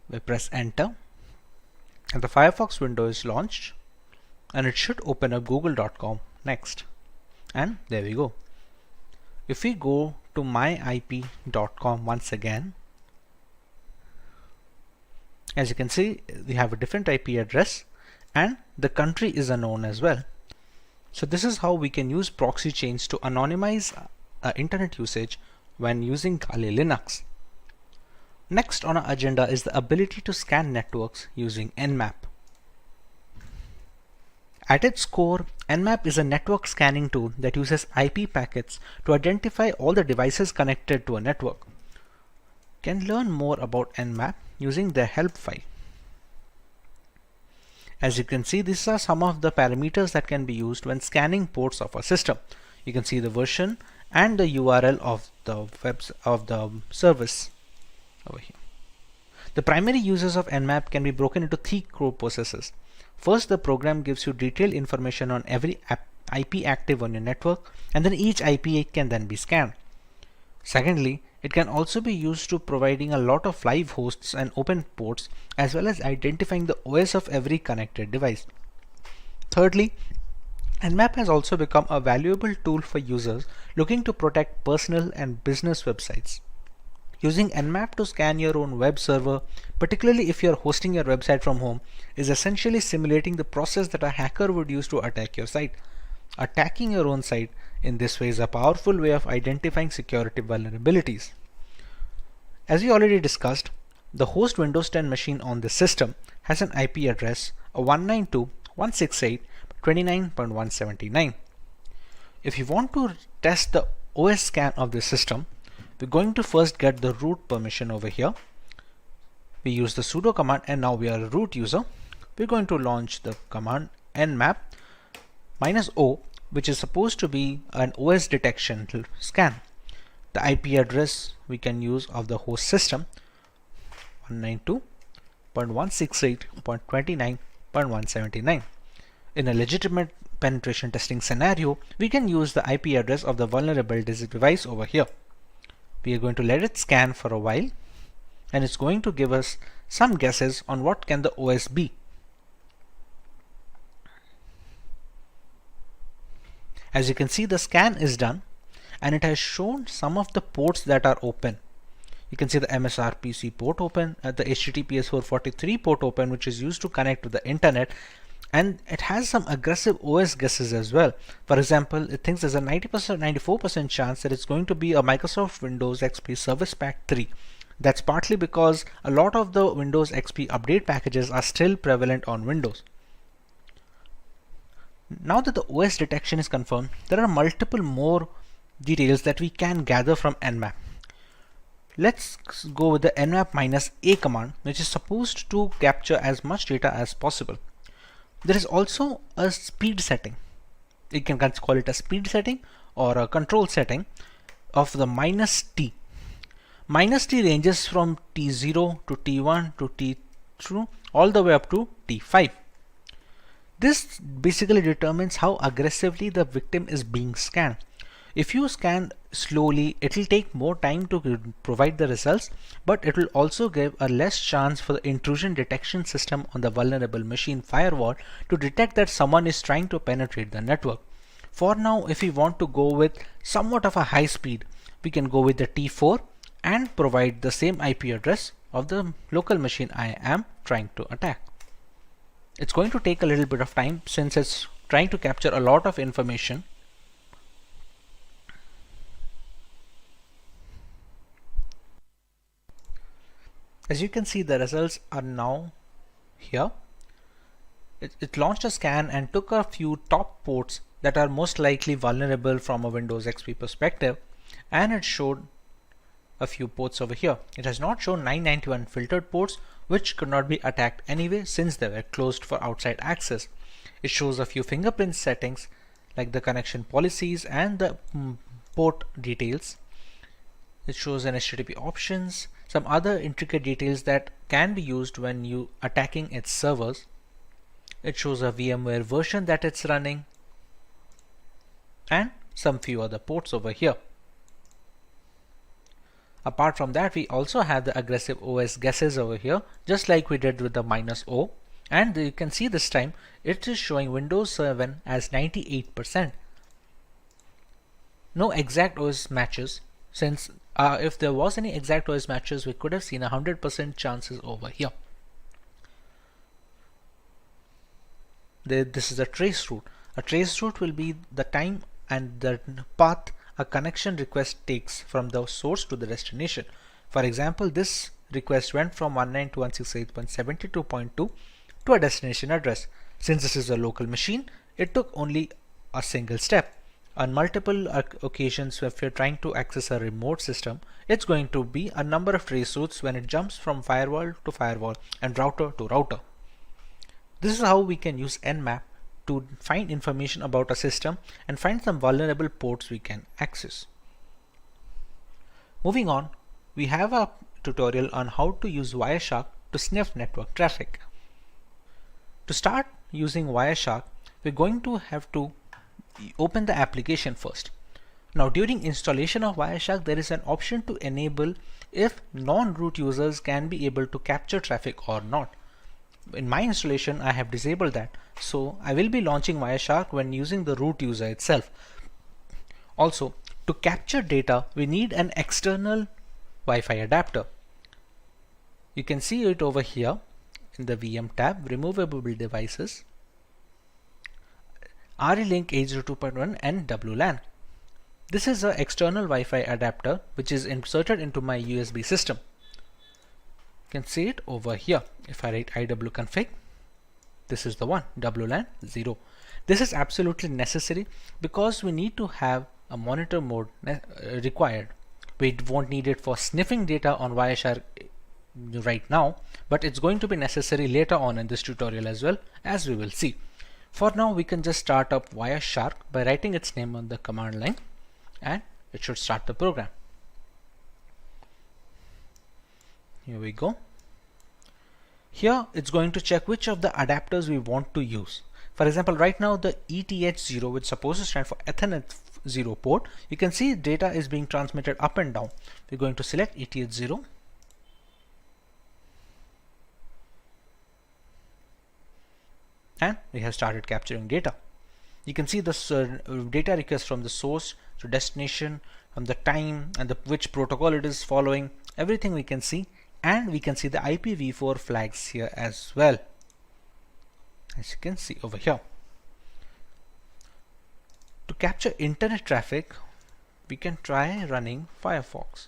We press enter and the Firefox window is launched, and it should open up google.com next. And there we go. If we go to myip.com once again, as you can see, we have a different IP address and the country is unknown as well. So this is how we can use proxy chains to anonymize internet usage when using Kali Linux. Next on our agenda is the ability to scan networks using Nmap. At its core, Nmap is a network scanning tool that uses IP packets to identify all the devices connected to a network. You can learn more about Nmap using their help file. As you can see, these are some of the parameters that can be used when scanning ports of a system. You can see the version and the URL of the service over here. The primary uses of Nmap can be broken into 3 core processes. First, the program gives you detailed information on every IP active on your network, and then each IP can then be scanned. Secondly, it can also be used to providing a lot of live hosts and open ports, as well as identifying the OS of every connected device. Thirdly, Nmap has also become a valuable tool for users looking to protect personal and business websites. Using Nmap to scan your own web server, particularly if you're hosting your website from home, is essentially simulating the process that a hacker would use to attack your site. Attacking your own site in this way is a powerful way of identifying security vulnerabilities. As we already discussed, the host Windows 10 machine on this system has an IP address of 192.168.29.179. If you want to test the OS scan of this system, we're going to first get the root permission over here. We use the sudo command, and now we are a root user. We're going to launch the command nmap -o, which is supposed to be an OS detection scan. The IP address we can use of the host system 192.168.29.179. In a legitimate penetration testing scenario, we can use the IP address of the vulnerable device over here. We are going to let it scan for a while, and it's going to give us some guesses on what can the OS be. As you can see, the scan is done, and it has shown some of the ports that are open. You can see the MSRPC port open, the HTTPS 443 port open, which is used to connect to the internet, and it has some aggressive OS guesses as well. For example, it thinks there's a 94% chance that it's going to be a Microsoft Windows XP Service Pack 3. That's partly because a lot of the Windows XP update packages are still prevalent on Windows. Now that the OS detection is confirmed, there are multiple more details that we can gather from nmap. Let's go with the nmap -a command, which is supposed to capture as much data as possible. There is also a speed setting. You can call it a speed setting or a control setting of the -t. -t ranges from T0 to T1 to T2 all the way up to T5. This basically determines how aggressively the victim is being scanned. If you scan slowly, it will take more time to provide the results, but it will also give a less chance for the intrusion detection system on the vulnerable machine firewall to detect that someone is trying to penetrate the network. For now, if we want to go with somewhat of a high speed, we can go with the T4 and provide the same IP address of the local machine I am trying to attack. It's going to take a little bit of time since it's trying to capture a lot of information. As you can see, the results are now here. It launched a scan and took a few top ports that are most likely vulnerable from a Windows XP perspective, and it showed a few ports over here. It has not shown 991 filtered ports, which could not be attacked anyway since they were closed for outside access. It shows a few fingerprint settings like the connection policies and the port details. It shows an HTTP options, some other intricate details that can be used when you attacking its servers. It shows a VMware version that it's running and some few other ports over here. Apart from that, we also have the aggressive OS guesses over here, just like we did with the -o, and you can see this time it is showing Windows 7 as 98%. No exact OS matches, since if there was any exact OS matches, we could have seen 100% chances over here. This is a trace route. A trace route will be the time and the path a connection request takes from the source to the destination. For example, this request went from 192.168.72.2 to a destination address. Since this is a local machine, it took only a single step. On multiple occasions, if you're trying to access a remote system, it's going to be a number of trace routes when it jumps from firewall to firewall and router to router. This is how we can use nmap to find information about a system and find some vulnerable ports we can access. Moving on, we have a tutorial on how to use Wireshark to sniff network traffic. To start using Wireshark, we're going to have to open the application first. Now, during installation of Wireshark, there is an option to enable if non-root users can be able to capture traffic or not. In my installation, I have disabled that. So I will be launching Wireshark when using the root user itself. Also, to capture data, we need an external Wi-Fi adapter. You can see it over here in the VM tab, removable devices, RE-Link 802.1 and WLAN. This is an external Wi-Fi adapter which is inserted into my USB system. You can see it over here. If I write iwconfig, this is the one, WLAN 0. This is absolutely necessary because we need to have a monitor mode required. We won't need it for sniffing data on Wireshark right now, but it's going to be necessary later on in this tutorial as well, as we will see. For now, we can just start up Wireshark by writing its name on the command line, and it should start the program. Here we go. Here it's going to check which of the adapters we want to use. For example, right now the ETH0, which is supposed to stand for Ethernet 0 port, you can see data is being transmitted up and down. We're going to select ETH0. And we have started capturing data. You can see the data request from the source to destination, from the time and which protocol it is following, everything we can see, and we can see the IPv4 flags here as well, as you can see over here. To capture internet traffic, we can try running Firefox.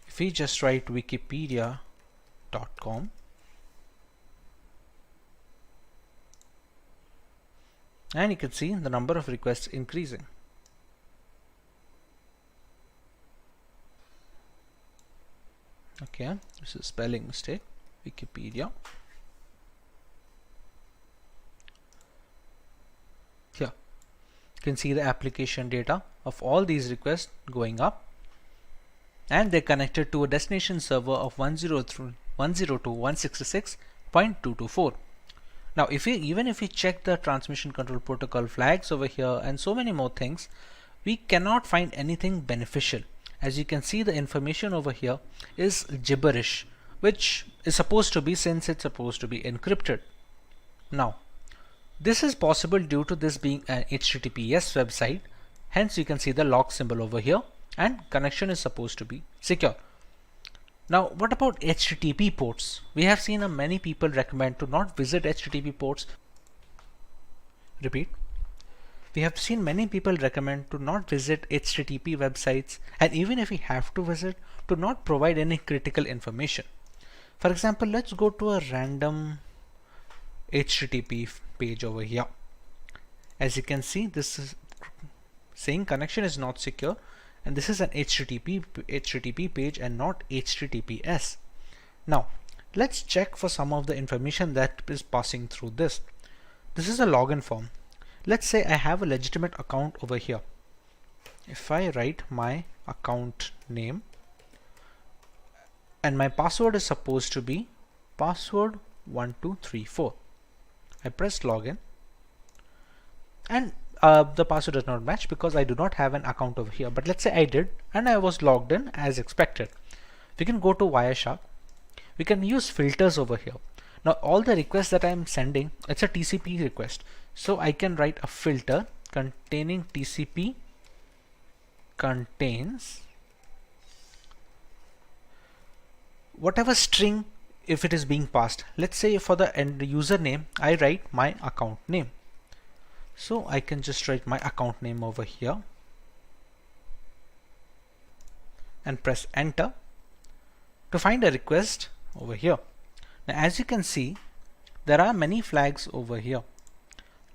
If we just write wikipedia.com, and you can see the number of requests increasing. Okay, this is spelling mistake. Wikipedia. Here you can see the application data of all these requests going up, and they're connected to a destination server of 102.166.224. Now even if we check the transmission control protocol flags over here and so many more things, we cannot find anything beneficial. As you can see, the information over here is gibberish, which is supposed to be, since it's supposed to be encrypted. Now this is possible due to this being an HTTPS website, hence you can see the log symbol over here, and connection is supposed to be secure. Now what about HTTP ports? We have seen many people recommend to not visit HTTP ports. Repeat. We have seen many people recommend to not visit HTTP websites, and even if we have to visit, to not provide any critical information. For example, let's go to a random HTTP page over here. As you can see, this is saying connection is not secure, and this is an HTTP page and not HTTPS. Now let's check for some of the information that is passing through this. This is a login form. Let's say I have a legitimate account over here. If I write my account name, and my password is supposed to be password 1234. I press login, and the password does not match because I do not have an account over here. But let's say I did, and I was logged in as expected. We can go to Wireshark. We can use filters over here. Now all the requests that I am sending, it's a TCP request, so I can write a filter containing TCP contains whatever string if it is being passed. Let's say for the end username, I write my account name. So I can just write my account name over here and press enter to find a request over here. Now as you can see, there are many flags over here.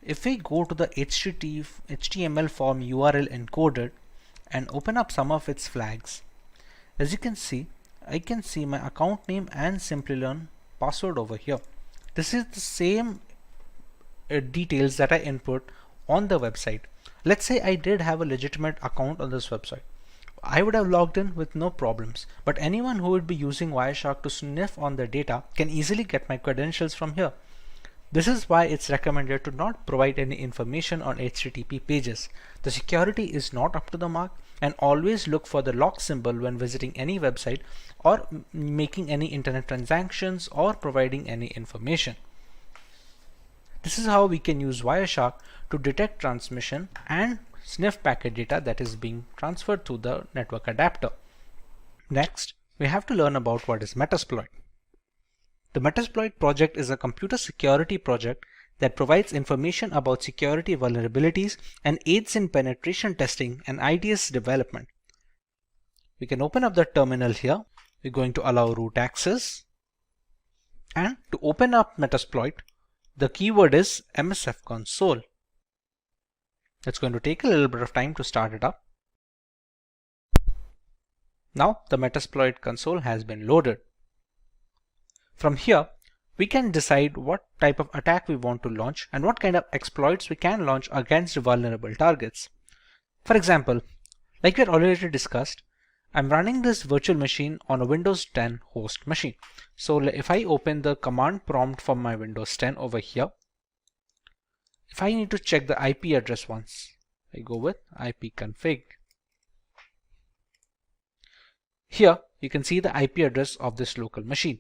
If we go to the HTML form URL encoded and open up some of its flags, as you can see, I can see my account name and Simplilearn password over here. This is the same details that I input on the website. Let's say I did have a legitimate account on this website. I would have logged in with no problems, but anyone who would be using Wireshark to sniff on the data can easily get my credentials from here. This is why it's recommended to not provide any information on HTTP pages. The security is not up to the mark, and always look for the lock symbol when visiting any website or making any internet transactions or providing any information. This is how we can use Wireshark to detect transmission and sniff packet data that is being transferred through the network adapter. Next, we have to learn about what is Metasploit. The Metasploit project is a computer security project that provides information about security vulnerabilities and aids in penetration testing and IDS development. We can open up the terminal here. We're going to allow root access. And to open up Metasploit, the keyword is MSF console. It's going to take a little bit of time to start it up. Now the Metasploit console has been loaded. From here, we can decide what type of attack we want to launch and what kind of exploits we can launch against vulnerable targets. For example, like we had already discussed, I'm running this virtual machine on a Windows 10 host machine. So if I open the command prompt from my Windows 10 over here, if I need to check the IP address once, I go with ipconfig. Here you can see the IP address of this local machine.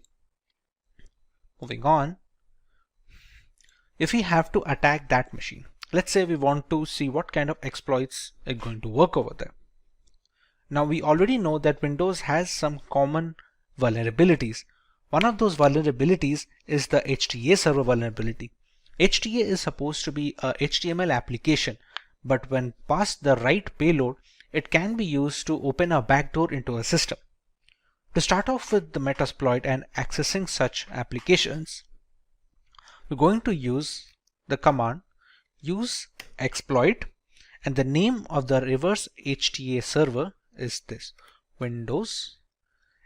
Moving on, if we have to attack that machine, let's say we want to see what kind of exploits are going to work over there. Now we already know that Windows has some common vulnerabilities. One of those vulnerabilities is the HTA server vulnerability. HTA is supposed to be a HTML application, but when passed the right payload, it can be used to open a backdoor into a system. To start off with the Metasploit and accessing such applications, we're going to use the command use exploit, and the name of the reverse HTA server is this Windows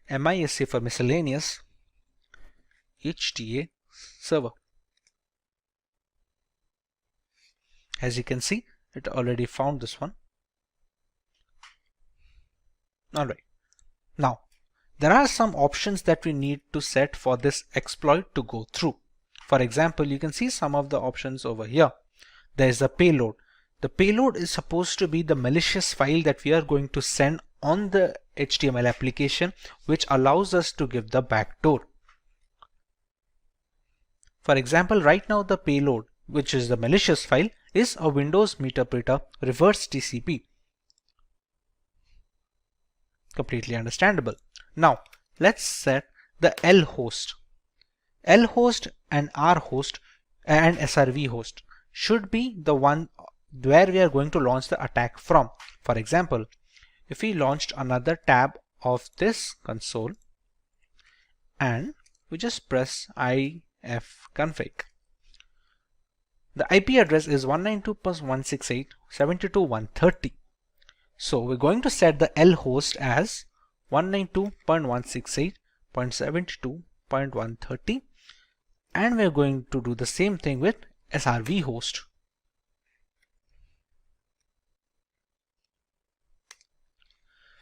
MISC for miscellaneous HTA server. As you can see, it already found this one. Alright, now there are some options that we need to set for this exploit to go through. For example, you can see some of the options over here. There is the payload. The payload is supposed to be the malicious file that we are going to send on the HTML application, which allows us to give the backdoor. For example, right now the payload, which is the malicious file, is a Windows Meterpreter reverse TCP. Completely understandable. Now let's set the L host. L host and R host and SRV host should be the one where we are going to launch the attack from. For example, if we launched another tab of this console and we just press ifconfig, the IP address is 192.168.72.130. So we're going to set the L host as 192.168.72.130, and we're going to do the same thing with SRV host.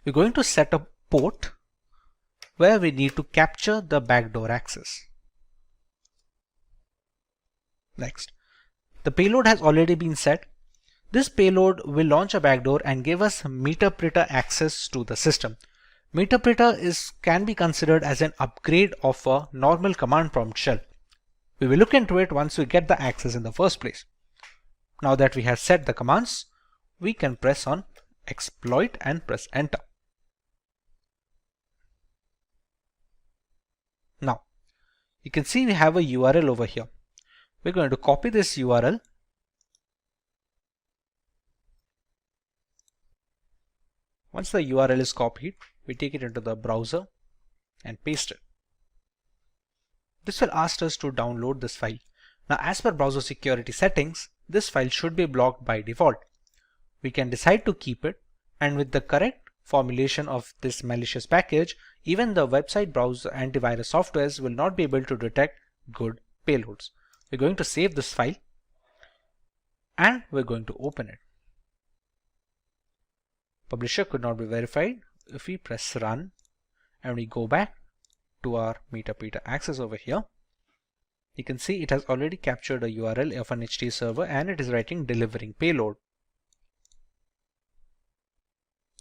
We're going to set a port where we need to capture the backdoor access. Next, the payload has already been set. This payload will launch a backdoor and give us Meterpreter access to the system. Meterpreter can be considered as an upgrade of a normal command prompt shell. We will look into it once we get the access in the first place. Now that we have set the commands, we can press on exploit and press enter. Now you can see we have a URL over here. We're going to copy this URL . Once the URL is copied, we take it into the browser and paste it. This will ask us to download this file. Now, as per browser security settings, this file should be blocked by default. We can decide to keep it, and with the correct formulation of this malicious package, even the website browser antivirus softwares will not be able to detect good payloads. We're going to save this file and we're going to open it. Publisher could not be verified. If we press run and we go back to our Meterpreter access over here, you can see it has already captured a URL of an HT server and it is writing delivering payload.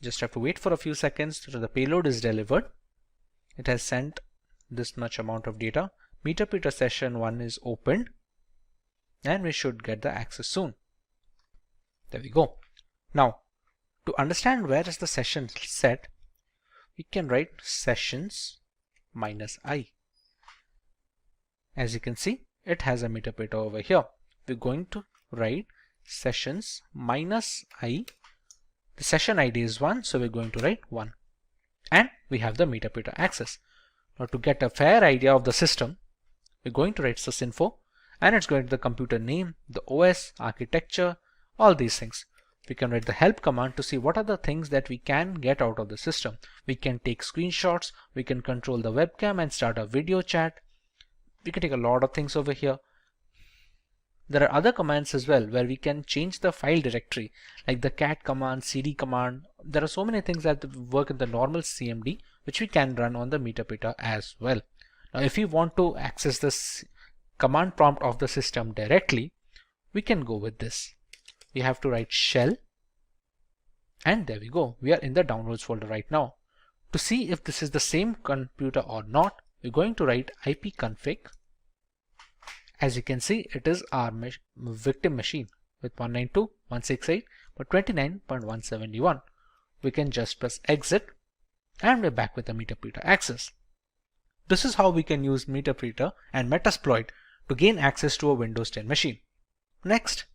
Just have to wait for a few seconds till the payload is delivered. It has sent this much amount of data. Meter session 1 is opened and we should get the access soon. There we go. Now, to understand where is the session set, we can write sessions minus I. As you can see, it has a meter over here. We're going to write sessions minus I. The session ID is 1, so we're going to write 1. And we have the meter access. Now to get a fair idea of the system, we're going to write sysinfo, and it's going to the computer name, the OS, architecture, all these things. We can write the help command to see what are the things that we can get out of the system. We can take screenshots, we can control the webcam and start a video chat. We can take a lot of things over here. There are other commands as well where we can change the file directory, like the cat command, cd command. There are so many things that work in the normal CMD which we can run on the meter as well. Now if we want to access this command prompt of the system directly, we can go with this. We have to write shell, and there we go. We are in the downloads folder right now. To see if this is the same computer or not, we're going to write ipconfig. As you can see, it is our victim machine with 192.168.29.171. We can just press exit and we're back with the meter access. This is how we can use meter and Metasploit to gain access to a Windows 10 machine. Next,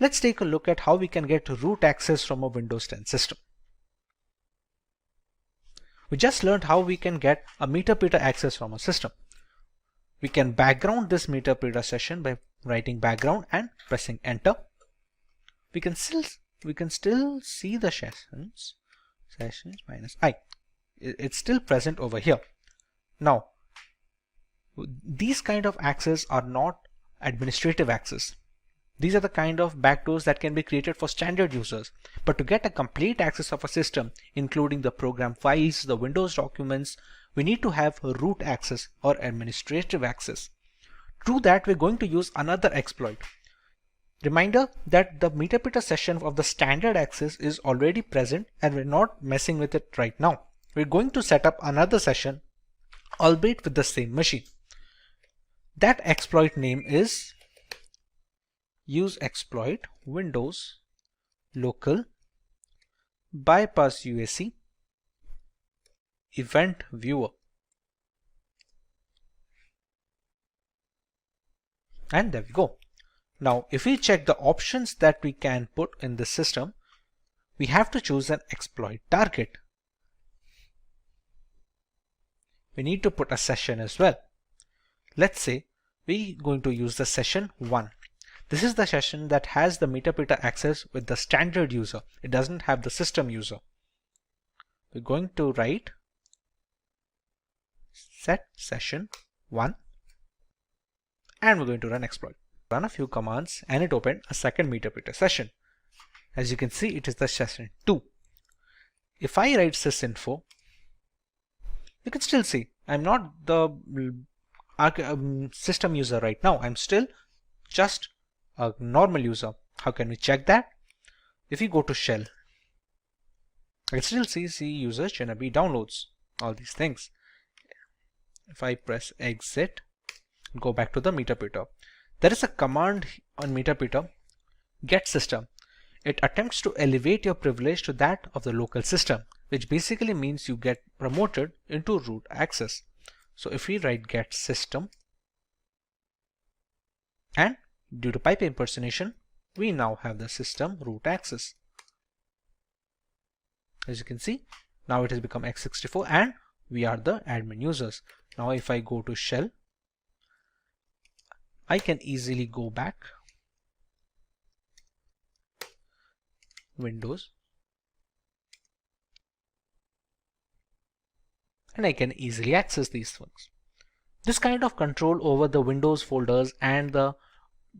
let's take a look at how we can get root access from a Windows 10 system. We just learned how we can get a meter access from a system. We can background this meter session by writing background and pressing enter. We can still see the sessions minus I. It's still present over here. Now, these kind of access are not administrative access. These are the kind of backdoors that can be created for standard users. But to get a complete access of a system, including the program files, the Windows documents, we need to have root access or administrative access. To do that, we're going to use another exploit. Reminder that the meter session of the standard access is already present and we're not messing with it right now. We're going to set up another session, albeit with the same machine. That exploit name is use exploit Windows local bypass UAC event viewer. And there we go. Now, if we check the options that we can put in the system, we have to choose an exploit target. We need to put a session as well. Let's say we're going to use the session 1. This is the session that has the meter access with the standard user. It doesn't have the system user. We're going to write set session 1 and we're going to run exploit. Run a few commands and it opened a second meter session. As you can see, it is the session 2. If I write sysinfo, you can still see I'm not the system user right now. I'm still just a normal user. How can we check that? If you go to shell, I can still see user Chinabi downloads, all these things. If I press exit, go back to the meter there is a command on meter get system. It attempts to elevate your privilege to that of the local system, which basically means you get promoted into root access. So if we write get system, and due to pipe impersonation, we now have the system root access. As you can see, now it has become x64 and we are the admin users. Now if I go to shell, I can easily go back, Windows, and I can easily access these things. This kind of control over the Windows folders and the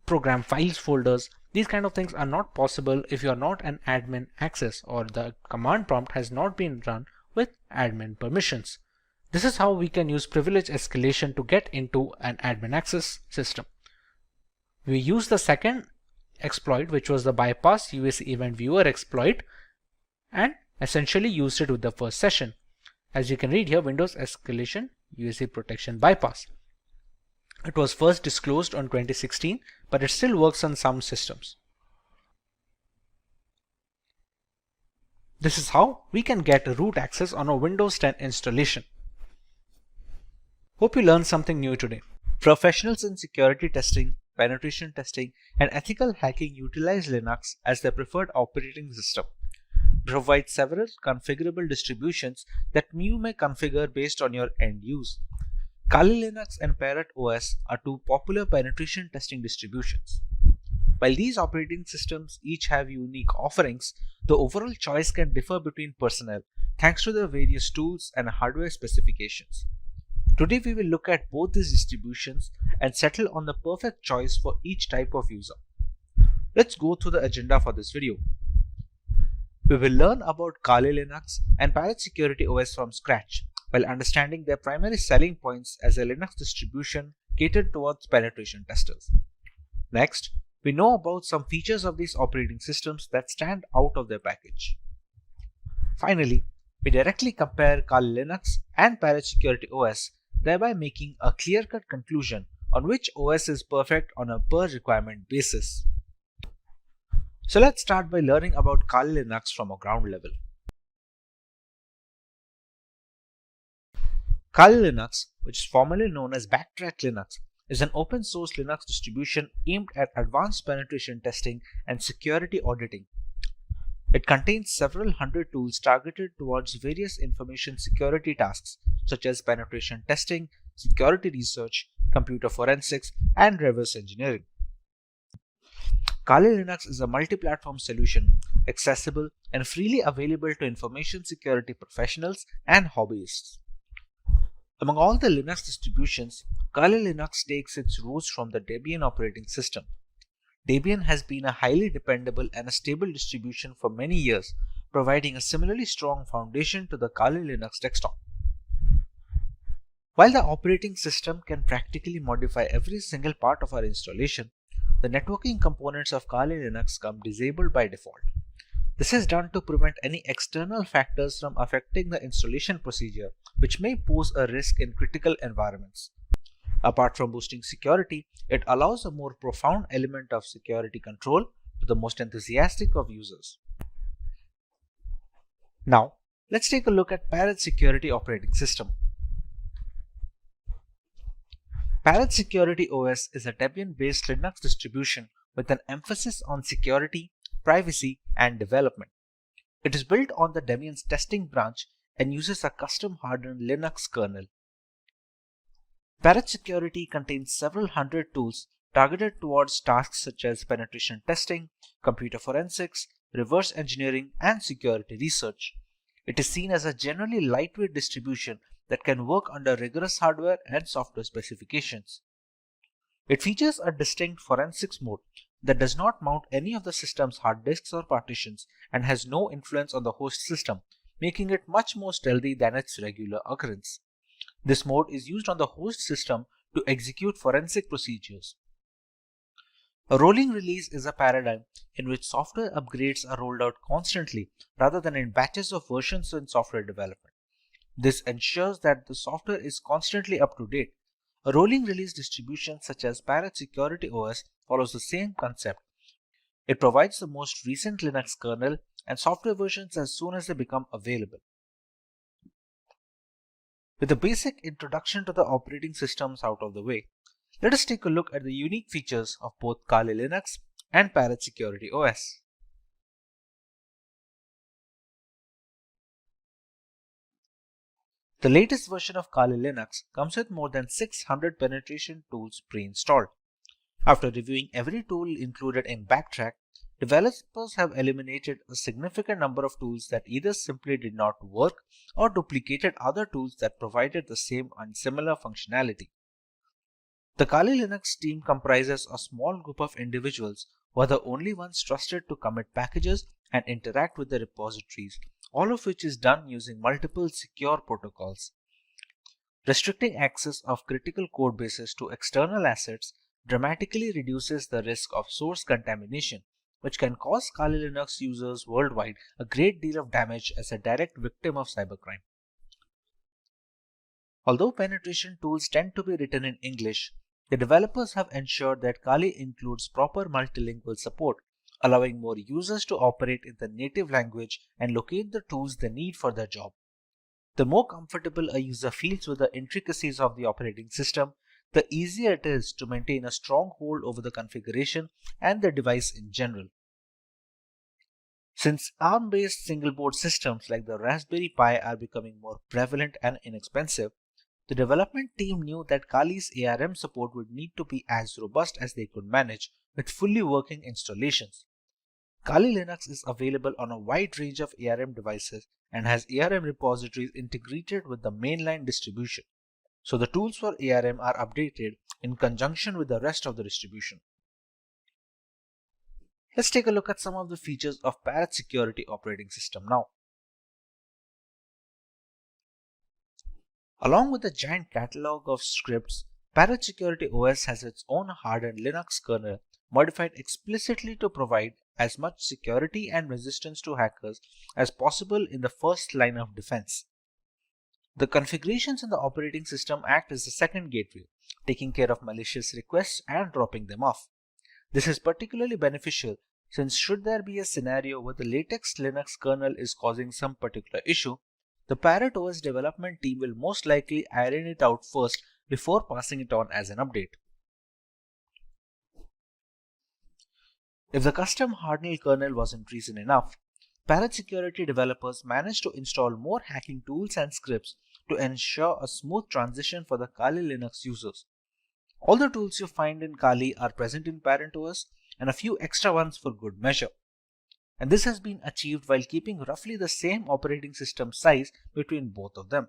program files folders, these kind of things are not possible if you are not an admin access or the command prompt has not been run with admin permissions. This is how we can use privilege escalation to get into an admin access system. We use the second exploit, which was the bypass UAC event viewer exploit, and essentially used it with the first session. As you can read here, Windows Escalation USA Protection Bypass. It was first disclosed on 2016, but it still works on some systems. This is how we can get root access on a Windows 10 installation. Hope you learned something new today. Professionals in security testing, penetration testing, and ethical hacking utilize Linux as their preferred operating system. It provides several configurable distributions that you may configure based on your end use. Kali Linux and Parrot OS are two popular penetration testing distributions. While these operating systems each have unique offerings, the overall choice can differ between personnel thanks to their various tools and hardware specifications. Today we will look at both these distributions and settle on the perfect choice for each type of user. Let's go through the agenda for this video. We will learn about Kali Linux and Parrot Security OS from scratch, while understanding their primary selling points as a Linux distribution catered towards penetration testers. Next, we know about some features of these operating systems that stand out of their package. Finally, we directly compare Kali Linux and Parrot Security OS, thereby making a clear-cut conclusion on which OS is perfect on a per-requirement basis. So let's start by learning about Kali Linux from a ground level. Kali Linux, which is formerly known as Backtrack Linux, is an open source Linux distribution aimed at advanced penetration testing and security auditing. It contains several hundred tools targeted towards various information security tasks such as penetration testing, security research, computer forensics, and reverse engineering. Kali Linux is a multi-platform solution, accessible and freely available to information security professionals and hobbyists. Among all the Linux distributions, Kali Linux takes its roots from the Debian operating system. Debian has been a highly dependable and a stable distribution for many years, providing a similarly strong foundation to the Kali Linux desktop. While the operating system can practically modify every single part of our installation, the networking components of Kali Linux come disabled by default. This is done to prevent any external factors from affecting the installation procedure, which may pose a risk in critical environments. Apart from boosting security, it allows a more profound element of security control to the most enthusiastic of users. Now, let's take a look at Parrot Security operating system. Parrot Security OS is a Debian-based Linux distribution with an emphasis on security, privacy, and development. It is built on the Debian's testing branch and uses a custom-hardened Linux kernel. Parrot Security contains several hundred tools targeted towards tasks such as penetration testing, computer forensics, reverse engineering, and security research. It is seen as a generally lightweight distribution that can work under rigorous hardware and software specifications. It features a distinct forensics mode that does not mount any of the system's hard disks or partitions and has no influence on the host system, making it much more stealthy than its regular occurrence. This mode is used on the host system to execute forensic procedures. A rolling release is a paradigm in which software upgrades are rolled out constantly rather than in batches of versions in software development. This ensures that the software is constantly up to date. A rolling release distribution such as Parrot Security OS follows the same concept. It provides the most recent Linux kernel and software versions as soon as they become available. With a basic introduction to the operating systems out of the way, let us take a look at the unique features of both Kali Linux and Parrot Security OS. The latest version of Kali Linux comes with more than 600 penetration tools pre-installed. After reviewing every tool included in Backtrack, developers have eliminated a significant number of tools that either simply did not work or duplicated other tools that provided the same and similar functionality. The Kali Linux team comprises a small group of individuals who are the only ones trusted to commit packages and interact with the repositories, all of which is done using multiple secure protocols. Restricting access of critical code bases to external assets dramatically reduces the risk of source contamination, which can cause Kali Linux users worldwide a great deal of damage as a direct victim of cybercrime. Although penetration tools tend to be written in English, the developers have ensured that Kali includes proper multilingual support, allowing more users to operate in the native language and locate the tools they need for their job. The more comfortable a user feels with the intricacies of the operating system, the easier it is to maintain a strong hold over the configuration and the device in general. Since ARM-based single-board systems like the Raspberry Pi are becoming more prevalent and inexpensive, the development team knew that Kali's ARM support would need to be as robust as they could manage with fully working installations. Kali Linux is available on a wide range of ARM devices and has ARM repositories integrated with the mainline distribution, so the tools for ARM are updated in conjunction with the rest of the distribution. Let's take a look at some of the features of Parrot Security operating system now. Along with a giant catalog of scripts, Parrot Security OS has its own hardened Linux kernel modified explicitly to provide as much security and resistance to hackers as possible in the first line of defense. The configurations in the operating system act as the second gateway, taking care of malicious requests and dropping them off. This is particularly beneficial since should there be a scenario where the latest Linux kernel is causing some particular issue, the Parrot OS development team will most likely iron it out first before passing it on as an update. If the custom hardened kernel wasn't reason enough, Parrot Security developers managed to install more hacking tools and scripts to ensure a smooth transition for the Kali Linux users. All the tools you find in Kali are present in Parrot OS and a few extra ones for good measure. And this has been achieved while keeping roughly the same operating system size between both of them.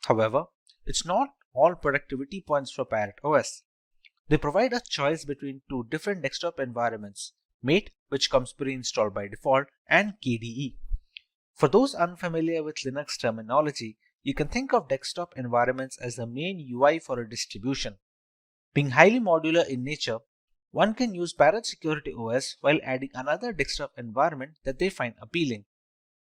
However, it's not all productivity points for Parrot OS. They provide a choice between two different desktop environments, Mate, which comes pre-installed by default, and KDE. For those unfamiliar with Linux terminology, you can think of desktop environments as the main UI for a distribution. Being highly modular in nature, one can use Parrot Security OS while adding another desktop environment that they find appealing.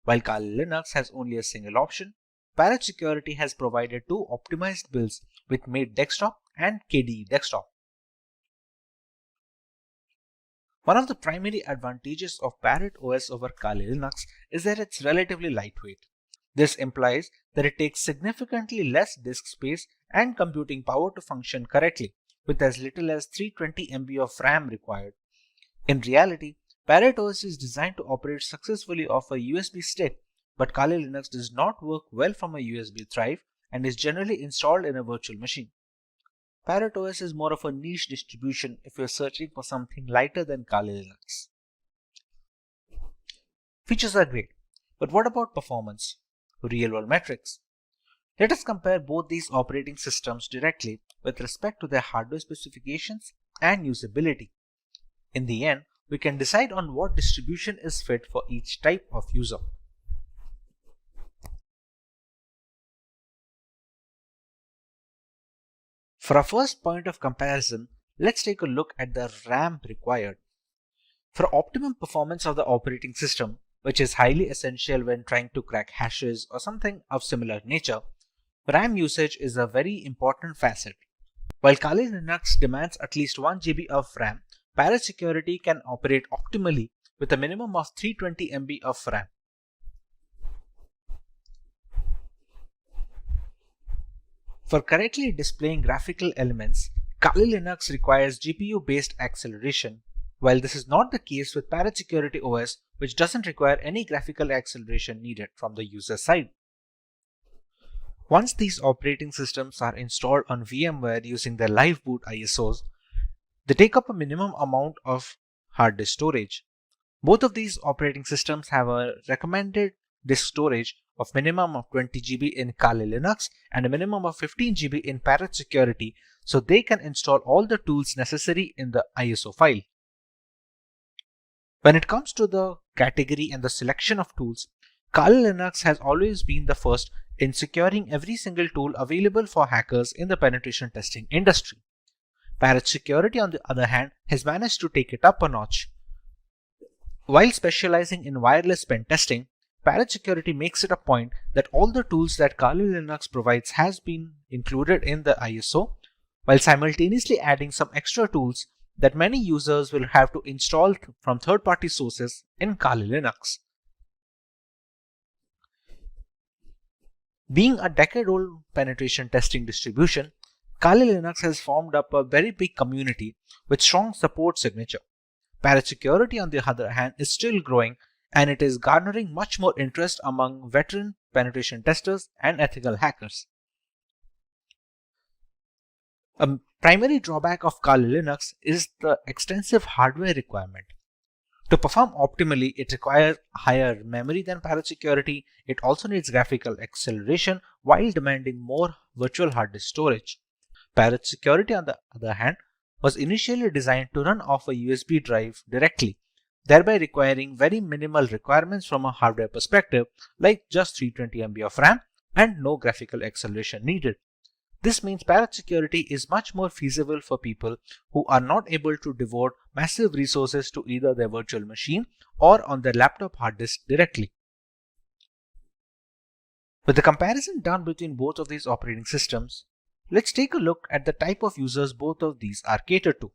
While Kali Linux has only a single option, Parrot Security has provided two optimized builds with Mate Desktop and KDE Desktop. One of the primary advantages of Parrot OS over Kali Linux is that it's relatively lightweight. This implies that it takes significantly less disk space and computing power to function correctly, with as little as 320 MB of RAM required. In reality, Parrot OS is designed to operate successfully off a USB stick, but Kali Linux does not work well from a USB drive and is generally installed in a virtual machine. Parrot OS is more of a niche distribution if you're searching for something lighter than Kali Linux. Features are great, but what about performance? Real-world metrics. Let us compare both these operating systems directly with respect to their hardware specifications and usability. In the end, we can decide on what distribution is fit for each type of user. For our first point of comparison, let's take a look at the RAM required. For optimum performance of the operating system, which is highly essential when trying to crack hashes or something of similar nature, RAM usage is a very important facet. While Kali Linux demands at least 1 GB of RAM, Parrot Security can operate optimally with a minimum of 320 MB of RAM. For correctly displaying graphical elements, Kali Linux requires GPU-based acceleration, while this is not the case with Parrot Security OS, which doesn't require any graphical acceleration needed from the user side. Once these operating systems are installed on VMware using their live boot ISOs, they take up a minimum amount of hard disk storage. Both of these operating systems have a recommended disk storage of minimum of 20 GB in Kali Linux and a minimum of 15 GB in Parrot Security, so they can install all the tools necessary in the ISO file. When it comes to the category and the selection of tools, Kali Linux has always been the first in securing every single tool available for hackers in the penetration testing industry. Parrot Security, on the other hand, has managed to take it up a notch. While specializing in wireless pen testing, Parrot Security makes it a point that all the tools that Kali Linux provides has been included in the ISO, while simultaneously adding some extra tools that many users will have to install from third-party sources in Kali Linux. Being a decade-old penetration testing distribution, Kali Linux has formed up a very big community with strong support signature. Parrot Security, on the other hand, is still growing, and it is garnering much more interest among veteran penetration testers and ethical hackers. A primary drawback of Kali Linux is the extensive hardware requirement. To perform optimally, it requires higher memory than Parrot Security. It also needs graphical acceleration while demanding more virtual hard disk storage. Parrot Security, on the other hand, was initially designed to run off a USB drive directly, thereby requiring very minimal requirements from a hardware perspective, like just 320 MB of RAM and no graphical acceleration needed. This means Parrot Security is much more feasible for people who are not able to devote massive resources to either their virtual machine or on their laptop hard disk directly. With the comparison done between both of these operating systems, let's take a look at the type of users both of these are catered to.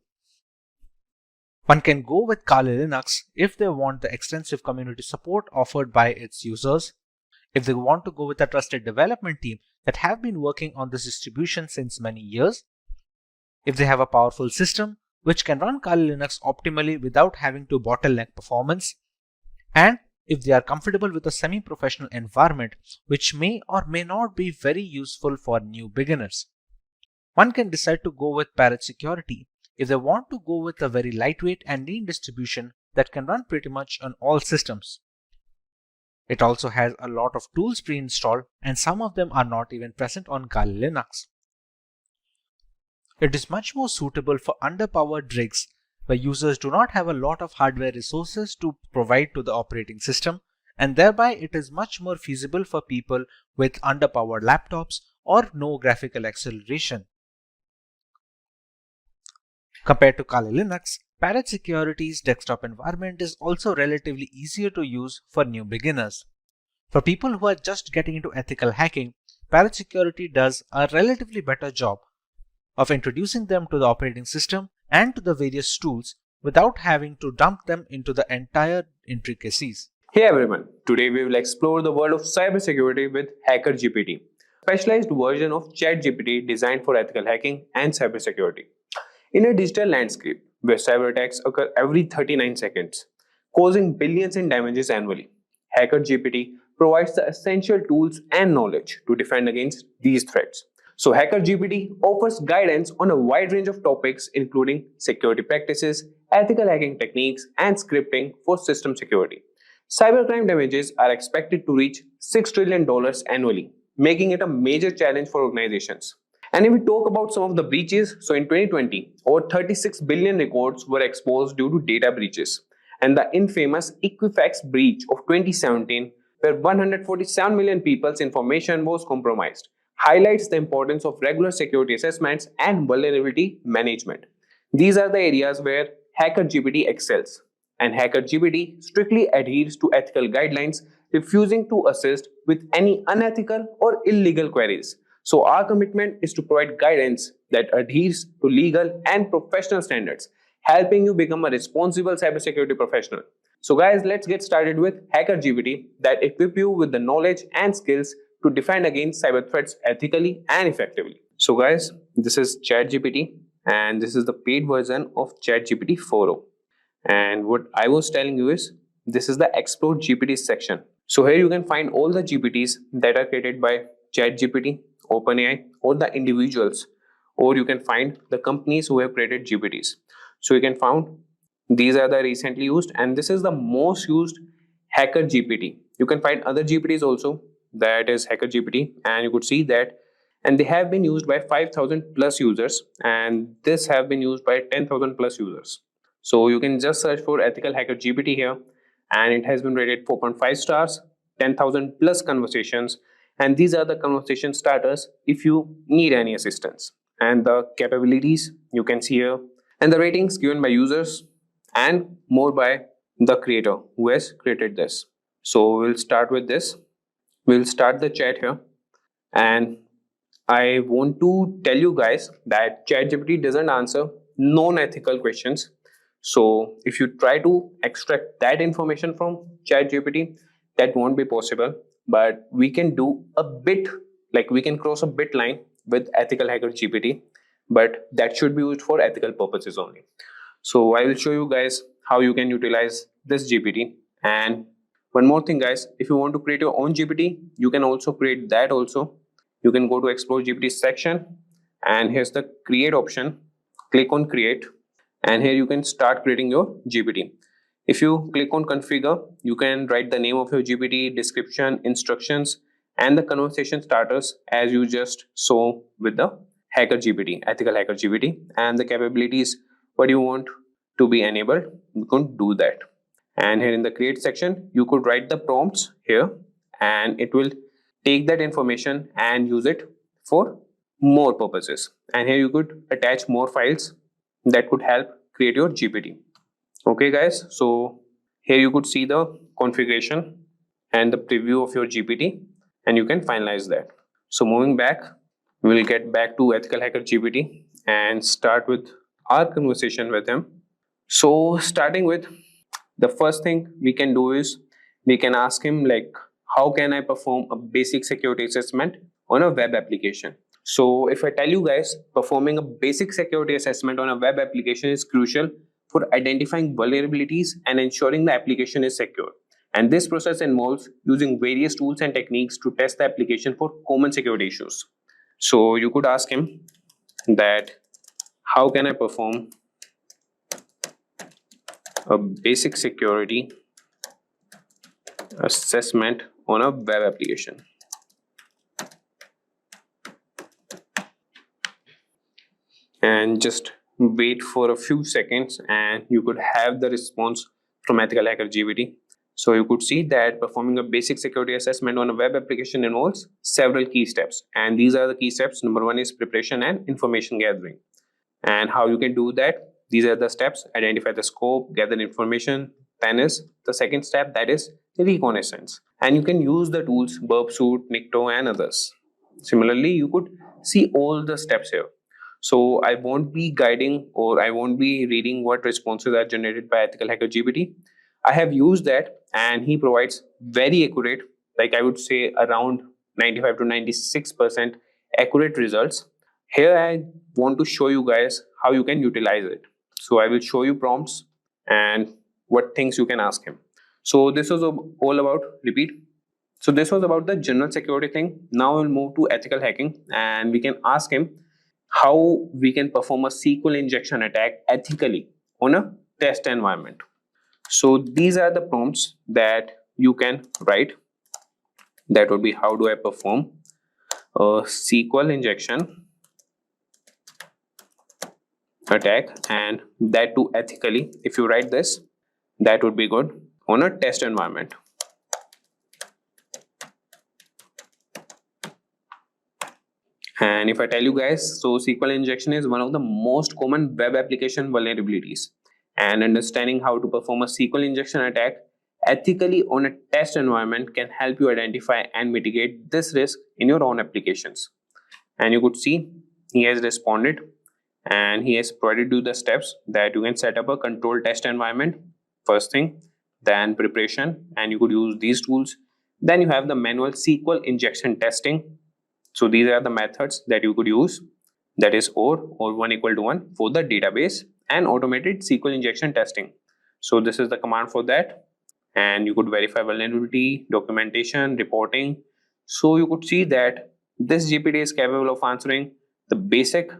One can go with Kali Linux if they want the extensive community support offered by its users, if they want to go with a trusted development team that have been working on this distribution since many years, if they have a powerful system which can run Kali Linux optimally without having to bottleneck performance, and if they are comfortable with a semi-professional environment which may or may not be very useful for new beginners. One can decide to go with Parrot Security if they want to go with a very lightweight and lean distribution that can run pretty much on all systems. It also has a lot of tools pre-installed, and some of them are not even present on Kali Linux. It is much more suitable for underpowered rigs where users do not have a lot of hardware resources to provide to the operating system, and thereby it is much more feasible for people with underpowered laptops or no graphical acceleration. Compared to Kali Linux, Parrot Security's desktop environment is also relatively easier to use for new beginners. For people who are just getting into ethical hacking, Parrot Security does a relatively better job of introducing them to the operating system and to the various tools without having to dump them into the entire intricacies. Hey everyone, today we will explore the world of cybersecurity with Hacker GPT, a specialized version of ChatGPT designed for ethical hacking and cybersecurity. In a digital landscape where cyber attacks occur every 39 seconds, causing billions in damages annually, Hacker GPT provides the essential tools and knowledge to defend against these threats. So Hacker GPT offers guidance on a wide range of topics including security practices, ethical hacking techniques, and scripting for system security. Cybercrime damages are expected to reach $6 trillion annually, making it a major challenge for organizations. And if we talk about some of the breaches, so in 2020, over 36 billion records were exposed due to data breaches. And the infamous Equifax breach of 2017, where 147 million people's information was compromised, highlights the importance of regular security assessments and vulnerability management. These are the areas where Hacker GPT excels, and Hacker GPT strictly adheres to ethical guidelines, refusing to assist with any unethical or illegal queries. So our commitment is to provide guidance that adheres to legal and professional standards, helping you become a responsible cybersecurity professional. So guys, let's get started with Hacker GPT that equip you with the knowledge and skills to defend against cyber threats ethically and effectively. So guys, this is ChatGPT and this is the paid version of ChatGPT 4.0. And what I was telling you is, this is the Explore GPT section. So here you can find all the GPTs that are created by ChatGPT, OpenAI, or the individuals, or you can find the companies who have created GPTs. So you can find these are the recently used, and this is the most used Hacker GPT. You can find other GPTs also, that is Hacker GPT, and you could see that, and they have been used by 5,000 plus users, and this have been used by 10,000 plus users. So you can just search for Ethical Hacker GPT here, and it has been rated 4.5 stars, 10,000 plus conversations, and these are the conversation starters if you need any assistance. and the capabilities you can see here, and the ratings given by users and more by the creator who has created this. So we'll start with this. We'll start the chat here, and I want to tell you guys that ChatGPT doesn't answer non-ethical questions. So if you try to extract that information from ChatGPT, that won't be possible. But we can do a bit, like we can cross a bit line with EthicalHacker GPT, but that should be used for ethical purposes only. So I will show you guys how you can utilize this GPT. And one more thing, guys, if you want to create your own GPT, you can also create that also. You can go to Explore GPT section, and here's the create option. Click on create, and here you can start creating your GPT. If you click on configure, you can write the name of your GPT, description, instructions, and the conversation starters as you just saw with the Hacker GPT, EthicalHacker GPT, and the capabilities what you want to be enabled. You can do that. And here in the create section, you could write the prompts here, and it will take that information and use it for more purposes. And here you could attach more files that could help create your GPT. Okay guys, so here you could see the configuration and the preview of your GPT, and you can finalize that. So moving back, we'll get back to EthicalHacker GPT and start with our conversation with him. So starting with, the first thing we can do is we can ask him like, how can I perform a basic security assessment on a web application? So if I tell you guys, performing a basic security assessment on a web application is crucial for identifying vulnerabilities and ensuring the application is secure. And this process involves using various tools and techniques to test the application for common security issues. So you could ask him that, how can I perform a basic security assessment on a web application? And just wait for a few seconds, and you could have the response from EthicalHacker GPT. So you could see that performing a basic security assessment on a web application involves several key steps, and these are the key steps. Number one is preparation and information gathering. And how you can do that, these are the steps: identify the scope, gather information. Then is the second step, that is reconnaissance, and you can use the tools Burpsuit, Nikto, and others. Similarly, you could see all the steps here. So I won't be guiding, or I won't be reading what responses are generated by EthicalHacker GPT. I have used that, and he provides very accurate, like I would say around 95 to 96% accurate results. Here I want to show you guys how you can utilize it. So I will show you prompts and what things you can ask him. So this was all about, repeat. So this was about the general security thing. Now we'll move to ethical hacking, and we can ask him how we can perform a SQL injection attack ethically on a test environment. So these are the prompts that you can write. That would be, how do I perform a SQL injection attack, and that too ethically. If you write this, that would be good on a test environment. And if I tell you guys, so SQL injection is one of the most common web application vulnerabilities, and understanding how to perform a SQL injection attack ethically on a test environment can help you identify and mitigate this risk in your own applications. And you could see he has responded, and he has provided you the steps that you can set up a control test environment first thing, then preparation, and you could use these tools. Then you have the manual SQL injection testing. So these are the methods that you could use, that is or 1 equal to 1 for the database, and automated SQL injection testing. So this is the command for that, and you could verify vulnerability, documentation, reporting. So you could see that this GPT is capable of answering the basic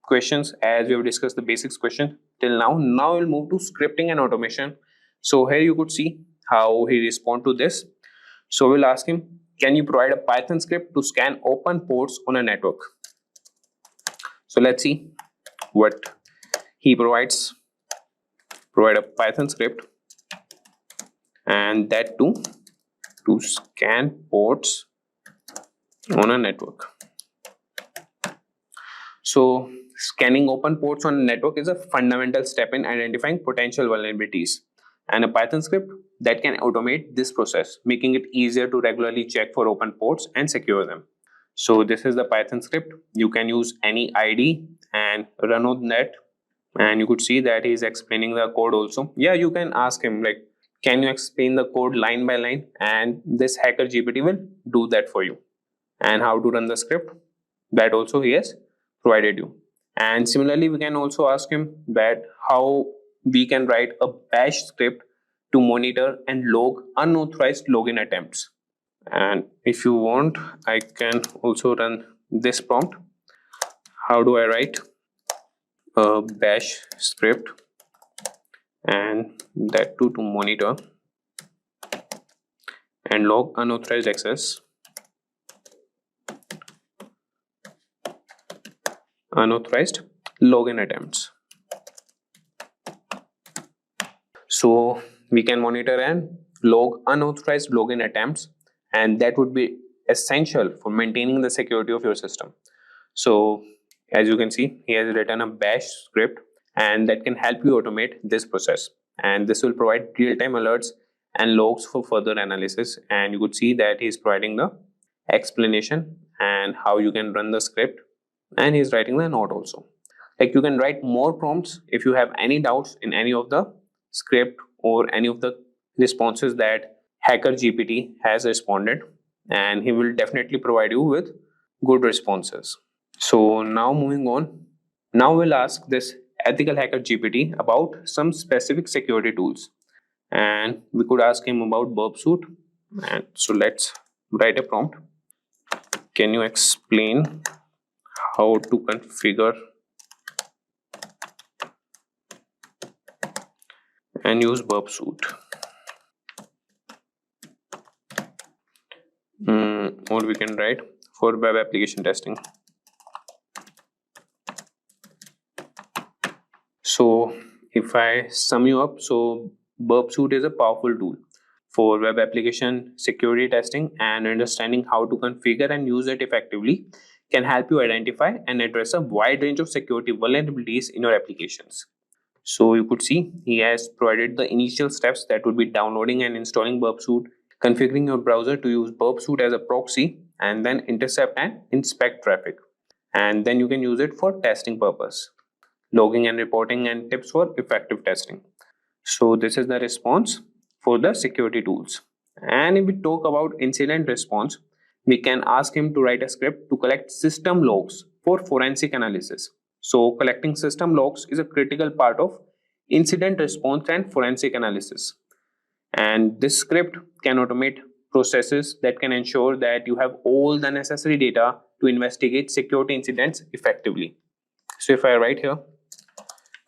questions, as we have discussed the basics question till now. Now we'll move to scripting and automation. So here you could see how he respond to this. So we'll ask him, can you provide a Python script to scan open ports on a network? So let's see what he provides. Provide a Python script, and that too to scan ports on a network. So scanning open ports on a network is a fundamental step in identifying potential vulnerabilities, and a Python script that can automate this process, making it easier to regularly check for open ports and secure them. So this is the Python script. You can use any ID and run on that, and you could see that he's explaining the code also. Yeah, you can ask him like, can you explain the code line by line, and this hacker GPT will do that for you. And how to run the script, that also he has provided you. And similarly, we can also ask him that how we can write a bash script to monitor and log unauthorized login attempts. And if you want, I can also run this prompt. How do I write a bash script, and that too to monitor and log unauthorized access, unauthorized login attempts. So we can monitor and log unauthorized login attempts, and that would be essential for maintaining the security of your system. So as you can see, he has written a bash script, and that can help you automate this process, and this will provide real-time alerts and logs for further analysis. And you could see that he's providing the explanation and how you can run the script, and he's writing the note also. Like, you can write more prompts if you have any doubts in any of the script or any of the responses that hacker GPT has responded, and he will definitely provide you with good responses. So now moving on, now we'll ask this ethical hacker GPT about some specific security tools, and we could ask him about burp suit. And so let's write a prompt. Can you explain how to configure and use burp suit? Or we can write for web application testing. So if I sum you up, so burp suit is a powerful tool for web application security testing, and understanding how to configure and use it effectively can help you identify and address a wide range of security vulnerabilities in your applications. So you could see he has provided the initial steps, that would be downloading and installing burp suit, configuring your browser to use burp suit as a proxy, and then intercept and inspect traffic, and then you can use it for testing purpose, logging and reporting, and tips for effective testing. So this is the response for the security tools. And if we talk about incident response, we can ask him to write a script to collect system logs for forensic analysis. So collecting system logs is a critical part of incident response and forensic analysis. And this script can automate processes that can ensure that you have all the necessary data to investigate security incidents effectively. So if I write here,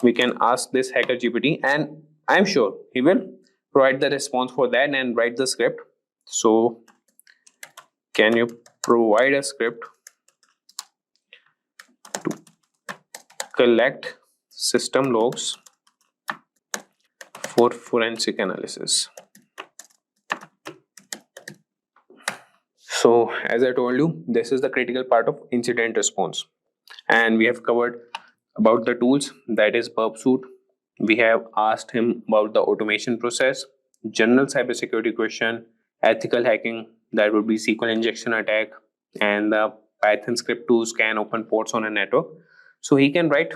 we can ask this hacker GPT, and I'm sure he will provide the response for that and write the script. So can you provide a script to collect system logs for forensic analysis? So as I told you, this is the critical part of incident response, and we have covered about the tools, that is burp suit. We have asked him about the automation process, general cybersecurity question, ethical hacking, that would be SQL injection attack, and the Python script to scan open ports on a network. So he can write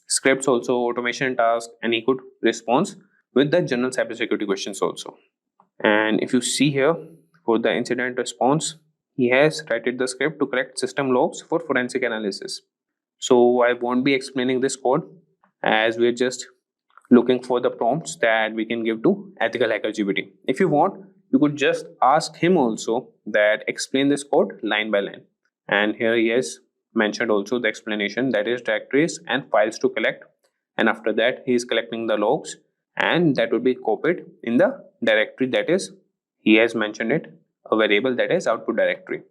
scripts also, automation tasks, and he could respond with the general cybersecurity questions also. And if you see here, for the incident response, he has written the script to collect system logs for forensic analysis. So I won't be explaining this code, as we're just looking for the prompts that we can give to ethical hacker GPT. If you want, you could just ask him also that explain this code line by line. And here he has mentioned also the explanation, that is directories and files to collect. And after that, he is collecting the logs, and that will be copied in the directory, that is, he has mentioned it, a variable, that is output directory,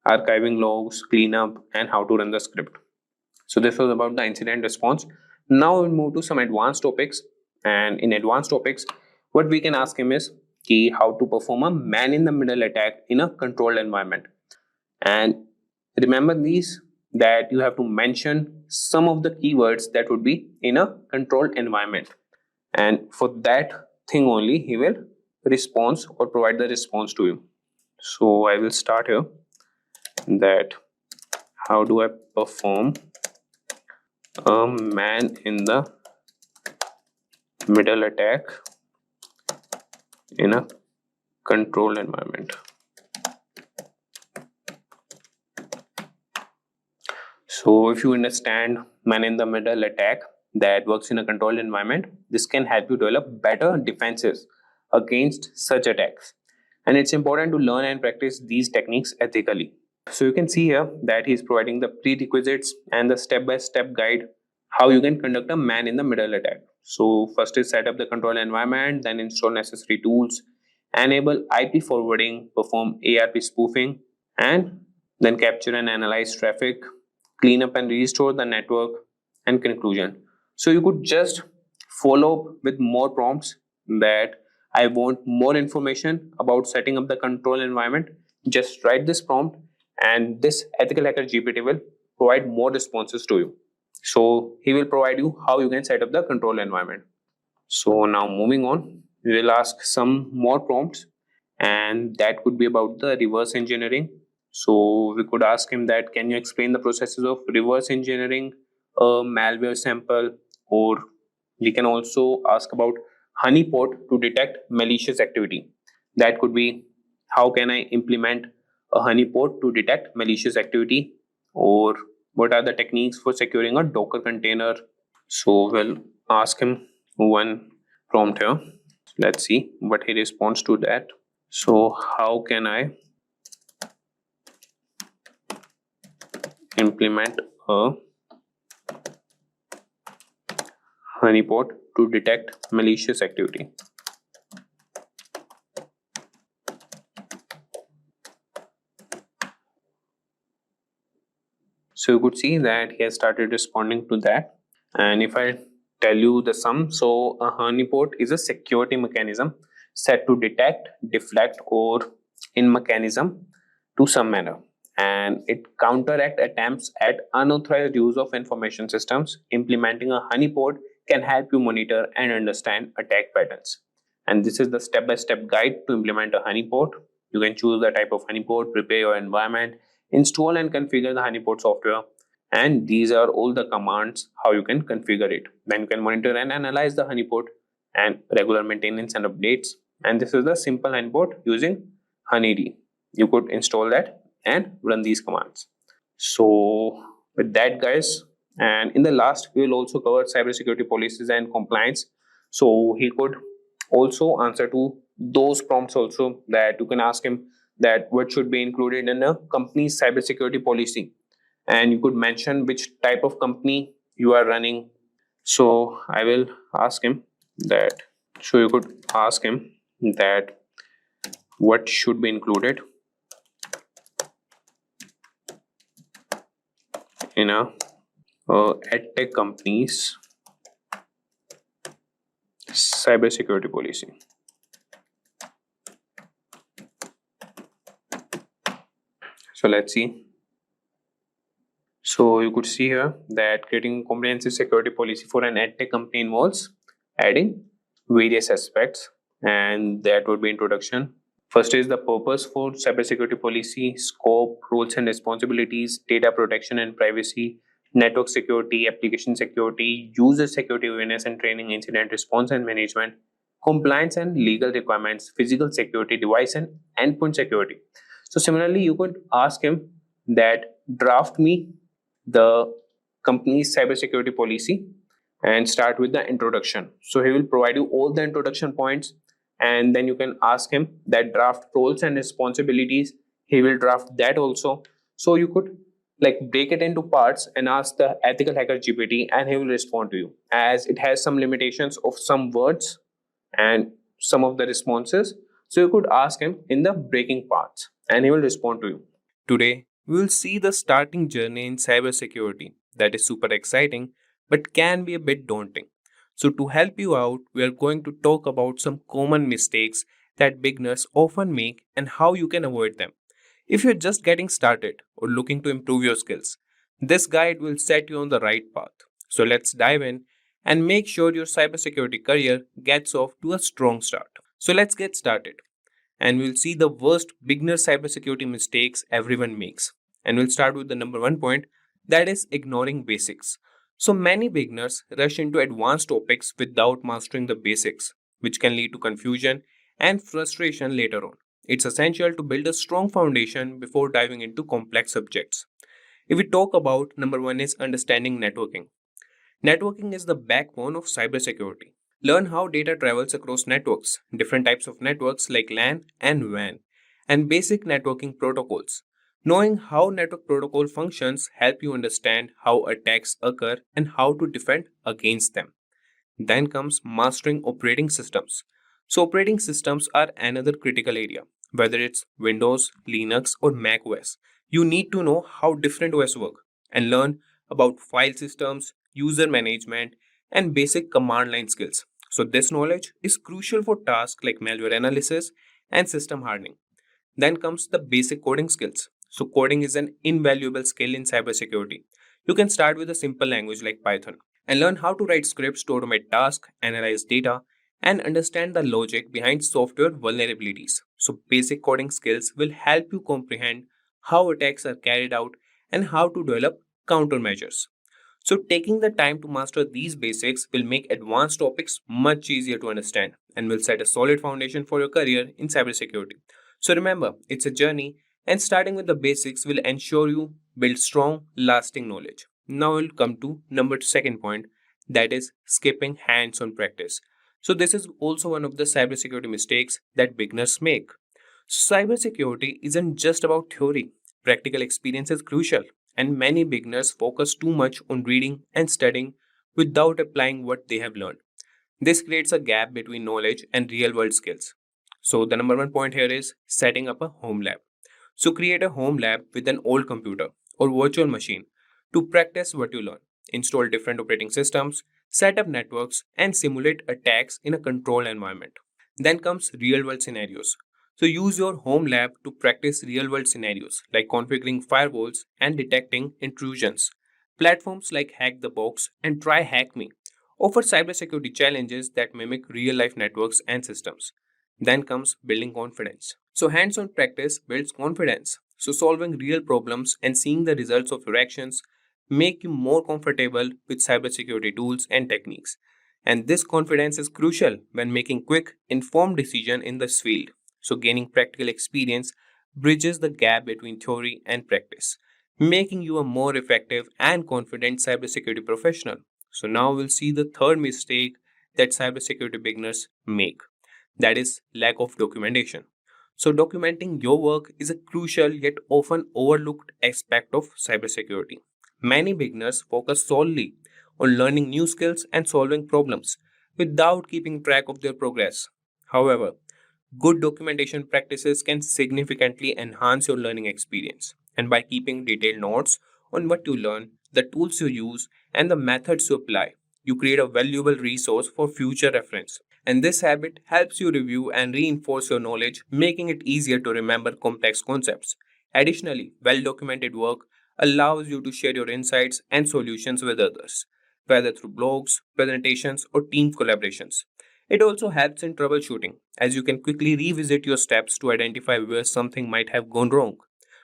archiving logs, cleanup, and how to run the script. So this was about the incident response. Now we'll move to some advanced topics, and in advanced topics, what we can ask him is how to perform a man in the middle attack in a controlled environment. And remember, these that you have to mention some of the keywords that would be in a controlled environment, and for that thing only he will respond or provide the response to you. So I will start here that how do I perform a man in the middle attack in a controlled environment. So if you understand man in the middle attack that works in a controlled environment, this can help you develop better defenses against such attacks. And it's important to learn and practice these techniques ethically. So you can see here that he's providing the prerequisites and the step-by-step guide how you can conduct a man in the middle attack. So first is set up the control environment, then install necessary tools, enable IP forwarding, perform ARP spoofing, and then capture and analyze traffic, clean up and restore the network, and conclusion. So you could just follow up with more prompts that I want more information about setting up the control environment. Just write this prompt and this EthicalHacker GPT will provide more responses to you. So he will provide you how you can set up the control environment. So now moving on, we will ask some more prompts, and that could be about the reverse engineering. So we could ask him that can you explain the processes of reverse engineering a malware sample, or we can also ask about honeypot to detect malicious activity. That could be how can I implement a honeypot to detect malicious activity, or what are the techniques for securing a Docker container. So we'll ask him one prompt here. Let's see what he responds to that. So how can I implement a honeypot to detect malicious activity? So you could see that he has started responding to that. And if I tell you the sum, so a honeypot is a security mechanism set to detect, deflect, or in mechanism to some manner, and it counteract attempts at unauthorized use of information systems. Implementing a honeypot can help you monitor and understand attack patterns. And this is the step-by-step guide to implement a honeypot. You can choose the type of honeypot, prepare your environment, install and configure the honeypot software, and these are all the commands how you can configure it. Then you can monitor and analyze the honeypot and regular maintenance and updates. And this is the simple honeypot using honeyd. You could install that and run these commands. So with that, guys, and in the last we will also cover cybersecurity policies and compliance. So he could also answer to those prompts also, that you can ask him that what should be included in a company's cybersecurity policy, and you could mention which type of company you are running. So I will ask him that, so you could ask him that what should be included in a edtech company's cybersecurity policy. So let's see. So you could see here that creating a comprehensive security policy for an edtech company involves adding various aspects, and that would be introduction. First is the purpose for cybersecurity policy, scope, roles and responsibilities, data protection and privacy, network security, application security, user security awareness and training, incident response and management, compliance and legal requirements, physical security, device and endpoint security. So similarly, you could ask him that draft me the company's cybersecurity policy and start with the introduction. So he will provide you all the introduction points, and then you can ask him that draft roles and responsibilities. He will draft that also. So you could like break it into parts and ask the EthicalHacker GPT, and he will respond to you, as it has some limitations of some words and some of the responses. So you could ask him in the breaking parts and he will respond to you. Today, we will see the starting journey in cybersecurity that is super exciting but can be a bit daunting. So to help you out, we are going to talk about some common mistakes that beginners often make and how you can avoid them. If you're just getting started or looking to improve your skills, This guide will set you on the right path. So let's dive in and make sure your cybersecurity career gets off to a strong start. So let's get started, and we'll see the worst beginner cybersecurity mistakes everyone makes. And we'll start with the number one point, that is ignoring basics. So many beginners rush into advanced topics without mastering the basics, which can lead to confusion and frustration later on. It's essential to build a strong foundation before diving into complex subjects. If we talk about number one is understanding networking. Networking is the backbone of cybersecurity. Learn how data travels across networks, different types of networks like LAN and WAN, and basic networking protocols. Knowing how network protocol functions help you understand how attacks occur and how to defend against them. Then comes mastering operating systems. So operating systems are another critical area. Whether it's Windows, Linux or Mac OS, you need to know how different OS work and learn about file systems, user management, and basic command line skills. So this knowledge is crucial for tasks like malware analysis and system hardening. Then comes the basic coding skills. So coding is an invaluable skill in cybersecurity. You can start with a simple language like Python and learn how to write scripts to automate tasks, analyze data, and understand the logic behind software vulnerabilities. So basic coding skills will help you comprehend how attacks are carried out and how to develop countermeasures. So taking the time to master these basics will make advanced topics much easier to understand and will set a solid foundation for your career in cybersecurity. So remember, it's a journey, and starting with the basics will ensure you build strong, lasting knowledge. Now we'll come to number second point, that is skipping hands-on practice. So this is also one of the cybersecurity mistakes that beginners make. Cybersecurity isn't just about theory. Practical experience is crucial, and many beginners focus too much on reading and studying without applying what they have learned. This creates a gap between knowledge and real world skills. So, the number one point here is setting up a home lab. So, create a home lab with an old computer or virtual machine to practice what you learn. Install different operating systems, set up networks, and simulate attacks in a controlled environment. Then comes real world scenarios. So, use your home lab to practice real world scenarios like configuring firewalls and detecting intrusions. Platforms like Hack the Box and Try Hack Me offer cybersecurity challenges that mimic real life networks and systems. Then comes building confidence. So, hands on practice builds confidence. So, solving real problems and seeing the results of your actions make you more comfortable with cybersecurity tools and techniques. And this confidence is crucial when making quick, informed decisions in this field. So, gaining practical experience bridges the gap between theory and practice, making you a more effective and confident cybersecurity professional. So, now we'll see the third mistake that cybersecurity beginners make, that is, lack of documentation. So, documenting your work is a crucial yet often overlooked aspect of cybersecurity. Many beginners focus solely on learning new skills and solving problems without keeping track of their progress. However, good documentation practices can significantly enhance your learning experience. And by keeping detailed notes on what you learn, the tools you use, and the methods you apply, you create a valuable resource for future reference. And this habit helps you review and reinforce your knowledge, making it easier to remember complex concepts. Additionally, well documented work allows you to share your insights and solutions with others, whether through blogs, presentations, or team collaborations. It also helps in troubleshooting, as you can quickly revisit your steps to identify where something might have gone wrong.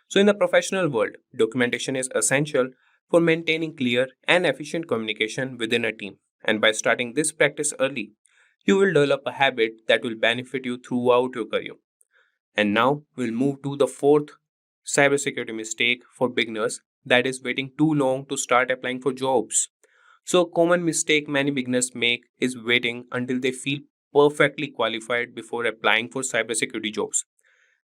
So, in the professional world, documentation is essential for maintaining clear and efficient communication within a team. And by starting this practice early, you will develop a habit that will benefit you throughout your career. And now we'll move to the fourth cybersecurity mistake for beginners, that is waiting too long to start applying for jobs. So, a common mistake many beginners make is waiting until they feel perfectly qualified before applying for cybersecurity jobs.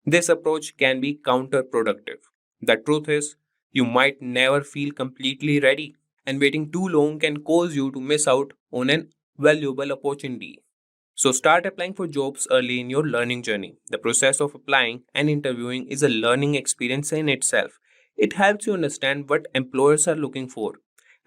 This approach can be counterproductive. The truth is, you might never feel completely ready, and waiting too long can cause you to miss out on an valuable opportunity. So, start applying for jobs early in your learning journey. The process of applying and interviewing is a learning experience in itself. It helps you understand what employers are looking for,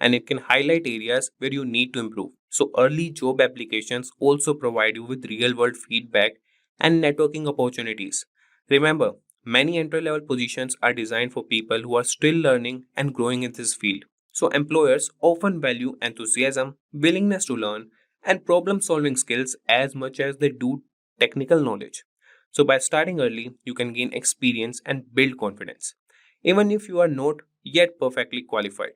and it can highlight areas where you need to improve. So, early job applications also provide you with real world feedback and networking opportunities. Remember, many entry-level positions are designed for people who are still learning and growing in this field. So employers often value enthusiasm, willingness to learn, and problem-solving skills as much as they do technical knowledge. So by starting early, you can gain experience and build confidence, even if you are not yet perfectly qualified.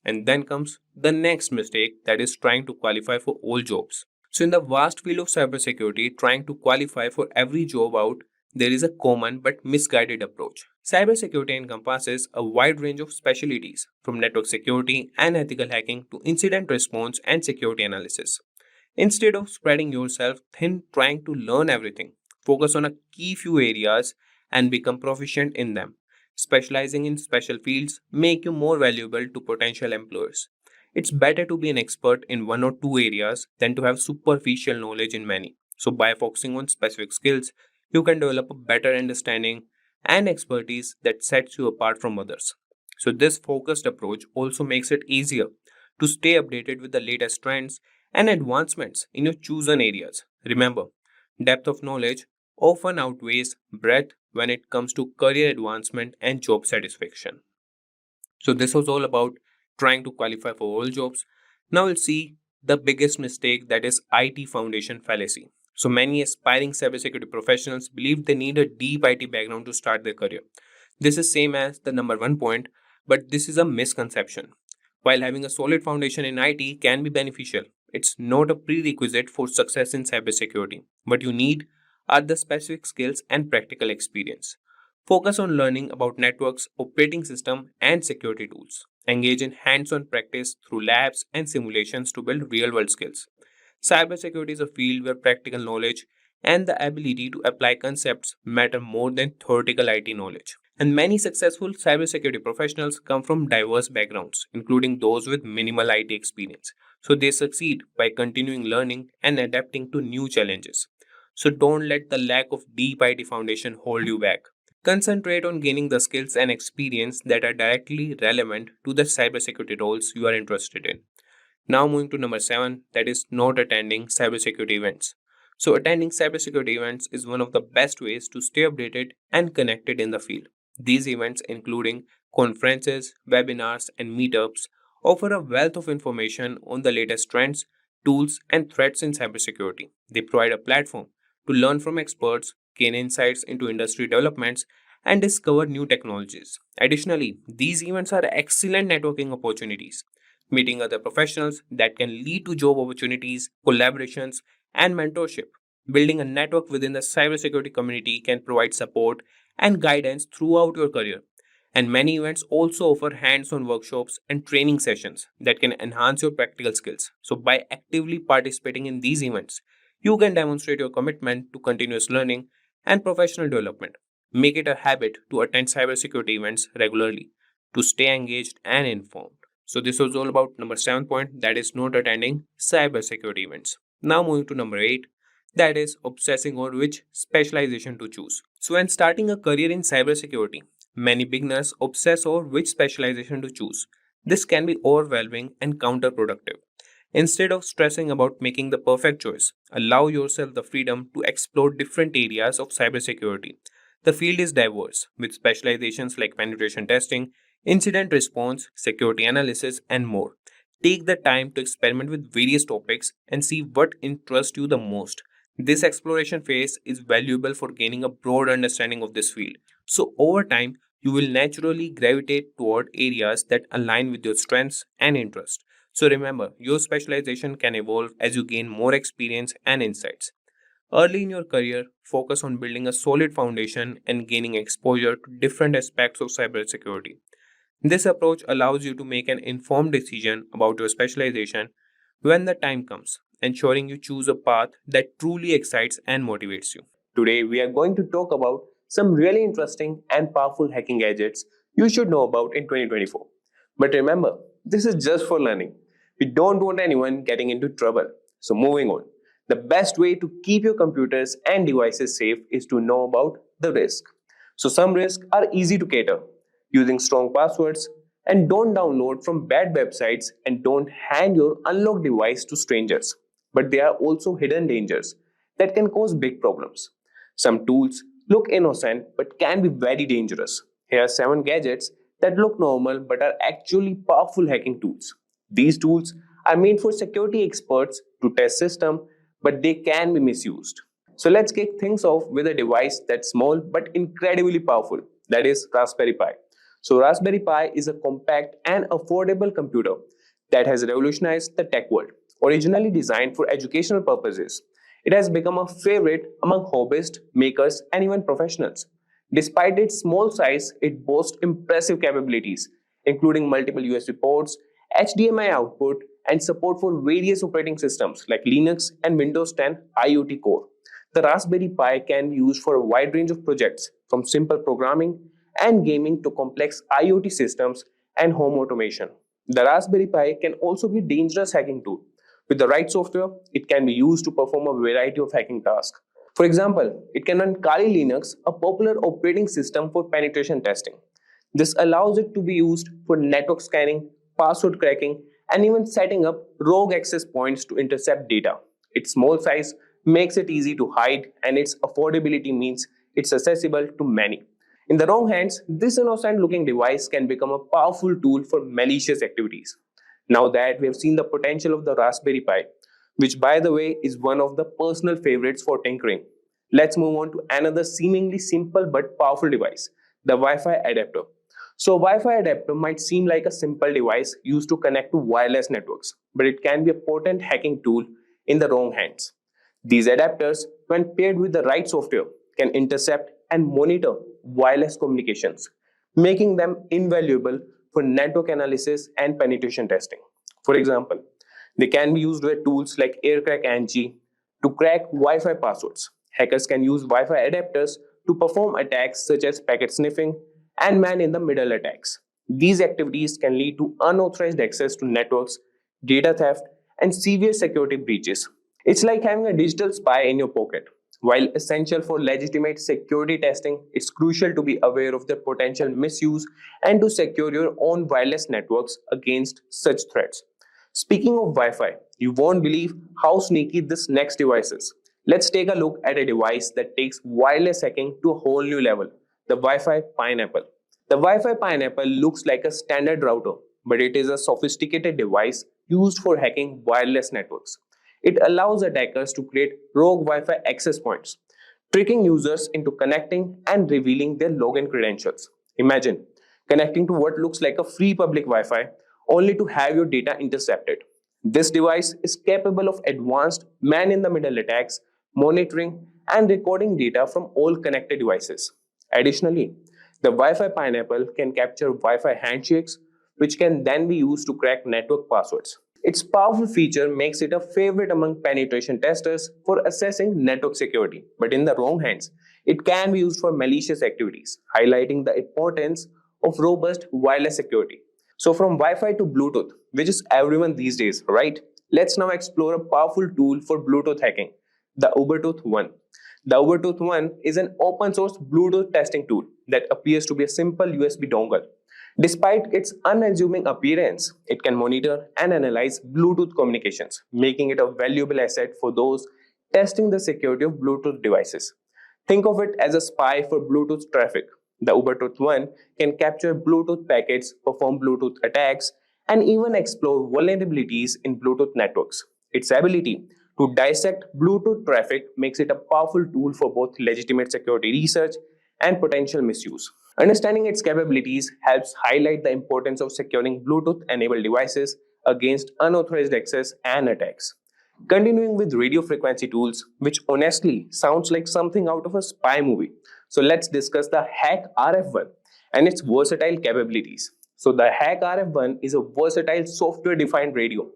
And then comes the next mistake, that is trying to qualify for all jobs. So, in the vast field of cybersecurity, trying to qualify for every job out, there is a common but misguided approach. Cybersecurity encompasses a wide range of specialties, from network security and ethical hacking to incident response and security analysis. Instead of spreading yourself thin trying to learn everything, focus on a key few areas and become proficient in them. Specializing in special fields make you more valuable to potential employers. It's better to be an expert in one or two areas than to have superficial knowledge in many. So by focusing on specific skills, you can develop a better understanding and expertise that sets you apart from others. So this focused approach also makes it easier to stay updated with the latest trends and advancements in your chosen areas. Remember, depth of knowledge often outweighs breadth when it comes to career advancement and job satisfaction. So, this was all about trying to qualify for all jobs. Now, we'll see the biggest mistake, that is IT foundation fallacy. So, many aspiring cybersecurity professionals believe they need a deep IT background to start their career. This is same as the number one point, but this is a misconception. While having a solid foundation in IT can be beneficial, it's not a prerequisite for success in cybersecurity. What you need are the specific skills and practical experience. Focus on learning about networks, operating system, and security tools. Engage in hands-on practice through labs and simulations to build real-world skills. Cybersecurity is a field where practical knowledge and the ability to apply concepts matter more than theoretical IT knowledge. And many successful cybersecurity professionals come from diverse backgrounds, including those with minimal IT experience. So they succeed by continuing learning and adapting to new challenges. So don't let the lack of deep IT foundation hold you back. Concentrate on gaining the skills and experience that are directly relevant to the cybersecurity roles you are interested in. Now moving to number 7, that is not attending cybersecurity events. So attending cybersecurity events is one of the best ways to stay updated and connected in the field. These events, including conferences, webinars, and meetups, offer a wealth of information on the latest trends, tools, and threats in cybersecurity. They provide a platform to learn from experts, gain insights into industry developments, and discover new technologies. Additionally, these events are excellent networking opportunities, meeting other professionals that can lead to job opportunities, collaborations, and mentorship. Building a network within the cybersecurity community can provide support and guidance throughout your career. And many events also offer hands on workshops and training sessions that can enhance your practical skills. So, by actively participating in these events, you can demonstrate your commitment to continuous learning and professional development. Make it a habit to attend cybersecurity events regularly to stay engaged and informed. So, this was all about number 7 point, that is not attending cybersecurity events. Now, moving to number 8, that is obsessing on which specialization to choose. So, when starting a career in cybersecurity, many beginners obsess over which specialization to choose. This can be overwhelming and counterproductive. Instead of stressing about making the perfect choice, allow yourself the freedom to explore different areas of cybersecurity. The field is diverse, with specializations like penetration testing, incident response, security analysis, and more. Take the time to experiment with various topics and see what interests you the most. This exploration phase is valuable for gaining a broad understanding of this field. So, over time, you will naturally gravitate toward areas that align with your strengths and interests. So, remember, your specialization can evolve as you gain more experience and insights. Early in your career, focus on building a solid foundation and gaining exposure to different aspects of cybersecurity. This approach allows you to make an informed decision about your specialization when the time comes, ensuring you choose a path that truly excites and motivates you. Today, we are going to talk about some really interesting and powerful hacking gadgets you should know about in 2024. But remember, this is just for learning. We don't want anyone getting into trouble. So, moving on. The best way to keep your computers and devices safe is to know about the risk. So, some risks are easy to cater using strong passwords, and don't download from bad websites, and don't hand your unlocked device to strangers. But there are also hidden dangers that can cause big problems. Some tools look innocent but can be very dangerous. Here are 7 gadgets that look normal but are actually powerful hacking tools. These tools are made for security experts to test systems, but they can be misused. So let's kick things off with a device that's small but incredibly powerful, that is Raspberry Pi. So Raspberry Pi is a compact and affordable computer that has revolutionized the tech world. Originally designed for educational purposes, it has become a favorite among hobbyists, makers, and even professionals. Despite its small size, it boasts impressive capabilities, including multiple USB ports, HDMI output, and support for various operating systems like Linux and Windows 10 IoT Core. The Raspberry Pi can be used for a wide range of projects, from simple programming and gaming to complex IoT systems and home automation. The Raspberry Pi can also be a dangerous hacking tool. With the right software, it can be used to perform a variety of hacking tasks. For example, it can run Kali Linux, a popular operating system for penetration testing. This allows it to be used for network scanning, password cracking, and even setting up rogue access points to intercept data. Its small size makes it easy to hide, and its affordability means it's accessible to many. In the wrong hands, this innocent looking device can become a powerful tool for malicious activities. Now that we have seen the potential of the Raspberry Pi, which by the way is one of the personal favorites for tinkering, let's move on to another seemingly simple but powerful device, the Wi-Fi adapter. So Wi-Fi adapter might seem like a simple device used to connect to wireless networks, but it can be a potent hacking tool in the wrong hands. These adapters, when paired with the right software, can intercept and monitor wireless communications, making them invaluable for network analysis and penetration testing. For example, they can be used with tools like AirCrackNG to crack Wi-Fi passwords. Hackers can use Wi-Fi adapters to perform attacks such as packet sniffing and man-in-the-middle attacks. These activities can lead to unauthorized access to networks, data theft, and severe security breaches. It's like having a digital spy in your pocket. While essential for legitimate security testing, it's crucial to be aware of their potential misuse and to secure your own wireless networks against such threats. Speaking of Wi-Fi, you won't believe how sneaky this next device is. Let's take a look at a device that takes wireless hacking to a whole new level, the Wi-Fi Pineapple. The Wi-Fi Pineapple looks like a standard router, but it is a sophisticated device used for hacking wireless networks. It allows attackers to create rogue Wi-Fi access points, tricking users into connecting and revealing their login credentials. Imagine connecting to what looks like a free public Wi-Fi only to have your data intercepted. This device is capable of advanced man-in-the-middle attacks, monitoring, and recording data from all connected devices. Additionally, the Wi-Fi Pineapple can capture Wi-Fi handshakes, which can then be used to crack network passwords. Its powerful feature makes it a favorite among penetration testers for assessing network security, but in the wrong hands, it can be used for malicious activities, highlighting the importance of robust wireless security. So from Wi-Fi to Bluetooth, which is everyone these days, right? Let's now explore a powerful tool for Bluetooth hacking, the Ubertooth One. The Ubertooth One is an open source Bluetooth testing tool that appears to be a simple USB dongle. Despite its unassuming appearance, it can monitor and analyze Bluetooth communications, making it a valuable asset for those testing the security of Bluetooth devices. Think of it as a spy for Bluetooth traffic. The Ubertooth One can capture Bluetooth packets, perform Bluetooth attacks, and even explore vulnerabilities in Bluetooth networks. Its ability to dissect Bluetooth traffic makes it a powerful tool for both legitimate security research and potential misuse. Understanding its capabilities helps highlight the importance of securing Bluetooth-enabled devices against unauthorized access and attacks. Continuing with radio frequency tools, which honestly sounds like something out of a spy movie. So let's discuss the Hack RF1 and its versatile capabilities. So the Hack RF1 is a versatile software-defined radio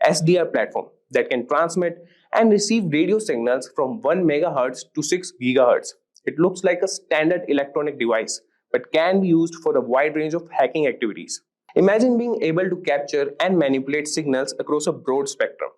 SDR platform that can transmit and receive radio signals from 1 MHz to 6 GHz. It looks like a standard electronic device, but can be used for a wide range of hacking activities. Imagine being able to capture and manipulate signals across a broad spectrum.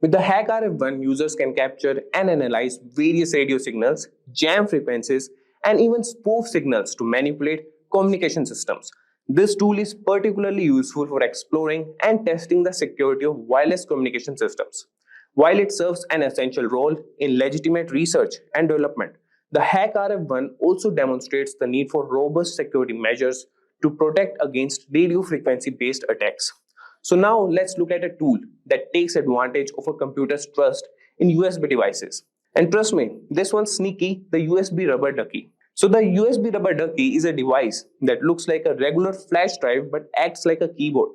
With the Hack RF1, users can capture and analyze various radio signals, jam frequencies, and even spoof signals to manipulate communication systems. This tool is particularly useful for exploring and testing the security of wireless communication systems. While it serves an essential role in legitimate research and development, The Hack RF1 also demonstrates the need for robust security measures to protect against radio frequency based attacks. So now let's look at a tool that takes advantage of a computer's trust in USB devices. And trust me, this one's sneaky, the USB rubber ducky. So the USB rubber ducky is a device that looks like a regular flash drive but acts like a keyboard,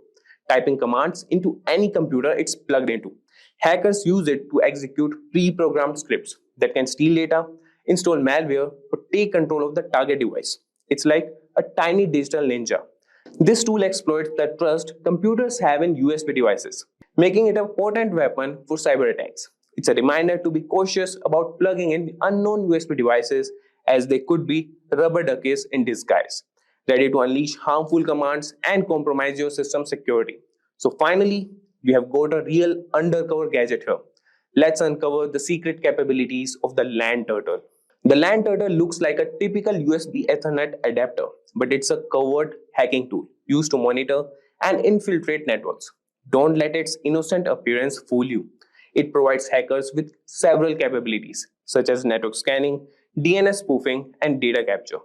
typing commands into any computer it's plugged into. Hackers use it to execute pre-programmed scripts that can steal data, install malware, or take control of the target device. It's like a tiny digital ninja. This tool exploits the trust computers have in USB devices, making it a potent weapon for cyber attacks. It's a reminder to be cautious about plugging in unknown USB devices, as they could be rubber duckies in disguise, ready to unleash harmful commands and compromise your system security. So finally, we have got a real undercover gadget here. Let's uncover the secret capabilities of the LAN turtle. The LAN turtle looks like a typical USB Ethernet adapter, but it's a covert hacking tool used to monitor and infiltrate networks. Don't let its innocent appearance fool you. It provides hackers with several capabilities, such as network scanning, DNS spoofing, and data capture.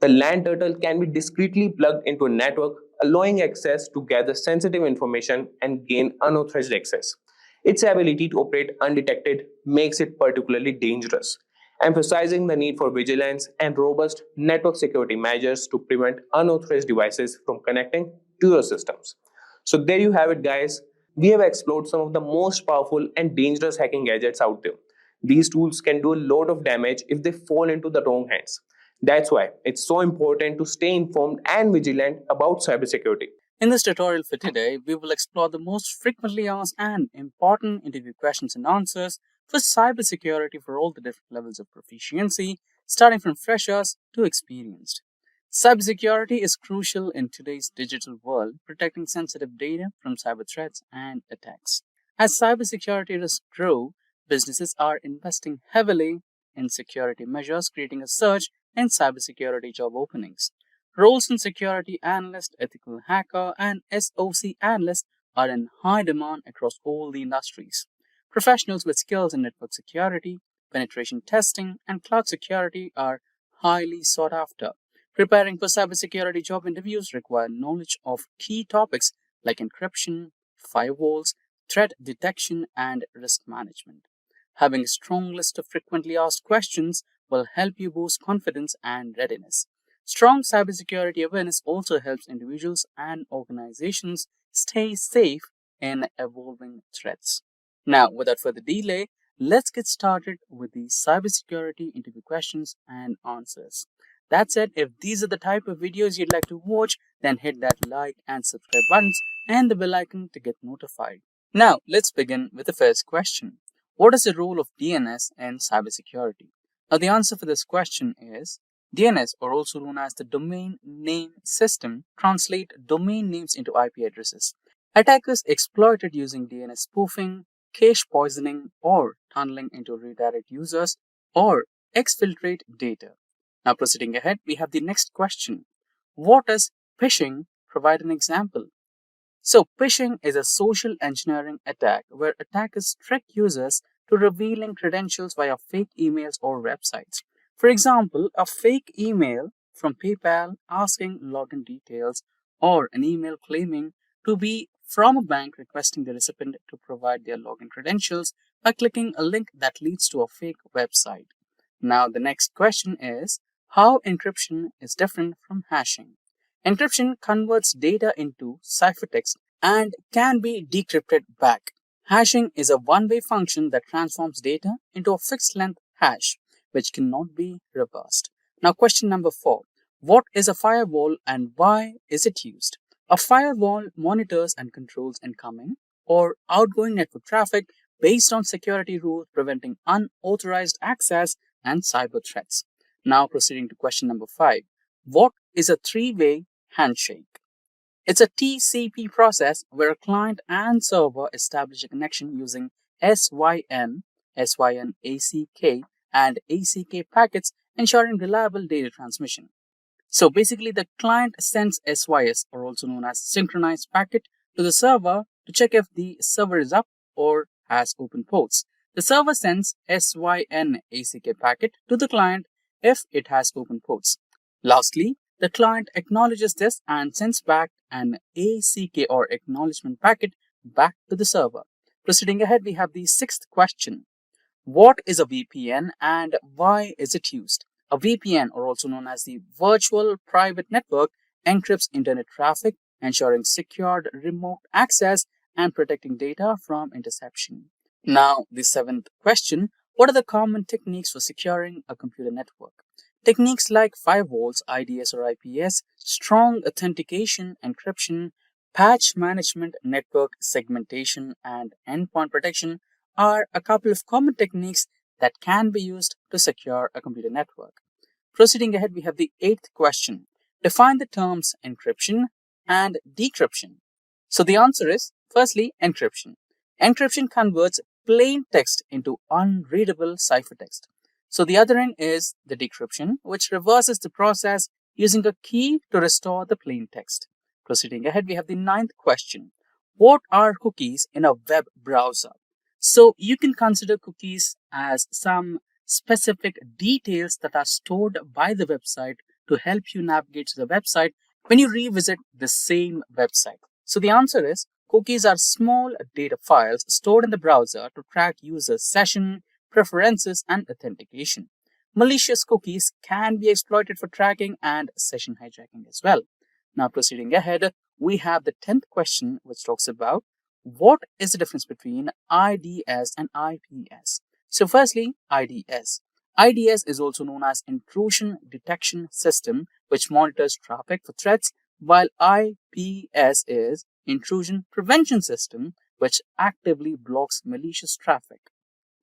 The LAN turtle can be discreetly plugged into a network, allowing access to gather sensitive information and gain unauthorized access. Its ability to operate undetected makes it particularly dangerous, emphasizing the need for vigilance and robust network security measures to prevent unauthorized devices from connecting to your systems. So there you have it, guys. We have explored some of the most powerful and dangerous hacking gadgets out there. These tools can do a lot of damage if they fall into the wrong hands. That's why it's so important to stay informed and vigilant about cybersecurity. In this tutorial for today, we will explore the most frequently asked and important interview questions and answers for cybersecurity for all the different levels of proficiency, starting from freshers to experienced. Cybersecurity is crucial in today's digital world, protecting sensitive data from cyber threats and attacks. As cybersecurity risks grow, businesses are investing heavily in security measures, creating a surge in cybersecurity job openings. Roles in security analyst, ethical hacker, and SOC analyst are in high demand across all the industries. Professionals with skills in network security, penetration testing, and cloud security are highly sought after. Preparing for cybersecurity job interviews require knowledge of key topics like encryption, firewalls, threat detection, and risk management. Having a strong list of frequently asked questions will help you boost confidence and readiness. Strong cybersecurity awareness also helps individuals and organizations stay safe in evolving threats. Now, without further delay, let's get started with the cybersecurity interview questions and answers. That said, if these are the type of videos you'd like to watch, then hit that like and subscribe buttons and the bell icon to get notified. Now, let's begin with the first question. What is the role of DNS in cybersecurity? Now, the answer for this question is DNS, or also known as the Domain Name System, translate domain names into IP addresses. Attackers exploit it using DNS spoofing, cache poisoning, or tunneling into redirect users or exfiltrate data. Now, proceeding ahead, we have the next question. What does phishing? Provide an example. So, phishing is a social engineering attack where attackers trick users to revealing credentials via fake emails or websites. For example, a fake email from PayPal asking login details, or an email claiming to be from a bank requesting the recipient to provide their login credentials by clicking a link that leads to a fake website. Now, the next question is how encryption is different from hashing. Encryption converts data into ciphertext and can be decrypted back. Hashing is a one-way function that transforms data into a fixed-length hash, which cannot be reversed. Now, question number 4. What is a firewall and why is it used? A firewall monitors and controls incoming or outgoing network traffic based on security rules, preventing unauthorized access and cyber threats. Now, proceeding to question number 5. What is a three-way handshake? It's a TCP process where a client and server establish a connection using SYN, ACK, and ACK packets, ensuring reliable data transmission. So basically, the client sends SYS, or also known as synchronized packet, to the server to check if the server is up or has open ports. The server sends SYN ACK packet to the client if it has open ports. Lastly, the client acknowledges this and sends back an ACK or acknowledgement packet back to the server. Proceeding ahead, we have the sixth question. What is a VPN and why is it used? A VPN, or also known as the Virtual Private Network, encrypts internet traffic, ensuring secured remote access and protecting data from interception. Now, the seventh question. What are the common techniques for securing a computer network? Techniques like firewalls, IDS or IPS, strong authentication, encryption, patch management, network segmentation, and endpoint protection are a couple of common techniques that can be used to secure a computer network. Proceeding ahead, we have the eighth question. Define the terms encryption and decryption. So the answer is, firstly, encryption. Encryption converts plain text into unreadable ciphertext. So the other end is the decryption, which reverses the process using a key to restore the plain text. Proceeding ahead, we have the ninth question. What are cookies in a web browser? So you can consider cookies as some specific details that are stored by the website to help you navigate to the website when you revisit the same website. So the answer is, cookies are small data files stored in the browser to track users' session, preferences, and authentication. Malicious cookies can be exploited for tracking and session hijacking as well. Now proceeding ahead, we have the 10th question, which talks about what is the difference between IDS and IPS. So firstly, IDS. IDS is also known as Intrusion Detection System, which monitors traffic for threats, while IPS is Intrusion Prevention System, which actively blocks malicious traffic.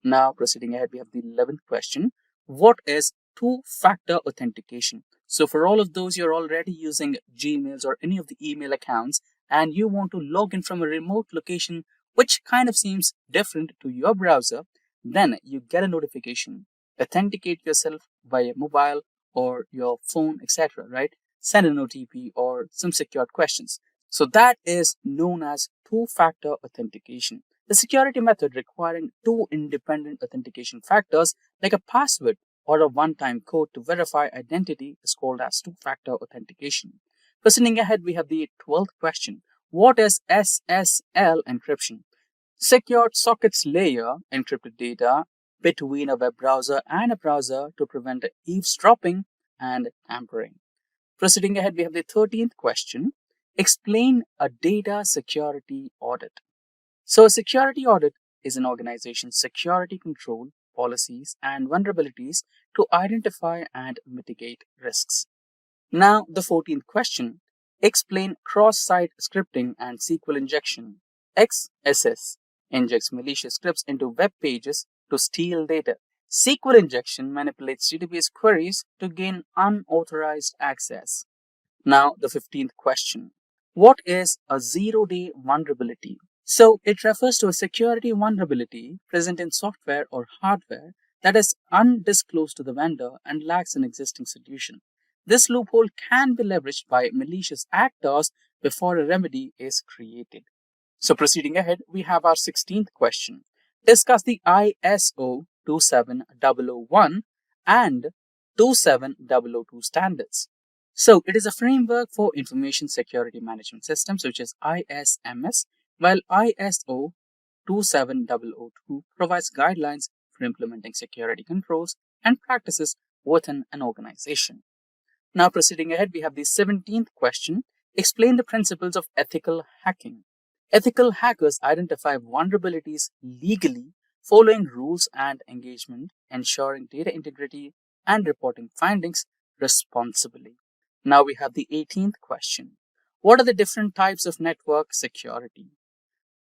Now, proceeding ahead, we have the 11th question. What is two-factor authentication? So for all of those you're already using Gmails or any of the email accounts and you want to log in from a remote location which kind of seems different to your browser, then you get a notification. Authenticate yourself via mobile or your phone, etc., right? Send an OTP or some secured questions. So that is known as two-factor authentication. The security method requiring two independent authentication factors like a password or a one-time code to verify identity is called as two-factor authentication. Proceeding ahead, we have the 12th question. What is SSL encryption? Secured sockets layer encrypted data between a web browser and a browser to prevent eavesdropping and tampering. Proceeding ahead, we have the 13th question. Explain a data security audit. So a security audit is an organization's security control, policies, and vulnerabilities to identify and mitigate risks. Now, the 14th question. Explain cross-site scripting and SQL injection. XSS injects malicious scripts into web pages to steal data. SQL injection manipulates database queries to gain unauthorized access. Now, the 15th question. What is a zero-day vulnerability? So, it refers to a security vulnerability present in software or hardware that is undisclosed to the vendor and lacks an existing solution. This loophole can be leveraged by malicious actors before a remedy is created. So, proceeding ahead, we have our 16th question. Discuss the ISO 27001 and 27002 standards. So, it is a framework for information security management systems, which is ISMS, while ISO 27002 provides guidelines for implementing security controls and practices within an organization. Now, proceeding ahead, we have the 17th question. Explain the principles of ethical hacking. Ethical hackers identify vulnerabilities legally, following rules and engagement, ensuring data integrity, and reporting findings responsibly. Now we have the 18th question. What are the different types of network security?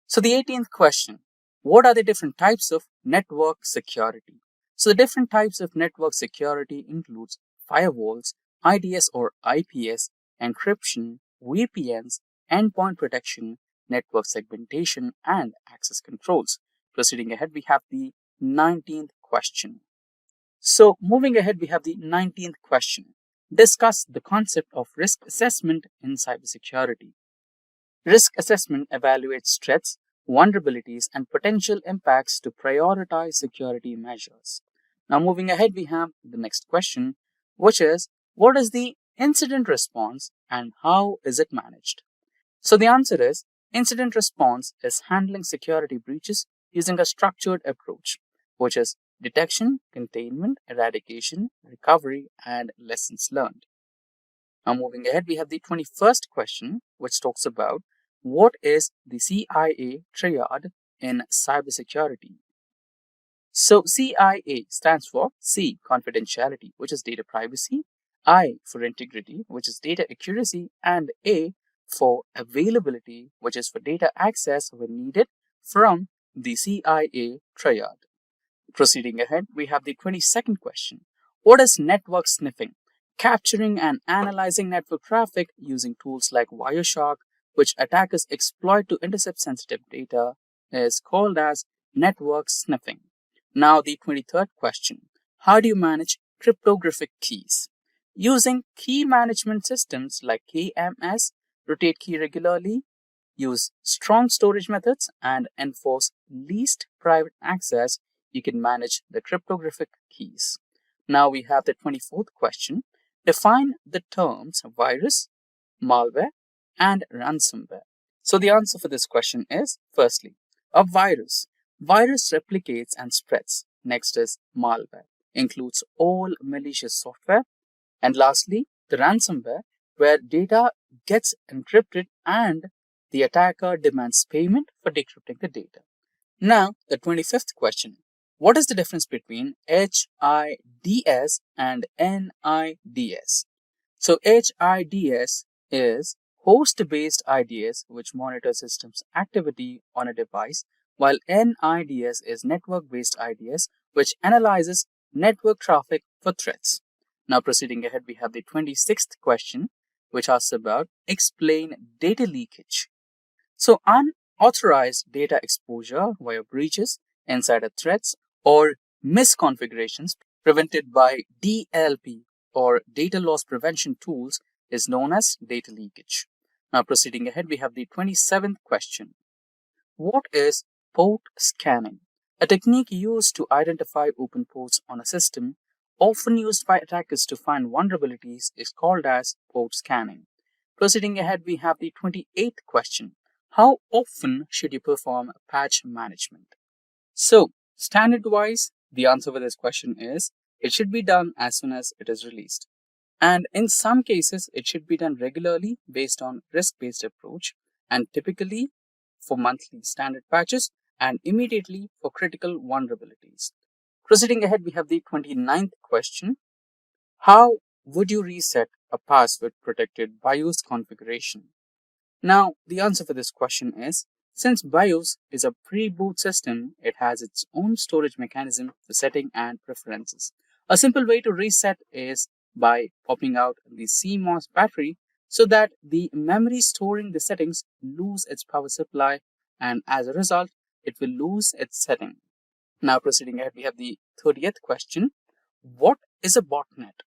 So the 18th question. What are the different types of network security? So the different types of network security includes firewalls, IDS or IPS, encryption, VPNs, endpoint protection, network segmentation, and access controls. Proceeding ahead, we have the 19th question. So moving ahead, we have the 19th question. Discuss the concept of risk assessment in cybersecurity. Risk assessment evaluates threats, vulnerabilities, and potential impacts to prioritize security measures. Now moving ahead, we have the next question, which is, what is the incident response and how is it managed? So the answer is, incident response is handling security breaches using a structured approach, which is detection, containment, eradication, recovery, and lessons learned. Now moving ahead, we have the 21st question, which talks about what is the CIA triad in cybersecurity. So CIA stands for C, confidentiality, which is data privacy, I for integrity, which is data accuracy, and A for availability, which is for data access when needed from the CIA triad. Proceeding ahead, we have the 22nd question. What is network sniffing? Capturing and analyzing network traffic using tools like Wireshark, which attackers exploit to intercept sensitive data, is called as network sniffing. Now, the 23rd question. How do you manage cryptographic keys? Using key management systems like KMS, rotate key regularly, use strong storage methods, and enforce least private access, you can manage the cryptographic keys. Now we have the 24th question. Define the terms virus, malware, and ransomware. So the answer for this question is, firstly, a virus. Virus replicates and spreads. Next is malware, includes all malicious software. And lastly, the ransomware, where data gets encrypted and the attacker demands payment for decrypting the data. Now, the 25th question. What is the difference between HIDS and NIDS? So HIDS is host-based IDS, which monitors systems activity on a device, while NIDS is network-based IDS, which analyzes network traffic for threats. Now proceeding ahead, we have the 26th question, which asks about explain data leakage. So unauthorized data exposure via breaches, insider threats, or misconfigurations prevented by DLP or data loss prevention tools is known as data leakage. Now proceeding ahead, we have the 27th question. What is port scanning? A technique used to identify open ports on a system, often used by attackers to find vulnerabilities, is called as port scanning. Proceeding ahead, we have the 28th question. How often should you perform patch management? So, standard-wise, the answer for this question is, it should be done as soon as it is released. And in some cases, it should be done regularly based on risk-based approach, and typically for monthly standard patches and immediately for critical vulnerabilities. Proceeding ahead, we have the 29th question. How would you reset a password protected BIOS configuration? Now, the answer for this question is, since BIOS is a pre-boot system, it has its own storage mechanism for setting and preferences. A simple way to reset is by popping out the CMOS battery so that the memory storing the settings lose its power supply, and as a result, it will lose its setting. Now proceeding ahead, we have the 30th question. What is a botnet?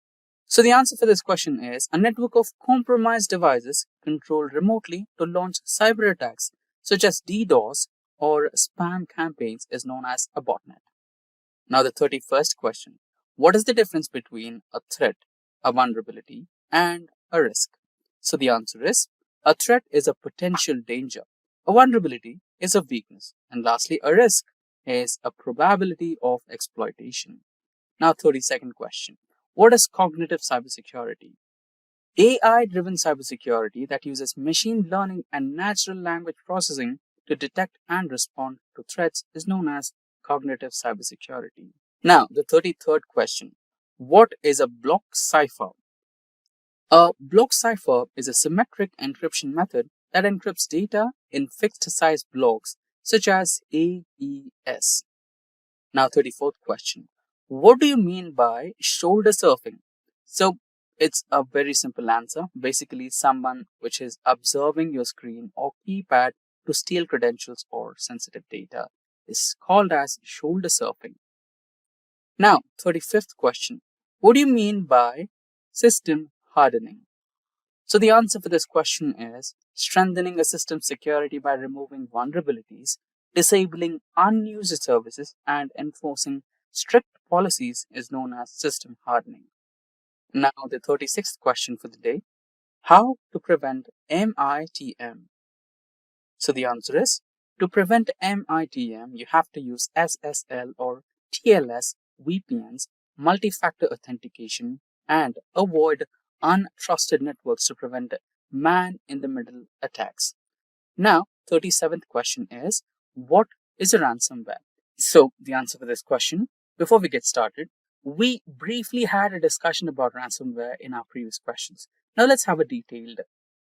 So the answer for this question is a network of compromised devices controlled remotely to launch cyber attacks such as DDoS or spam campaigns is known as a botnet. Now the 31st question. What is the difference between a threat, a vulnerability, and a risk? So the answer is a threat is a potential danger. A vulnerability is a weakness. And lastly, a risk is a probability of exploitation. Now 32nd question. What is cognitive cybersecurity? AI-driven cybersecurity that uses machine learning and natural language processing to detect and respond to threats is known as cognitive cybersecurity. Now, the 33rd question. What is a block cipher? A block cipher is a symmetric encryption method that encrypts data in fixed-size blocks such as AES. Now, 34th question. What do you mean by shoulder surfing? So, it's a very simple answer. Basically, someone which is observing your screen or keypad to steal credentials or sensitive data is called as shoulder surfing. Now, 35th question. What do you mean by system hardening? So the answer for this question is strengthening a system's security by removing vulnerabilities, disabling unused services, and enforcing strict policies is known as system hardening. Now, the 36th question for the day: how to prevent MITM? So the answer is, to prevent MITM, you have to use SSL or TLS VPNs, multi-factor authentication, and avoid untrusted networks to prevent man-in-the-middle attacks. Now, 37th question is, what is a ransomware? So the answer for this question, before we get started, we briefly had a discussion about ransomware in our previous questions. Now let's have a detailed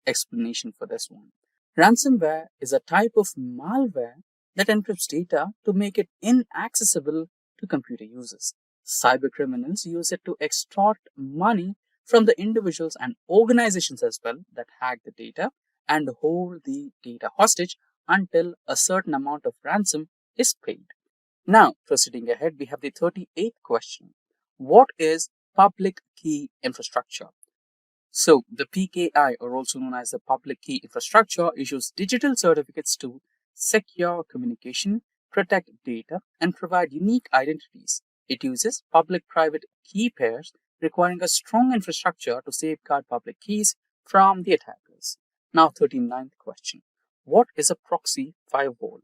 explanation for this one. Ransomware is a type of malware that encrypts data to make it inaccessible to computer users. Cybercriminals use it to extort money from the individuals and organizations as well that hack the data and hold the data hostage until a certain amount of ransom is paid. Now, proceeding ahead, we have the 38th question. What is public key infrastructure? So, the PKI, or also known as the public key infrastructure, issues digital certificates to secure communication, protect data, and provide unique identities. It uses public-private key pairs, requiring a strong infrastructure to safeguard public keys from the attackers. Now, 39th question. What is a proxy firewall?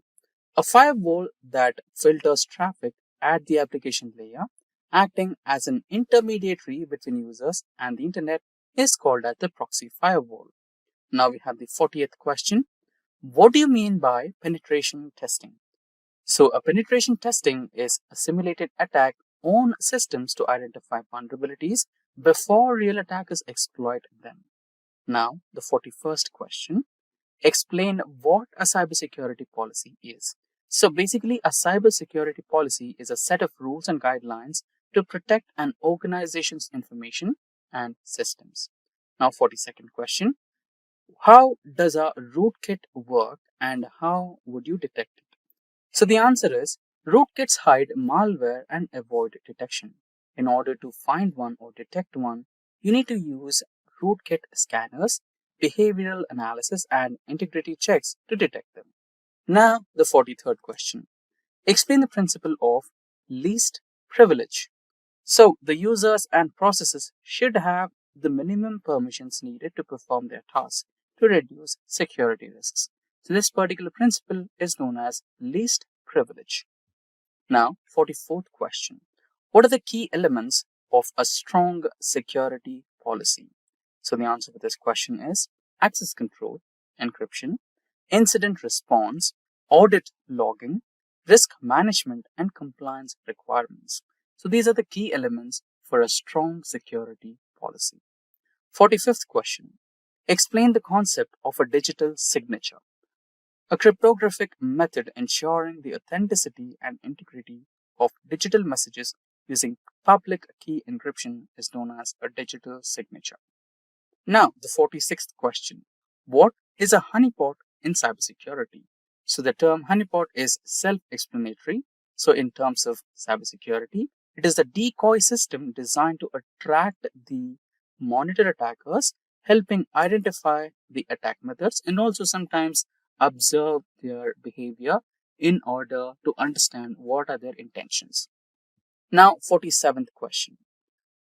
A firewall that filters traffic at the application layer, acting as an intermediary between users and the internet, is called as the proxy firewall. Now we have the 40th question. What do you mean by penetration testing? So a penetration testing is a simulated attack on systems to identify vulnerabilities before real attackers exploit them. Now the 41st question. Explain what a cybersecurity policy is. So basically, a cybersecurity policy is a set of rules and guidelines to protect an organization's information and systems. Now, 42nd question. How does a rootkit work and how would you detect it? So the answer is, rootkits hide malware and avoid detection. In order to find one or detect one, you need to use rootkit scanners, behavioral analysis, and integrity checks to detect them. Now, the 43rd question. Explain the principle of least privilege. So, the users and processes should have the minimum permissions needed to perform their tasks to reduce security risks. So, this particular principle is known as least privilege. Now, 44th question. What are the key elements of a strong security policy? So, the answer to this question is access control, encryption, incident response, audit logging, risk management, and compliance requirements. So these are the key elements for a strong security policy. 45th question. Explain the concept of a digital signature. A cryptographic method ensuring the authenticity and integrity of digital messages using public key encryption is known as a digital signature. Now, the 46th question. What is a honeypot in cybersecurity? So the term honeypot is self-explanatory. So in terms of cybersecurity, it is the decoy system designed to attract the monitor attackers, helping identify the attack methods and also sometimes observe their behavior in order to understand what are their intentions. Now, 47th question.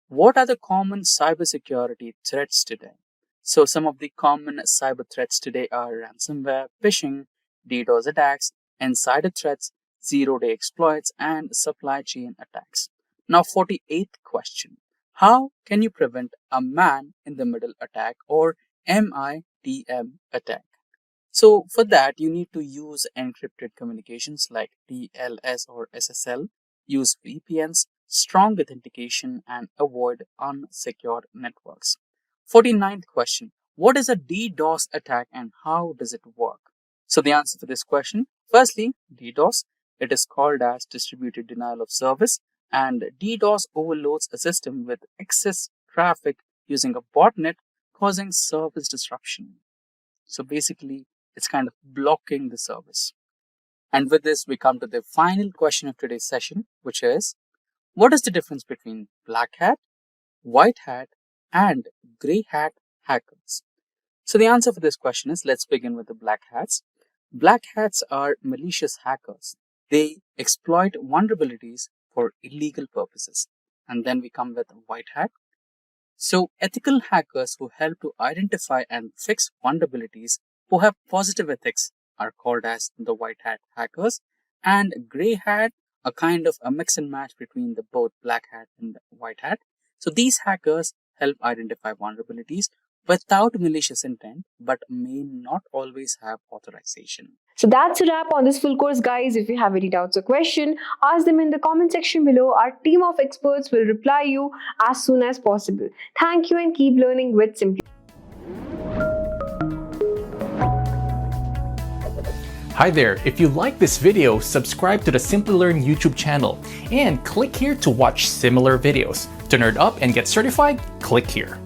What are the common cybersecurity threats today? So some of the common cyber threats today are ransomware, phishing, DDoS attacks, insider threats, zero-day exploits, and supply chain attacks. Now, 48th question. How can you prevent a man-in-the-middle attack or MITM attack? So for that, you need to use encrypted communications like TLS or SSL, use VPNs, strong authentication, and avoid unsecured networks. 49th question. What is a DDoS attack and how does it work? So the answer for this question, firstly, DDoS, it is called as distributed denial of service, and DDoS overloads a system with excess traffic using a botnet, causing service disruption. So basically, it's kind of blocking the service. And with this, we come to the final question of today's session, which is, what is the difference between black hat, white hat, and gray hat hackers? So the answer for this question is, let's begin with the black hats. Black hats are malicious hackers. They exploit vulnerabilities for illegal purposes. And then we come with white hat. So ethical hackers who help to identify and fix vulnerabilities who have positive ethics are called as the white hat hackers. And gray hat, a kind of a mix and match between the both black hat and the white hat. So these hackers help identify vulnerabilities without malicious intent, but may not always have authorization. So that's a wrap on this full course, guys. If you have any doubts or question, ask them in the comment section below. Our team of experts will reply you as soon as possible. Thank you and keep learning with Simply. Hi there, if you like this video, subscribe to the Simplilearn YouTube channel and click here to watch similar videos. To nerd up and get certified, click here.